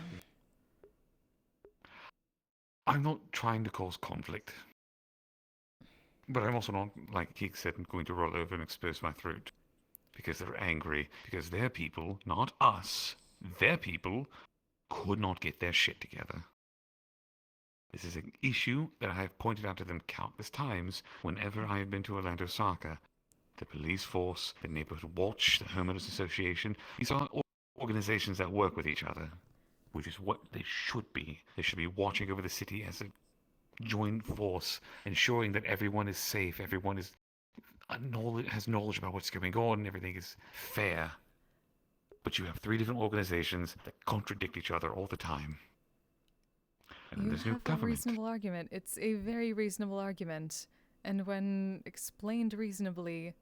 I'm not trying to cause conflict. But I'm also not, like Higgs said, going to roll over and expose my throat. Because they're angry. Because their people, not us, their people, could not get their shit together. This is an issue that I have pointed out to them countless times whenever I have been to Orlando Soccer. The police force, the neighborhood watch, the homeowners association, these are organizations that work with each other, which is what they should be. They should be watching over the city as a joint force, ensuring that everyone is safe, everyone is has knowledge about what's going on, and everything is fair. But you have 3 different organizations that contradict each other all the time. And there's no have a government. reasonable argument. It's a very reasonable argument, and when explained reasonably,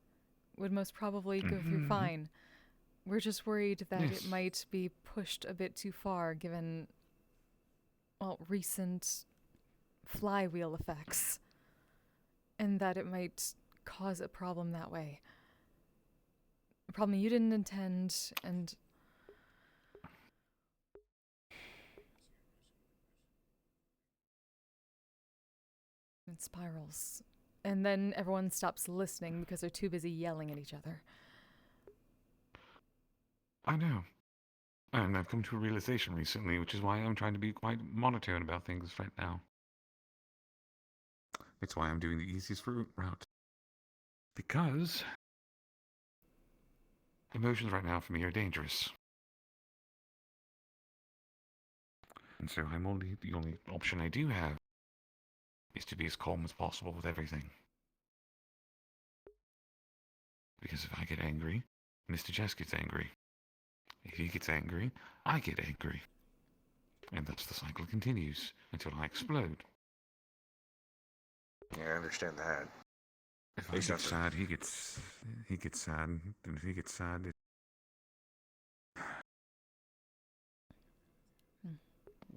would most probably go through fine. We're just worried that it might be pushed a bit too far, given, recent flywheel effects, and that it might cause a problem that way. A problem you didn't intend, and it spirals. And then everyone stops listening because they're too busy yelling at each other. I know. And I've come to a realization recently, which is why I'm trying to be quite monotone about things right now. It's why I'm doing the easiest route. Because emotions right now for me are dangerous. And so the only option I do have is to be as calm as possible with everything. Because if I get angry, Mr. Jess gets angry. If he gets angry, I get angry. And thus the cycle continues until I explode. Yeah, I understand that. If I get sad, he gets sad. And if he gets sad,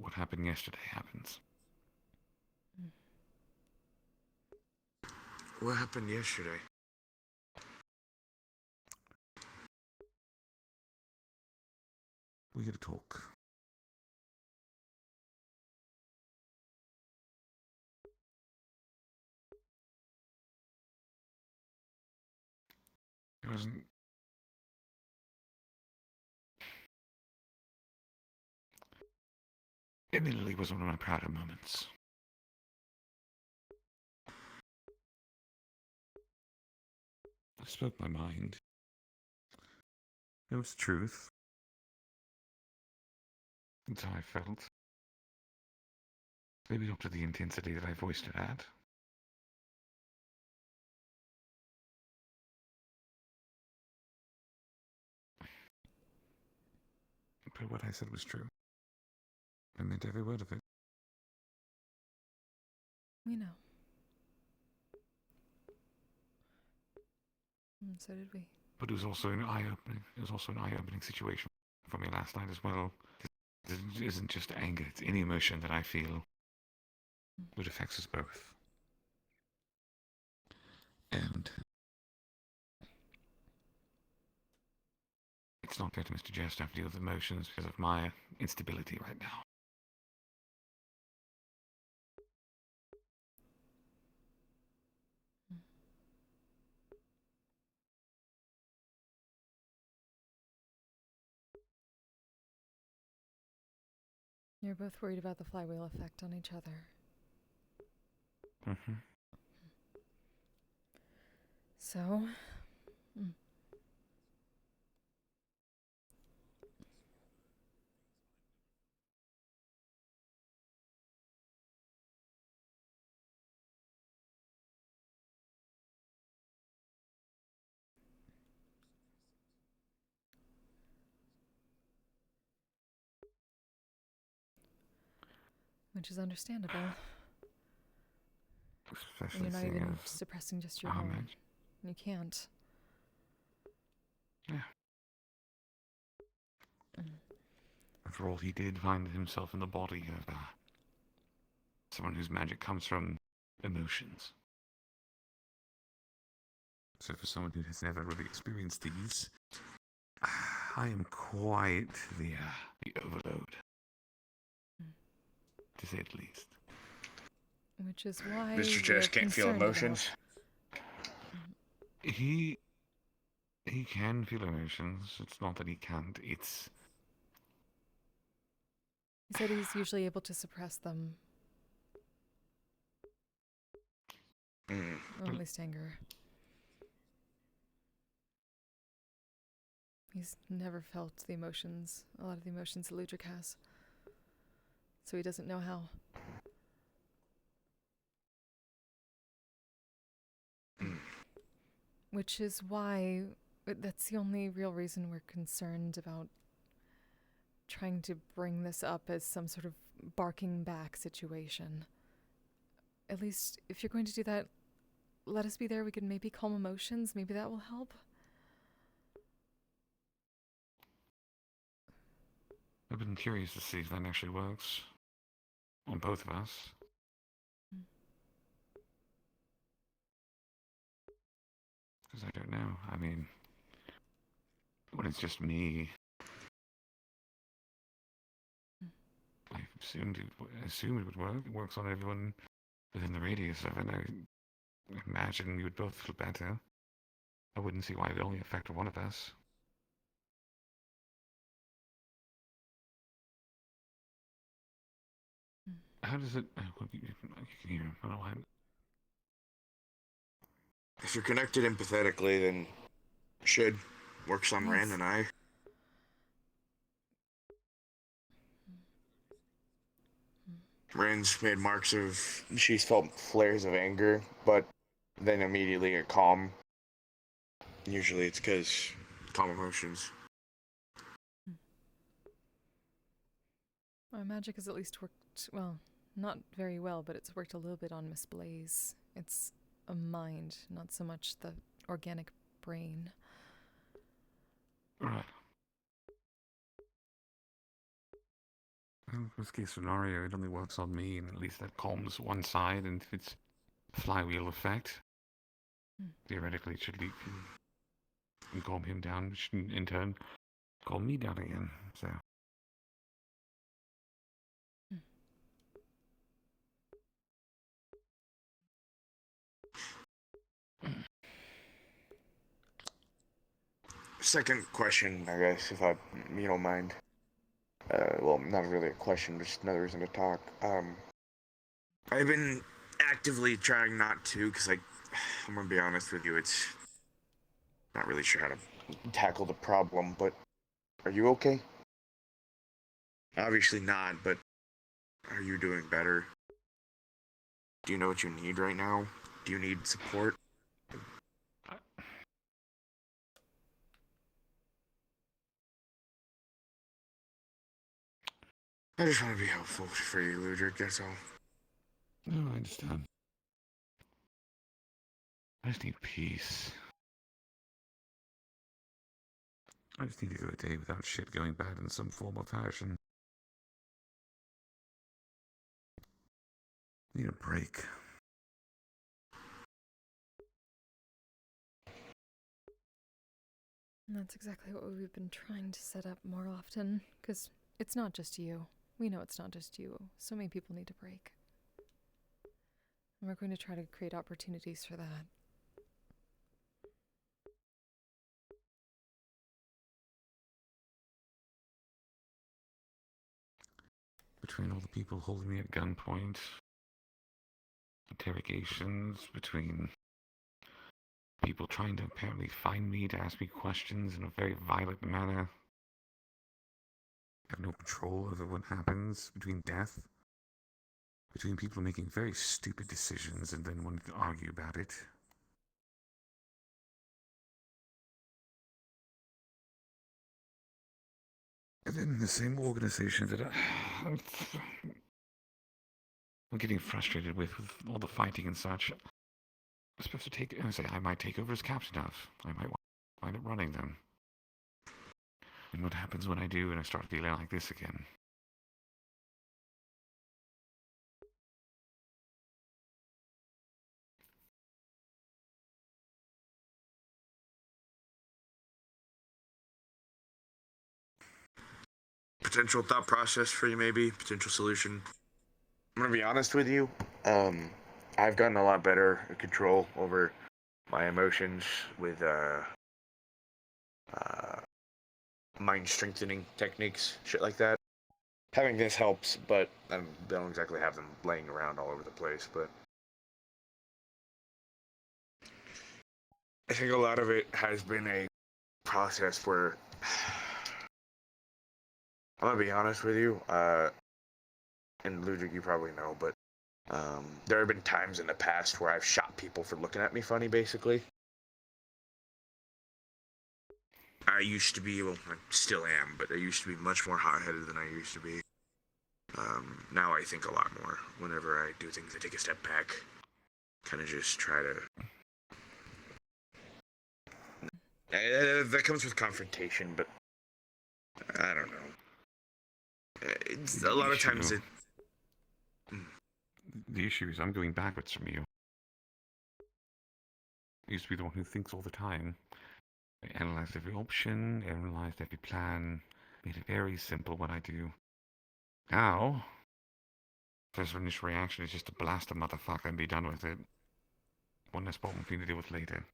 what happened yesterday happens. What happened yesterday? We gotta talk. It wasn't. Admittedly, was one of my prouder moments. I spoke my mind. It was truth. That's how I felt. Maybe not to the intensity that I voiced it at. But what I said was true. I meant every word of it. We know. And so did we. But it was also an eye-opening. It was also an eye-opening situation for me last night as well. It isn't just anger; it's any emotion that I feel. It affects us both. And it's not fair to Mr. Jest to have to deal with emotions because of my instability right now. You're both worried about the flywheel effect on each other. Mm-hmm. So, which is understandable. Especially And you're not seeing even as suppressing just your Ahmed. own. You can't. Yeah. After all, he did find himself in the body of someone whose magic comes from emotions. So for someone who has never really experienced these, I am quite the overload, to say the least. Which is why Mr. we're Jess can't feel concerned emotions. He can feel emotions. It's not that he can't. It's... He said he's usually able to suppress them. Or at least anger. He's never felt the emotions, a lot of the emotions that Ludric has. So he doesn't know how. Which is why, that's the only real reason we're concerned about trying to bring this up as some sort of barking back situation. At least, if you're going to do that, let us be there. We can maybe calm emotions. Maybe that will help. I've been curious to see if that actually works on both of us. Because I don't know. I mean, when it's just me, I assumed it would work. It works on everyone within the radius of it. I imagine you would both feel better. I wouldn't see why it would only affect one of us. How does it... you can hear him. I don't know why. If you're connected empathetically, then it should. Works on Rand and I. Rand's made marks of... She's felt flares of anger, but then immediately get calm. Usually it's because calm emotions. Our magic has at least worked, well, not very well, but it's worked a little bit on Miss Blaze. It's a mind, not so much the organic brain. Right. Well, worst case scenario, it only works on me, and at least that calms one side, and if it's flywheel effect, theoretically it should lead and calm him down, which in turn calm me down again, so... Second question, I guess, if you don't mind. Well, not really a question, just another reason to talk. I've been actively trying not to, because I'm gonna be honest with you, it's not really sure how to tackle the problem, but are you okay? Obviously not, but are you doing better? Do you know what you need right now? Do you need support? I just want to be helpful for you, Ludric, that's all. No, I understand. I just need peace. I just need to go a day without shit going bad in some form or fashion. need a break. And that's exactly what we've been trying to set up more often, because it's not just you. We know it's not just you. So many people need a break. And we're going to try to create opportunities for that. Between all the people holding me at gunpoint, interrogations, between people trying to apparently find me to ask me questions in a very violent manner. I have no control over what happens, between death, between people making very stupid decisions and then wanting to argue about it. And then the same organization that I'm getting frustrated with all the fighting and such. I'm supposed to take, I say I might take over as captain of. I might wind up running them. And what happens when I do and I start feeling like this again? Potential thought process for you, maybe potential solution. I'm gonna be honest with you. I've gotten a lot better at control over my emotions with mind strengthening techniques, shit like that. Having this helps, but I don't exactly have them laying around all over the place. But I think a lot of it has been a process where I'm gonna be honest with you, and Ludric, you probably know, but there have been times in the past where I've shot people for looking at me funny, basically. I used to be, well, I still am, but I used to be much more hot-headed than I used to be. Now I think a lot more. Whenever I do things, I take a step back, kind of just try to... that comes with confrontation, but I don't know. It's a lot of times it... The issue is I'm going backwards from you. I used to be the one who thinks all the time. I analyzed every option, analyzed every plan, made it very simple what I do. Now, first initial reaction is just to blast a motherfucker and be done with it. One less problem for you to deal with later.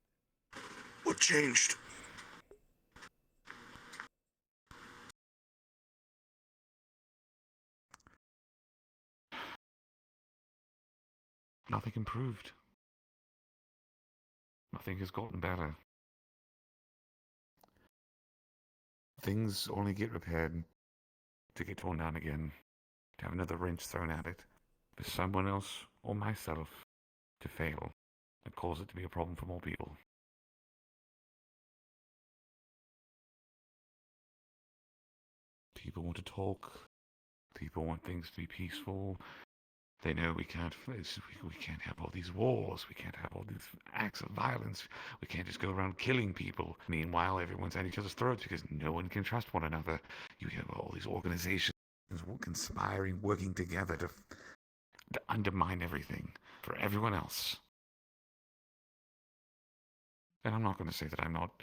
What changed? Nothing improved. Nothing has gotten better. Things only get repaired to get torn down again, to have another wrench thrown at it, for someone else or myself to fail and cause it to be a problem for more people. People want to talk. People want things to be peaceful. They know we can't have all these wars. We can't have all these acts of violence. We can't just go around killing people. Meanwhile, everyone's at each other's throats because no one can trust one another. You have all these organizations conspiring, working together to undermine everything for everyone else. And I'm not going to say that I'm not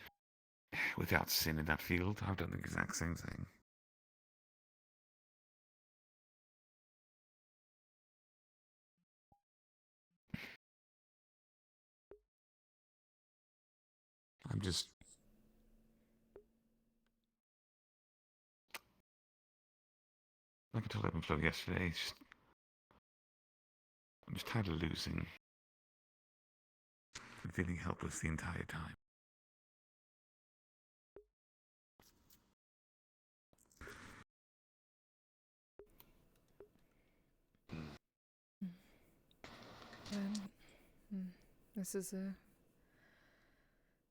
without sin in that field. I've done the exact same thing. I'm just... Like I told Evanflow yesterday, I'm just tired of losing. I'm feeling helpless the entire time. This is a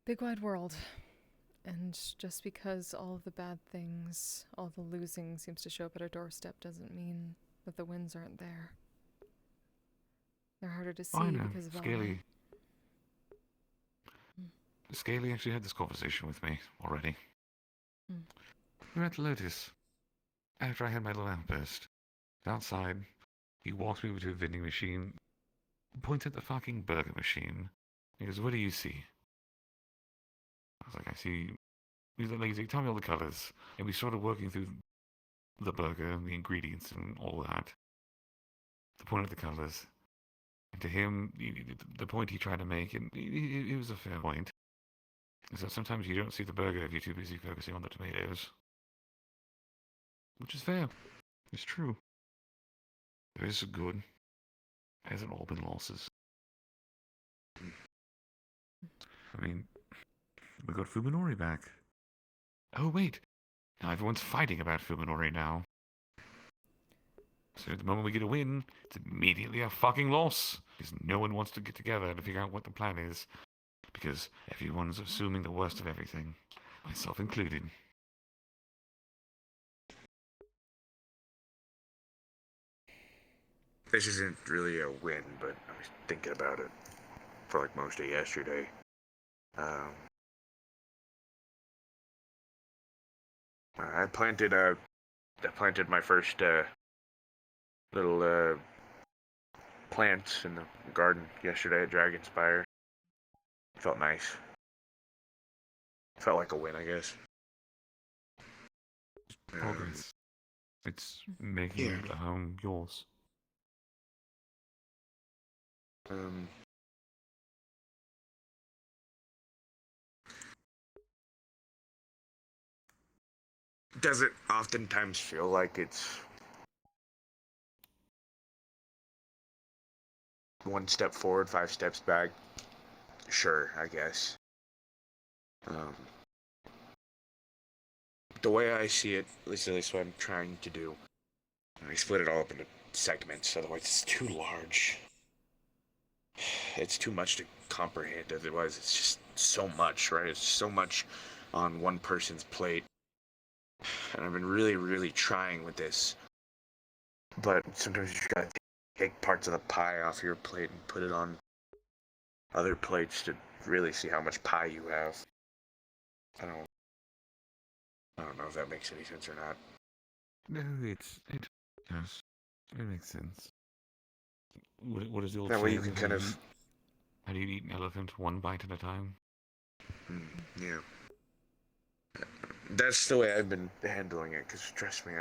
big wide world. And just because all of the bad things, all the losing seems to show up at our doorstep doesn't mean that the wins aren't there. They're harder to see because of Scaly. Scaly actually had this conversation with me already. We went to Lotus. After I had my little outburst. Outside, He walks me over to a vending machine, points at the fucking burger machine. He goes, "What do you see?" I was like, "I see." He's like, "Tell me all the colors." And we started working through the burger and the ingredients and all that. The point of the colors. And to him, the point he tried to make, and it was a fair point, is that sometimes you don't see the burger if you're too busy focusing on the tomatoes. Which is fair. It's true. There is a good. Hasn't all been losses. I mean, we got Fuminori back. Oh, wait. Now everyone's fighting about Fuminori now. So the moment we get a win, it's immediately a fucking loss. Because no one wants to get together to figure out what the plan is. Because everyone's assuming the worst of everything. Myself included. This isn't really a win, but I was thinking about it for like most of yesterday. I planted my first little plants in the garden yesterday at Dragonspire. Felt nice. Felt like a win, I guess. Progress. It's making the home yours. Does it oftentimes feel like it's one step forward, 5 steps back? Sure, I guess. The way I see it, at least what I'm trying to do, I split it all up into segments, otherwise it's too large. It's too much to comprehend, otherwise it's just so much, right? It's so much on one person's plate. And I've been really, really trying with this. But sometimes you just gotta take parts of the pie off your plate and put it on other plates to really see how much pie you have. I don't know if that makes any sense or not. No, it does. It makes sense. What is the old That way you saying? can kind of... How do you eat an elephant one bite at a time? Yeah. That's the way I've been handling it, because trust me,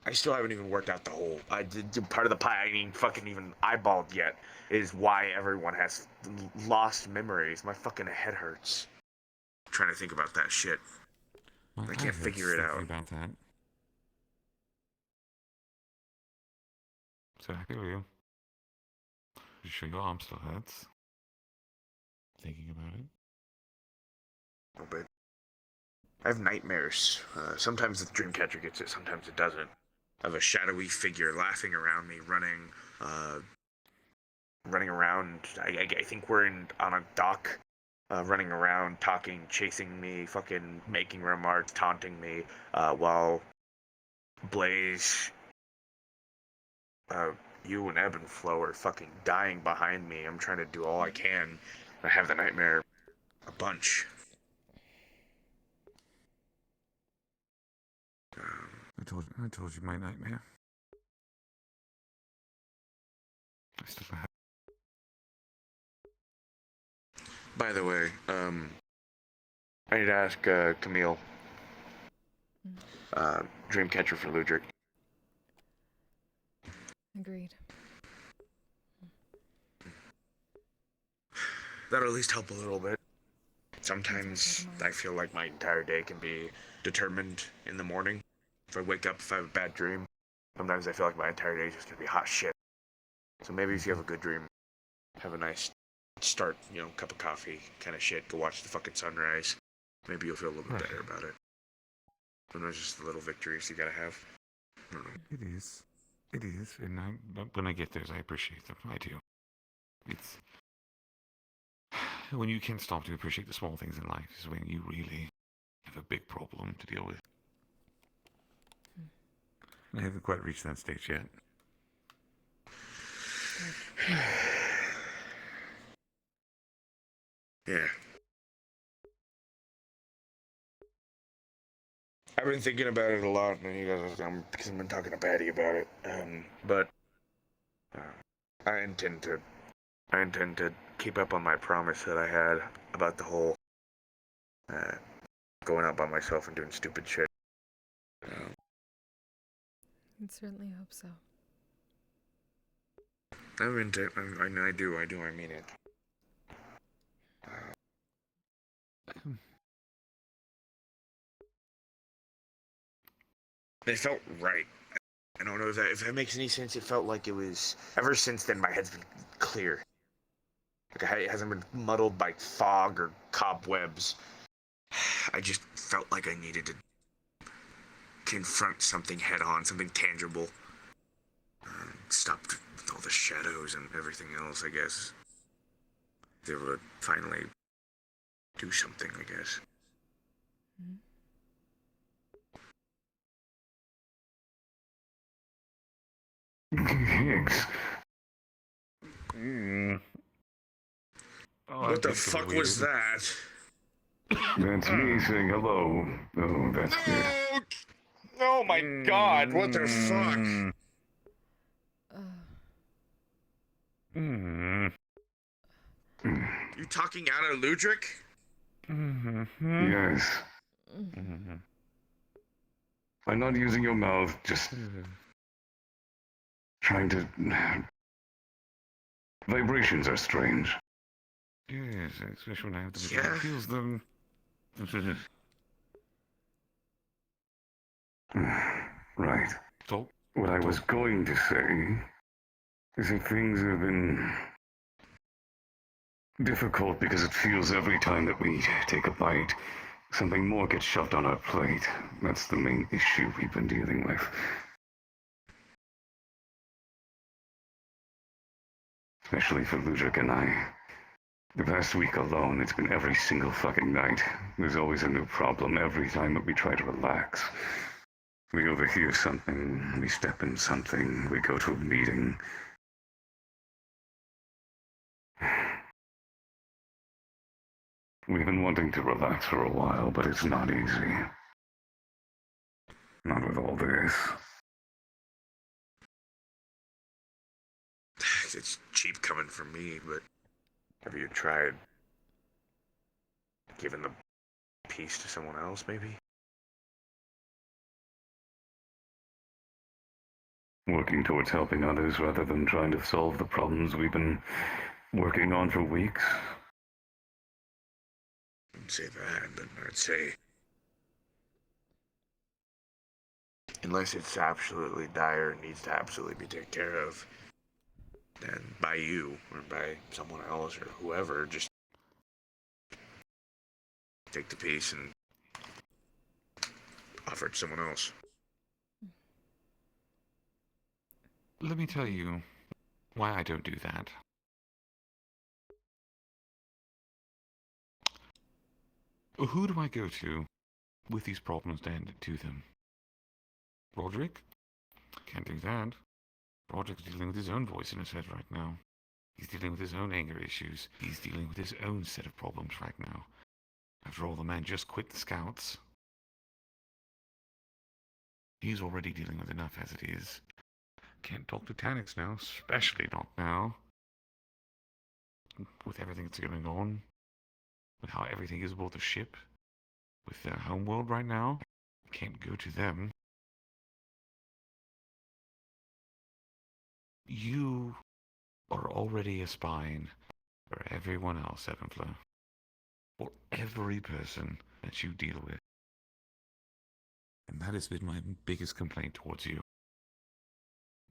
I still haven't even worked out the whole... part of the pie I ain't fucking even eyeballed yet is why everyone has lost memories. My fucking head hurts. I'm trying to think about that shit. I can't figure it out. About that. So happy with you. You sure your arm still hurts? Thinking about it. A little bit. I have nightmares. Sometimes the Dreamcatcher gets it, sometimes it doesn't. I have a shadowy figure laughing around me, running around. I think we're on a dock, running around, talking, chasing me, fucking making remarks, taunting me, while Blaze, you and Ebb and Flow are fucking dying behind me. I'm trying to do all I can. I have the nightmare a bunch. I told you my nightmare. I still have. By the way, I need to ask Camille. Dreamcatcher for Ludric. Agreed. That'll at least help a little bit. Sometimes I feel like my entire day can be determined in the morning. If I wake up, if I have a bad dream, sometimes I feel like my entire day is just gonna be hot shit. So maybe if you have a good dream, have a nice start, cup of coffee kind of shit, go watch the fucking sunrise. Maybe you'll feel a little bit better about it. Sometimes just the little victories you gotta have. I don't know. It is. And when I get those, I appreciate them. I do. It's... When you can't stop to appreciate the small things in life is when you really have a big problem to deal with. I haven't quite reached that stage yet. Yeah. I've been thinking about it a lot, and you guys, because I've been talking to Patty about it. But I intend to keep up on my promise that I had about the whole going out by myself and doing stupid shit. I certainly hope so. I do, I mean it. It felt right. I don't know if that makes any sense. It felt like it was, ever since then, my head's been clear. Like, it hasn't been muddled by fog or cobwebs. I just felt like I needed to confront something head on, something tangible. Stop with all the shadows and everything else, I guess. They would finally do something, I guess. Higgs. What the fuck was that? That's me saying hello. Oh, that's good. Oh my god, what the fuck? You talking out of Ludric? Yes. I'm not using your mouth, just trying to... Vibrations are strange. Yes, especially when I have to feels them. Right. So, what I was going to say is that things have been difficult because it feels every time that we take a bite, something more gets shoved on our plate. That's the main issue we've been dealing with. Especially for Ludric and I. The past week alone, it's been every single fucking night. There's always a new problem every time that we try to relax. We overhear something, we step in something, we go to a meeting. We've been wanting to relax for a while, but it's not easy. Not with all this. It's cheap coming from me, but have you tried giving the piece to someone else, maybe? Working towards helping others rather than trying to solve the problems we've been working on for weeks. I wouldn't say that, but I'd say... unless it's absolutely dire and needs to absolutely be taken care of, then by you, or by someone else, or whoever, just take the piece and offer it to someone else. Let me tell you why I don't do that. Who do I go to with these problems to hand it to them? Roderick? Can't do that. Roderick's dealing with his own voice in his head right now. He's dealing with his own anger issues. He's dealing with his own set of problems right now. After all, the man just quit the Scouts. He's already dealing with enough as it is. Can't talk to Tanix now, especially not now. With everything that's going on. With how everything is aboard the ship. With their homeworld right now. Can't go to them. You are already a spine for everyone else, Evanflow. For every person that you deal with. And that has been my biggest complaint towards you.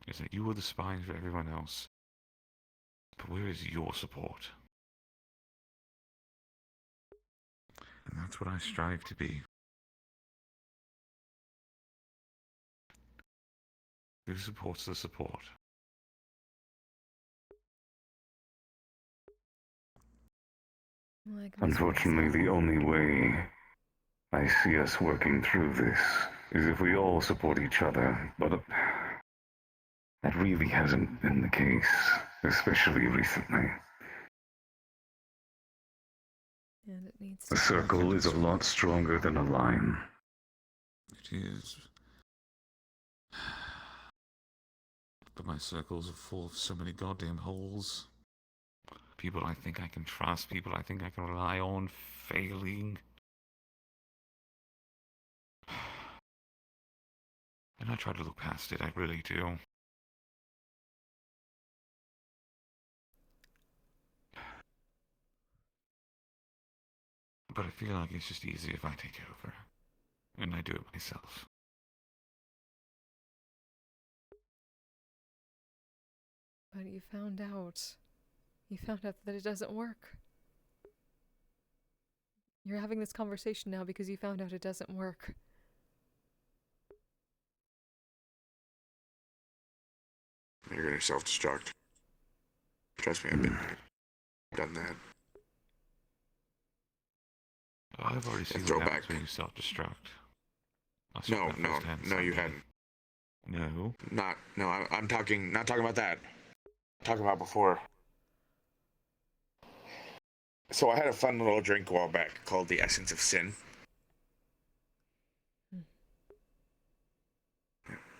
Is that you are the spine for everyone else. But where is your support? And that's what I strive to be. Who supports the support? Unfortunately, the only way I see us working through this is if we all support each other, but that really hasn't been the case, especially recently. And it needs to A circle is a lot stronger than a line. It is. But my circles are full of so many goddamn holes. People I think I can trust, people I think I can rely on, failing. And I try to look past it, I really do. But I feel like it's just easy if I take over. And I do it myself. But you found out. You found out that it doesn't work. You're having this conversation now because you found out it doesn't work. You're gonna self-destruct. Trust me, I've done that. Oh, I've already seen throw what happens back. when you self-destruct. No, you hadn't. No? I'm talking, not talking about that. I'm talking about before. So I had a fun little drink a while back called the Essence of Sin.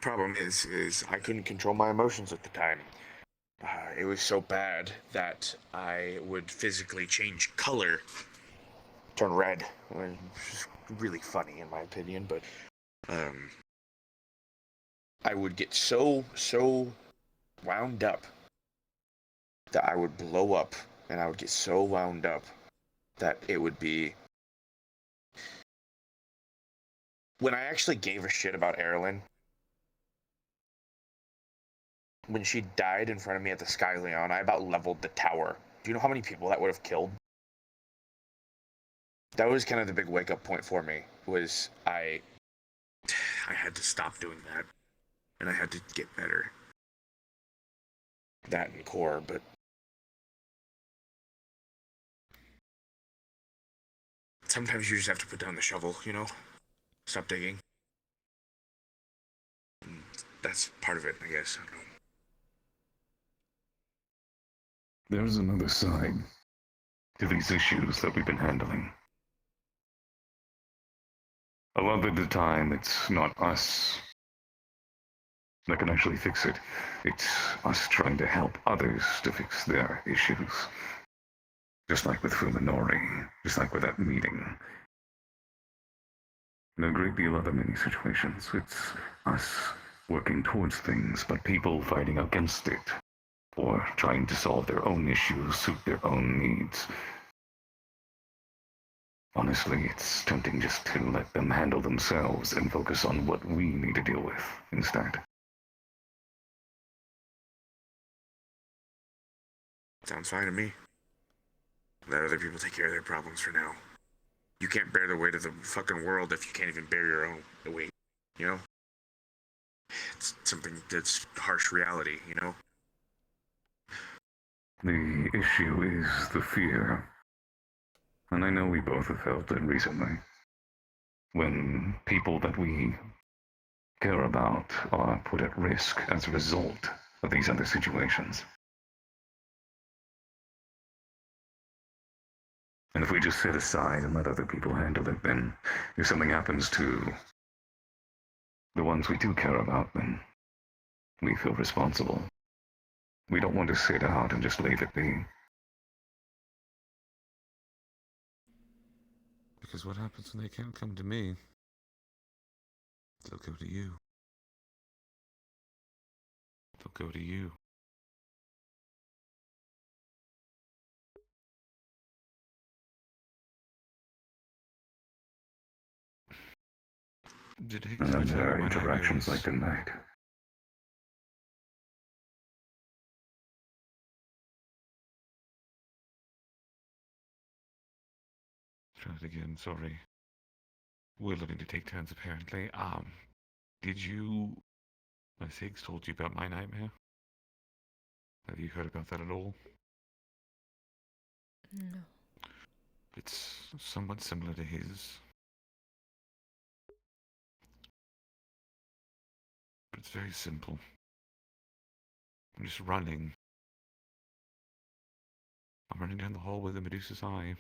Problem is I couldn't control my emotions at the time. It was so bad that I would physically change color, turn red, which is really funny in my opinion, but I would get so wound up that I would blow up, and I would get so wound up that it would be... When I actually gave a shit about Erilyn, when she died in front of me at the Sky Leon, I about leveled the tower. Do you know how many people that would have killed? That was kind of the big wake-up point for me, was I had to stop doing that, and I had to get better. That and core, but... Sometimes you just have to put down the shovel, you know? Stop digging. And that's part of it, I guess. I don't know. There's another side to these issues that we've been handling. A lot of the time, it's not us that can actually fix it. It's us trying to help others to fix their issues. Just like with Fuminori, just like with that meeting. In a great deal of other many situations, it's us working towards things, but people fighting against it. Or trying to solve their own issues, suit their own needs. Honestly, it's tempting just to let them handle themselves and focus on what we need to deal with instead. Sounds fine to me. Let other people take care of their problems for now. You can't bear the weight of the fucking world if you can't even bear your own weight, you know? It's something that's harsh reality, you know? The issue is the fear. And I know we both have felt it recently. When people that we care about are put at risk as a result of these other situations. And if we just sit aside and let other people handle it, then if something happens to the ones we do care about, then we feel responsible. We don't want to sit out and just leave it be. Because what happens when they can't come to me? They'll go to you. They'll go to you. Did Higgs And that's tell you our what interactions happens? like tonight. Try it again, sorry. We're looking to take turns apparently. Did you... Has Higgs told you about my nightmare? Have you heard about that at all? No. It's somewhat similar to his. But it's very simple. I'm just running. I'm running down the hall with the Medusa's eye.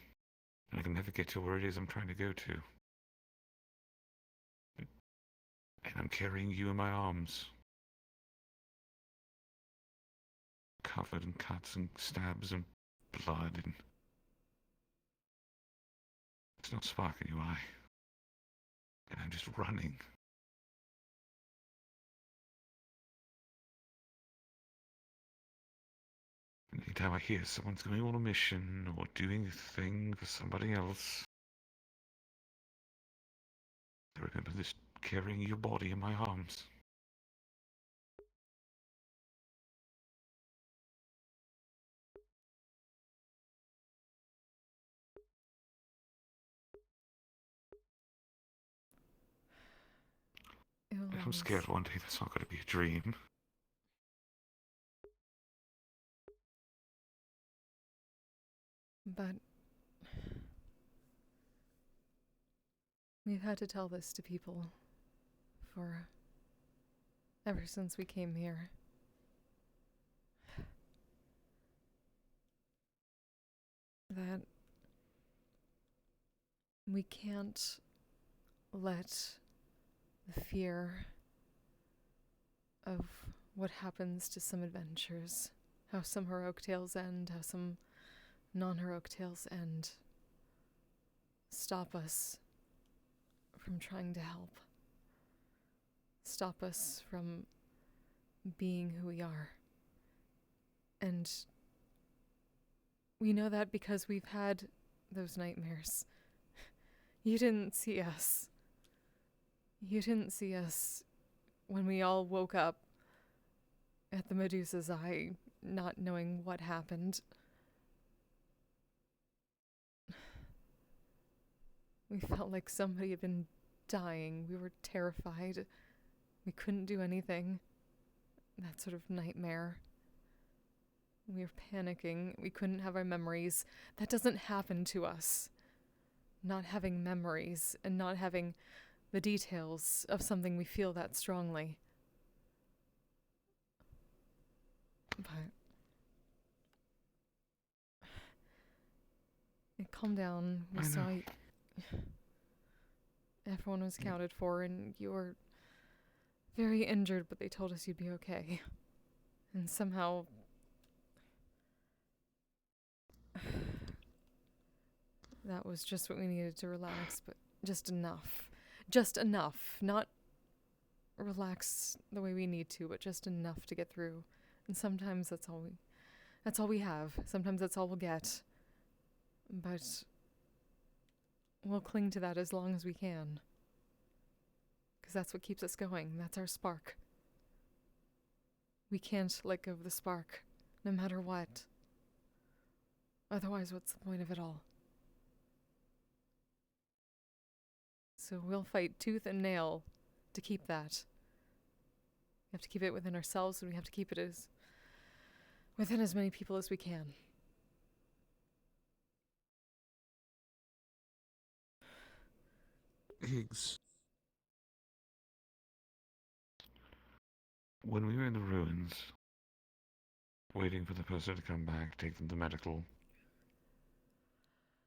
And I can never get to where it is I'm trying to go to. I'm carrying you in my arms. Covered in cuts and stabs and blood, and there's no spark in your eye. And I'm just running. And anytime I hear someone's going on a mission or doing a thing for somebody else, I remember this carrying your body in my arms. I'm scared one day that's not going to be a dream. But we've had to tell this to people for ever since we came here. That we can't let the fear of what happens to some adventures, how some heroic tales end, how some non-heroic tales end, stop us from trying to help. Stop us from being who we are. And we know that because we've had those nightmares. You didn't see us. You didn't see us when we all woke up at the Medusa's Eye, not knowing what happened. We felt like somebody had been dying. We were terrified. We couldn't do anything. That sort of nightmare. We were panicking. We couldn't have our memories. That doesn't happen to us. Not having memories and not having the details of something we feel that strongly. But it calmed down. We saw everyone was accounted for, and you were very injured, but they told us you'd be okay. And somehow that was just what we needed to relax, but just enough. Just enough. Not relax the way we need to, but just enough to get through. And sometimes that's all we have. Sometimes that's all we'll get. But we'll cling to that as long as we can. Because that's what keeps us going. That's our spark. We can't let go of the spark, no matter what. Otherwise, what's the point of it all? So we'll fight tooth and nail to keep that. We have to keep it within ourselves, and we have to keep it within as many people as we can. Higgs. When we were in the ruins, waiting for the person to come back, take them to medical,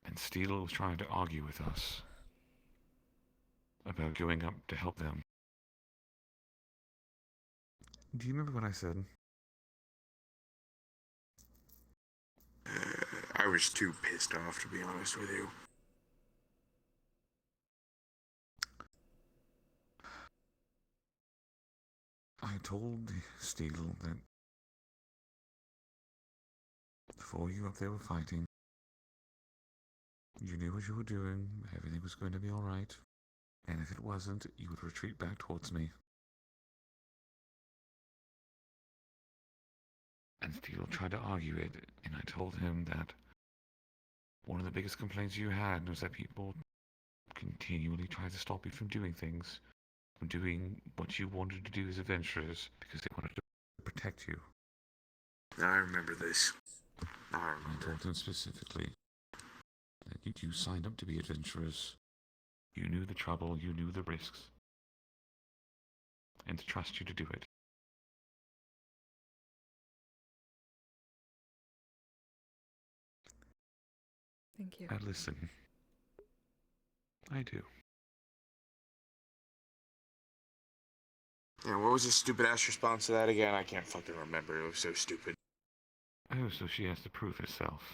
and Steele was trying to argue with us about going up to help them. Do you remember what I said? I was too pissed off, to be honest with you. I told Steele that the four of you up there were fighting. You knew what you were doing, everything was going to be alright. And if it wasn't, you would retreat back towards me. And Steele tried to argue it, and I told him that one of the biggest complaints you had was that people continually tried to stop you from doing things, from doing what you wanted to do as adventurers, because they wanted to protect you. I remember this. I told him specifically that you signed up to be adventurers. You knew the trouble, you knew the risks, and to trust you to do it. Thank you. I listen. I do. Yeah, what was his stupid ass response to that again? I can't fucking remember. It was so stupid. Oh, so she has to prove herself.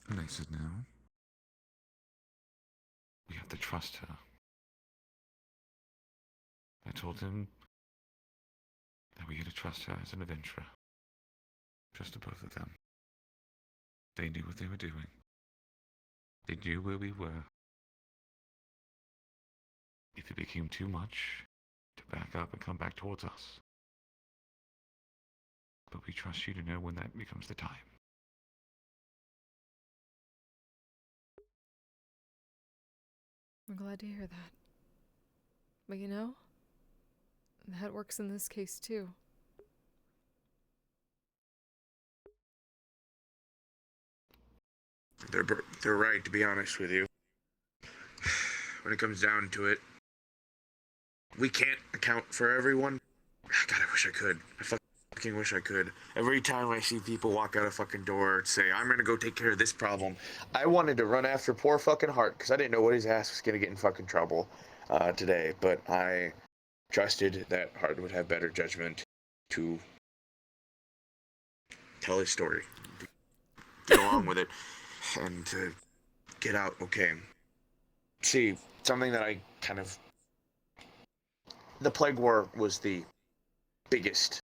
And I said no. We have to trust her. I told him that we had to trust her as an adventurer. Just the both of them. They knew what they were doing. They knew where we were. If it became too much, to back up and come back towards us. But we trust you to know when that becomes the time. I'm glad to hear that. But you know, that works in this case too. They're right, to be honest with you. When it comes down to it, we can't account for everyone. God, I wish I could. I fucking wish I could. Every time I see people walk out a fucking door and say, I'm gonna go take care of this problem, I wanted to run after poor fucking Hart, because I didn't know what his ass was gonna get in fucking trouble today, but I trusted that Hart would have better judgment to tell his story, get along with it, and to get out okay. See, something that I kind of... The Plague War was the biggest.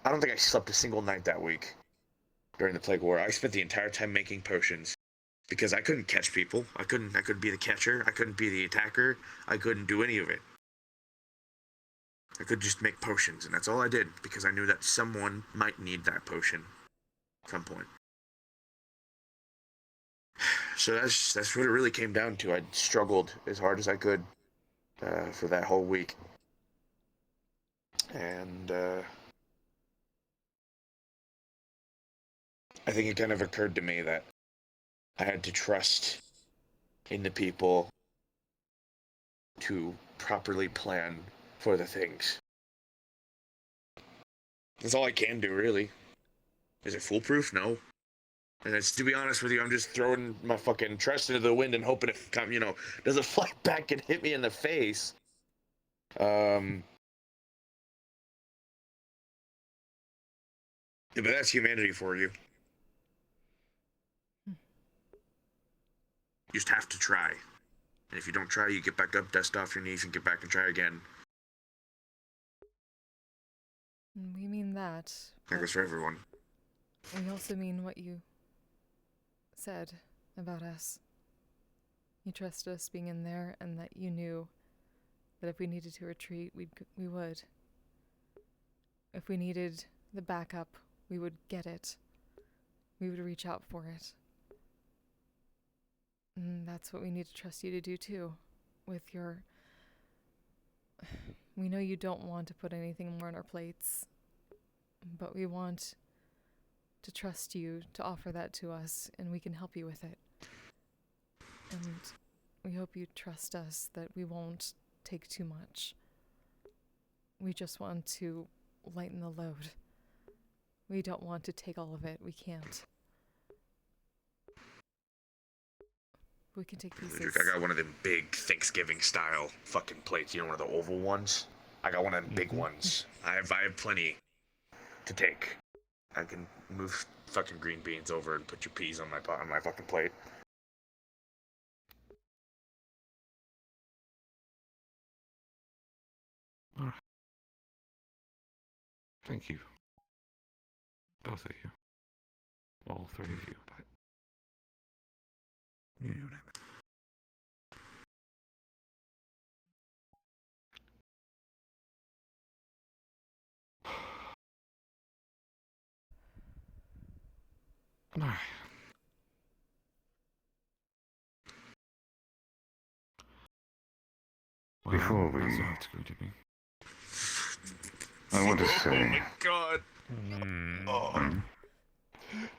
I don't think I slept a single night that week during the Plague War. I spent the entire time making potions because I couldn't catch people. I couldn't be the catcher. I couldn't be the attacker. I couldn't do any of it. I could just make potions, and that's all I did because I knew that someone might need that potion at some point. So that's what it really came down to. I struggled as hard as I could for that whole week. And I think it kind of occurred to me that I had to trust in the people to properly plan for the things. That's all I can do, really. Is it foolproof? No. And it's, to be honest with you, I'm just throwing my fucking trust into the wind and hoping it, doesn't fly back and hit me in the face. Yeah, but that's humanity for you. You just have to try. And if you don't try, you get back up, dust off your knees, and get back and try again. We mean that. That goes for everyone. We also mean what you said about us. You trusted us being in there, and that you knew that if we needed to retreat, we would. If we needed the backup, we would get it. We would reach out for it. And that's what we need to trust you to do too. With your... We know you don't want to put anything more on our plates, but we want to trust you to offer that to us, and we can help you with it. And we hope you trust us that we won't take too much. We just want to lighten the load. We don't want to take all of it. We can't. We can take pieces. Ludric, I got one of them big Thanksgiving-style fucking plates. You know, one of the oval ones? I got one of them big ones. I have plenty to take. I can move fucking green beans over and put your peas on my fucking plate. Alright. Thank you. Both of you. All three of you, but... You know what I mean. Alright. Well, Before we- that's all it's going to be. I want to say. Oh my god. Oh.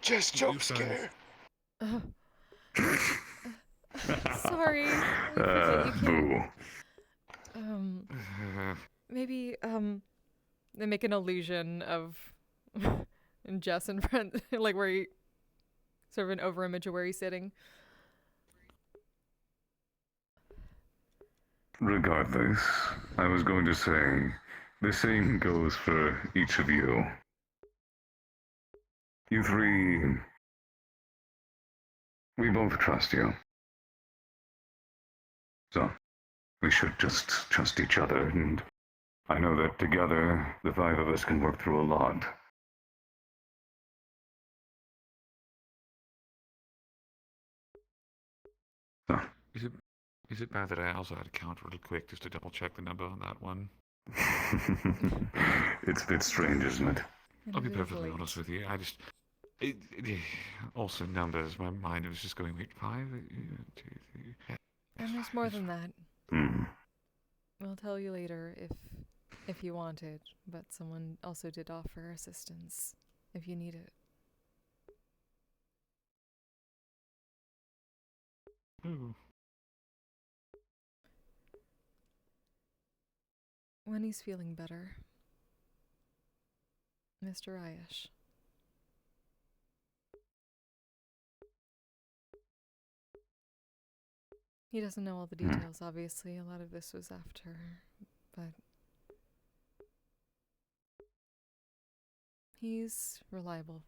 Just jump scare. Sorry. Boo. Maybe they make an illusion of Jess in front, like where he, sort of an over image of where he's sitting. Regardless, I was going to say, the same goes for each of you. You three, we both trust you. So, we should just trust each other, and I know that together, the five of us can work through a lot. So. Is it bad that I also had to count really quick just to double check the number on that one? It's a bit strange, isn't it? I'll be perfectly honest with you. Also numbers. My mind was just going, wait, 5, 2, 3. And there's more than that. Hmm. We'll tell you later if you want it, but someone also did offer assistance if you need it. Ooh. When he's feeling better, Mr. Ayash. He doesn't know all the details, obviously. A lot of this was after, but he's reliable.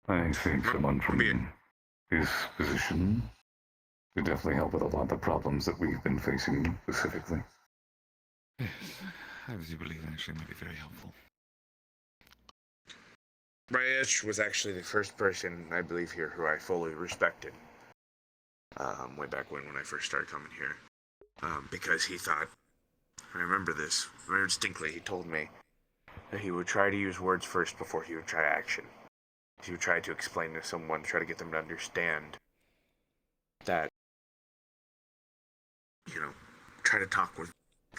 I think someone from his position could definitely help with a lot of the problems that we've been facing specifically. Yes, I do believe actually might be very helpful. Ryesh was actually the first person, I believe, here who I fully respected. Way back when I first started coming here. Because he thought, I remember this very distinctly, he told me that he would try to use words first before he would try action. He would try to explain to someone, try to get them to understand that, try to talk with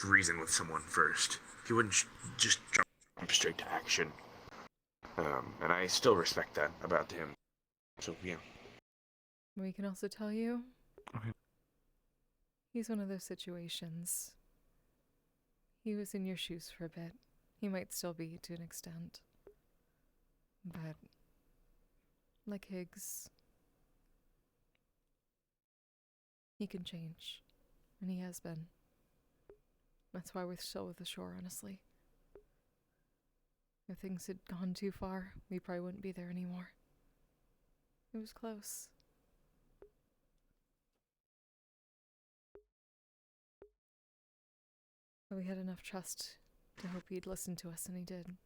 reason with someone first. He wouldn't just jump straight to action. And I still respect that about him. So, yeah. We can also tell you, Okay. He's one of those situations. He was in your shoes for a bit. He might still be to an extent. But, like Higgs, he can change. And he has been. That's why we're still with the shore, honestly. If things had gone too far, we probably wouldn't be there anymore. It was close. But we had enough trust to hope he'd listen to us, and he did.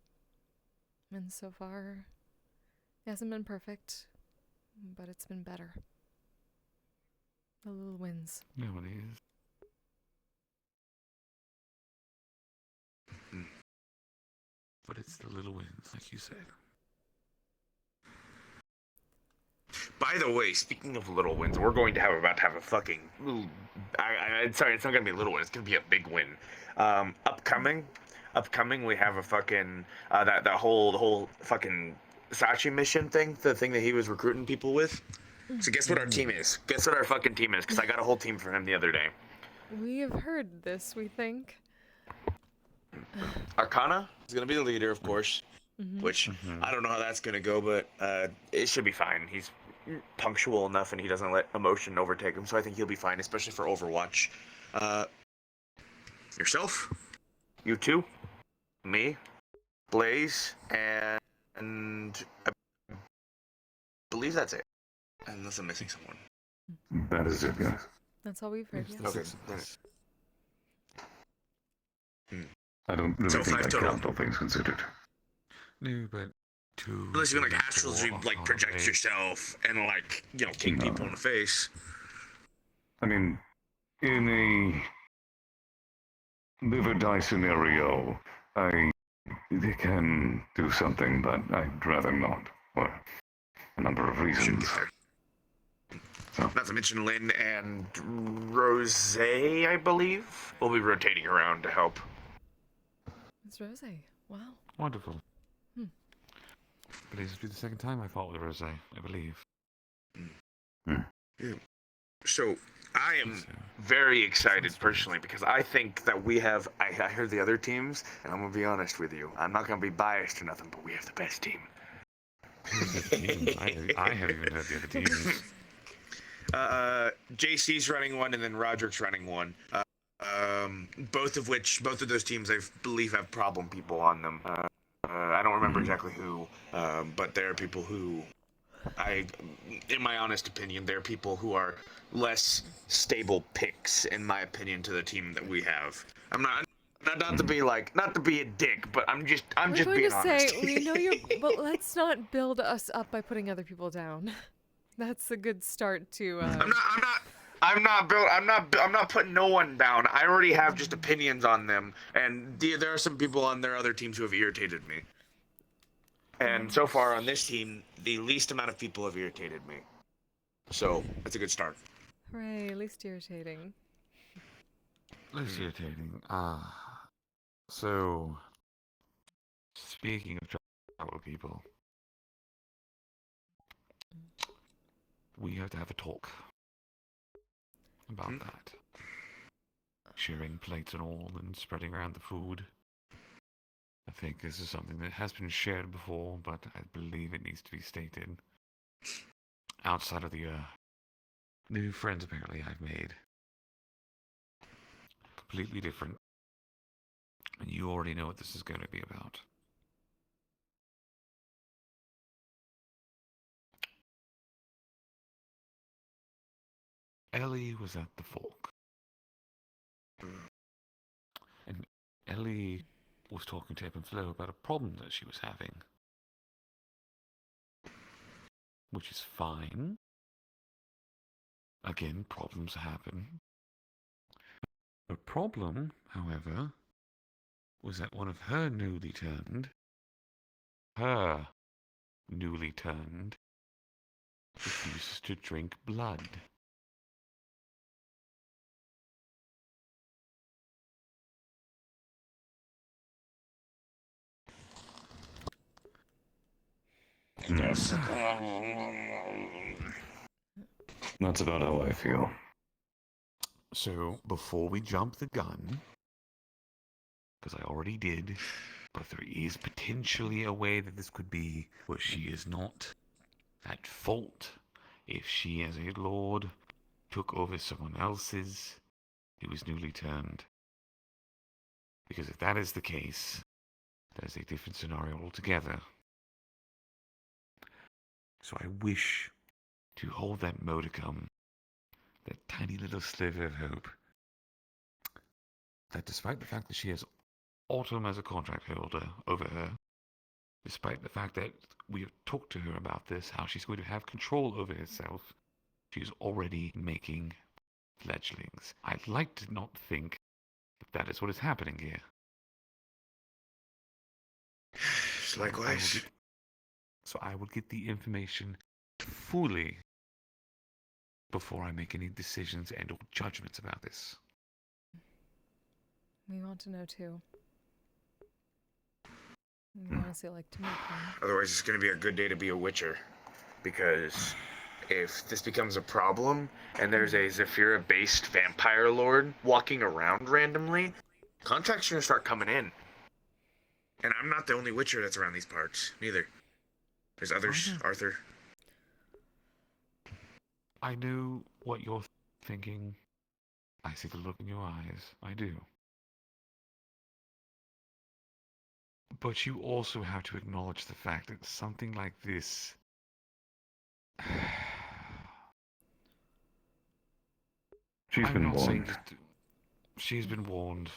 And so far, it hasn't been perfect, but it's been better. The little wins. No, it is. But it's the little wins, like you said. By the way, speaking of little wins, we're going to about to have a fucking. Sorry, it's not gonna be a little win. It's gonna be a big win. Upcoming, we have a fucking the whole fucking Sachi mission thing, the thing that he was recruiting people with. So guess what our team is? Guess what our fucking team is? Because I got a whole team for him the other day. We have heard this, we think. Arcana is gonna be the leader, of course. Which I don't know how that's gonna go, but it should be fine. He's punctual enough, and he doesn't let emotion overtake him, so I think he'll be fine, especially for Overwatch. Yourself, you two, me, Blaze, and I believe that's it. Unless I'm missing someone. That is it, guys. That's all we've heard, yes. Okay. I don't really So think 5 I total. count, all things considered. No, but 2. Unless you can astrally project yourself and kick people in the face. I mean, in a live or die scenario, I can do something, but I'd rather not, for a number of reasons. Not to mention Lynn and Rose, I believe, will be rotating around to help. It's Rose. Wow. Wonderful. But this will be the second time I fought with Rose, I believe. So, I am very excited personally because I think that we have. I heard the other teams, and I'm gonna be honest with you. I'm not gonna be biased or nothing, but we have the best team. I haven't even heard the other teams. JC's running one, and then Rodric's running one. Both of those teams, I believe, have problem people on them. I don't remember exactly who, but there are people who, in my honest opinion, there are people who are less stable picks, in my opinion, to the team that we have. I'm not to be a dick, but I'm just being honest. We know you're, but let's not build us up by putting other people down. That's a good start to. I'm not putting no one down. I already have just opinions on them, and there are some people on their other teams who have irritated me. And so far on this team, the least amount of people have irritated me. So that's a good start. Hooray! Least irritating. Least irritating. So speaking of travel people, we have to have a talk about that. Sharing plates and all and spreading around the food. I think this is something that has been shared before, but I believe it needs to be stated. Outside of the new friends apparently I've made. Completely different. And you already know what this is going to be about. Ellie was at the fork. And Ellie was talking to Ebb and Flow about a problem that she was having. Which is fine. Again, problems happen. The problem, however, was that one of her newly turned, refuses to drink blood. Yes. That's about how I feel. So, before we jump the gun, because I already did, but there is potentially a way that this could be where she is not at fault if she, as a lord, took over someone else's who was newly turned. Because if that is the case, that is a different scenario altogether. So I wish to hold that modicum, that tiny little sliver of hope, that despite the fact that she has Autumn as a contract holder over her, despite the fact that we have talked to her about this, how she's going to have control over herself, she is already making fledglings. I'd like to not think that that is what is happening here. Likewise. So I will get the information fully before I make any decisions and or judgments about this. We want to know too. We honestly like to meet them. Otherwise, it's going to be a good day to be a witcher. Because if this becomes a problem, and there's a Zephyra-based vampire lord walking around randomly, contracts are going to start coming in. And I'm not the only witcher that's around these parts, neither. There's others, Arthur. I know what you're thinking. I see the look in your eyes. I do. But you also have to acknowledge the fact that something like this... She's been warned. She's been warned.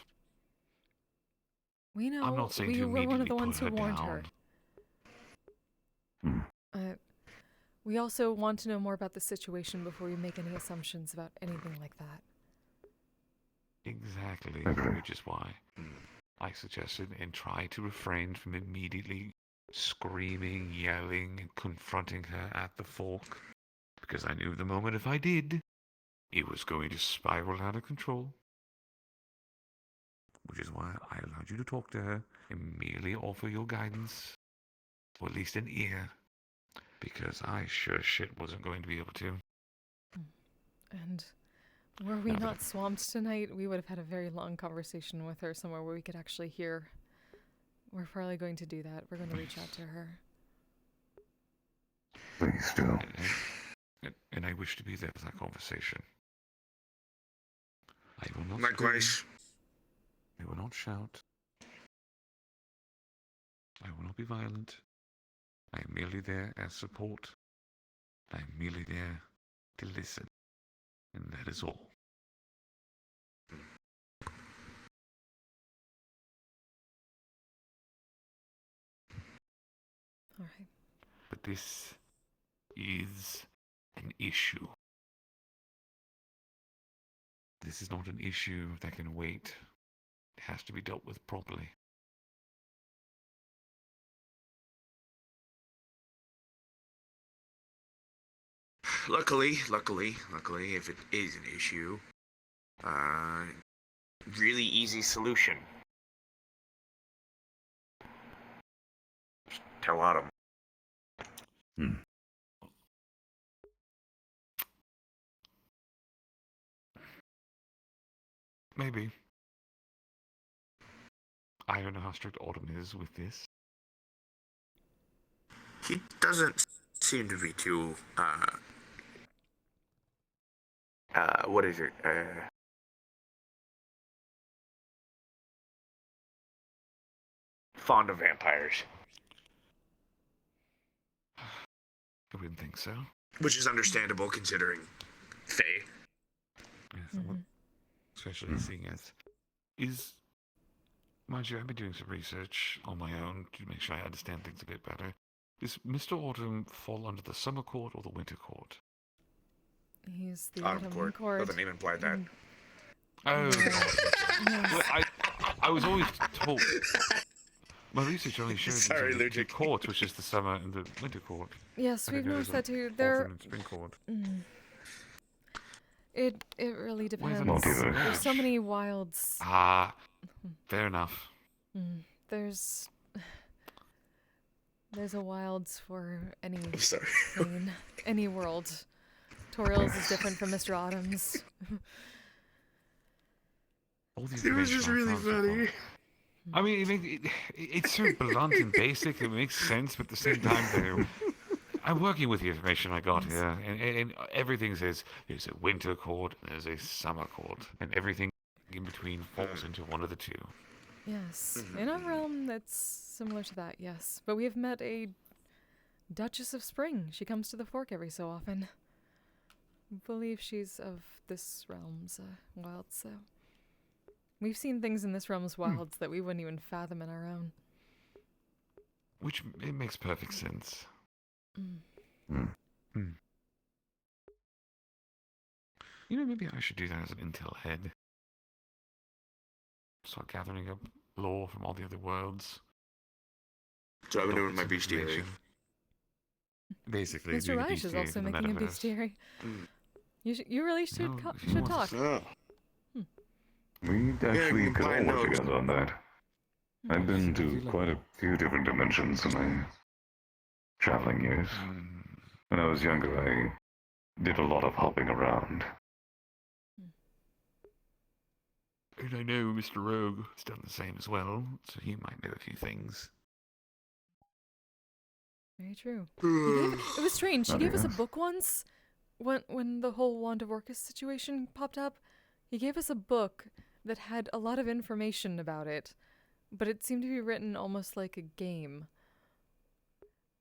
We know. I'm not saying we to were one of the immediately ones put who her warned down. her. We also want to know more about the situation before we make any assumptions about anything like that. Exactly, which is why I suggested and tried to refrain from immediately screaming, yelling, and confronting her at the fork, because I knew the moment if I did, it was going to spiral out of control. Which is why I allowed you to talk to her and merely offer your guidance, or at least an ear, because I sure shit wasn't going to be able to. And were we not swamped tonight, we would have had a very long conversation with her somewhere where we could actually hear. We're probably going to do that. We're going to reach out to her. Please do. and I wish to be there for that conversation. I will not Likewise. scream. I will not shout. I will not be violent. I am merely there as support. I am merely there to listen. And that is all. All right. But this is an issue. This is not an issue that can wait. It has to be dealt with properly. Luckily, if it is an issue, really easy solution. Just tell Autumn. Maybe. I don't know how strict Autumn is with this. He doesn't seem to be too, what is it? Fond of vampires. I wouldn't think so. Which is understandable considering Faye. Yes, especially seeing as mind you, I've been doing some research on my own to make sure I understand things a bit better. Does Mr. Autumn fall under the summer court or the winter court? He's the Autumn Autumn Court. Doesn't even imply that. Oh, Yes. I was always told. My research only showed Sorry, the two Ludric. courts, which is the summer and the winter court. Yes, I we've didn't know noticed there that was too. an There. autumn and spring court. It really Where's the depends. multiverse? There's so many wilds. Ah, fair enough. There's a wilds for any sorry. plane, any world. Toriel's is different from Mr. Autumn's. It was just really funny. I mean, it's so blunt and basic. It makes sense, but at the same time, though, I'm working with the information I got here, and everything says there's a winter court and there's a summer court, and everything in between falls into one of the two. Yes, in a realm that's similar to that, yes. But we have met a Duchess of Spring. She comes to the Fork every so often. I believe she's of this realm's wilds, so... We've seen things in this realm's wilds that we wouldn't even fathom in our own. Which, it makes perfect sense. You know, maybe I should do that as an intel head. Start gathering up lore from all the other worlds. So I've been doing my bestiary. Basically, Mr. Reich is also making a bestiary. You really should talk. We actually could all combine work those. together on that. I've been to quite a few different dimensions in my traveling years. When I was younger, I did a lot of hopping around. And I know Mr. Rogue has done the same as well, so he might know a few things. Very true. It was strange. He gave us a book once, when the whole Wand of Orcus situation popped up. He gave us a book that had a lot of information about it, but it seemed to be written almost like a game.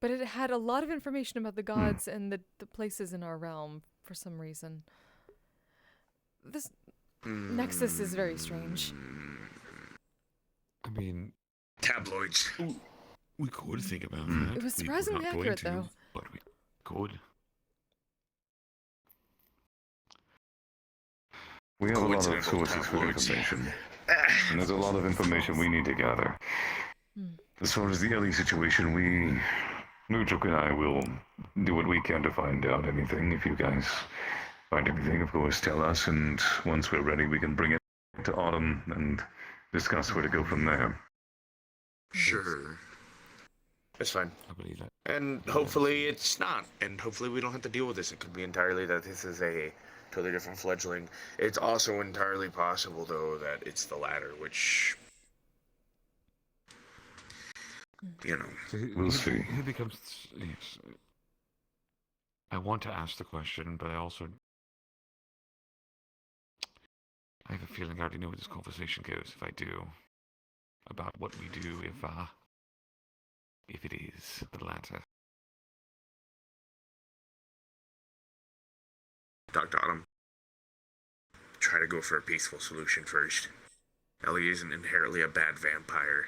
But it had a lot of information about the gods and the places in our realm for some reason. This Nexus is very strange. I mean... Tabloids. We could think about that. It was We're surprisingly not going accurate, to, though. But we could. We have a lot of sources for information. And there's a lot of information we need to gather. As far as the Ellie situation, Ludric and I will do what we can to find out anything. If you guys find anything, of course, tell us, and once we're ready, we can bring it to Autumn and discuss where to go from there. Sure. It's fine. I believe that. And hopefully it's not. And hopefully we don't have to deal with this. It could be entirely that this is a totally different fledgling. It's also entirely possible, though, that it's the latter, which... You know. So we'll see. Who becomes... Yes. I want to ask the question, but I also... I have a feeling I already know where this conversation goes if I do. About what we do if it is the latter. Dr. Autumn, try to go for a peaceful solution first. Ellie isn't inherently a bad vampire.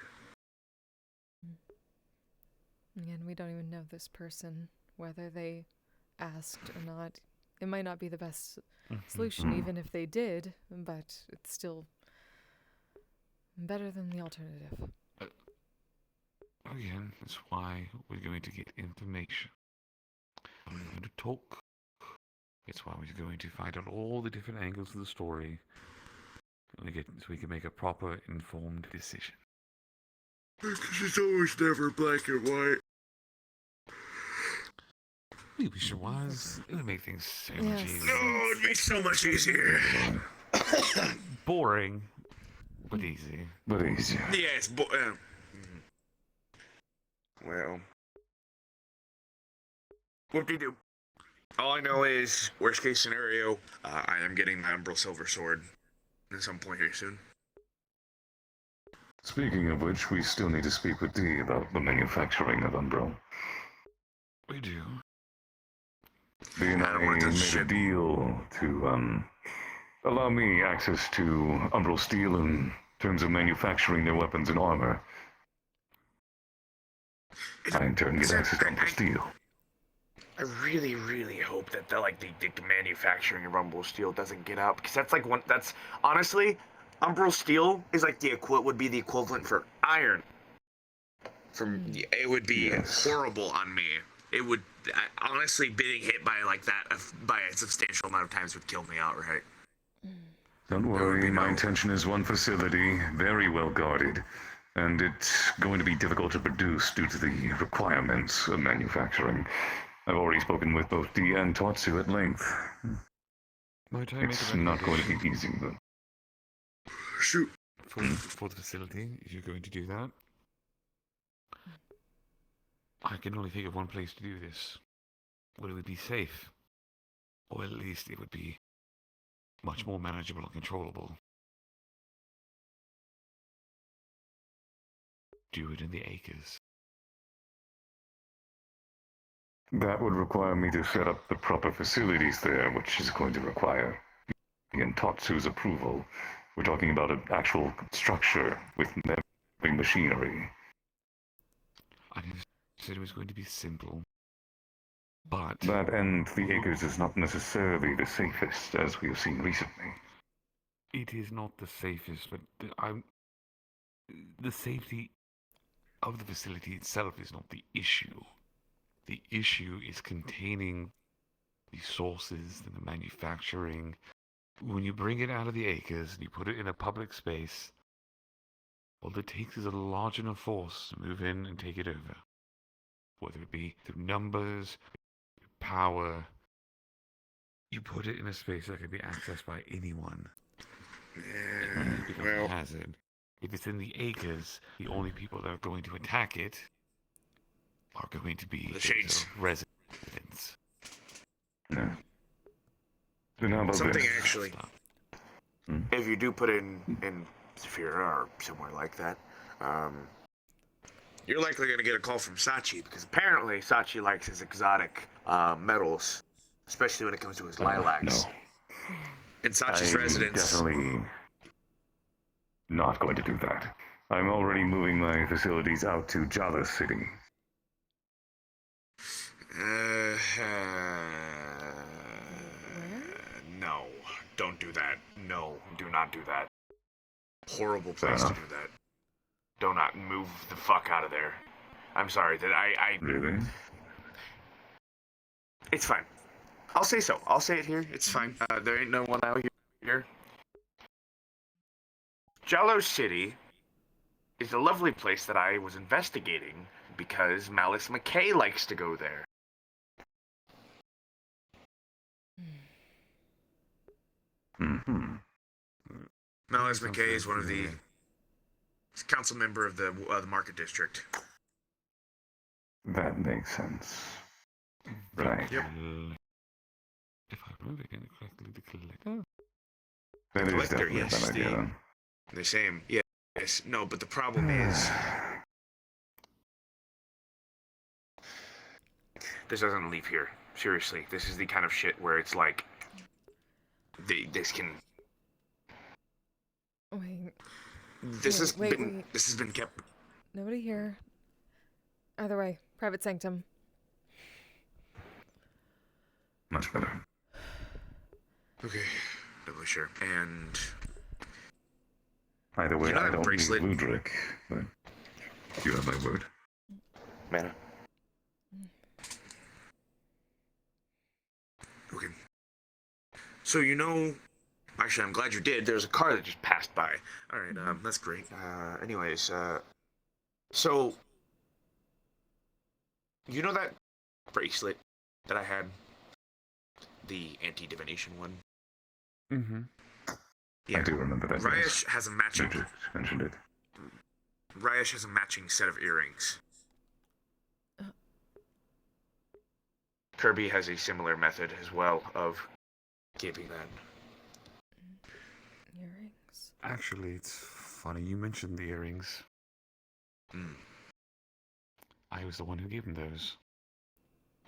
Again, we don't even know this person, whether they asked or not. It might not be the best solution, even if they did, but it's still better than the alternative. Again, that's why we're going to get information. We're going to talk. It's why we're going to find out all the different angles of the story. So we can make a proper, informed decision. It's always never black and white. We wish it was. It would make things so much easier. No, it'd be so much easier. Boring, but easy. But easier. Yeah, it's well, whoop-de-doo. All I know is, worst case scenario, I am getting my Umbral Silver Sword at some point here soon. Speaking of which, we still need to speak with Dee about the manufacturing of Umbral. We do. Dee and I made a deal to allow me access to Umbral Steel in terms of manufacturing their weapons and armor. I in turn get access to Umbral Steel. I really, really hope that the manufacturing of Umbral Steel doesn't get out, because that's that's honestly, Umbral Steel is like would be the equivalent for iron. It would be horrible on me. It would honestly, being hit by that by a substantial amount of times would kill me outright. Don't worry, my intention is one facility, very well guarded, and it's going to be difficult to produce due to the requirements of manufacturing. I've already spoken with both Dee and Tatsu at length. It's not going to be easy, but... Shoot. For the facility, if you're going to do that, I can only think of one place to do this. Where it would be safe. Or at least it would be much more manageable and controllable. Do it in the acres. That would require me to set up the proper facilities there, which is going to require in Tatsu's approval. We're talking about an actual structure with heavy machinery. I said it was going to be simple, but... That and the acres is not necessarily the safest, as we have seen recently. It is not the safest, but the safety of the facility itself is not the issue. The issue is containing the sources and the manufacturing. When you bring it out of the acres and you put it in a public space, all it takes is a large enough force to move in and take it over. Whether it be through numbers, power, you put it in a space that can be accessed by anyone. It becomes a hazard. If it's in the acres, the only people that are going to attack it are going to be the Shades residents. No. Something actually. If you do put it in Saphira or somewhere like that, you're likely going to get a call from Sachi, because apparently Sachi likes his exotic metals, especially when it comes to his lilacs. No. In Sachi's residence. Definitely not going to do that. I'm already moving my facilities out to Java City. No, don't do that. No, do not do that. Horrible place to do that. Do not move the fuck out of there. I'm sorry that I Really? It's fine. I'll say so. I'll say it here. It's fine. There ain't no one out here. Jalo City is a lovely place that I was investigating because Malice McKay likes to go there. Mm-hmm. Malice McKay is one of the council member of the Market District. That makes sense. Right. If I remember correctly, the collector. That is Collector, definitely a yes. bad idea, then. The same. Yes. No, but the problem is. This doesn't leave here. Seriously. This is the kind of shit where it's like. This can. Wait. This has been. This has been kept. Nobody here. Either way, private sanctum. Much better. Okay. Doubly sure. And. Either way, You know I that don't bracelet? need Ludric, but you have my word. Mana. Okay. So actually, I'm glad you did. There's a car that just passed by. All right, that's great. Anyways, so you know that bracelet that I had, the anti-divination one. Mm-hmm. Yeah. I do remember that. Ryesh has a matching. Ludric mentioned it. Ryesh has a matching set of earrings. Kirby has a similar method as well of keeping that. Earrings? Actually, it's funny you mentioned the earrings. I was the one who gave him those.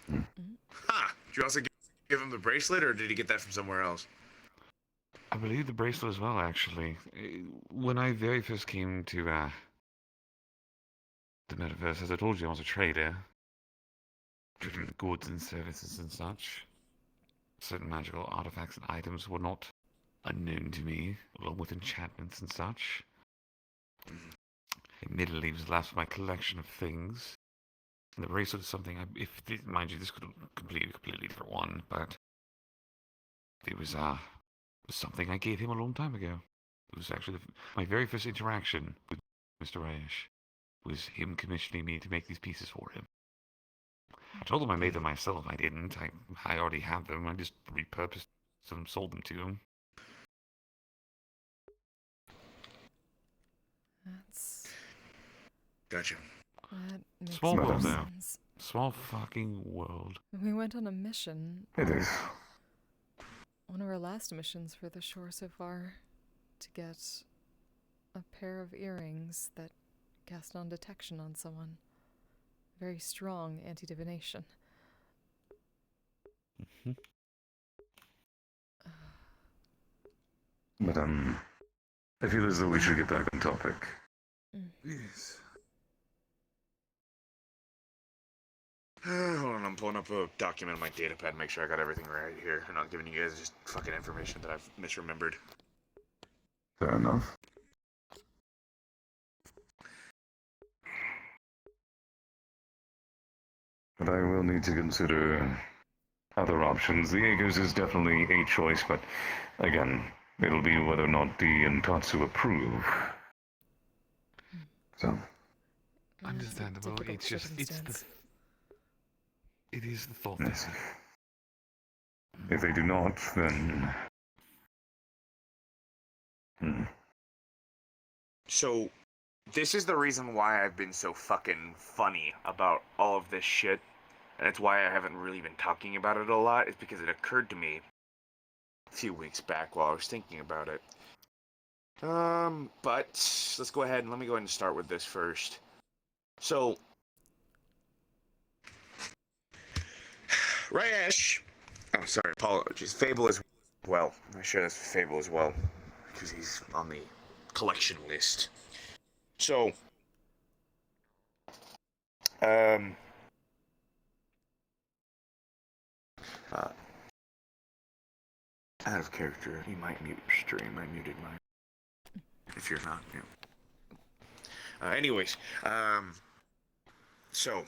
Ha! Did you also give him the bracelet, or did he get that from somewhere else? I believe the bracelet as well, actually. When I very first came to the metaverse, as I told you, I was a trader. Trading goods and services and such. Certain magical artifacts and items were not unknown to me, along with enchantments and such. Admittedly, it was the last of my collection of things. And the bracelet is something, mind you, this could have completely different one, but it was something I gave him a long time ago. It was actually my very first interaction with Mr. Rayesh was him commissioning me to make these pieces for him. I told him I made them myself. I didn't. I already had them. I just repurposed them, sold them to him. That's... Gotcha. That makes Small more world, though. sense. Small fucking world. We went on a mission. It is. One of our last missions for the shore so far. To get a pair of earrings that cast non-detection on someone. Very strong anti-divination. But I feel as though we should get back on topic. Yes. Hold on, I'm pulling up a document on my datapad to make sure I got everything right here. I'm not giving you guys just fucking information that I've misremembered. Fair enough. But I will need to consider other options. The Aegis is definitely a choice, but again, it'll be whether or not Dee and Tatsu approve. So. Understandable. It's just, it is the thought. Yes. If they do not, then. So, this is the reason why I've been so fucking funny about all of this shit. And it's why I haven't really been talking about it a lot. It's because it occurred to me a few weeks back while I was thinking about it. But let's go ahead and let me go ahead and start with this first. So, Rayesh. Oh, sorry, apologies. Fable as well. I share this with Fable as well, because he's on the collection list. So, out of character, you might mute your stream. I muted mine. If you're not, anyways, so.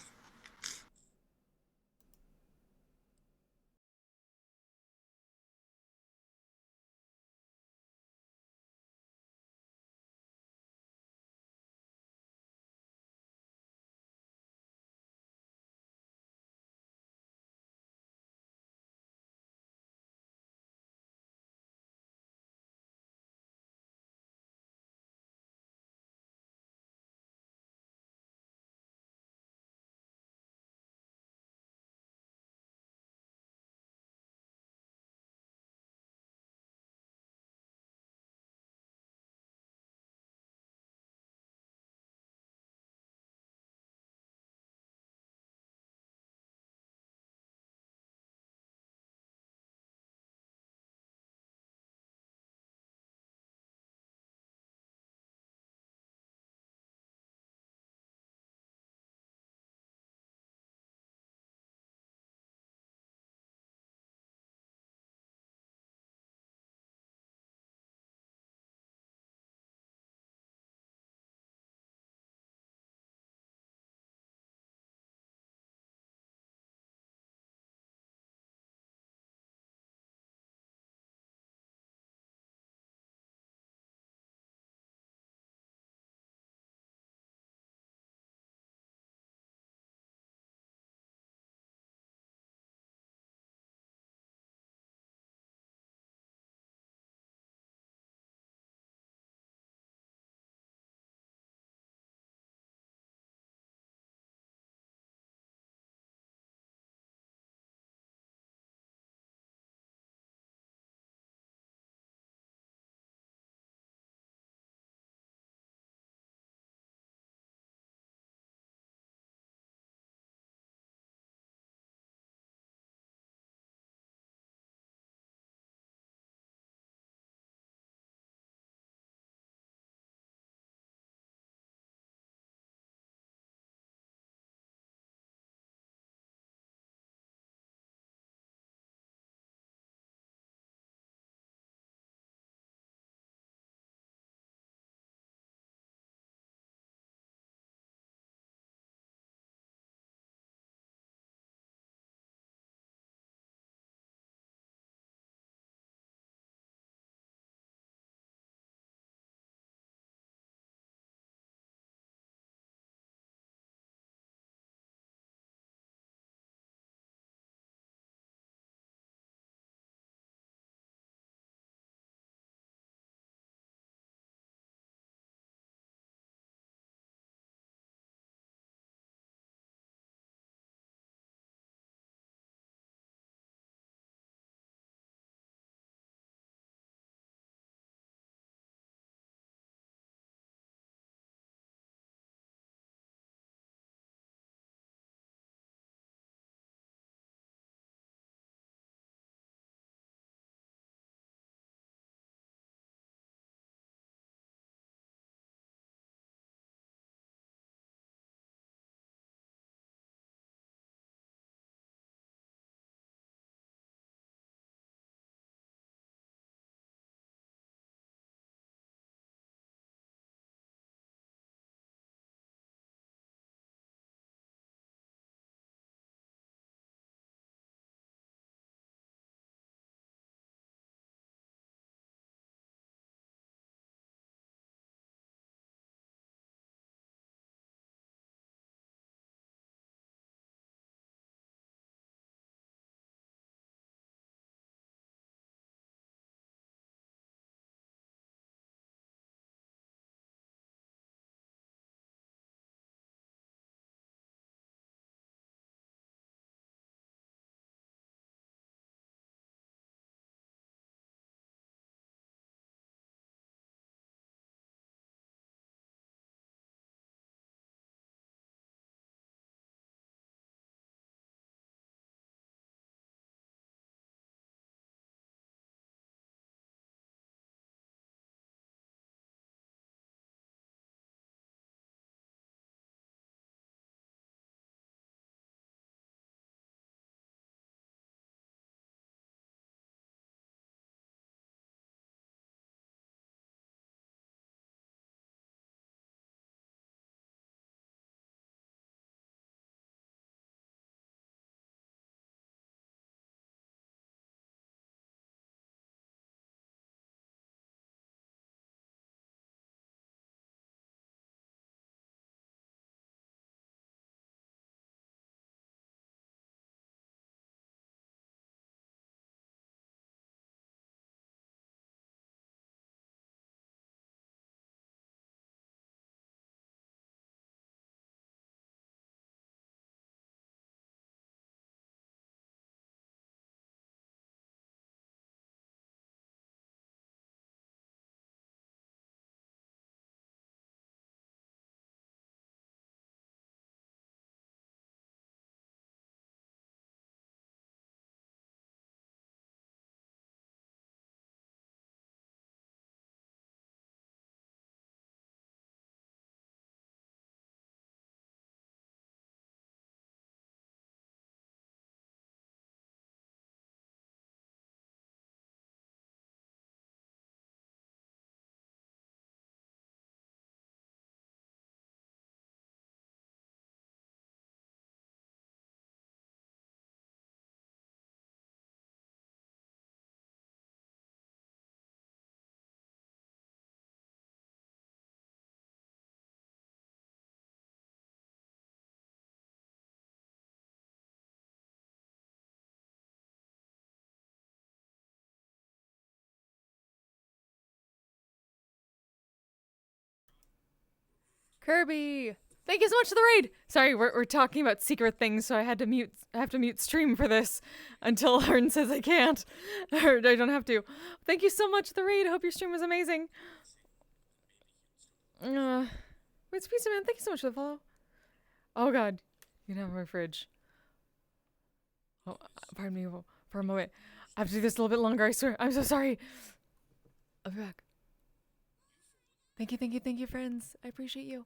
Kirby, thank you so much for the raid. Sorry, we're talking about secret things, so I have to mute stream for this until Arn says I can't, or I don't have to. Thank you so much for the raid. I hope your stream was amazing. Wait, Pizza Man, thank you so much for the follow. Oh God, you can have my fridge. Oh, pardon me for a moment. I have to do this a little bit longer, I swear. I'm so sorry. I'll be back. Thank you, friends. I appreciate you.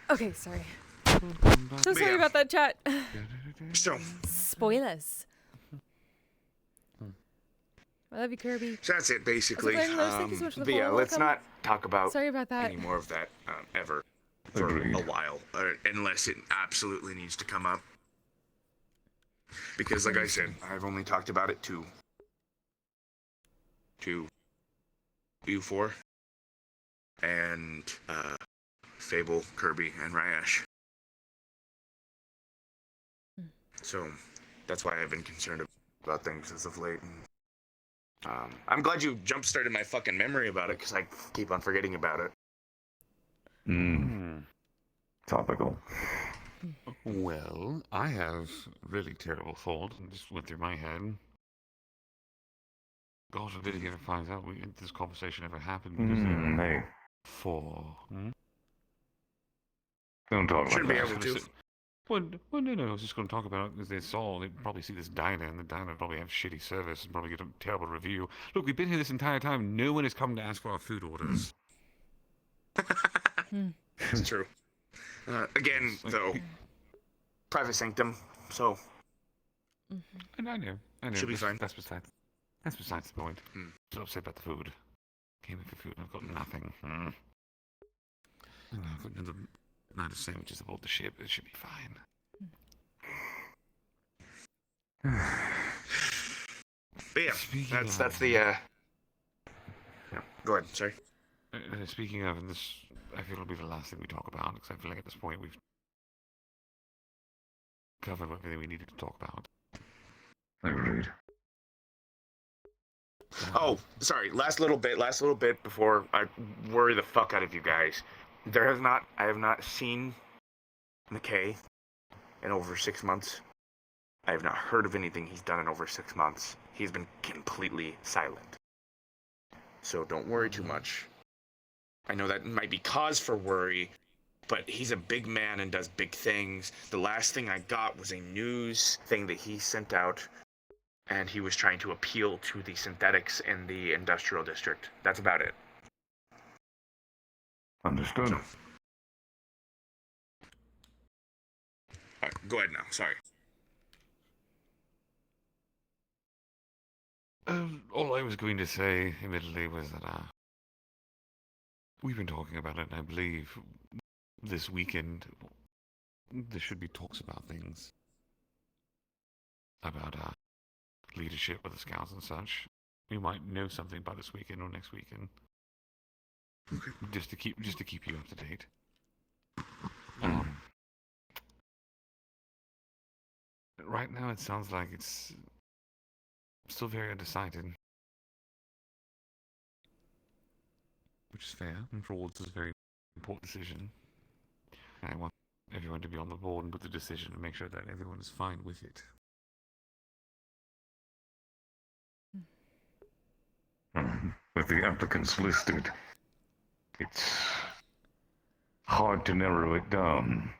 Okay, sorry. So sorry about that, chat. So. Spoilers. I love you, Kirby. So that's it, basically. Thank you so much for the But yeah, follow. let's Welcome. not talk about Sorry about that. any more of that ever for a while, unless it absolutely needs to come up. Because, like I said, I've only talked about it to you four and Fable, Kirby, and Ryash. So that's why I've been concerned about things as of late. And, I'm glad you jump-started my fucking memory about it, because I keep on forgetting about it. Topical. Well, I have really terrible thought and just went through my head. God forbid he ever finds out this conversation ever happened. Hey. Don't talk Should about be that. able to. Well, no, I was just going to talk about it because they saw, they'd probably see this diner, and the diner would probably have shitty service and probably get a terrible review. Look, we've been here this entire time. No one has come to ask for our food orders. It's true. Again, though, private sanctum, so. And I know. Should be fine. That's besides the point. So upset about the food. Came in for food and I've got nothing. I've got another night of sandwiches aboard the ship. It should be fine. But yeah, that's the. Yeah, go ahead. Sorry. Speaking of, and this, I feel it'll be the last thing we talk about, because I feel like at this point we've covered everything we needed to talk about. Agreed. Oh, sorry. Last little bit before I worry the fuck out of you guys. I have not seen McKay in over 6 months. I have not heard of anything he's done in over 6 months. He's been completely silent. So don't worry too much. I know that might be cause for worry, but he's a big man and does big things. The last thing I got was a news thing that he sent out, and he was trying to appeal to the synthetics in the industrial district. That's about it. Understood. Go ahead now. Sorry. All I was going to say, admittedly, was that we've been talking about it, and I believe this weekend there should be talks about things. About leadership with the scouts and such. We might know something by this weekend or next weekend. Okay. Just to keep you up to date. Right now it sounds like it's still very undecided. Which is fair, and for all, it's a very important decision. And I want everyone to be on the board and with the decision and make sure that everyone is fine with it. With the applicants listed, it's hard to narrow it down.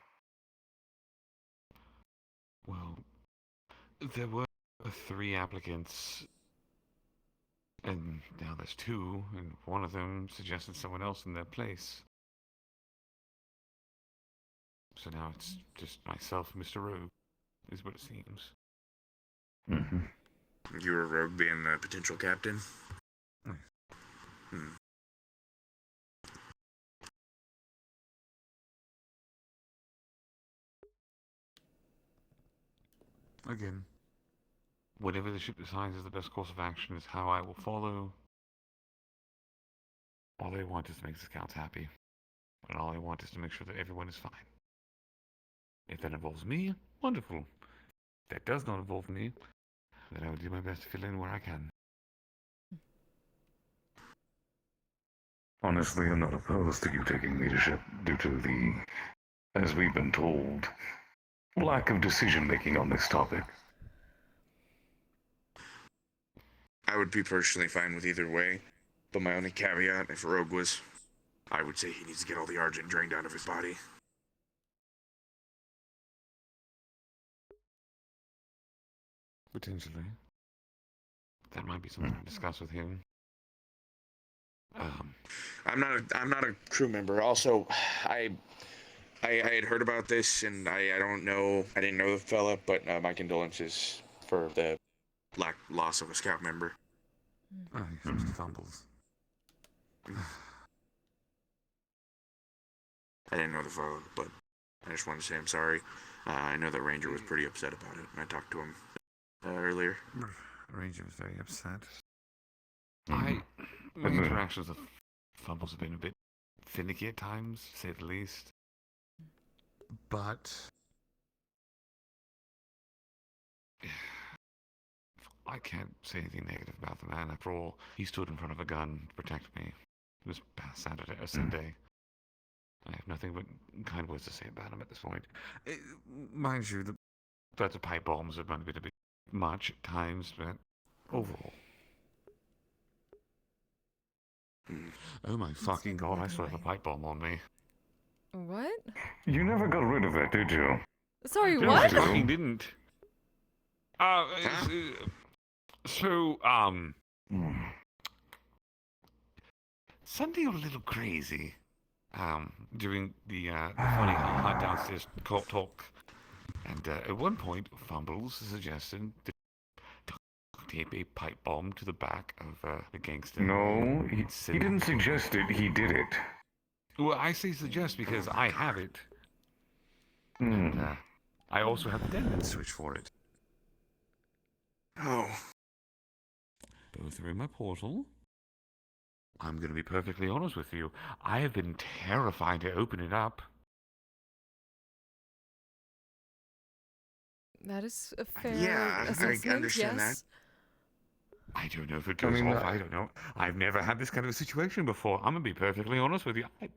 Well, there were 3 applicants, and now there's 2, and one of them suggested someone else in their place. So now it's just myself and Mr. Rogue, is what it seems. You're a rogue being a potential captain? Again, whatever the ship decides is the best course of action is how I will follow. All I want is to make the scouts happy. And all I want is to make sure that everyone is fine. If that involves me, wonderful. If that does not involve me, then I will do my best to fill in where I can. Honestly, I'm not opposed to you taking leadership due to the, as we've been told, lack of decision-making on this topic. I would be personally fine with either way, but my only caveat, if Rogue was, I would say he needs to get all the Argent drained out of his body. Potentially. That might be something to discuss with him. I'm not a crew member. Also, I had heard about this, and I didn't know the fella, but my condolences for the loss of a scout member. Oh, yes, fumbles. I didn't know the vote, but I just wanted to say I'm sorry. I know that Ranger was pretty upset about it, and I talked to him earlier. Ranger was very upset. Mm-hmm. My interactions with fumbles have been a bit finicky at times, to say the least. But I can't say anything negative about the man. After all, he stood in front of a gun to protect me. It was past Saturday or Sunday. I have nothing but kind words to say about him at this point. Mind you, the threats of pipe bombs have been a bit much at times, but overall. Oh my fucking god, I still have a pipe bomb on me. What? You never got rid of it, did you? Sorry, No, what? I fucking didn't. Sunday was a little crazy. During the funny hot downstairs talk. And at one point, Fumbles suggested to tape a pipe bomb to the back of the gangster. No, he didn't suggest it, he did it. Well, I say suggest because I have it. And I also have the dead switch for it. Oh. Both are in my portal. I'm going to be perfectly honest with you. I have been terrified to open it up. That is a fair I assessment, understand yes. I don't know if it goes off. I don't know. I've never had this kind of a situation before. I'm going to be perfectly honest with you. I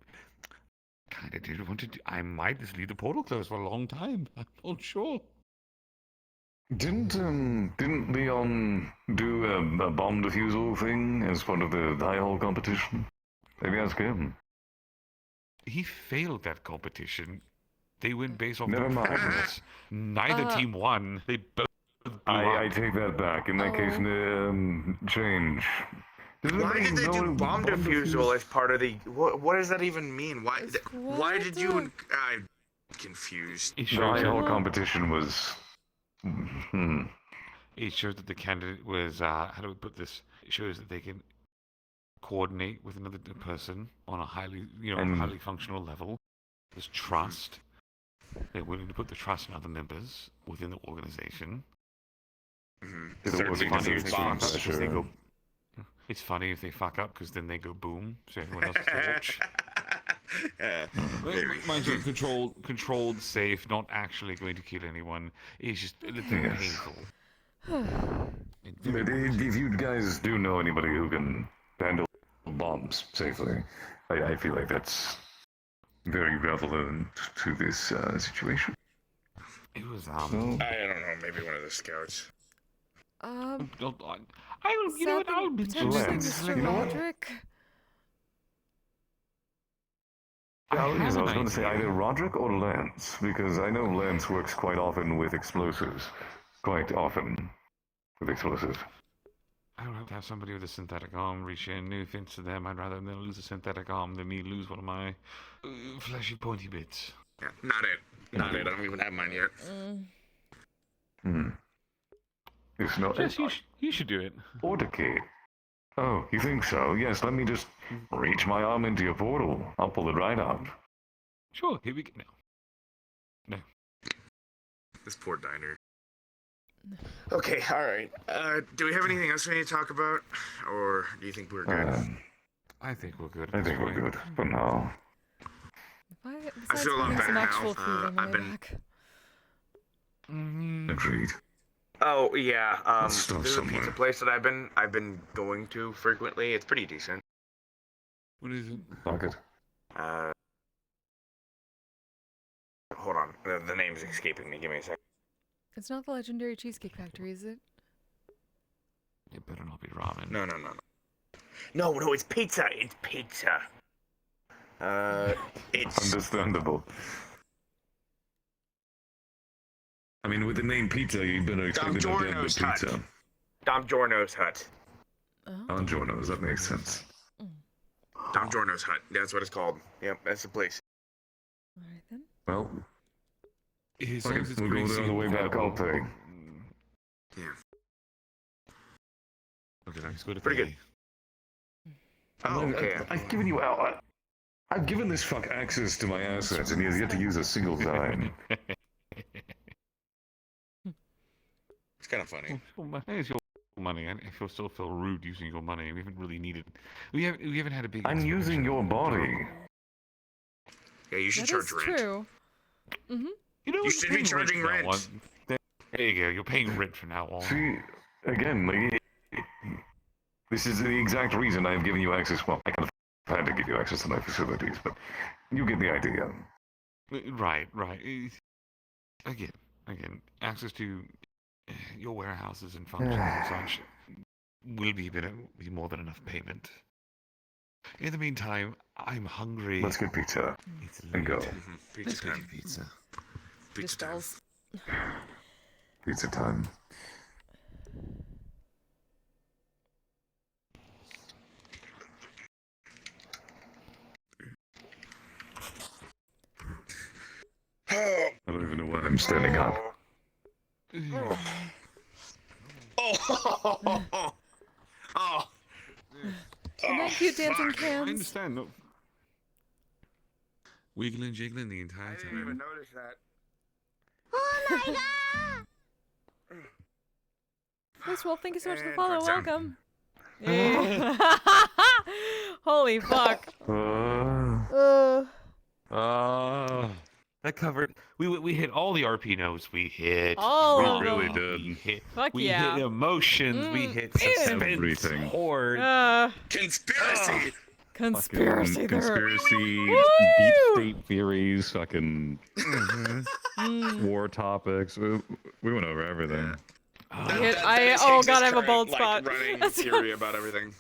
kind of did want to I might just leave the portal closed for a long time. I'm not sure. Didn't Leon do a bomb defusal thing as part of the high hole competition? Maybe ask him. He failed that competition. They went based off Never the mind. premise. Neither team won. They both blew I up. take that back. In that case, change. Why did they do bomb defusal as part of the? What does that even mean? Why did you? I'm confused. The high hole competition was. It shows that the candidate was, how do we put this? It shows that they can coordinate with another person on a highly, highly functional level. There's trust. They're willing to put the trust in other members within the organization. It's funny if they fuck up because then they go boom, so everyone else has to watch. Mind you, controlled, safe, not actually going to kill anyone. It's just a little painful. But if you guys do know anybody who can handle bombs safely, I feel like that's very relevant to this situation. It was I don't know, maybe one of the scouts. I will, you know what, I'll be Mr. Ludric. I was going to say either Roderick or Lance, because I know Lance works quite often with explosives. Quite often with explosives. I don't have to have somebody with a synthetic arm reach in. No offense to them. I'd rather them lose a synthetic arm than me lose one of my fleshy pointy bits. Yeah, not it. Not it. I don't even have mine yet. It's not. Yes, you should do it. Order Oh, you think so? Yes, let me just reach my arm into your portal. I'll pull it right out. Sure, here we go. No. This poor diner. Okay, alright. Do we have anything else we need to talk about? Or do you think we're good? I think we're good. I think we're good for now. I feel a lot better now. I've been... Agreed. Oh yeah, Let's start there's a somewhere. pizza place that I've been going to frequently. It's pretty decent. What is it? Pocket. Hold on, the name's escaping me. Give me a second. It's not the legendary Cheesecake Factory, is it? It better not be ramen. No, it's pizza. It's pizza. It's understandable. I mean, with the name pizza, you better expect it to be a pizza. Dom Giorno's hut. Don Giorno's, that makes sense. Dom Giorno's hut. That's what it's called. Yep, that's the place. Alright then. Well, As okay, long as it's we'll pretty go there on the way back, I'll pay. Yeah. Okay, nice. Good. Pretty good. Oh, okay. I've given you out. I've given this fuck access to my assets, and he has yet to use a single time. It's kind of funny. It's your money. I still feel rude using your money. We haven't really needed. We haven't had a big. I'm using your body. Yeah, you should That charge is rent. true. Mm-hmm. You know, You should be charging rent. There you go. You're paying rent from now on. See, again, like, this is the exact reason I've given you access. Well, I kind of had to give you access to my facilities, but you get the idea. Right. Again, access to your warehouses and functions and such will be more than enough payment. In the meantime, I'm hungry. Let's get pizza and go. Pizza time. Pizza. Pizza time. Pizza time. I don't even know why I'm standing up. Oh. Good night, cute dancing I cans. understand. No. Wiggling, jiggling the entire I didn't even time. notice that. Oh my god! Nice Wolf, thank you so much for the And follow. touchdown. Welcome. Yeah. Holy fuck. That covered. We hit all the RP notes. We hit. All we of really them. did. We hit. Fuck we yeah. hit emotions. We hit suspense. Everything. Horde. Conspiracy. Conspiracy there. Conspiracy, Woo! deep state theories, fucking war topics. We went over everything. Oh god, I have a bald spot. Running That's theory about everything.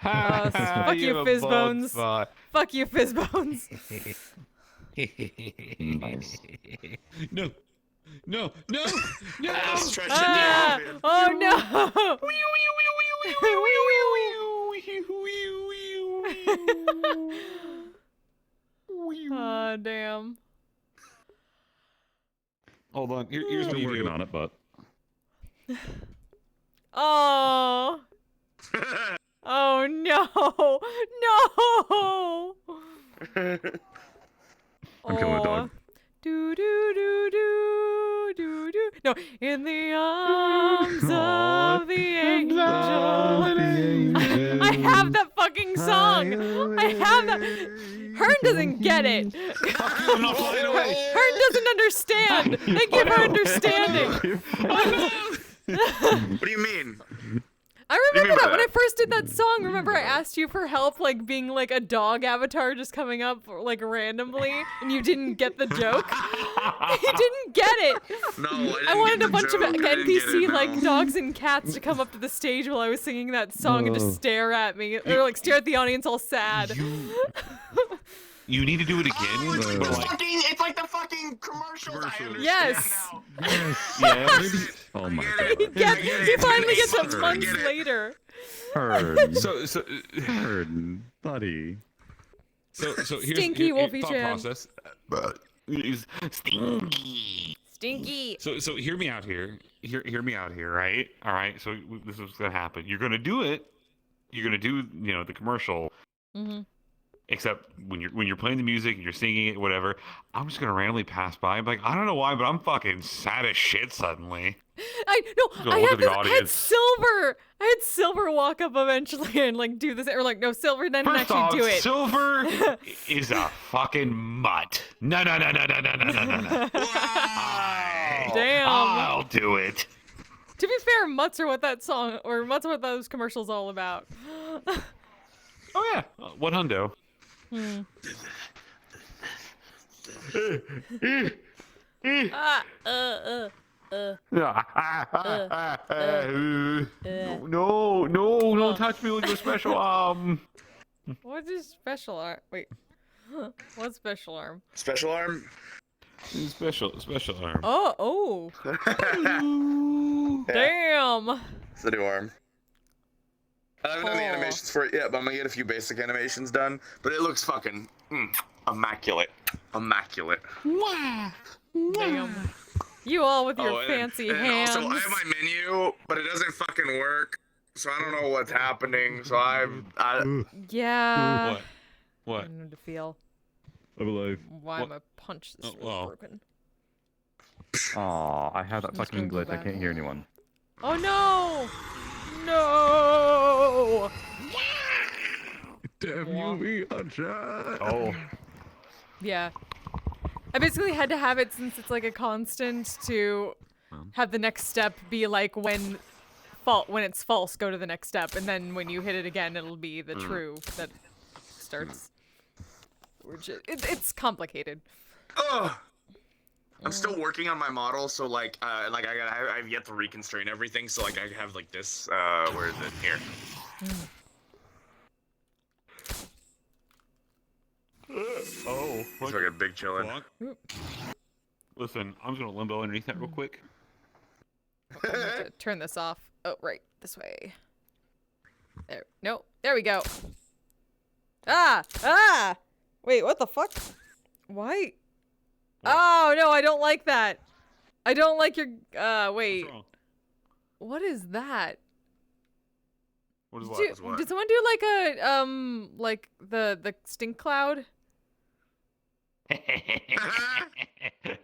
Fuck you, Fizzbones. Fuck you, Fizzbones. Nice. No. Stretch it Ah! down. Oh no! Ah, damn. Hold on. Here's what I'm you working do. on it, but Oh. Oh no! No! I'm killing a dog. Do do do do do do. No, in the arms of the angel. I have that fucking song. I have that. Hearn doesn't get it. I'm not flying away. Hearn doesn't understand. Thank you for understanding. What do you mean? I remember that when I first did that song. Remember, I asked you for help, like being like a dog avatar just coming up like randomly, and you didn't get the joke. You didn't get it. No, I didn't I wanted get a bunch the of joke. I didn't get NPC it, like no. dogs and cats to come up to the stage while I was singing that song and just stare at me, or like stare at the audience all sad. You need to do it again. It's like the fucking commercials. I understand Yes. now. Yes. Oh my He god. he finally gets it Heard. months Get it. later. Heard. So Heard, buddy. So here's Stinky your Wolfie thought Chan. process. Is stinky. Stinky. So hear me out here. Hear me out here, right? All right. So this is what's gonna happen. You're gonna do it. You're gonna do the commercial. Mm-hmm. Except when you're playing the music and you're singing it, whatever. I'm just gonna randomly pass by and be like, I don't know why, but I'm fucking sad as shit suddenly. I Go look at the I had audience. Silver. I had Silver walk up eventually and like do this, or like no, Silver didn't First actually off, do it. Silver is a fucking mutt. No. Damn. I'll do it. To be fair, mutts are what that song, or mutts are what those commercials all about. Oh yeah. What hundo? Hmm. No, don't touch me with your special arm. What is special arm? Wait. What's special arm? Special arm? Special arm. Oh. Damn. It's the new arm. I haven't done the Aw. animations for it yet, but I'm gonna get a few basic animations done. But it looks fucking immaculate. Immaculate. Damn. You all with your and- fancy and hands. Also, I have my menu, but it doesn't fucking work. so I don't know what's happening. So I Yeah. What? What? I don't know how to feel. I'm alive. Why my punch this broken? Aw, I have that I'm just fucking gonna glitch. go I back. can't hear anyone. Oh no! No! Damn you, VRChat. Oh. Yeah. I basically had to have it since it's like a constant to have the next step be like when it's false, go to the next step, and then when you hit it again, it'll be the true that starts. It's complicated. Ugh. I'm still working on my model, so like I've yet to reconstrain everything. So like I have like this. Where is it? Here. Oh. It's like a big chillin'. Listen, I'm just gonna limbo underneath that real quick. I'm gonna have to turn this off. Oh, right, this way. There. No, there we go. Ah! Wait, what the fuck? Why? Oh no, I don't like that. I don't like your. Wait. What's wrong? What is that? What is Did, did someone do like a like the stink cloud?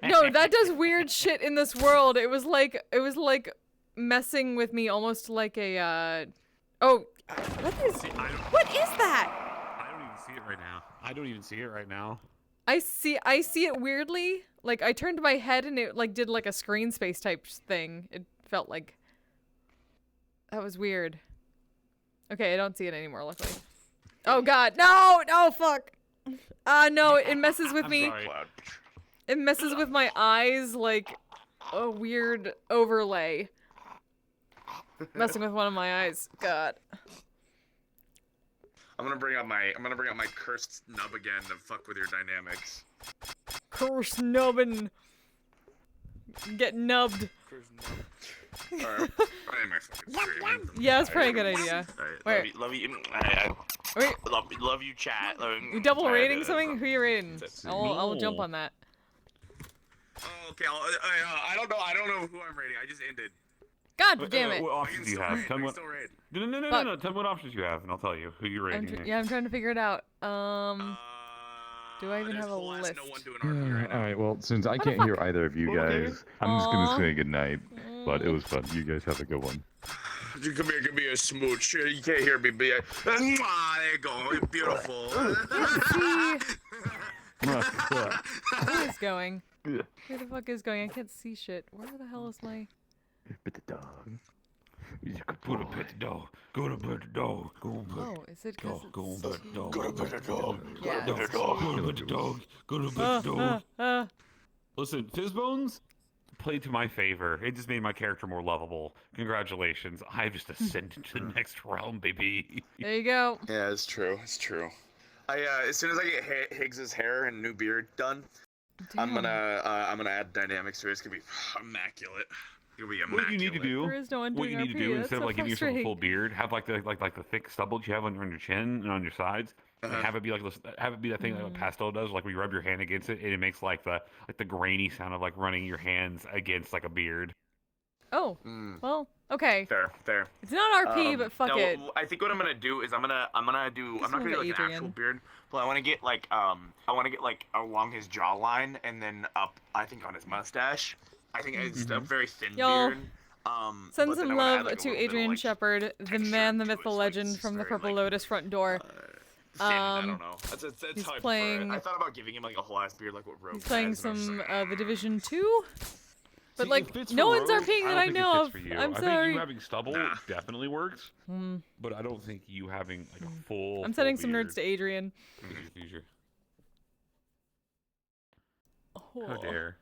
No, that does weird shit in this world. It was like messing with me almost like a oh, what is that? I don't even see it right now. I don't even see it right now. I see it weirdly. Like I turned my head and it like did like a screen space type thing. It felt like that was weird. Okay, I don't see it anymore, luckily. Oh god, no, fuck. No, it messes with me. It messes with my eyes like a weird overlay. Messing with one of my eyes. God. I'm gonna bring out my cursed nub again to fuck with your dynamics. Curse nubbin. Get nubbed. Alright, I my fucking stream. Yeah, that's probably a good idea. Alright, love you. Wait. Love you, chat. You double rating something? Who are you rating? I'll jump on that. Oh, okay. I don't know who I'm rating. I just ended. God damn it. What options do you have? Tell me what. No. Tell me what options you have, and I'll tell you who you're rating. I'm trying to figure it out. Do I even have a list? Alright, well, since I can't hear either of you guys, I'm just gonna say goodnight. But it was fun. You guys have a good one. You come here, give me a smooch. You can't hear me, but there you go. You're beautiful. Where is going? Where the fuck is going? I can't see shit. Where the hell is my... Pet the dog. Go to pet the dog. Go to pet the dog. Go on pet. Oh, is it because Go on pet the dog. Go to pet the dog. Yeah. Go to pet the dog. Go to pet the dog. Go to pet the dog. Listen, Fizzbones played to my favor. It just made my character more lovable. Congratulations. I've just ascended to the next realm, baby. There you go. Yeah, it's true. It's true. As soon as I get Higgs's hair and new beard done, I'm gonna add dynamics to it. It's gonna be immaculate. It'll be immaculate. What you need to do, what you need to do instead of like giving yourself a full beard, have like the thick stubble that you have on your chin and on your sides, and have it be like that thing like what pastel does, like where you rub your hand against it and it makes like the grainy sound of like running your hands against like a beard. Oh, well, okay. Fair. It's not RP, but fuck it. I think what I'm gonna do is I'm not gonna do like an actual beard, but I want to get like along his jawline and then up I think on his mustache. I think it's a very thin beard. Send some love to Adrian Shepard, the man, the myth, the legend from the Purple Lotus front door. Thin, I don't know. That's he's how I playing. prefer it. I thought about giving him like a whole ass beard like what Rogue He's playing has, and I was some just like, the Division 2, but See, like no one's RPing that I know of. I'm I sorry. think you having stubble definitely works, but I don't think you having like a full. I'm sending some nerds to Adrian. How dare.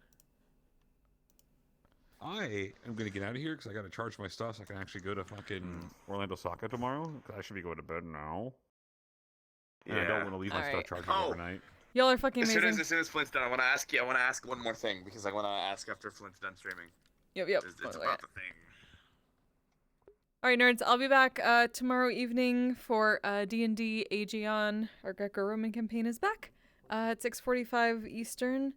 I am gonna get out of here because I gotta charge my stuff so I can actually go to fucking Orlando Soccer tomorrow. Cause I should be going to bed now. And I don't want to leave my stuff charging overnight. Y'all are fucking amazing. As soon as Flint's done, I want to ask one more thing because I want to ask after Flint's done streaming. Yep. It's about the thing. All right, nerds. I'll be back tomorrow evening for D&D Aegeon. Our Greco-Roman campaign is back at 6:45 Eastern.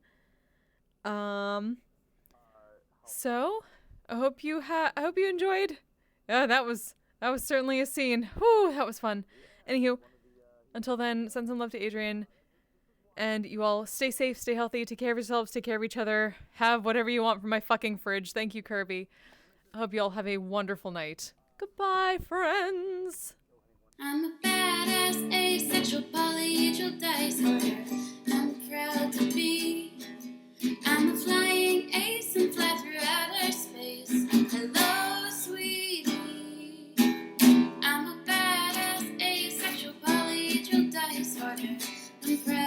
So I hope you enjoyed. That was That was certainly a scene. Whew, that was fun. Anywho, until then, send some love to Adrian. And you all stay safe, stay healthy, take care of yourselves, take care of each other. Have whatever you want from my fucking fridge. Thank you, Kirby. I hope you all have a wonderful night. Goodbye, friends. I'm a badass asexual polyhedral dice holder. I'm proud to be. I'm a flying ace and fly through outer space. Hello, sweetie. I'm a badass asexual polyhedral dice holder. I'm proud.